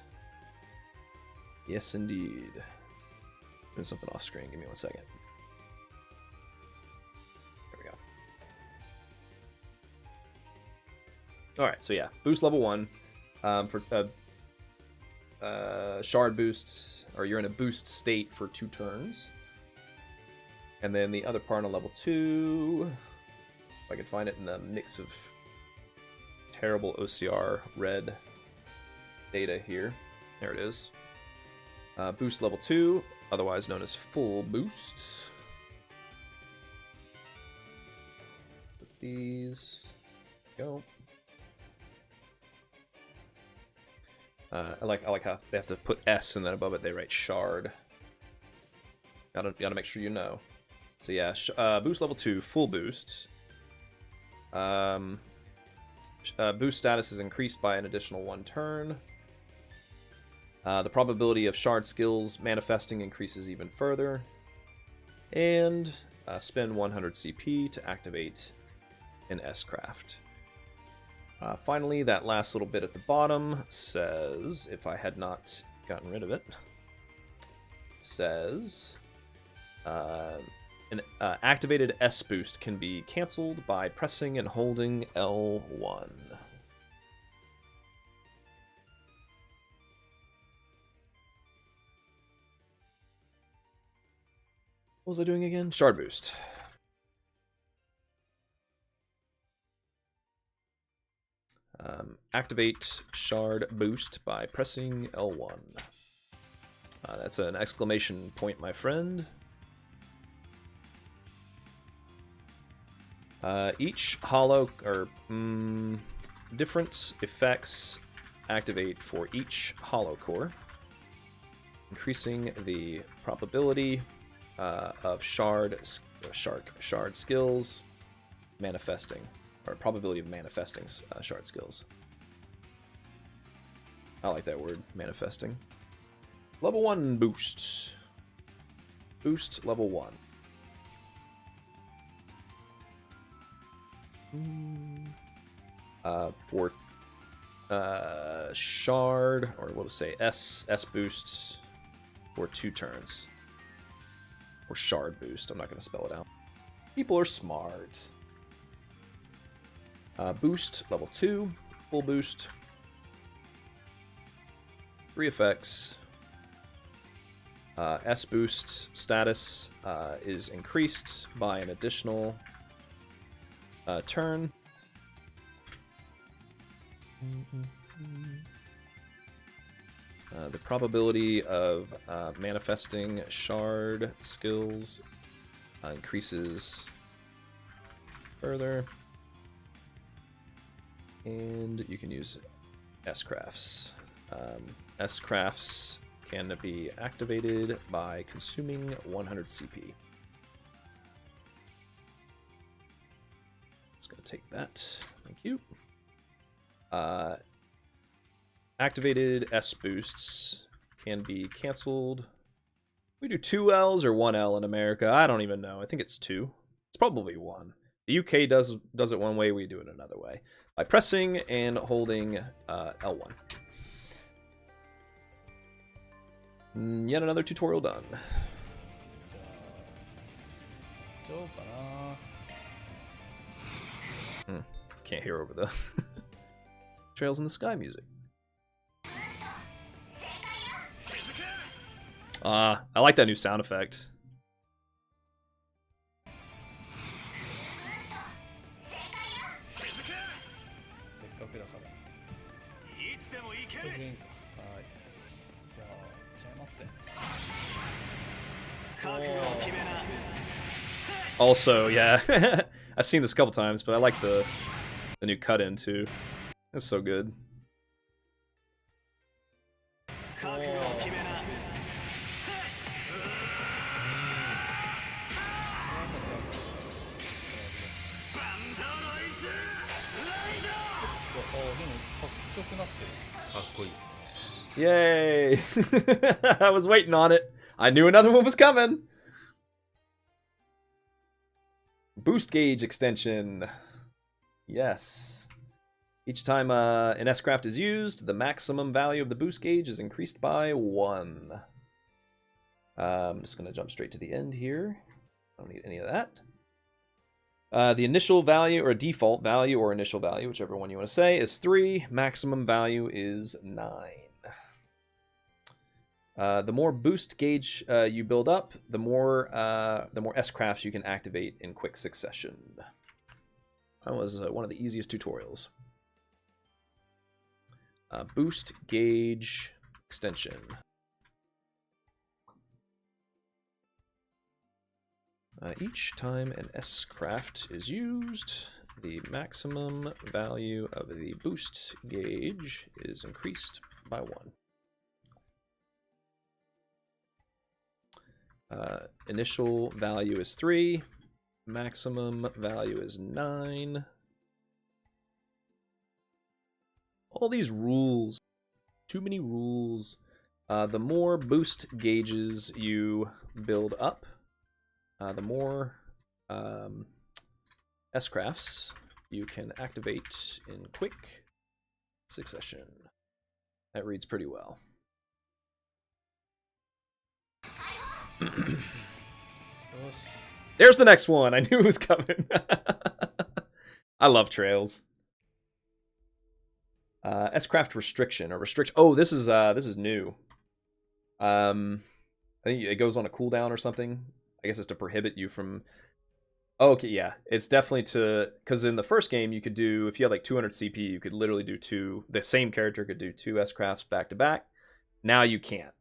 Yes, indeed. Doing something off screen. Give me 1 second. There we go. All right, so yeah, boost level 1 for shard boosts, or you're in a boost state for 2 turns. And then the other part on level 2, if I can find it in the mix of terrible OCR red data here. There it is. Boost level 2, otherwise known as full boost. Put these. Go. I like how they have to put S and then above it they write shard. Gotta make sure you know. So yeah, boost level 2, full boost. Boost status is increased by an additional 1 turn. The probability of shard skills manifesting increases even further. And spend 100 CP to activate an S-Craft. Finally, that last little bit at the bottom says, if I had not gotten rid of it, says... An activated S boost can be cancelled by pressing and holding L1. What was I doing again? Shard boost. Activate shard boost by pressing L1. That's an exclamation point, my friend. Each hollow, or different effects activate for each hollow core, increasing the probability of shard skills manifesting, or probability of manifesting shard skills. I like that word, manifesting. Level 1 boost. Boost level 1. For shard, or we'll just say S boosts for 2 turns. Or shard boost, I'm not going to spell it out. People are smart. Boost level 2, full boost. 3 effects. S boost status is increased by an additional turn. The probability of manifesting shard skills increases further. And you can use S-Crafts. S-Crafts can be activated by consuming 100 CP. It's going to take that. Thank you. Activated S boosts can be canceled. We do 2 L's or 1 L in America. I don't even know. I think it's 2. It's probably 1. The UK does it one way. We do it another way by pressing and holding L1. Yet another tutorial done. どうかな。 Can't hear over the Trails in the Sky music. I like that new sound effect. せっかくだから。これでいいんか。はい。じゃあ、いっちゃいますね。 Also, yeah, I've seen this a couple times, but I like the new cut in too. That's so good. Yay! I was waiting on it. I knew another one was coming. Boost gauge extension. Yes. Each time an S-craft is used, the maximum value of the boost gauge is increased by 1. I'm just going to jump straight to the end here. I don't need any of that. The initial value, or default value, or initial value, whichever one you want to say, is 3. Maximum value is 9. The more boost gauge you build up, the more S-crafts you can activate in quick succession. That was one of the easiest tutorials. Boost gauge extension. Each time an S-craft is used, the maximum value of the boost gauge is increased by 1. Initial value is 3. Maximum value is 9. All these rules. Too many rules. The more boost gauges you build up, the more S-crafts you can activate in quick succession. That reads pretty well. There's the next one. I knew it was coming. I love trails. S-craft restriction or restriction. Oh, this is new. I think it goes on a cooldown or something. I guess it's to prohibit you from. Oh, okay, yeah, it's definitely to, because in the first game you could do, if you had like 200 CP, you could literally do 2. The same character could do 2 S-crafts back to back. Now you can't.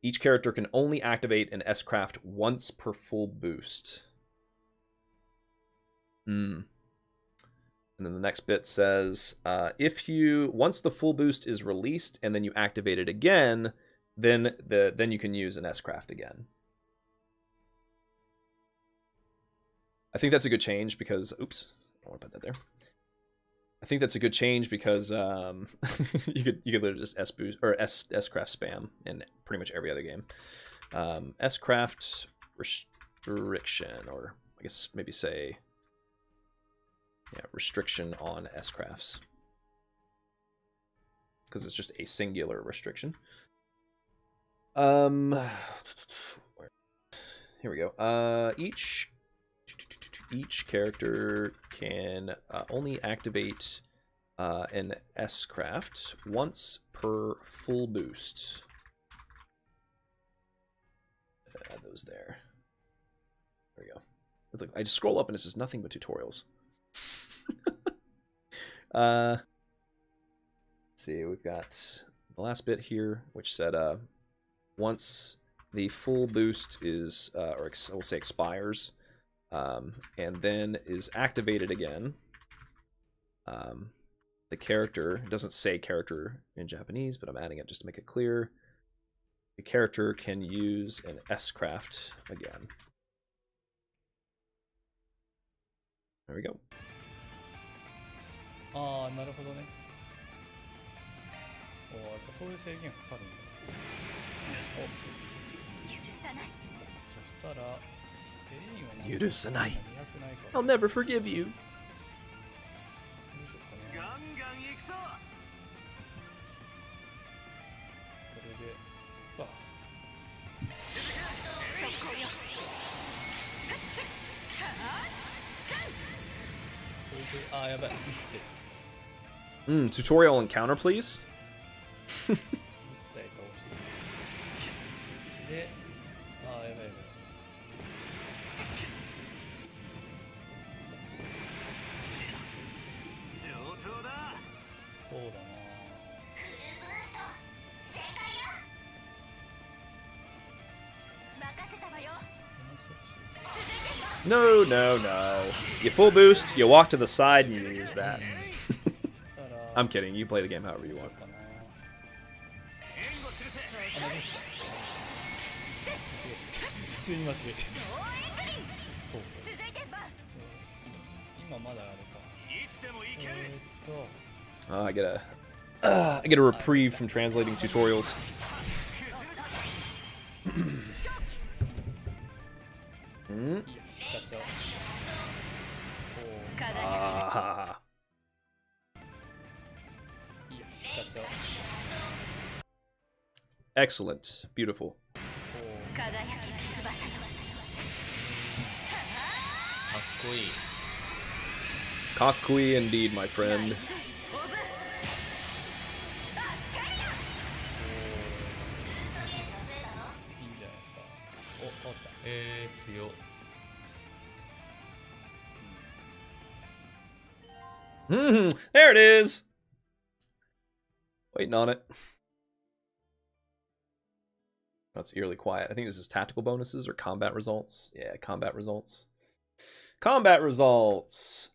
Each character can only activate an S-craft once per full boost. And then the next bit says, once the full boost is released and then you activate it again, then you can use an S-craft again. I think that's a good change because, oops, I don't want to put that there. I think that's a good change because you could literally just S-boost or S-craft spam in pretty much every other game. S-craft restriction, or I guess maybe say, yeah, restriction on S-crafts, because it's just a singular restriction. Here we go. Each character can only activate an S-craft once per full boost. Add those there. There we go. Look, I just scroll up and it's just nothing but tutorials. Let's see, we've got the last bit here, which said once the full boost is, or we'll say expires, and then is activated again, the character, it doesn't say character in Japanese, but I'm adding it just to make it clear, the character can use an S-craft again. There we go. ああ、なるほどね。おお、やっぱそういう制限かかるんだ。お、許さない。そしたらペインは何許さない。200ないから。 I'll never forgive you. どうしようかね。ガンガン行くぞ。これでそっか。速攻よ。これであーやばいミスってる。Tutorial encounter, please. 一体倒してで、あーやばいやばい。上等だ。そうだな。任せたわよ。 No, no, no. You full boost, you walk to the side, and you use that. I'm kidding. You play the game however you want. かな。援護するぜ。あ、間違えた。普通に間違えてる。そうそう。続いてば。今まだあれか。いつでも行ける。I get a reprieve from translating tutorials. いいや、使っちゃおう。お輝き。 Ah. ーいいや、使っちゃおう。 Excellent. Beautiful. おー輝き翼よ。かっこいい。 Kakui indeed, my friend. いいんじゃないですか。お、倒した。強っ。 There it is. Waiting on it. That's eerily quiet. I think this is tactical bonuses or combat results. Yeah, combat results. Combat results.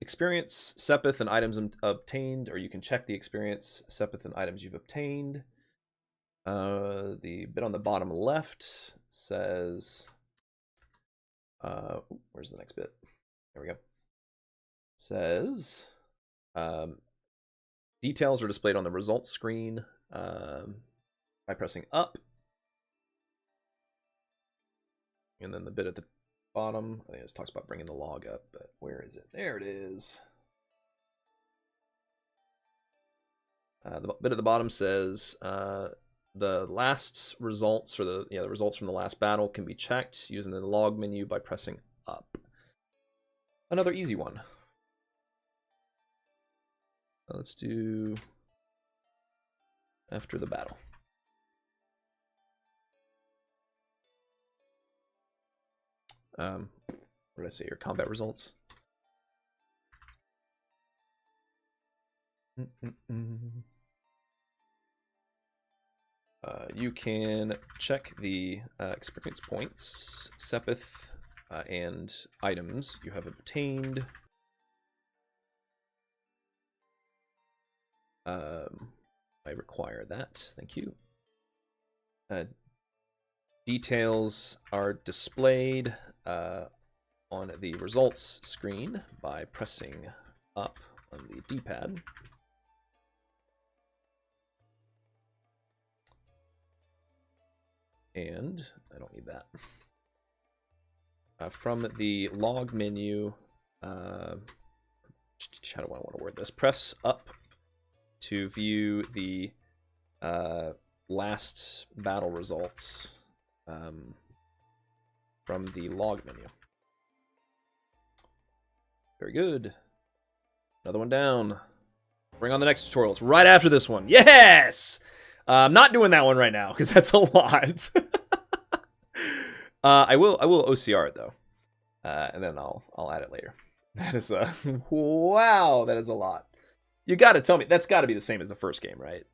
Experience, Sepith, and items obtained, or you can check the experience, Sepith, and items you've obtained. The bit on the bottom left says, where's the next bit? There we go. Says, details are displayed on the results screen by pressing up. And then the bit at the bottom, I think this talks about bringing the log up, but where is it? There it is. The bit at the bottom says the last results, or the results from the last battle, can be checked using the log menu by pressing up. Another easy one. Let's do after the battle. What did I say? Your combat results. You can check the experience points, Sepith, and items you have obtained. I require that. Thank you. Details are displayed on the results screen by pressing up on the D-pad. And I don't need that. From the log menu, how do I want to word this? Press up to view the last battle results from the log menu. Very good. Another one down. Bring on the next tutorial. It's right after this one. Yes! I'm not doing that one right now because that's a lot. I will OCR it though, and then I'll add it later. That is wow. That is a lot. You got to tell me that's got to be the same as the first game, right?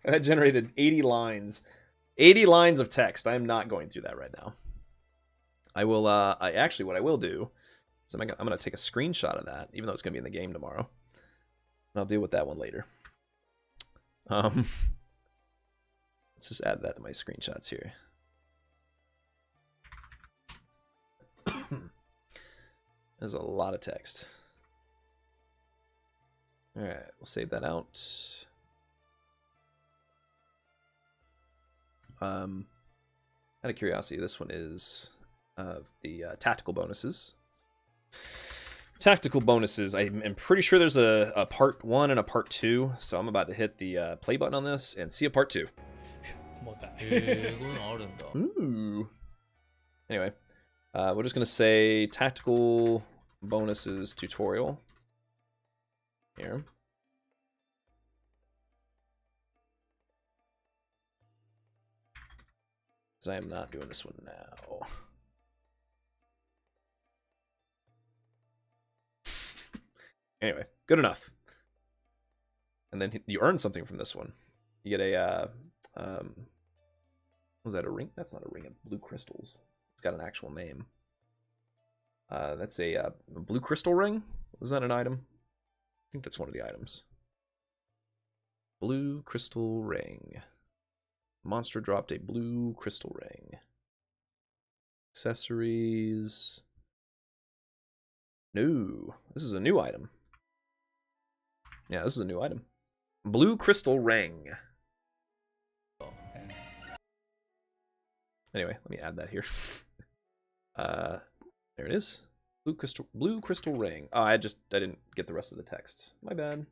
That generated 80 lines. 80 lines of text. I am not going through that right now. I will. What I will do is I'm gonna take a screenshot of that, even though it's gonna be in the game tomorrow. And I'll deal with that one later. Let's just add that to my screenshots here. There's a lot of text. Alright, we'll save that out. Out of curiosity, this one is the tactical bonuses. Tactical bonuses. I'm pretty sure there's a part 1 and a part 2, so I'm about to hit the play button on this and see a part 2. 重たい。こういうのあるんだ。 Ooh. Anyway, we're just gonna say tactical bonuses tutorial here. Because I am not doing this one now. Anyway, good enough. And then you earn something from this one. You get a, was that a ring? That's not a ring of blue crystals. It's got an actual name. That's a blue crystal ring? Was that an item? I think that's one of the items. Blue crystal ring. Monster dropped a blue crystal ring. Accessories. No, this is a new item. Yeah, this is a new item. Blue crystal ring. Anyway, let me add that here. There it is. Blue crystal ring. Oh, I didn't get the rest of the text. My bad.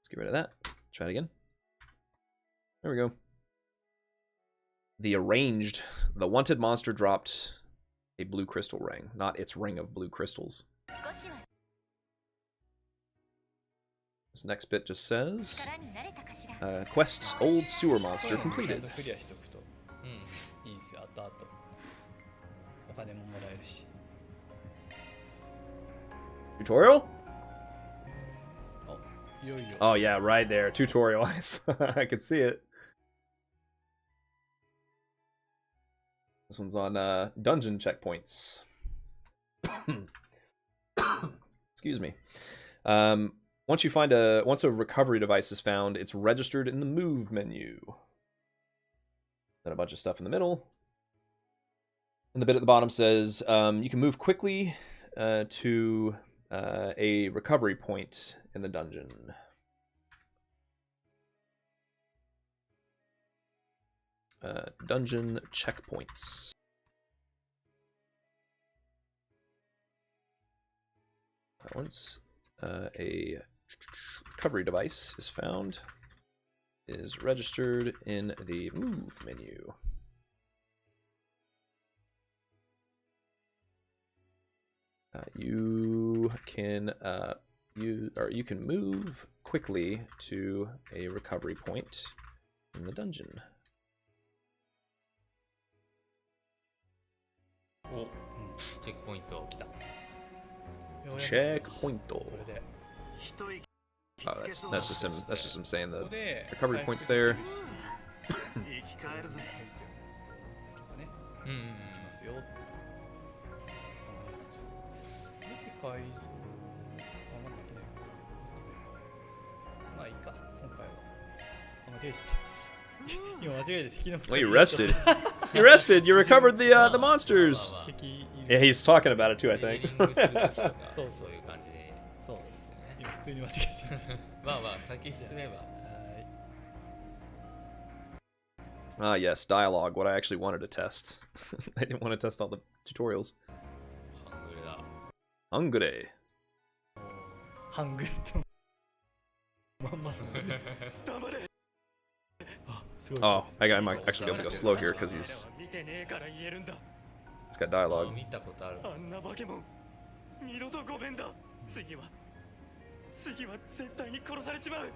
Let's get rid of that. Try it again. There we go. The wanted monster dropped a blue crystal ring, not its ring of blue crystals. This next bit just says, quest old sewer monster ちゃん completed. とクリアしておくといいんですよ。後々お金ももらえるし。 Tutorial? いよいよ。 Oh yeah, right there. Tutorial. I could see it. This one's on dungeon checkpoints. Excuse me. Once a recovery device is found, it's registered in the move menu. Then a bunch of stuff in the middle. And the bit at the bottom says you can move quickly to a recovery point in the dungeon. Dungeon checkpoints. Once a recovery device is found, is registered in the move menu. You can move quickly to a recovery point in the dungeon. お、チェックポイント来た。 Checkpoint. これで Oh, that's just him saying こ the こで recovery points there. 生き返るぜ。とかね。うんうんうん。いますよ。会場。あ、なんだっけね。まあいいか。今回は。あ、間違えちゃった。今間違えて敵の。 Well, you rested. You rested. You recovered the monsters. 敵い Yeah, る。 he's talking about it too, I リー think. ディングする時とかそうそういう感じで。そうですよね。今普通に間違えちゃいました。まあまあ先進めば。はい。 Ah, yes, dialogue. What I actually wanted to test. I didn't want to test all the tutorials. ハングレだ。 Hungry. ハングレットまんまっすね。あ、すごい。 Oh, I'm actually going to go slow here because he's 見てねえから言えるんだ。 got dialogue. 見たことある。あんな化け物、二度とごめんだ。次は絶対に殺されちまう。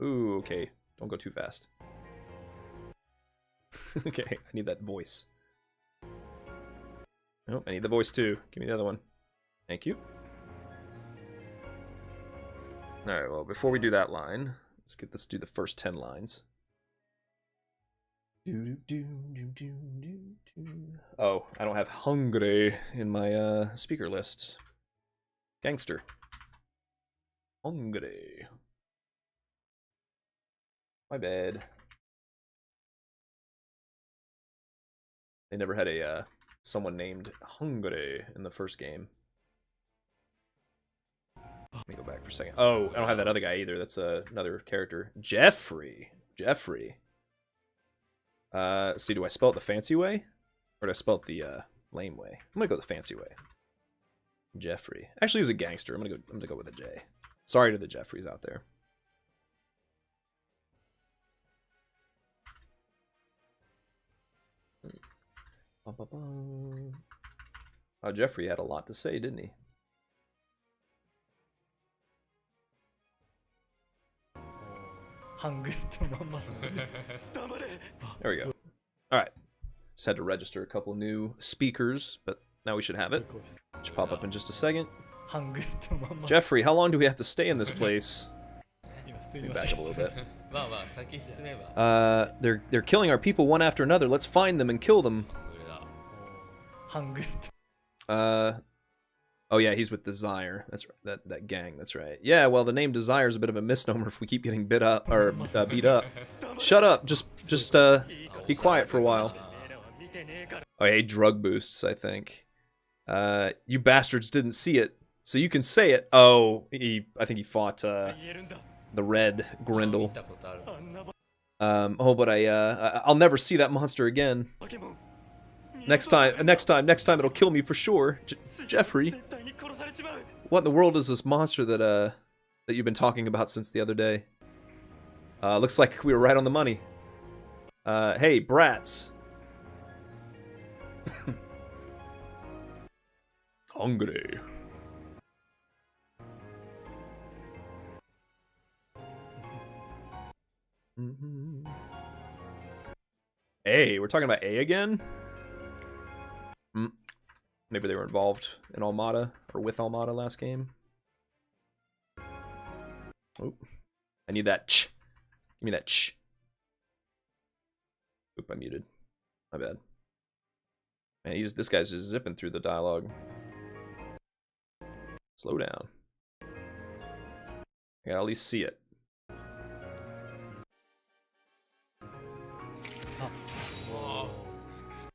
Ooh, okay. Don't go too fast. Okay, I need that voice. Oh, I need the voice too. Give me the other one. Thank you. Alright, well, before we do that line, let's do the first 10 lines. Oh, I don't have hungry in my speaker list. Gangster. Hungry. My bad. They never had a someone named Hungry in the first game. Let me go back for a second. Oh, I don't have that other guy either. That's another character. Jeffrey. Jeffrey. See, do I spell it the fancy way? Or do I spell it the lame way? I'm gonna go the fancy way. Jeffrey. Actually, he's a gangster. I'm gonna go with a J. Sorry to the Jeffreys out there. Oh, Jeffrey had a lot to say, didn't he? There we go. Alright. Just had to register a couple new speakers, but now we should have it. Should pop up in just a second. Jeffrey, how long do we have to stay in this place? Let me back up a little bit. They're killing our people one after another. Let's find them and kill them. Oh yeah, he's with Desire. That's that gang. That's right. Yeah, well, the name Desire is a bit of a misnomer if we keep getting beat up. Shut up. Just be quiet for a while. Oh, hey, drug boosts. I think. You bastards didn't see it, so you can say it. Oh, I think he fought the red Grendel. Oh, but I'll never see that monster again. Next time it'll kill me for sure. Jeffrey, what in the world is this monster that you've been talking about since the other day? Looks like we were right on the money. Hey, brats. Hungry. A, we're talking about A again? Maybe they were involved in Almada, or with Almada last game. Oh, I need that ch. Give me that ch. Oop, I muted. My bad. Man, this guy's just zipping through the dialogue. Slow down. I gotta at least see it.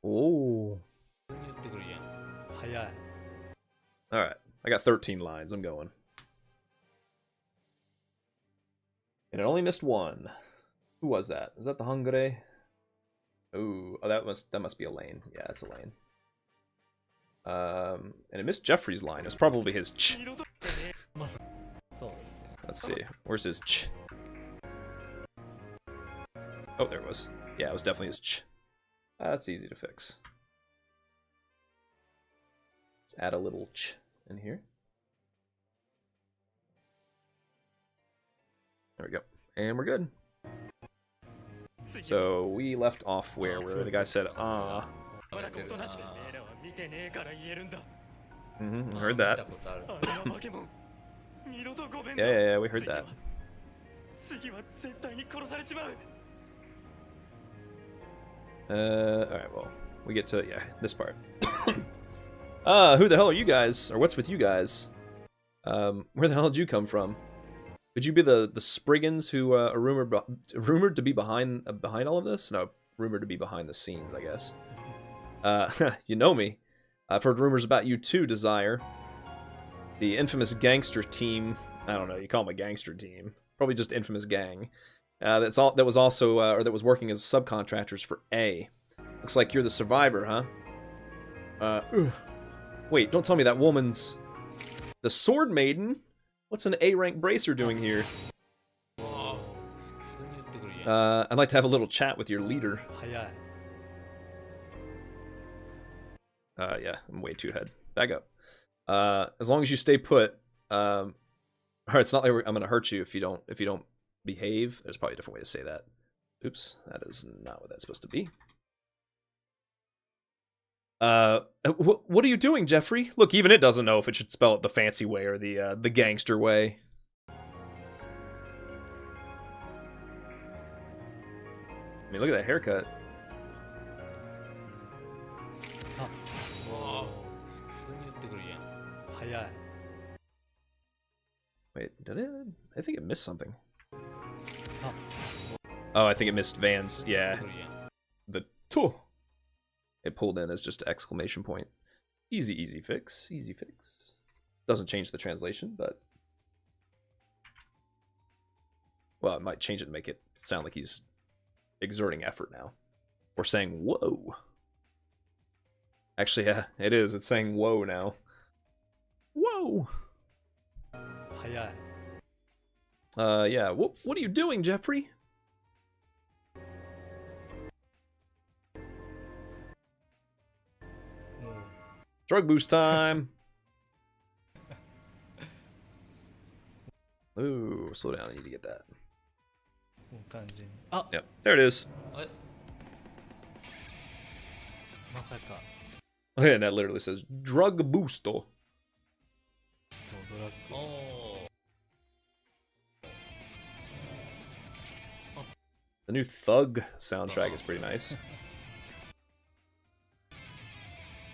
Oh. Alright, I got 13 lines, I'm going. And it only missed one. Who was that? Is that the Hungry? Ooh, oh, that must be a lane. Yeah, it's a lane. And it missed Jeffrey's line. It's probably his ch. Let's see. Where's his ch? Oh, there it was. Yeah, it was definitely his ch. That's easy to fix. Let's add a little ch in here. There we go. And we're good. So we left off where the guy said, ah. Heard that. Yeah, we heard that. Alright, well, we get to, this part. Who the hell are you guys? Or what's with you guys? Where the hell did you come from? Could you be the Spriggans who are rumored to be behind all of this? No, rumored to be behind the scenes, I guess. You know me. I've heard rumors about you too, Desire. The infamous gangster team. I don't know, you call them a gangster team. Probably just infamous gang. That was also, or that was working as subcontractors for A. Looks like you're the survivor, huh? Wait, don't tell me that woman's... The Sword Maiden? What's an A-rank bracer doing here? I'd like to have a little chat with your leader. Yeah, I'm way too ahead. Back up. As long as you stay put, or it's not like I'm gonna hurt you if you don't behave. There's probably a different way to say that. Oops, that is not what that's supposed to be. What are you doing, Jeffrey? Look, even it doesn't know if it should spell it the fancy way or the gangster way. I mean, look at that haircut. Wait, did it? I think it missed something. Oh, I think it missed Van's. Yeah. The it pulled in as just an exclamation point. Easy, easy fix. Easy fix. Doesn't change the translation, but... Well, it might change it and make it sound like he's exerting effort now. Or saying, whoa. Actually, yeah, it is. It's saying whoa now. Whoa! 早い Yeah. What are you doing, Jeffrey? Drug boost time. Ooh, slow down. I need to get that. もう完全にあ Yep, there it is. えまさか And that literally says drug boost. そうドラッグおー The new Thug soundtrack is pretty nice.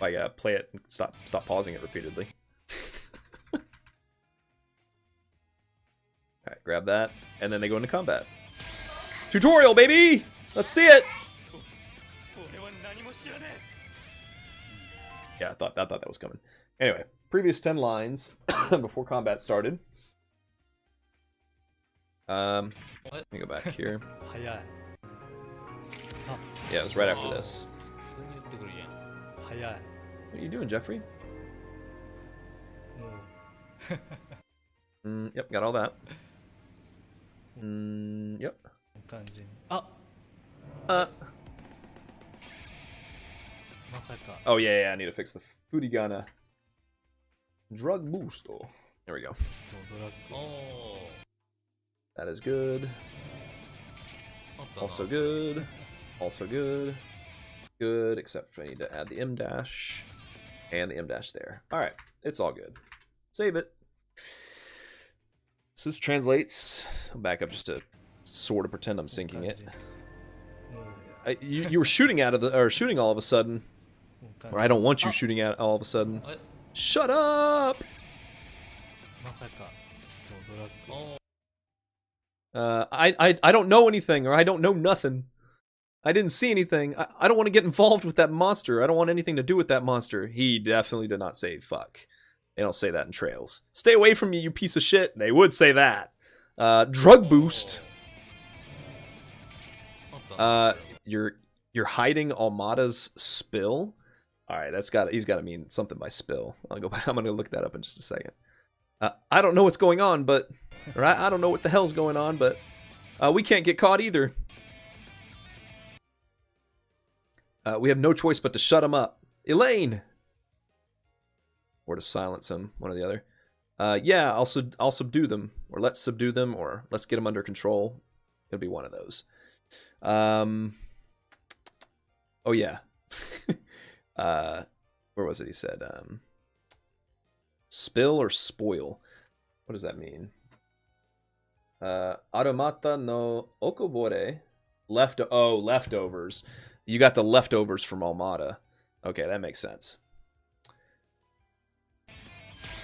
Like, play it and stop pausing it repeatedly. Alright, grab that, and then they go into combat. Tutorial, baby! Let's see it! 俺は何も知らね Yeah, I thought that was coming. Anyway, previous 10 lines before combat started. Let me go back here. 早い Yeah, it was right after this. 普通に打ってくるじゃん早い What are you doing, Jeffrey? もう Yep, got all that. Yep. 完全にあ Uh. まさか Oh, yeah, I need to fix the Furigana drug boost. There we go. そうドラッグお That is good. ーあったな Also good. Also good. Good, except I need to add the M dash and the M dash there. All right, it's all good. Save it. So this translates. I'll back up just to sort of pretend I'm syncing it. もう You were shooting out of the, or shooting all of a sudden. もう完 Or 全 I に don't want you shooting out all of a sudden. え Shut up! まさかそうドラッグおー I don't know anything, or I don't know nothing. I didn't see anything. I don't want to get involved with that monster. I don't want anything to do with that monster. He definitely did not say fuck. They don't say that in Trails. Stay away from me, you piece of shit. They would say that. Drug boost. あったな You're hiding Almada's spill. All right, he's got to mean something by spill. I'm gonna look that up in just a second. I don't know what's going on, but I don't know what the hell's going on, but we can't get caught either. We have no choice but to shut him up. Elaine! Or to silence him, one or the other. Yeah, I'll subdue them, or let's subdue them, or let's get them under control. It'll be one of those. Oh yeah. Where was it? He said, spill or spoil. What does that mean? Aromata no okobore. Leftovers. You got the leftovers from Almada. Okay, that makes sense.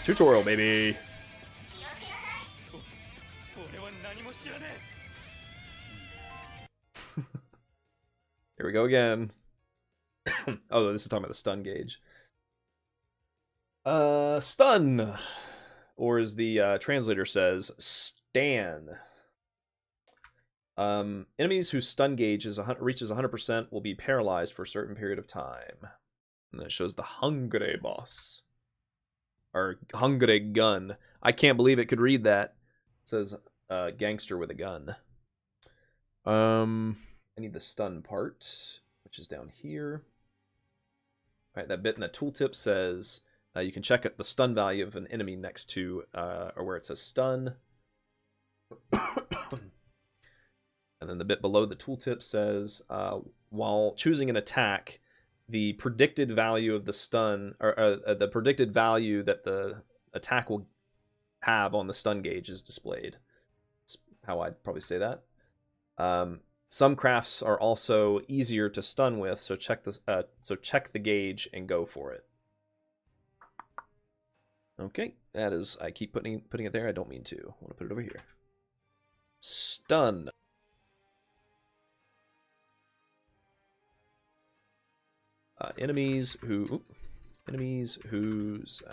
Tutorial, baby. 俺は何も知らね Here we go again. Oh, this is talking about the stun gauge. Stun. Or as the translator says, stan. Enemies whose stun gauge reaches 100% will be paralyzed for a certain period of time. And it shows the Hungry boss. Or Hungry gun. I can't believe it could read that. It says gangster with a gun. I need the stun part, which is down here. All right, that bit in the tooltip says you can check the stun value of an enemy next to, or where it says stun. And then the bit below the tooltip says, while choosing an attack, the predicted value of the stun, or the predicted value that the attack will have on the stun gauge is displayed. That's how I'd probably say that. Some crafts are also easier to stun with, so check this. So check the gauge and go for it. Okay, that is. I keep putting it there. I don't mean to. I want to put it over here. Stun. Enemies whose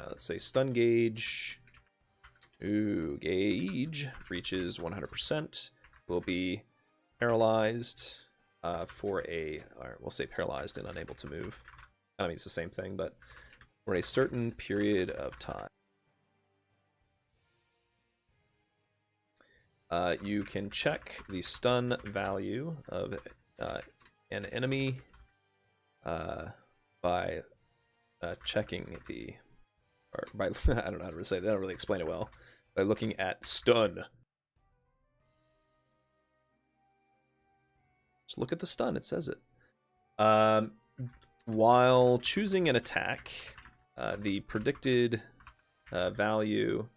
let's say stun gauge reaches 100% will be paralyzed or we'll say paralyzed and unable to move. I mean, it's the same thing, but for a certain period of time. You can check the stun value of an enemy by checking I don't know how to say that. They don't really explain it well. By looking at stun. Just look at the stun. It says it. While choosing an attack, the predicted value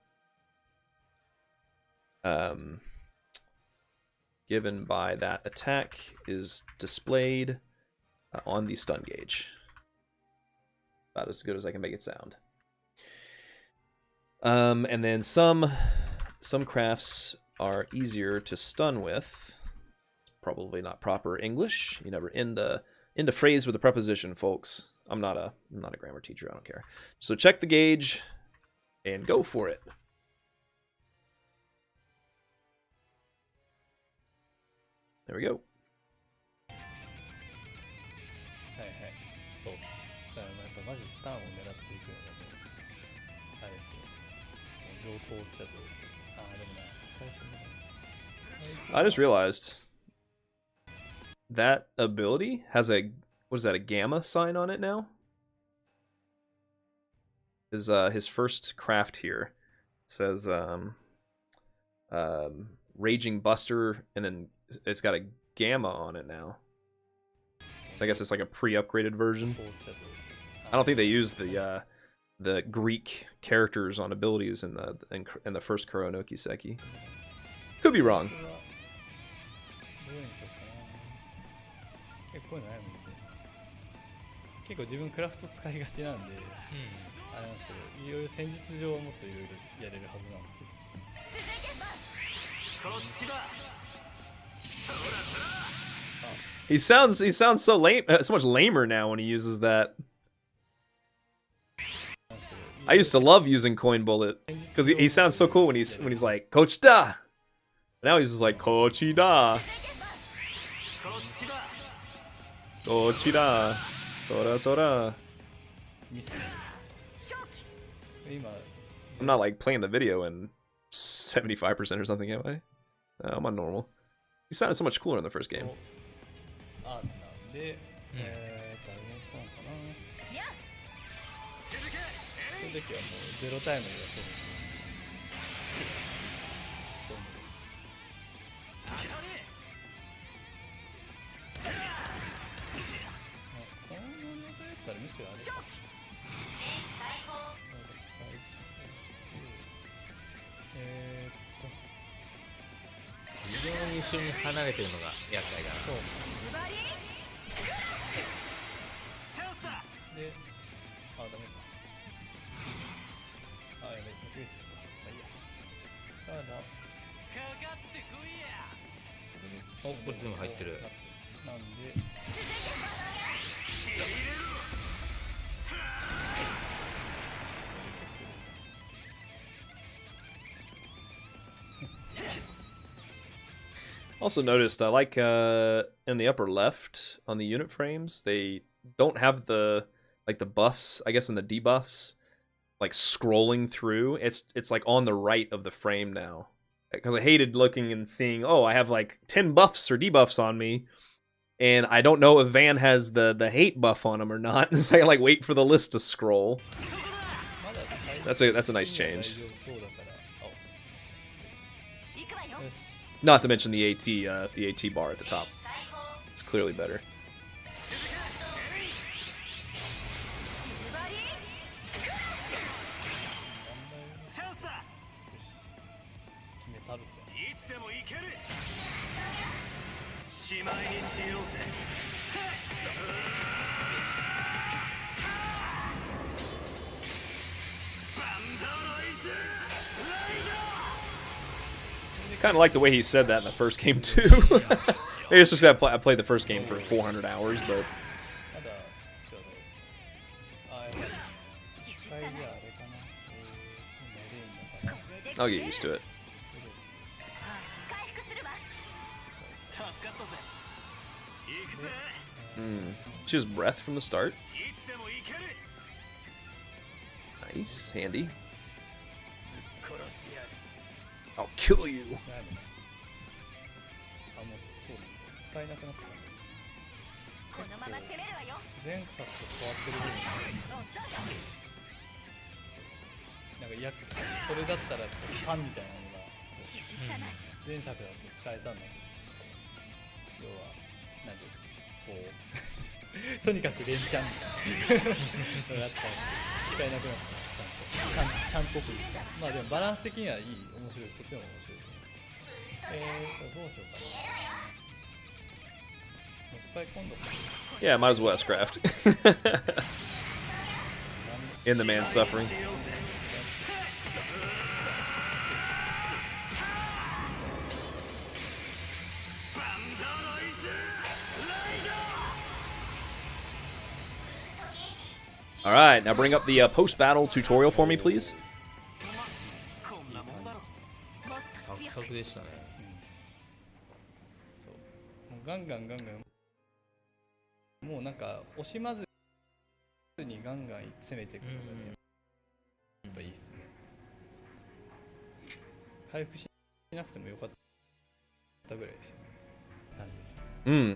given by that attack is displayed on the stun gauge. About as good as I can make it sound. And then some crafts are easier to stun with. Probably not proper English. You never end a phrase with a preposition, folks. I'm not a grammar teacher. I don't care. So check the gauge and go for it. There we go. はいはい、そうっす。だからなんかマジスタンを狙っていくのがね、あれですよ。上等っちゃと、でもな、最初の。I just realized that ability has a what is that, a gamma sign on it now? His first craft here says Raging Buster, and then it's got a gamma on it now. So I guess it's like a pre-upgraded version. I don't think they used the Greek characters on abilities in the first Kuro no Kiseki. Could be wrong. どうにしようかな。結構こういうの悩むんで。結構自分クラフト使いがちなんで、あれなんですけど、いろいろ戦術上はもっといろいろやれるはずなんですけど。 He sounds so lame, so much lamer now when he uses that. I used to love using Coin Bullet because he sounds so cool when he's like Coach Da. Now he's just like Kochi Da. Kochi Da. Sora Sora. I'm not like playing the video in 75% or something, am I? No, I'm on normal. He sounded so much cooler in the first game. アーツなんで、あれもそうかな。その時はもうゼロタイムでやってるんで。この中やったらむしろあれか。非常に後ろに離れてるのが厄介だな。そうで、ダメか。やべ、間違えちゃった。まあいいや。ただ、お、これ全部入ってる。なんで、Also noticed, I like in the upper left on the unit frames, they don't have the buffs, I guess in the debuffs, like scrolling through. It's like on the right of the frame now. Because I hated looking and seeing, oh, I have like 10 buffs or debuffs on me, and I don't know if Van has the hate buff on him or not. So I like wait for the list to scroll. That's a nice change. Not to mention the AT bar at the top. It's clearly better. Kind of like the way he said that in the first game too. Maybe it's just that I played the first game for 400 hours, but I'll get used to it. 回復するわ。 助かったぜ。行くぜ。 She has breath from the start. いつでも行ける。 Nice, handy. 殺してやる。 I'll kill you. ないもんね。あ、もうそう使えなくなった。このまま攻めるわよ。前作と変わってる部分なんかこれだったらパンみたいなのが前作だと使えたんだけど、要はなんでこうとにかく連チャンみたいなのがあったら使えなくなった。ちゃんとというか、まあでもバランス的にはいい、面白い、こっちの方が面白いと思います。どうしようかな。もう一回今度 Yeah, might as well ask craft. In the man's suffering. All right, now bring up the post-battle tutorial for me, please. サクサクでしたね。もうガンガンもうなんか惜しまずにガンガン攻めていくのがね、やっぱいいっすね。回復しなくてもよかったぐらいですよね。感じで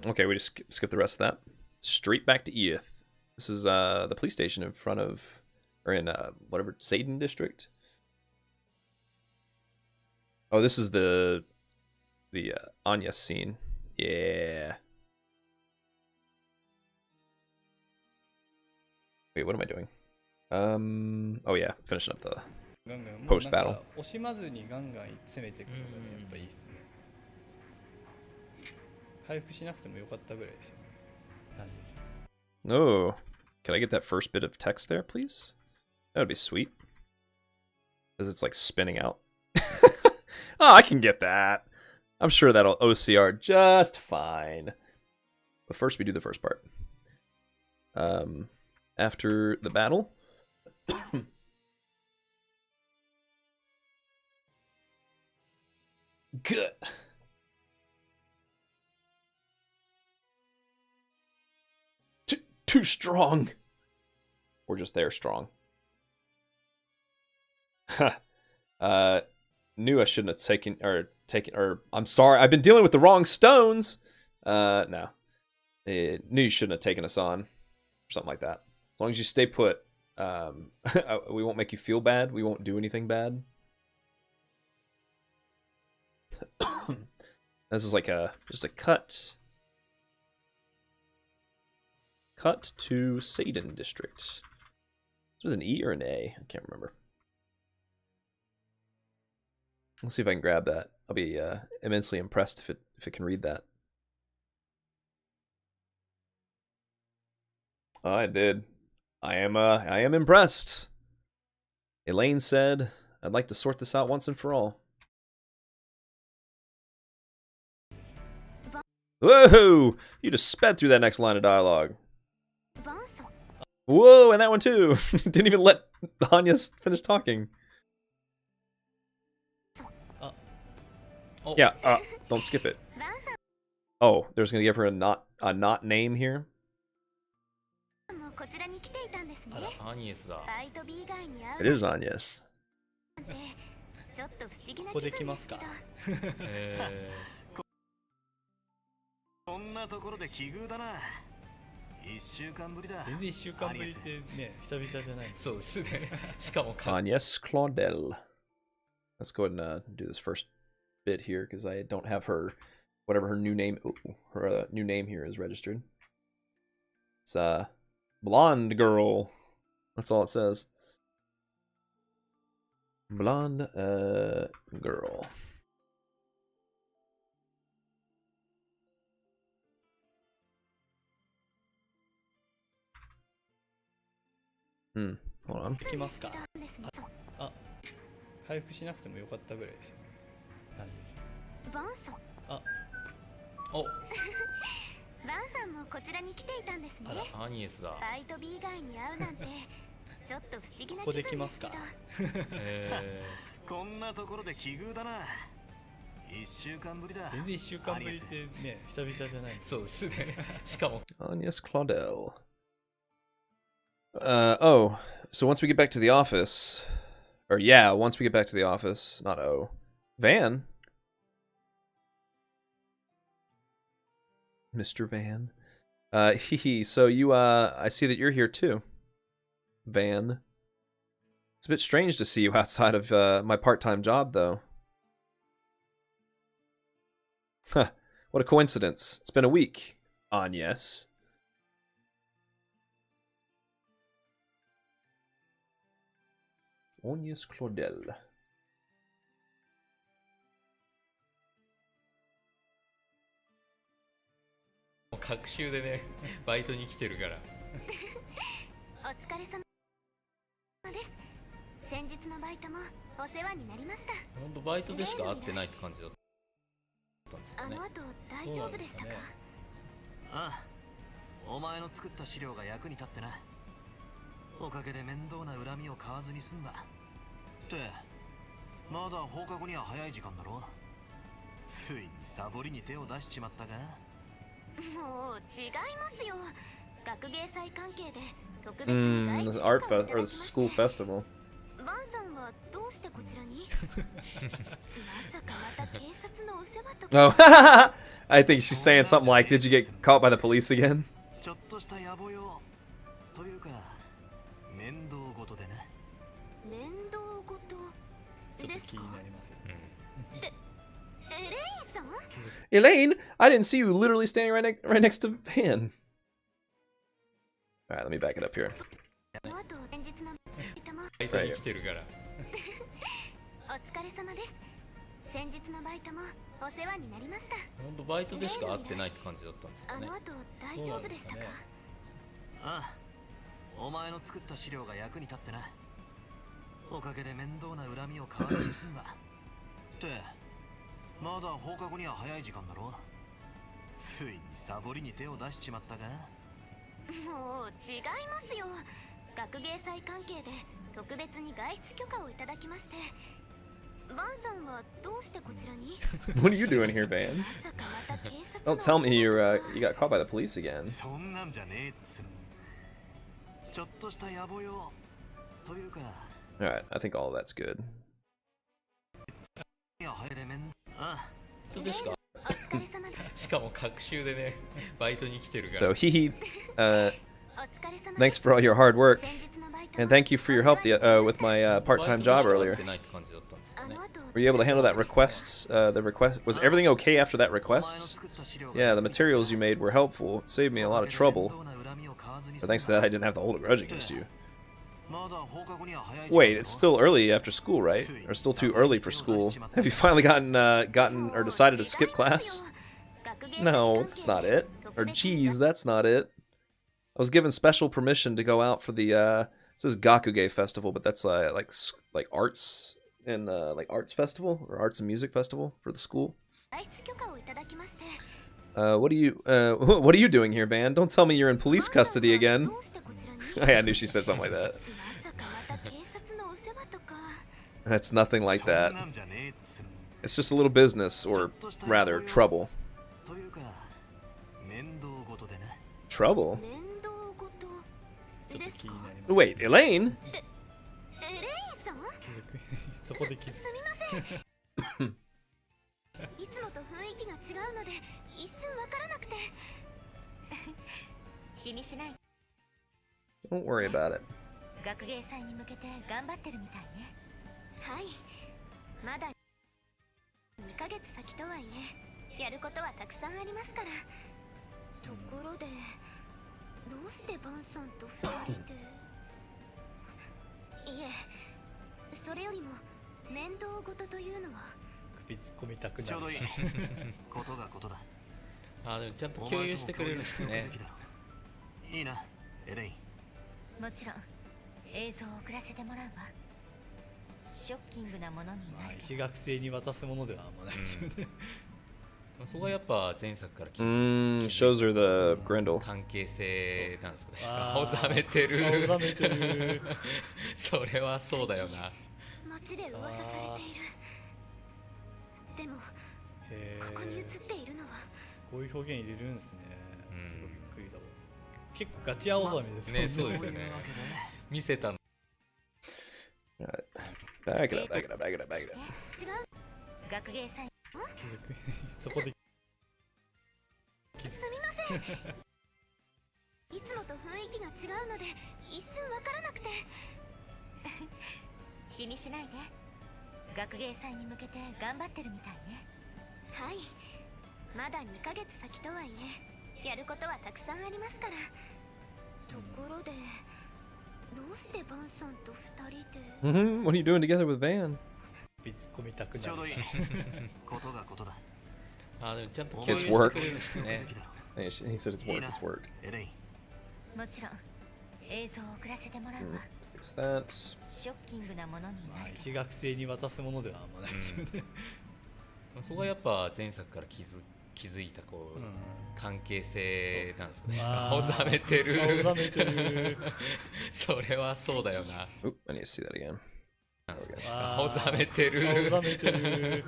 す。 Okay, we just skip the rest of that. Straight back to Edith. This is the police station in front of, or in whatever, Satan district. Oh, this is the Anya scene. Yeah. Wait, what am I doing? Oh yeah, finishing up the post battle. 惜しまずにガンガン攻めていくのがね、やっぱいいっすね。回復しなくてもよかったぐらいですよね。感じです。 Oh, can I get that first bit of text there, please? That would be sweet. Because it's like spinning out. Oh, I can get that. I'm sure that'll OCR just fine. But first, we do the first part. After the battle. Good. Too strong. Or just they're strong. Knew I shouldn't have taken, I'm sorry, I've been dealing with the wrong stones. No. Knew you shouldn't have taken us on. Or something like that. As long as you stay put, we won't make you feel bad. We won't do anything bad. This is like just a cut. Cut to Satan district. Is it with an E or an A? I can't remember. Let's see if I can grab that. I'll be immensely impressed if it can read that. Oh, I did. I am impressed. Elaine said, "I'd like to sort this out once and for all." Whoa! You just sped through that next line of dialogue. Whoa, and that one too. Didn't even let Anya finish talking. Oh. Yeah, don't skip it. Oh, there's gonna give her a not name here. こちらに来ていたんですね。アニエスだ。バイト B 以外に会う It is Anya's. なんてちょっと不思議なここで気分ですけど。こんなところで奇遇だな。1週間ぶりだ。全然1週間ぶりってね、久々じゃない。そうですね。しかも Agnes Claudel. Let's go ahead and do this first bit here because I don't have her, whatever her new name, her new name here is registered. It's blonde girl. That's all it says. Blonde girl. Hold on. 行きますか。あ、回復しなくてもよかったぐらいですよね。感じです。バンさん。お、バンさんもこちらに来ていたんですね。アニエスだ。バイト B 以外に会うなんてちょっと不思議なここで気分ですけど。来ますか。こんなところで奇遇だな。1週間ぶりだ。全然1週間ぶりってね、久々じゃない。そうですね。しかも Agnes Claudel. Oh, so once we get back to the office, or yeah, once we get back to the office, not Van? Mr. Van. So you, I see that you're here too. Van. It's a bit strange to see you outside of, my part-time job, though. Huh, what a coincidence. It's been a week. Agnes. Agnes Claudel. 隔週でね、バイトに来てるから。お疲れ様です。先日のバイトもお世話になりました。本当バイトでしか会ってないって感じだったんですかね。あの後大丈夫でしたか？ああ、お前の作った資料が役に立ってな。おかげで面倒な恨みを買わずに済んだ。ってまだ放課後には早い時間だろ。ついにサボりに手を出しちまったが。もう違いますよ。学芸祭関係で特別に外出 The 許 art 可を fe いただ or き the まして school festival. バンさんはどうしてこちらに？まさかまた警察のお世話とか。Oh, I think she's saying something like, "Did you get caught by the police again?" ちょっとした野暮用というか面倒事でね。面倒事ちょっとですか？気になりますよ。エレインさん？ Elaine, I didn't see you literally standing right next to Van. All right, let me back it up here. あと先日のバイトもバイトに来てるから。お疲れ様です。先日のバイトもお世話になりました。本当バイトでしか会ってないって感じだったんですかね。あの後大丈夫でしたか？ああ、お前の作った資料が役に立ってな。おかげで面倒な恨みを買わずに済んだ。ってまだ放課後には早い時間だろ。ついにサボりに手を出しちまったが。もう違いますよ。学芸祭関係で特別に外出許可をいただきまして。バンさんはどうしてこちらに？ What are you doing here, Van? まさかまた警察の Don't tell me you got caught by the police again. そんなんじゃねえっつう。ちょっとした野暮用というか。All right, I think all of that's good. いや、早いでめん。あバイトでしか。お疲れ様です。しかも隔週でね、バイトに来てるか So ら。thanks for all your hard work, and thank you for your help with my part-time job earlier. Were you able to handle that request? The request was everything okay after that request? Yeah, the materials you made were helpful. It saved me a lot of trouble. But thanks to that, I didn't have to hold a grudge against you. Wait, it's still early after school, right? Or still too early for school? Have you finally gotten or decided to skip class? No, that's not it. Or geez, that's not it. I was given special permission to go out for the it says Gakuge Festival, but that's like arts and like arts festival or arts and music festival for the school. What are you doing here, Van? Don't tell me you're in police custody again. I knew she said something like that. That's nothing like that. It's just a little business, or rather, trouble. Trouble? ちょっと気になります。 Wait, Elaine? そこで気づく。すみません。いつもと雰囲気が違うので一瞬わからなくて。気にしない。 Don't worry about it. 学芸祭に向けて頑張ってるみたいね。はい。まだ2ヶ月先とはいえ、やることはたくさんありますから。ところで、どうしてバンさんと2人で？いえ、それよりも面倒事というのは。首突っ込みたくなる。ちょうどいい。ことがことだ。あ、でもちゃんと共有してくれるんですね。いいな、エレイン。もちろん映像を送らせてもらうわ。ショッキングなものになる。一学生に渡すものではあんまないですよね。そこはやっぱ前作から気づ Shows her the Grendel. 関係性なんですかね。あー青ざめてる。青ざめてる。それはそうだよな。街で噂されている。でもへここに映っえ、ているのはこういう表現入れるんですね。うんびっくりだわ。結構ガチ青ざめですね、そうですよね。見せたの。 Alright. Back it up, back it up, back it up, back it up. 違う学芸祭。気づくそこで。すみません。いつもと雰囲気が違うので一瞬わからなくて。気にしないで。学芸祭に向けて頑張ってるみたいね。はい。まだ2ヶ月先とはいえ、やることはたくさんありますから。ところで、どうしてバンさんと2人で。What are you doing together with Van? びつ込みたくなるちょうどいいことがことだ。あ、でもちゃんと共 It's 有して work. くれるんですね。He said it's work, it's work. エレイン、もちろん映像を送らせてもらうわ。 Fix that. ショッキングなものにまあなる。一学生に渡すものではあんまないですよね。そこはやっぱ前作から気づいたこう、うん関係性なんですかね。あー青ざめてる。青ざめてる。それはそうだよな。Oop, I need to see that again. なんですかねあー青ざめてる。青ざめてる。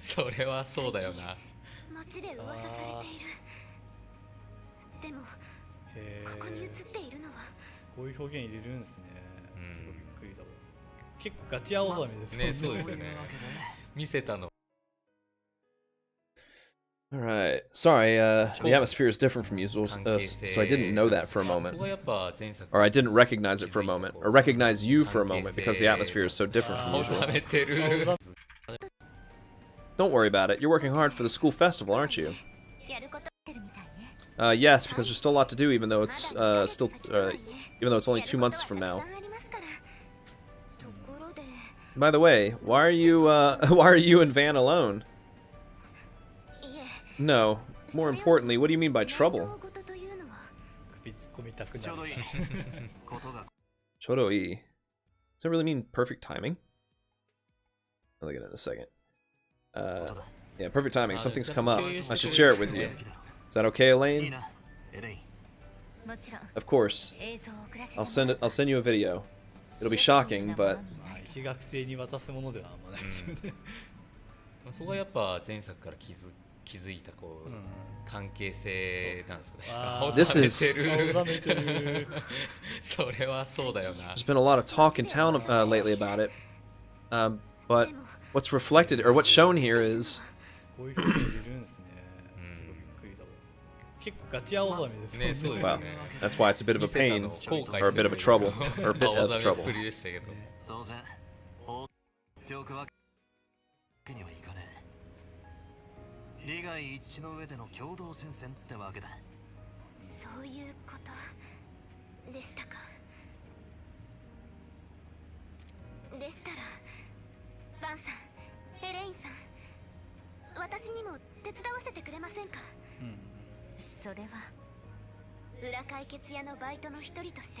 それはそうだよな。街で噂されている。でもへここに映っえ、ているのは。こういう表現入れるんですね。うんびっくりだわ。結構ガチ青ざめですね、そうですよねそういうわけで見せたの。 Alright. Sorry, the atmosphere is different from usual, so I didn't know that for a そ moment. こはやっぱ前作 Or I didn't recognize it for a moment. Or recognize you for a moment because the atmosphere is so different from 青ざ usual. めてる。 Don't worry about it. You're working hard for the school festival, aren't you? やることってるみたいね。 Yes, because there's still a lot to do, even though it's even though it's only 2 months from now. By the way, why are you and Van alone? No. More importantly, what do you mean by trouble? 首突っ込みたくなるちょうどいい。ことが Chodoi. Does that really mean perfect timing? I'll look at it in a second. ことだ。 Yeah, perfect timing. Something's come up. I should 共有 share it with して you. くれる Is that okay, いい Elaine? な、エレイン。Of course. I'll send you a video. It'll be shocking, but まあ一学生に渡すものではあんまないですよね。そこはやっぱ前作から気づいたこう、うん関係性なんですかね。あー青ざめ This て is- る。青ざめてる。それはそうだよな。 there's been a lot of talk in town lately about it. But what's reflected, or what's shown here is こういう表現入れるんですね。びっくりだわ。結構ガチ青ざめですね、そうですよ well, ね。 that's why it's a bit of 見 a せた pain の後悔 or a bit of a trouble する or a bit 青 of ざめ trouble. っぷりでしたけど。当然、放っておくわけにはいかねえ。利害一致の上での共同戦線ってわけだ。そういうことでしたか。でしたらバンさん、エレインさん、私にも手伝わせてくれませんか。それは裏解決屋のバイトの一人として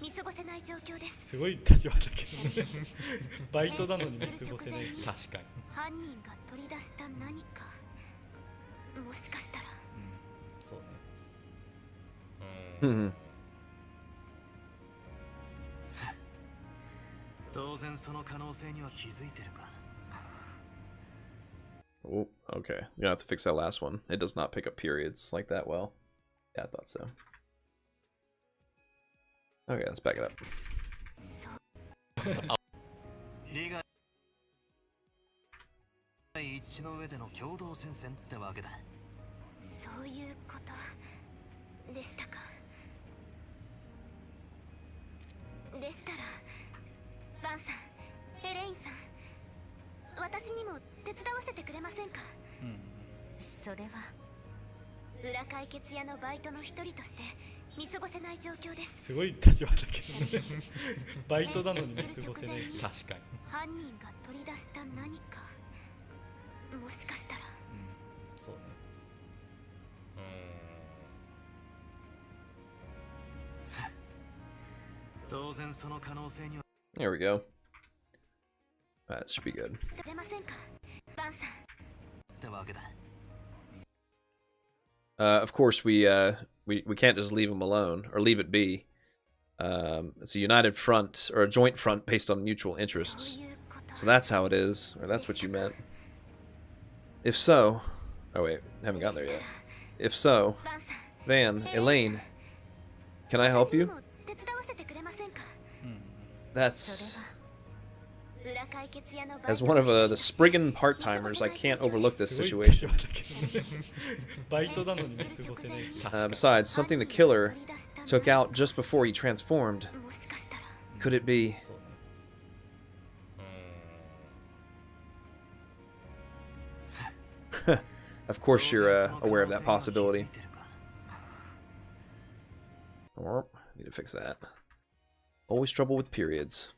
見過ごせない状況です。すごい立場だけどね。バイトなのに見過ごせない。確かに。犯人が取り出した何か、もしかしたら。そうね。うん。 Hmm. 当然その可能性には気づいてるか。 Oh, okay. You're gonna have to fix that last one. It does not pick up periods like that well. Yeah, I thought so. Okay, let's back it up. 利害一致の上での共同戦線ってわけだ。そういうことでしたか。でしたらバンさん、エレインさん、私にも手伝わせてくれませんか。それは裏解決屋のバイトの一人として見過ごせない状況です。すごい立場だけどね。バイトなのに見過ごせない。確かに。犯人が取り出した何か、もしかしたら。そうね。当然その可能性には There we go. That should be good. 出ませんか、バンさん。ってわけだ。 Of course, we can't just leave them alone or leave it be. It's a united front or a joint front based on mutual そう interests. いうこ So that's how it is, or that's what you meant. If so... Oh wait, haven't gotten there yet. If so, バンさん Van, Elaine, can I help 私に you? も手伝わせてくれませんか That's... 裏解決屋のバイ As ト one of の the Spriggan part-timers, I can't overlook this すごい situation. バイトなのにね過ごせない Besides, something the killer took out just before he transformed. もしかしたら Could it be? そうね Of course you're aware of that possibility. Oh, need to fix that. Always trouble with periods.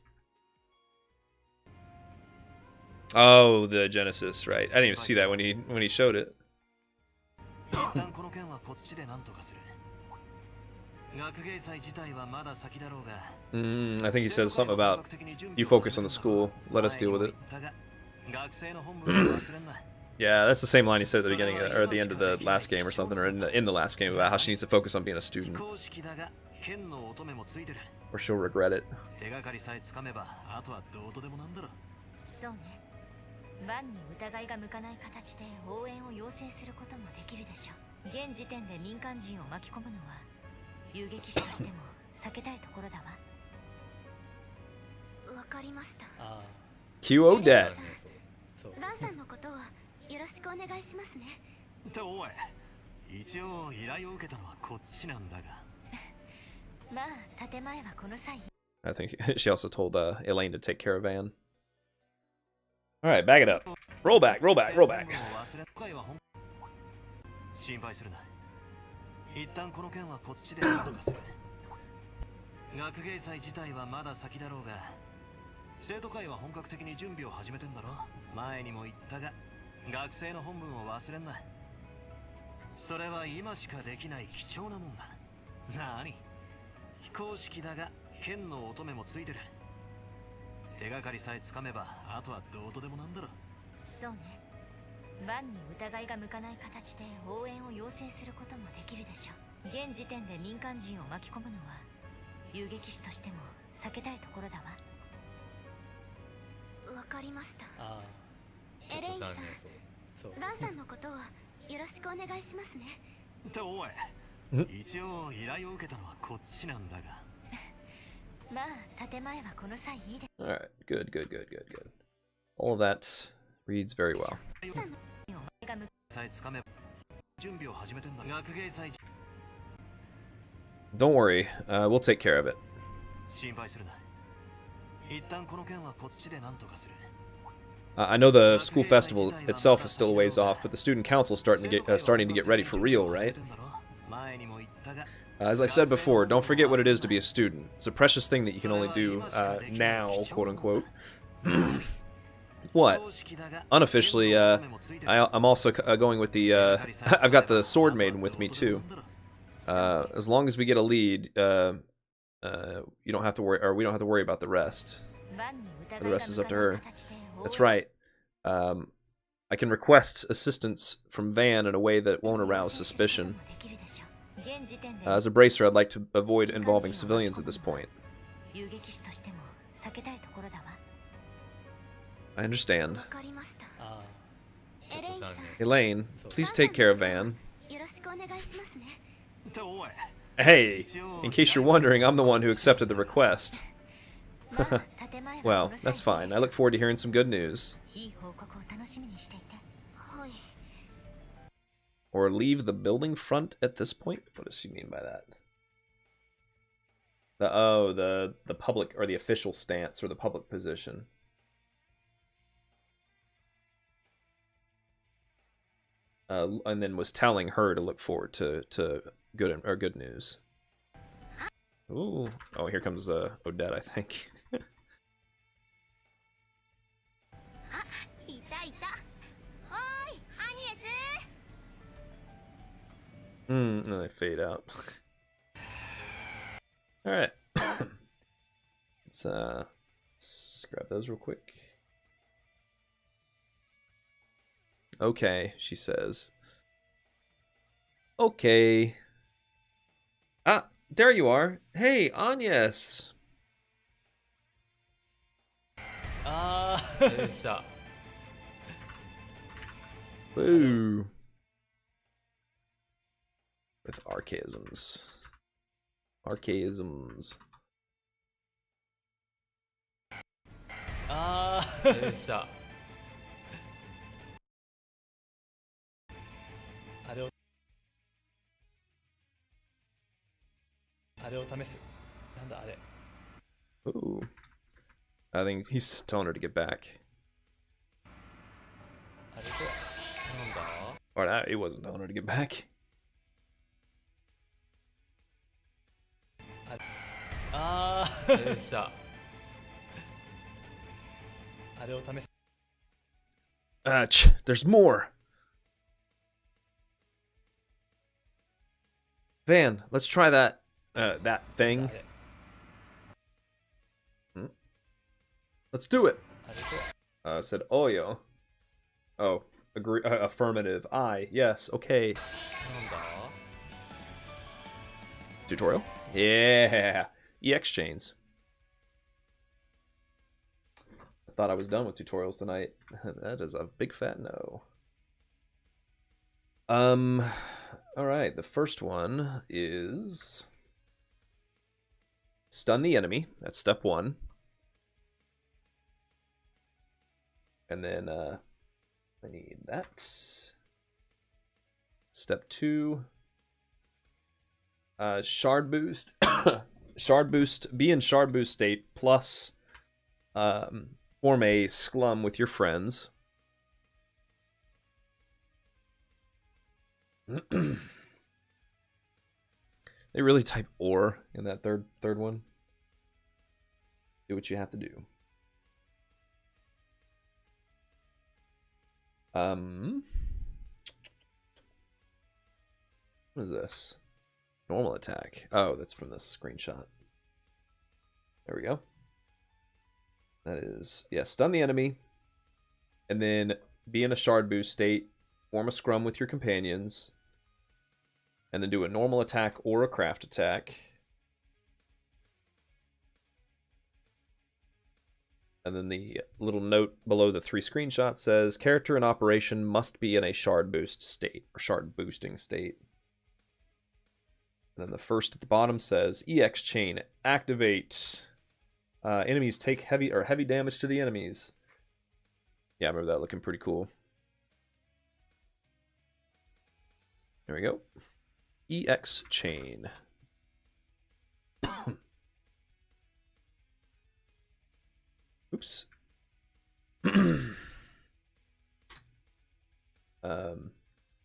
Oh, the Genesis, right. I didn't even see that when he showed it. 一旦この件はこっちで何とかする。学芸祭自体はまだ先だろうが。I think he says something about you focus on the school, let us deal with it. 学生の本分を忘れんな。 Yeah, that's the same line he said at the beginning or at the end of the last game or something, or in the last game about how she needs to focus on being a student, 公式だが剣の乙女もついてる。 or she'll regret it. 手がかりさえつかめばあとはどうとでもなんだろう。そうねバンに疑いが向かない形で応援を要請することもできるでしょう現時点で民間人を巻き込むのは遊撃士としても避けたいところだわわかりましたああ QO dead. そうバンさんのことをよろしくお願いしますねっておい、一応依頼を受けたのはこっちなんだが。まあ建前はこの際 I think she also told Elaine to take care of Van. All right, back it up. Roll back, roll back, roll back. 心配するな。一旦この件はこっちで何とかする。学芸祭自体はまだ先だろうが、生徒会は本格的に準備を始めてんだろ。前にも言ったが、学生の本分を忘れんな。それは今しかできない貴重なもんだ。なに？非公式だが剣の乙女もついてる。手がかりさえつかめばあとはどうとでもなんだろう。そうねバンに疑いが向かない形で応援を要請することもできるでしょう現時点で民間人を巻き込むのは遊撃士としても避けたいところだわわかりましたああエレインさんそうそうバンさんのことをよろしくお願いしますねっておい、一応依頼を受けたのはこっちなんだが。まあ建前はこの際いいで All right, good, good, good, good, good. All of that reads very well. バンのお前が向さえつかめば準備を始めてんだ。学芸祭 Don't worry, we'll take care of it. 心配するな。一旦この件はこっちで何とかする。 I know the school festival itself is still a ways off, but the student council is starting to get ready for real, right? 前にも言ったが。 As I said before, don't forget what it is to be a student. It's a precious thing that you can only do now, quote unquote. What? Unofficially, I'm also going with the. I've got the sword maiden with me too. As long as we get a lead, you don't have to worry, or we don't have to worry about the rest. バンに疑い The が rest is 向 up か to ない her. 形で応援 That's right. I can request assistance from Van in a way that won't arouse suspicion. できるでしょう現時点で As a bracer, I'd like to avoid involving civilians at this point. 遊撃士としても避けたいところだわ I understand. わかりましたあエレインさん Elaine, please take care of Van. よろしくお願いしますね っておい、 Hey, in case you're wondering, I'm the one who accepted the request. まあ建前は Well, この際 that's fine. I look forward to hearing some good news. いい報告を楽しみにしていてはい Or leave the building front at this point? What does she mean by that? The public or the official stance or the public position. And then was telling her to look forward to good news. Ooh. Oh, here comes Odette, I think. いたいたおーいアニエス And then they fade out. All right. Let's grab those real quick. Okay, she says. Okay. Ah, there you are. Hey, Agnes. あれでした。 Woo. With archaisms. Archaisms. ああれでした。あれを試す。なんだあれ。 Ooh. I think he's telling her to get back. あれとはなんだ Or not, he wasn't telling her to get back. ああれでした。あれを試す。 There's more. Van, let's try that that thing. Let's do it. あれとは Said Oyo. Oh, agree. Affirmative. I. Yes. Okay. なんだ Tutorial. Yeah. EX chains. I thought I was done with tutorials tonight. That is a big fat no. All right. The first one is stun the enemy. That's step 1. And then I need that. Step 2. Shard boost. Shard boost. Be in shard boost state plus form a sclum with your friends. They really type or in that third one. Do what you have to do. What is this? Normal attack. Oh, that's from this screenshot. There we go. That is, yeah, stun the enemy. And then be in a shard boost state. Form a scrum with your companions. And then do a normal attack or a craft attack. And then the little note below the 3 screenshots says, character in operation must be in a shard boost state, or shard boosting state. And then the first at the bottom says, EX chain, activate. Enemies take heavy damage to the enemies. Yeah, I remember that looking pretty cool. There we go. EX chain. Oops.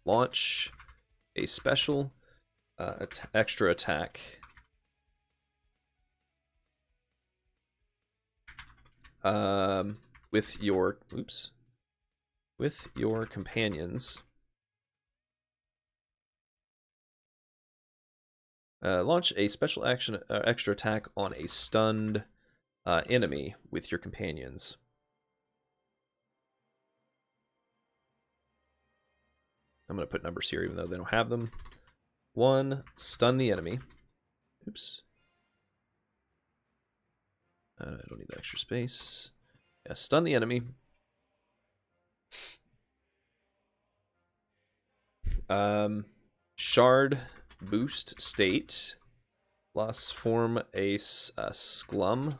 Launch a special extra attack. With your companions. Launch a special action extra attack on a stunned enemy with your companions. I'm going to put numbers here even though they don't have them. 1, stun the enemy. Oops. I don't need that extra space. Yeah, stun the enemy. Shard boost state. Plus form a sclum.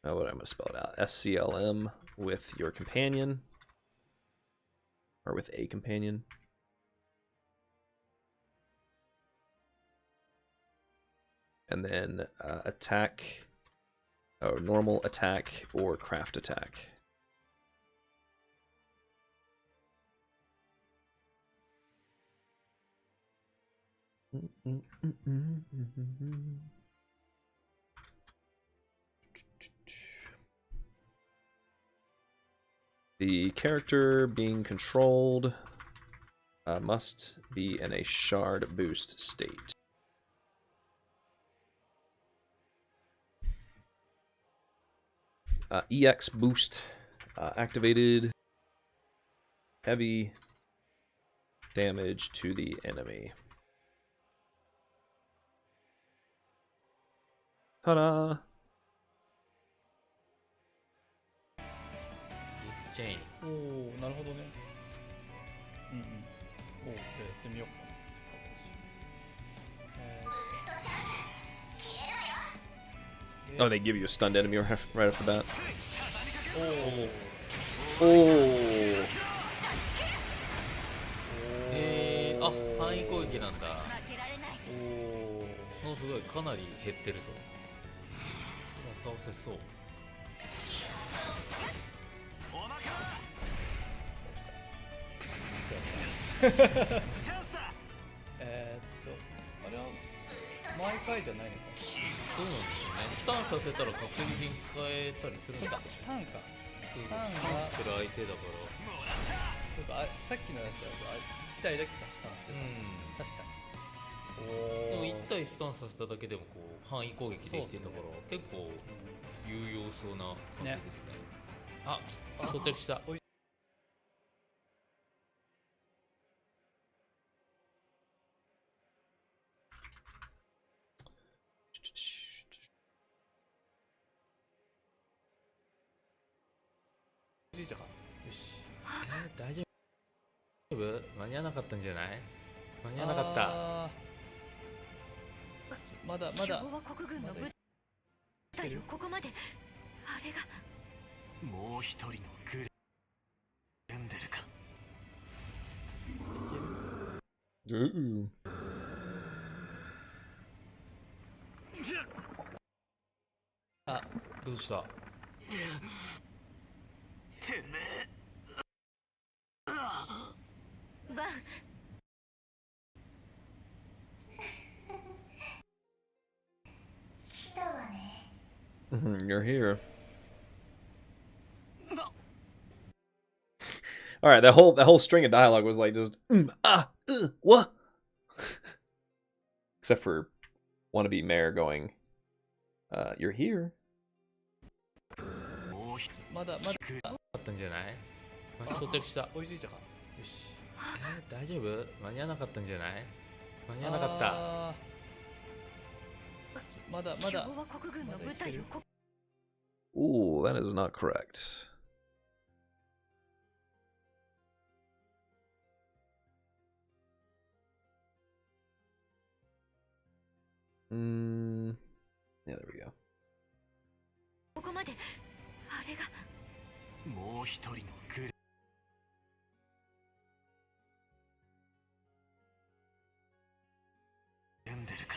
Oh, what I'm going to spell it out. SCLM with your companion. Or with a companion. And then attack. Oh, normal attack or craft attack. The character being controlled must be in a shard boost state. EX boost activated. Heavy damage to the enemy. Ta-da! チェイン。おお、なるほどね。うんうん。おお、じゃあやってみようかな。Oh, they give you a stunned enemy right off the bat. おお。Oh. あ、範囲攻撃なんだ。おお。すごい、かなり減ってるぞ。倒せそう。あれは毎回じゃないのか。そうなんですよね。スタンさせたら確実に使えたりするんですよ。スタンか。スタンがする相手だから。そうか、さっきのやつだと1体だけかスタンしてた。確かに。でも1体スタンさせただけでもこう範囲攻撃できてたから、結構有用そうな感じですね。あ、到着した。気づいたか。よし。大丈夫？間に合わなかったんじゃない？間に合わなかった。まだまだ。共和国軍の部隊をここまであれが。もう一人のグレンデルか。あ、どうした？てめえ。バン。来たわね。You're here. All right, that whole string of dialogue was like just what? Except for wannabe mayor going, "You're here." まだまだ。あったんじゃない？到着した。追いついたか。よし。大丈夫？間に合わなかったんじゃない？間に合わなかった。まだまだ。共和国軍の部隊をこ。Ooh, that is not correct. Yeah, there we go. ここまであれが。もう一人のグレンデルか。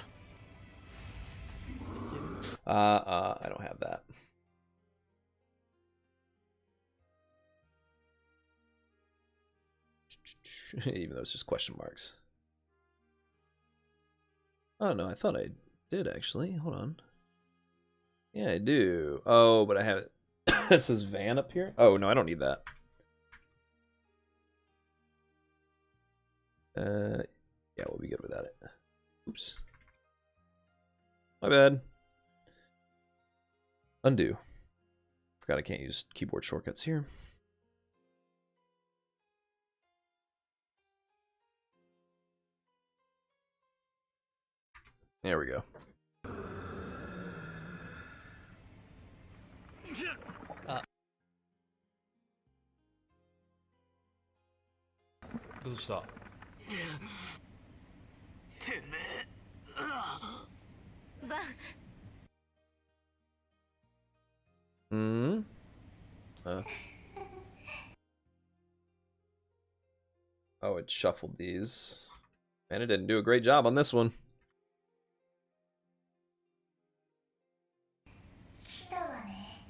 I don't have that. Even though it's just question marks. Oh no, I thought I did actually. Hold on. Yeah, I do. Oh, but I have it. It says van up here. Oh no, I don't need that. Yeah, we'll be good without it. Oops. My bad. Undo. Forgot I can't use keyboard shortcuts here. There we go. What was that? てめえ。バン。Oh, it shuffled these. Man, it didn't do a great job on this one. 来たわね。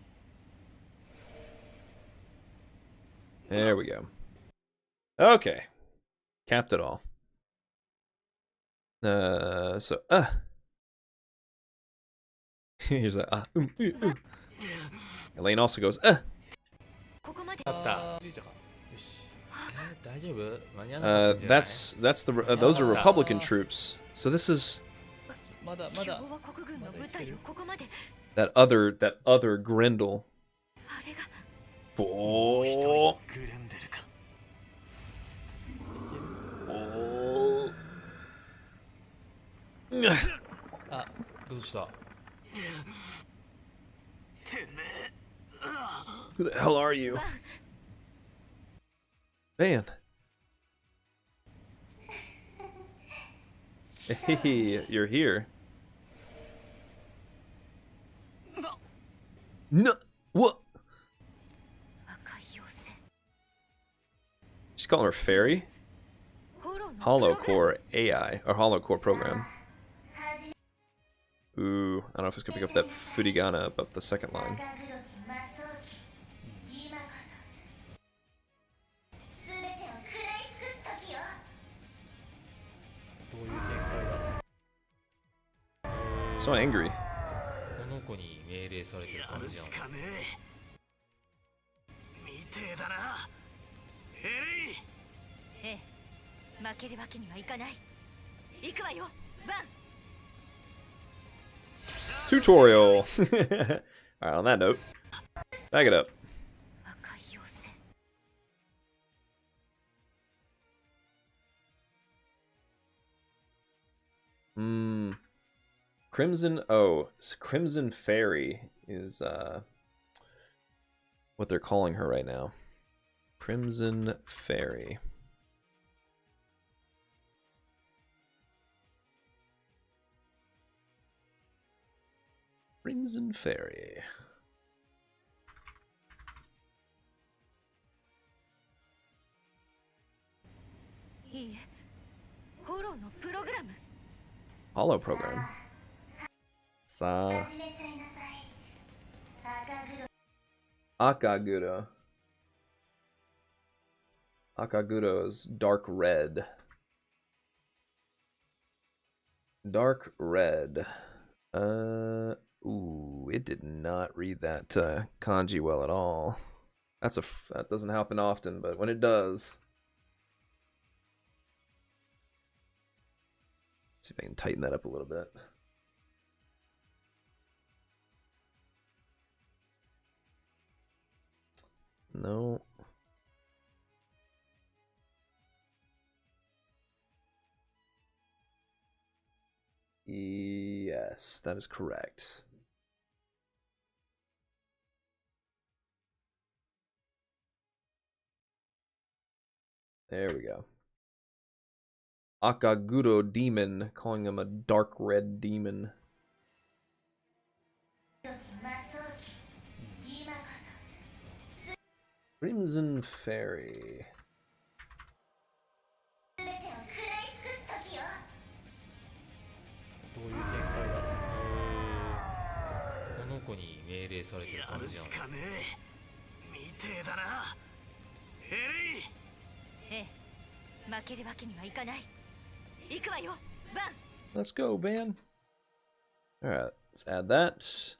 There we go. Okay. Capped it all. Here's that. Elaine also goes, ここまで。あった。気づいたか。よし。大丈夫？間に合わなかったんじゃない？ those are Republican troops. So this is まだまだ。共和国軍の部隊をここまで that other Grendel. あれが。もう一人のグレンデルか。あ、どうした？てめえ。 Who the hell are you? Man. Hey, you're here. No. What? She's calling her fairy? Hollow Core AI, or Hollow Core program. Ooh, I don't know if it's gonna pick up that Furigana above the second line. どういう展開だ。 So angry. この子に命令されてる感じやん。みてえだな。エレイ。ええ、負けるわけにはいかない。行くわよ、バン。 Tutorial! Alright, on that note, back it up. Crimson, Crimson Fairy is what they're calling her right now. Crimson Fairy. Crimson Fairy. Hollow program. Sa. Akaguro. Akaguro is dark red. Dark red. Ooh, it did not read that kanji well at all. That doesn't happen often, but when it does. See if I can tighten that up a little bit. No. Yes, that is correct. There we go. Akaguro demon, calling him a dark red demon. Crimson Fairy. どういう展開だ。この子に命令されてる感じやん。みてえだな。エレイ。ええ、負けるわけにはいかない。行くわよ、バン。 Let's go, Van. Alright, let's add that.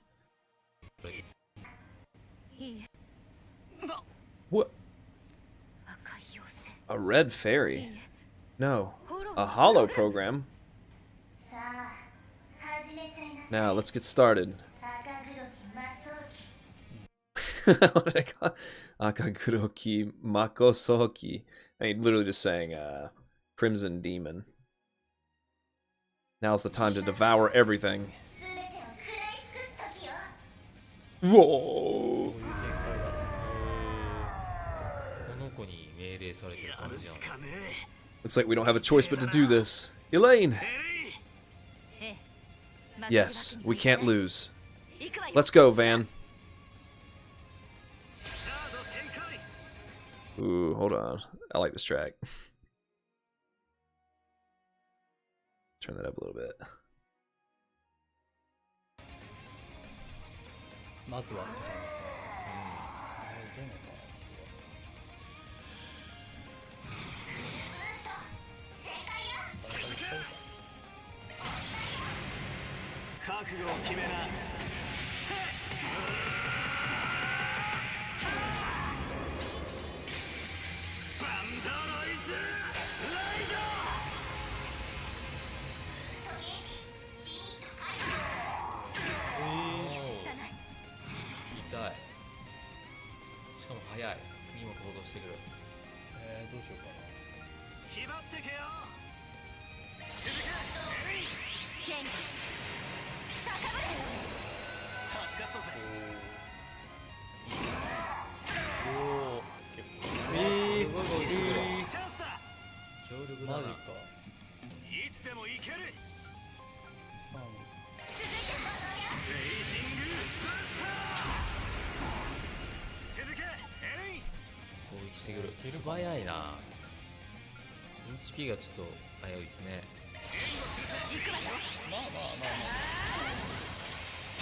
What? A red fairy? No. A hollow program? Now, let's get started. What did I call it? Akaguroki Makosoki. I mean, literally just saying Crimson Demon. Now's the time to devour everything. Whoa! どういう展開だ。この子に命令されてる感じやん。 Looks like we don't have a choice but to do this. Elaine! Yes, we can't lose. Let's go, Van. Ooh, hold on. I like this track. Turn that up a little bit. まずはって感じですね。どういうのか。覚悟を決めな。バンドロイズライド。痛い。しかも早い。次も行動してくる。どうしようかな。決まってけよ。おお、結構。すごい。ける。ストームレイジングブースター。続けエレイン。攻撃してくる。素早いな。HP がちょっと早いですね。まあまあまあま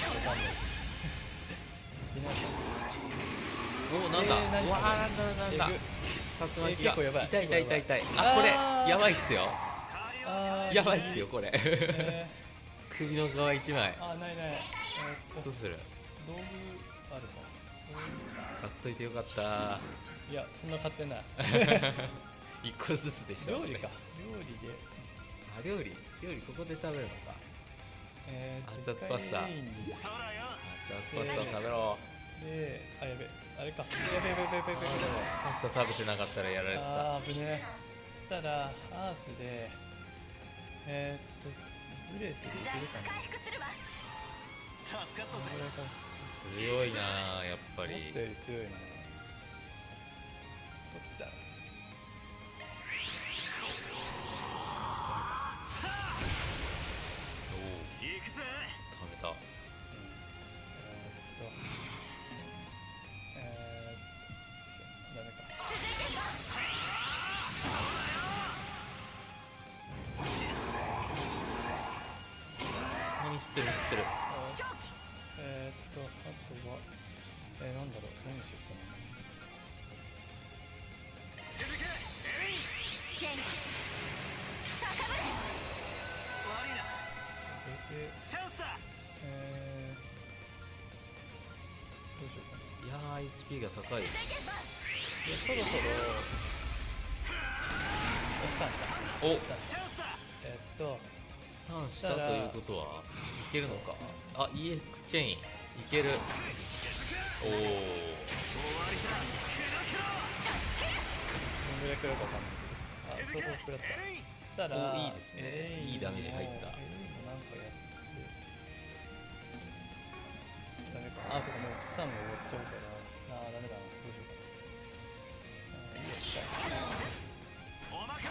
あわかんないいないかおお、なんだ、何うわー、なんだなんだ。竜巻が結構やばい痛い痛い痛い痛い。あーあ、これやばいっすよ。あーやばいっすよこれ。首の皮一枚。あーないないどうする？道具あるか買っといてよかった。いやそんな買ってない一個ずつでしたもんね。料理か料理であ、料理ここで食べるのか。熱々パスタ。でっかいレインにそらよ。熱々パスタを食べろ。であやべあれかやべやべやべやべやべパスタ食べてなかったらやられてた。あー危ねえそしたらアーツでブレスでいけるかな助かったぜ。これか強いなあ、やっぱり。思ったより強いなこっちだおお、行くぜ。食べた。ダメか何吸ってる吸ってる。あとはなんだろう何しようかな続けエレイン。悪いな。でチャンスだ。どうしようかないやー HP が高い。やそろそろスタンしたお、スタンしたチャンスだ。スタンしたということはいけるのか。あ、EX チェインいける。おお、終わりだ。どんぐらい食らうかわかんないけど相当食らったエレイン。そしたらおいいですねいいダメージ入ったエレインもなんかやってダメかあそうかもうスタンも終わっちゃうからダメだなどうしようかないいやスタンおまか。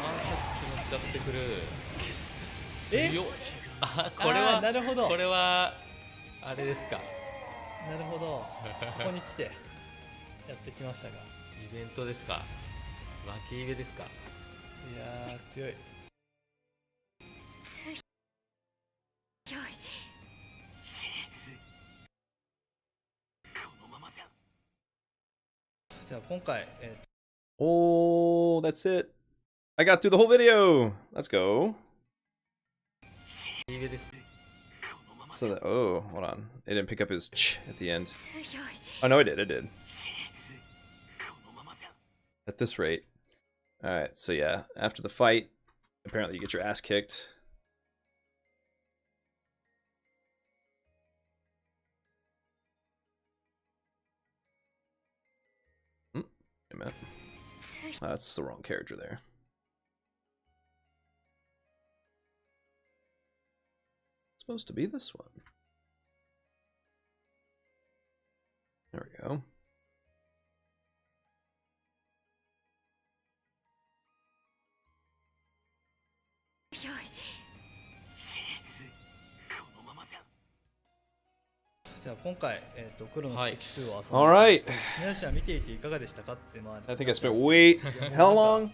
あ、さっきの使ってくる。え強っ。あ、これはなるほどこれはあれですか。なるほどここに来てやってきましたがイベントですか。負けイベですか。いやー強いこのままじゃ。じゃあ今回、Oh, that's it. I got through the whole video. Let's go. イベですか。 So that, oh, hold on. It didn't pick up his ch at the end. Oh no, it did. It did. このままじゃ。 At this rate. All right. So yeah, after the fight, apparently you get your ass kicked. Wait a minute. Oh, that's the wrong character there. It's supposed to be this one. There we go. Alright. 皆さん見ていていかがでしたかって、まあ、I think I spent way how long?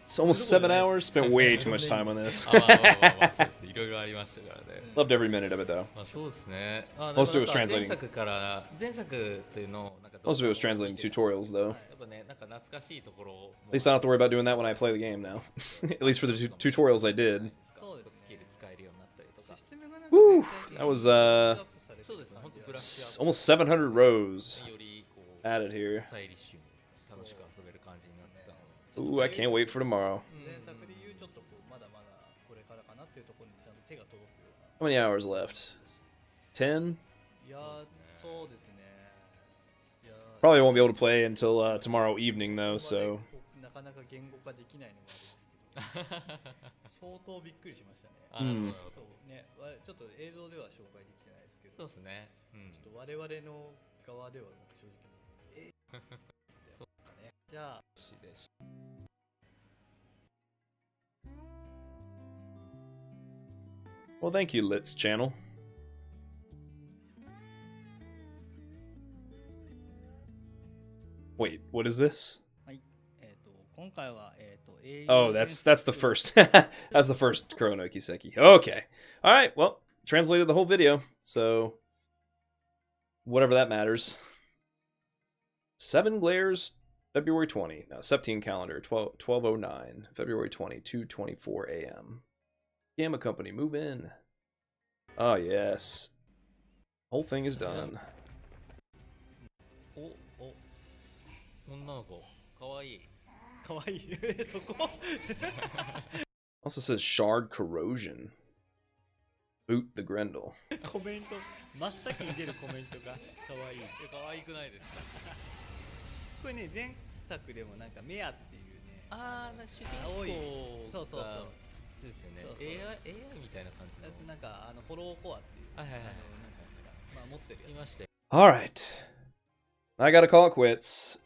It's almost 7 hours. Spent way too much time on this. あ、まあまあまあまあそうですね。いろいろありましたからね。 Loved every minute of it though. まあそうですね。あ、 Most of it was なんか translating. 前作というのをなんか Most of it was translating tutorials though. やっぱね、なんか懐かしいところを At least I don't have to worry about doing that when I play the game now. At least for the tutorials I did. そうです。スキル使えるようになったりとか。 Woo! That was そうですね。本当ブラッシュアッ almost 700 rows プよりこう added here. スタイリッシュに楽しく遊べる感じになってたので。 Ooh, I can't wait for tomorrow. 前作で言うちょっとこうまだまだこれからかなっていうところにちゃんと手が届くような How many hours left? 10? いやーそうですねいやー Probably won't be able to play until tomorrow evening though, so なかなか言語化できないのがあれですけど相当びっくりしましたねあ、なるほどなるほど。そうねちょっと映像では紹介できてないですけどそうですね。うん。ちょっと我々の側ではなんか正直そうかねじゃあしでし Well, thank you, Litz channel. Wait, what is this? はい。今回は、英雄 Oh, that's the first. That's the first Kurono Kiseki. Okay. All right. Well, translated the whole video, so whatever that matters. 7 glares, February 20. No, Septine calendar, 1209, February 20, 2:24 a.m. Gamma Company, move in. Oh yes. Whole thing is done. お女の子かわいい。かわいい。そこ Also says shard corrosion. Boot the Grendel. コメント、真っ先に出るコメントがかわいい。かわいくないですか？これね、前作でもなんかメアっていうね、ああ、主人青い公そうそうそうがそうですよね。そうそう AI みたいな感じの。なんかフォローコアっていう、はいはいはいなんかまあ持ってるやいましたよ。All right. I gotta call it quits.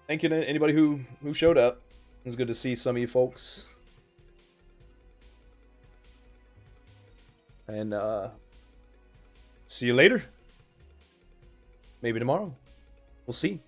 Thank you to anybody who showed up. It was good to see some of you folks. And see you later. Maybe tomorrow. We'll see.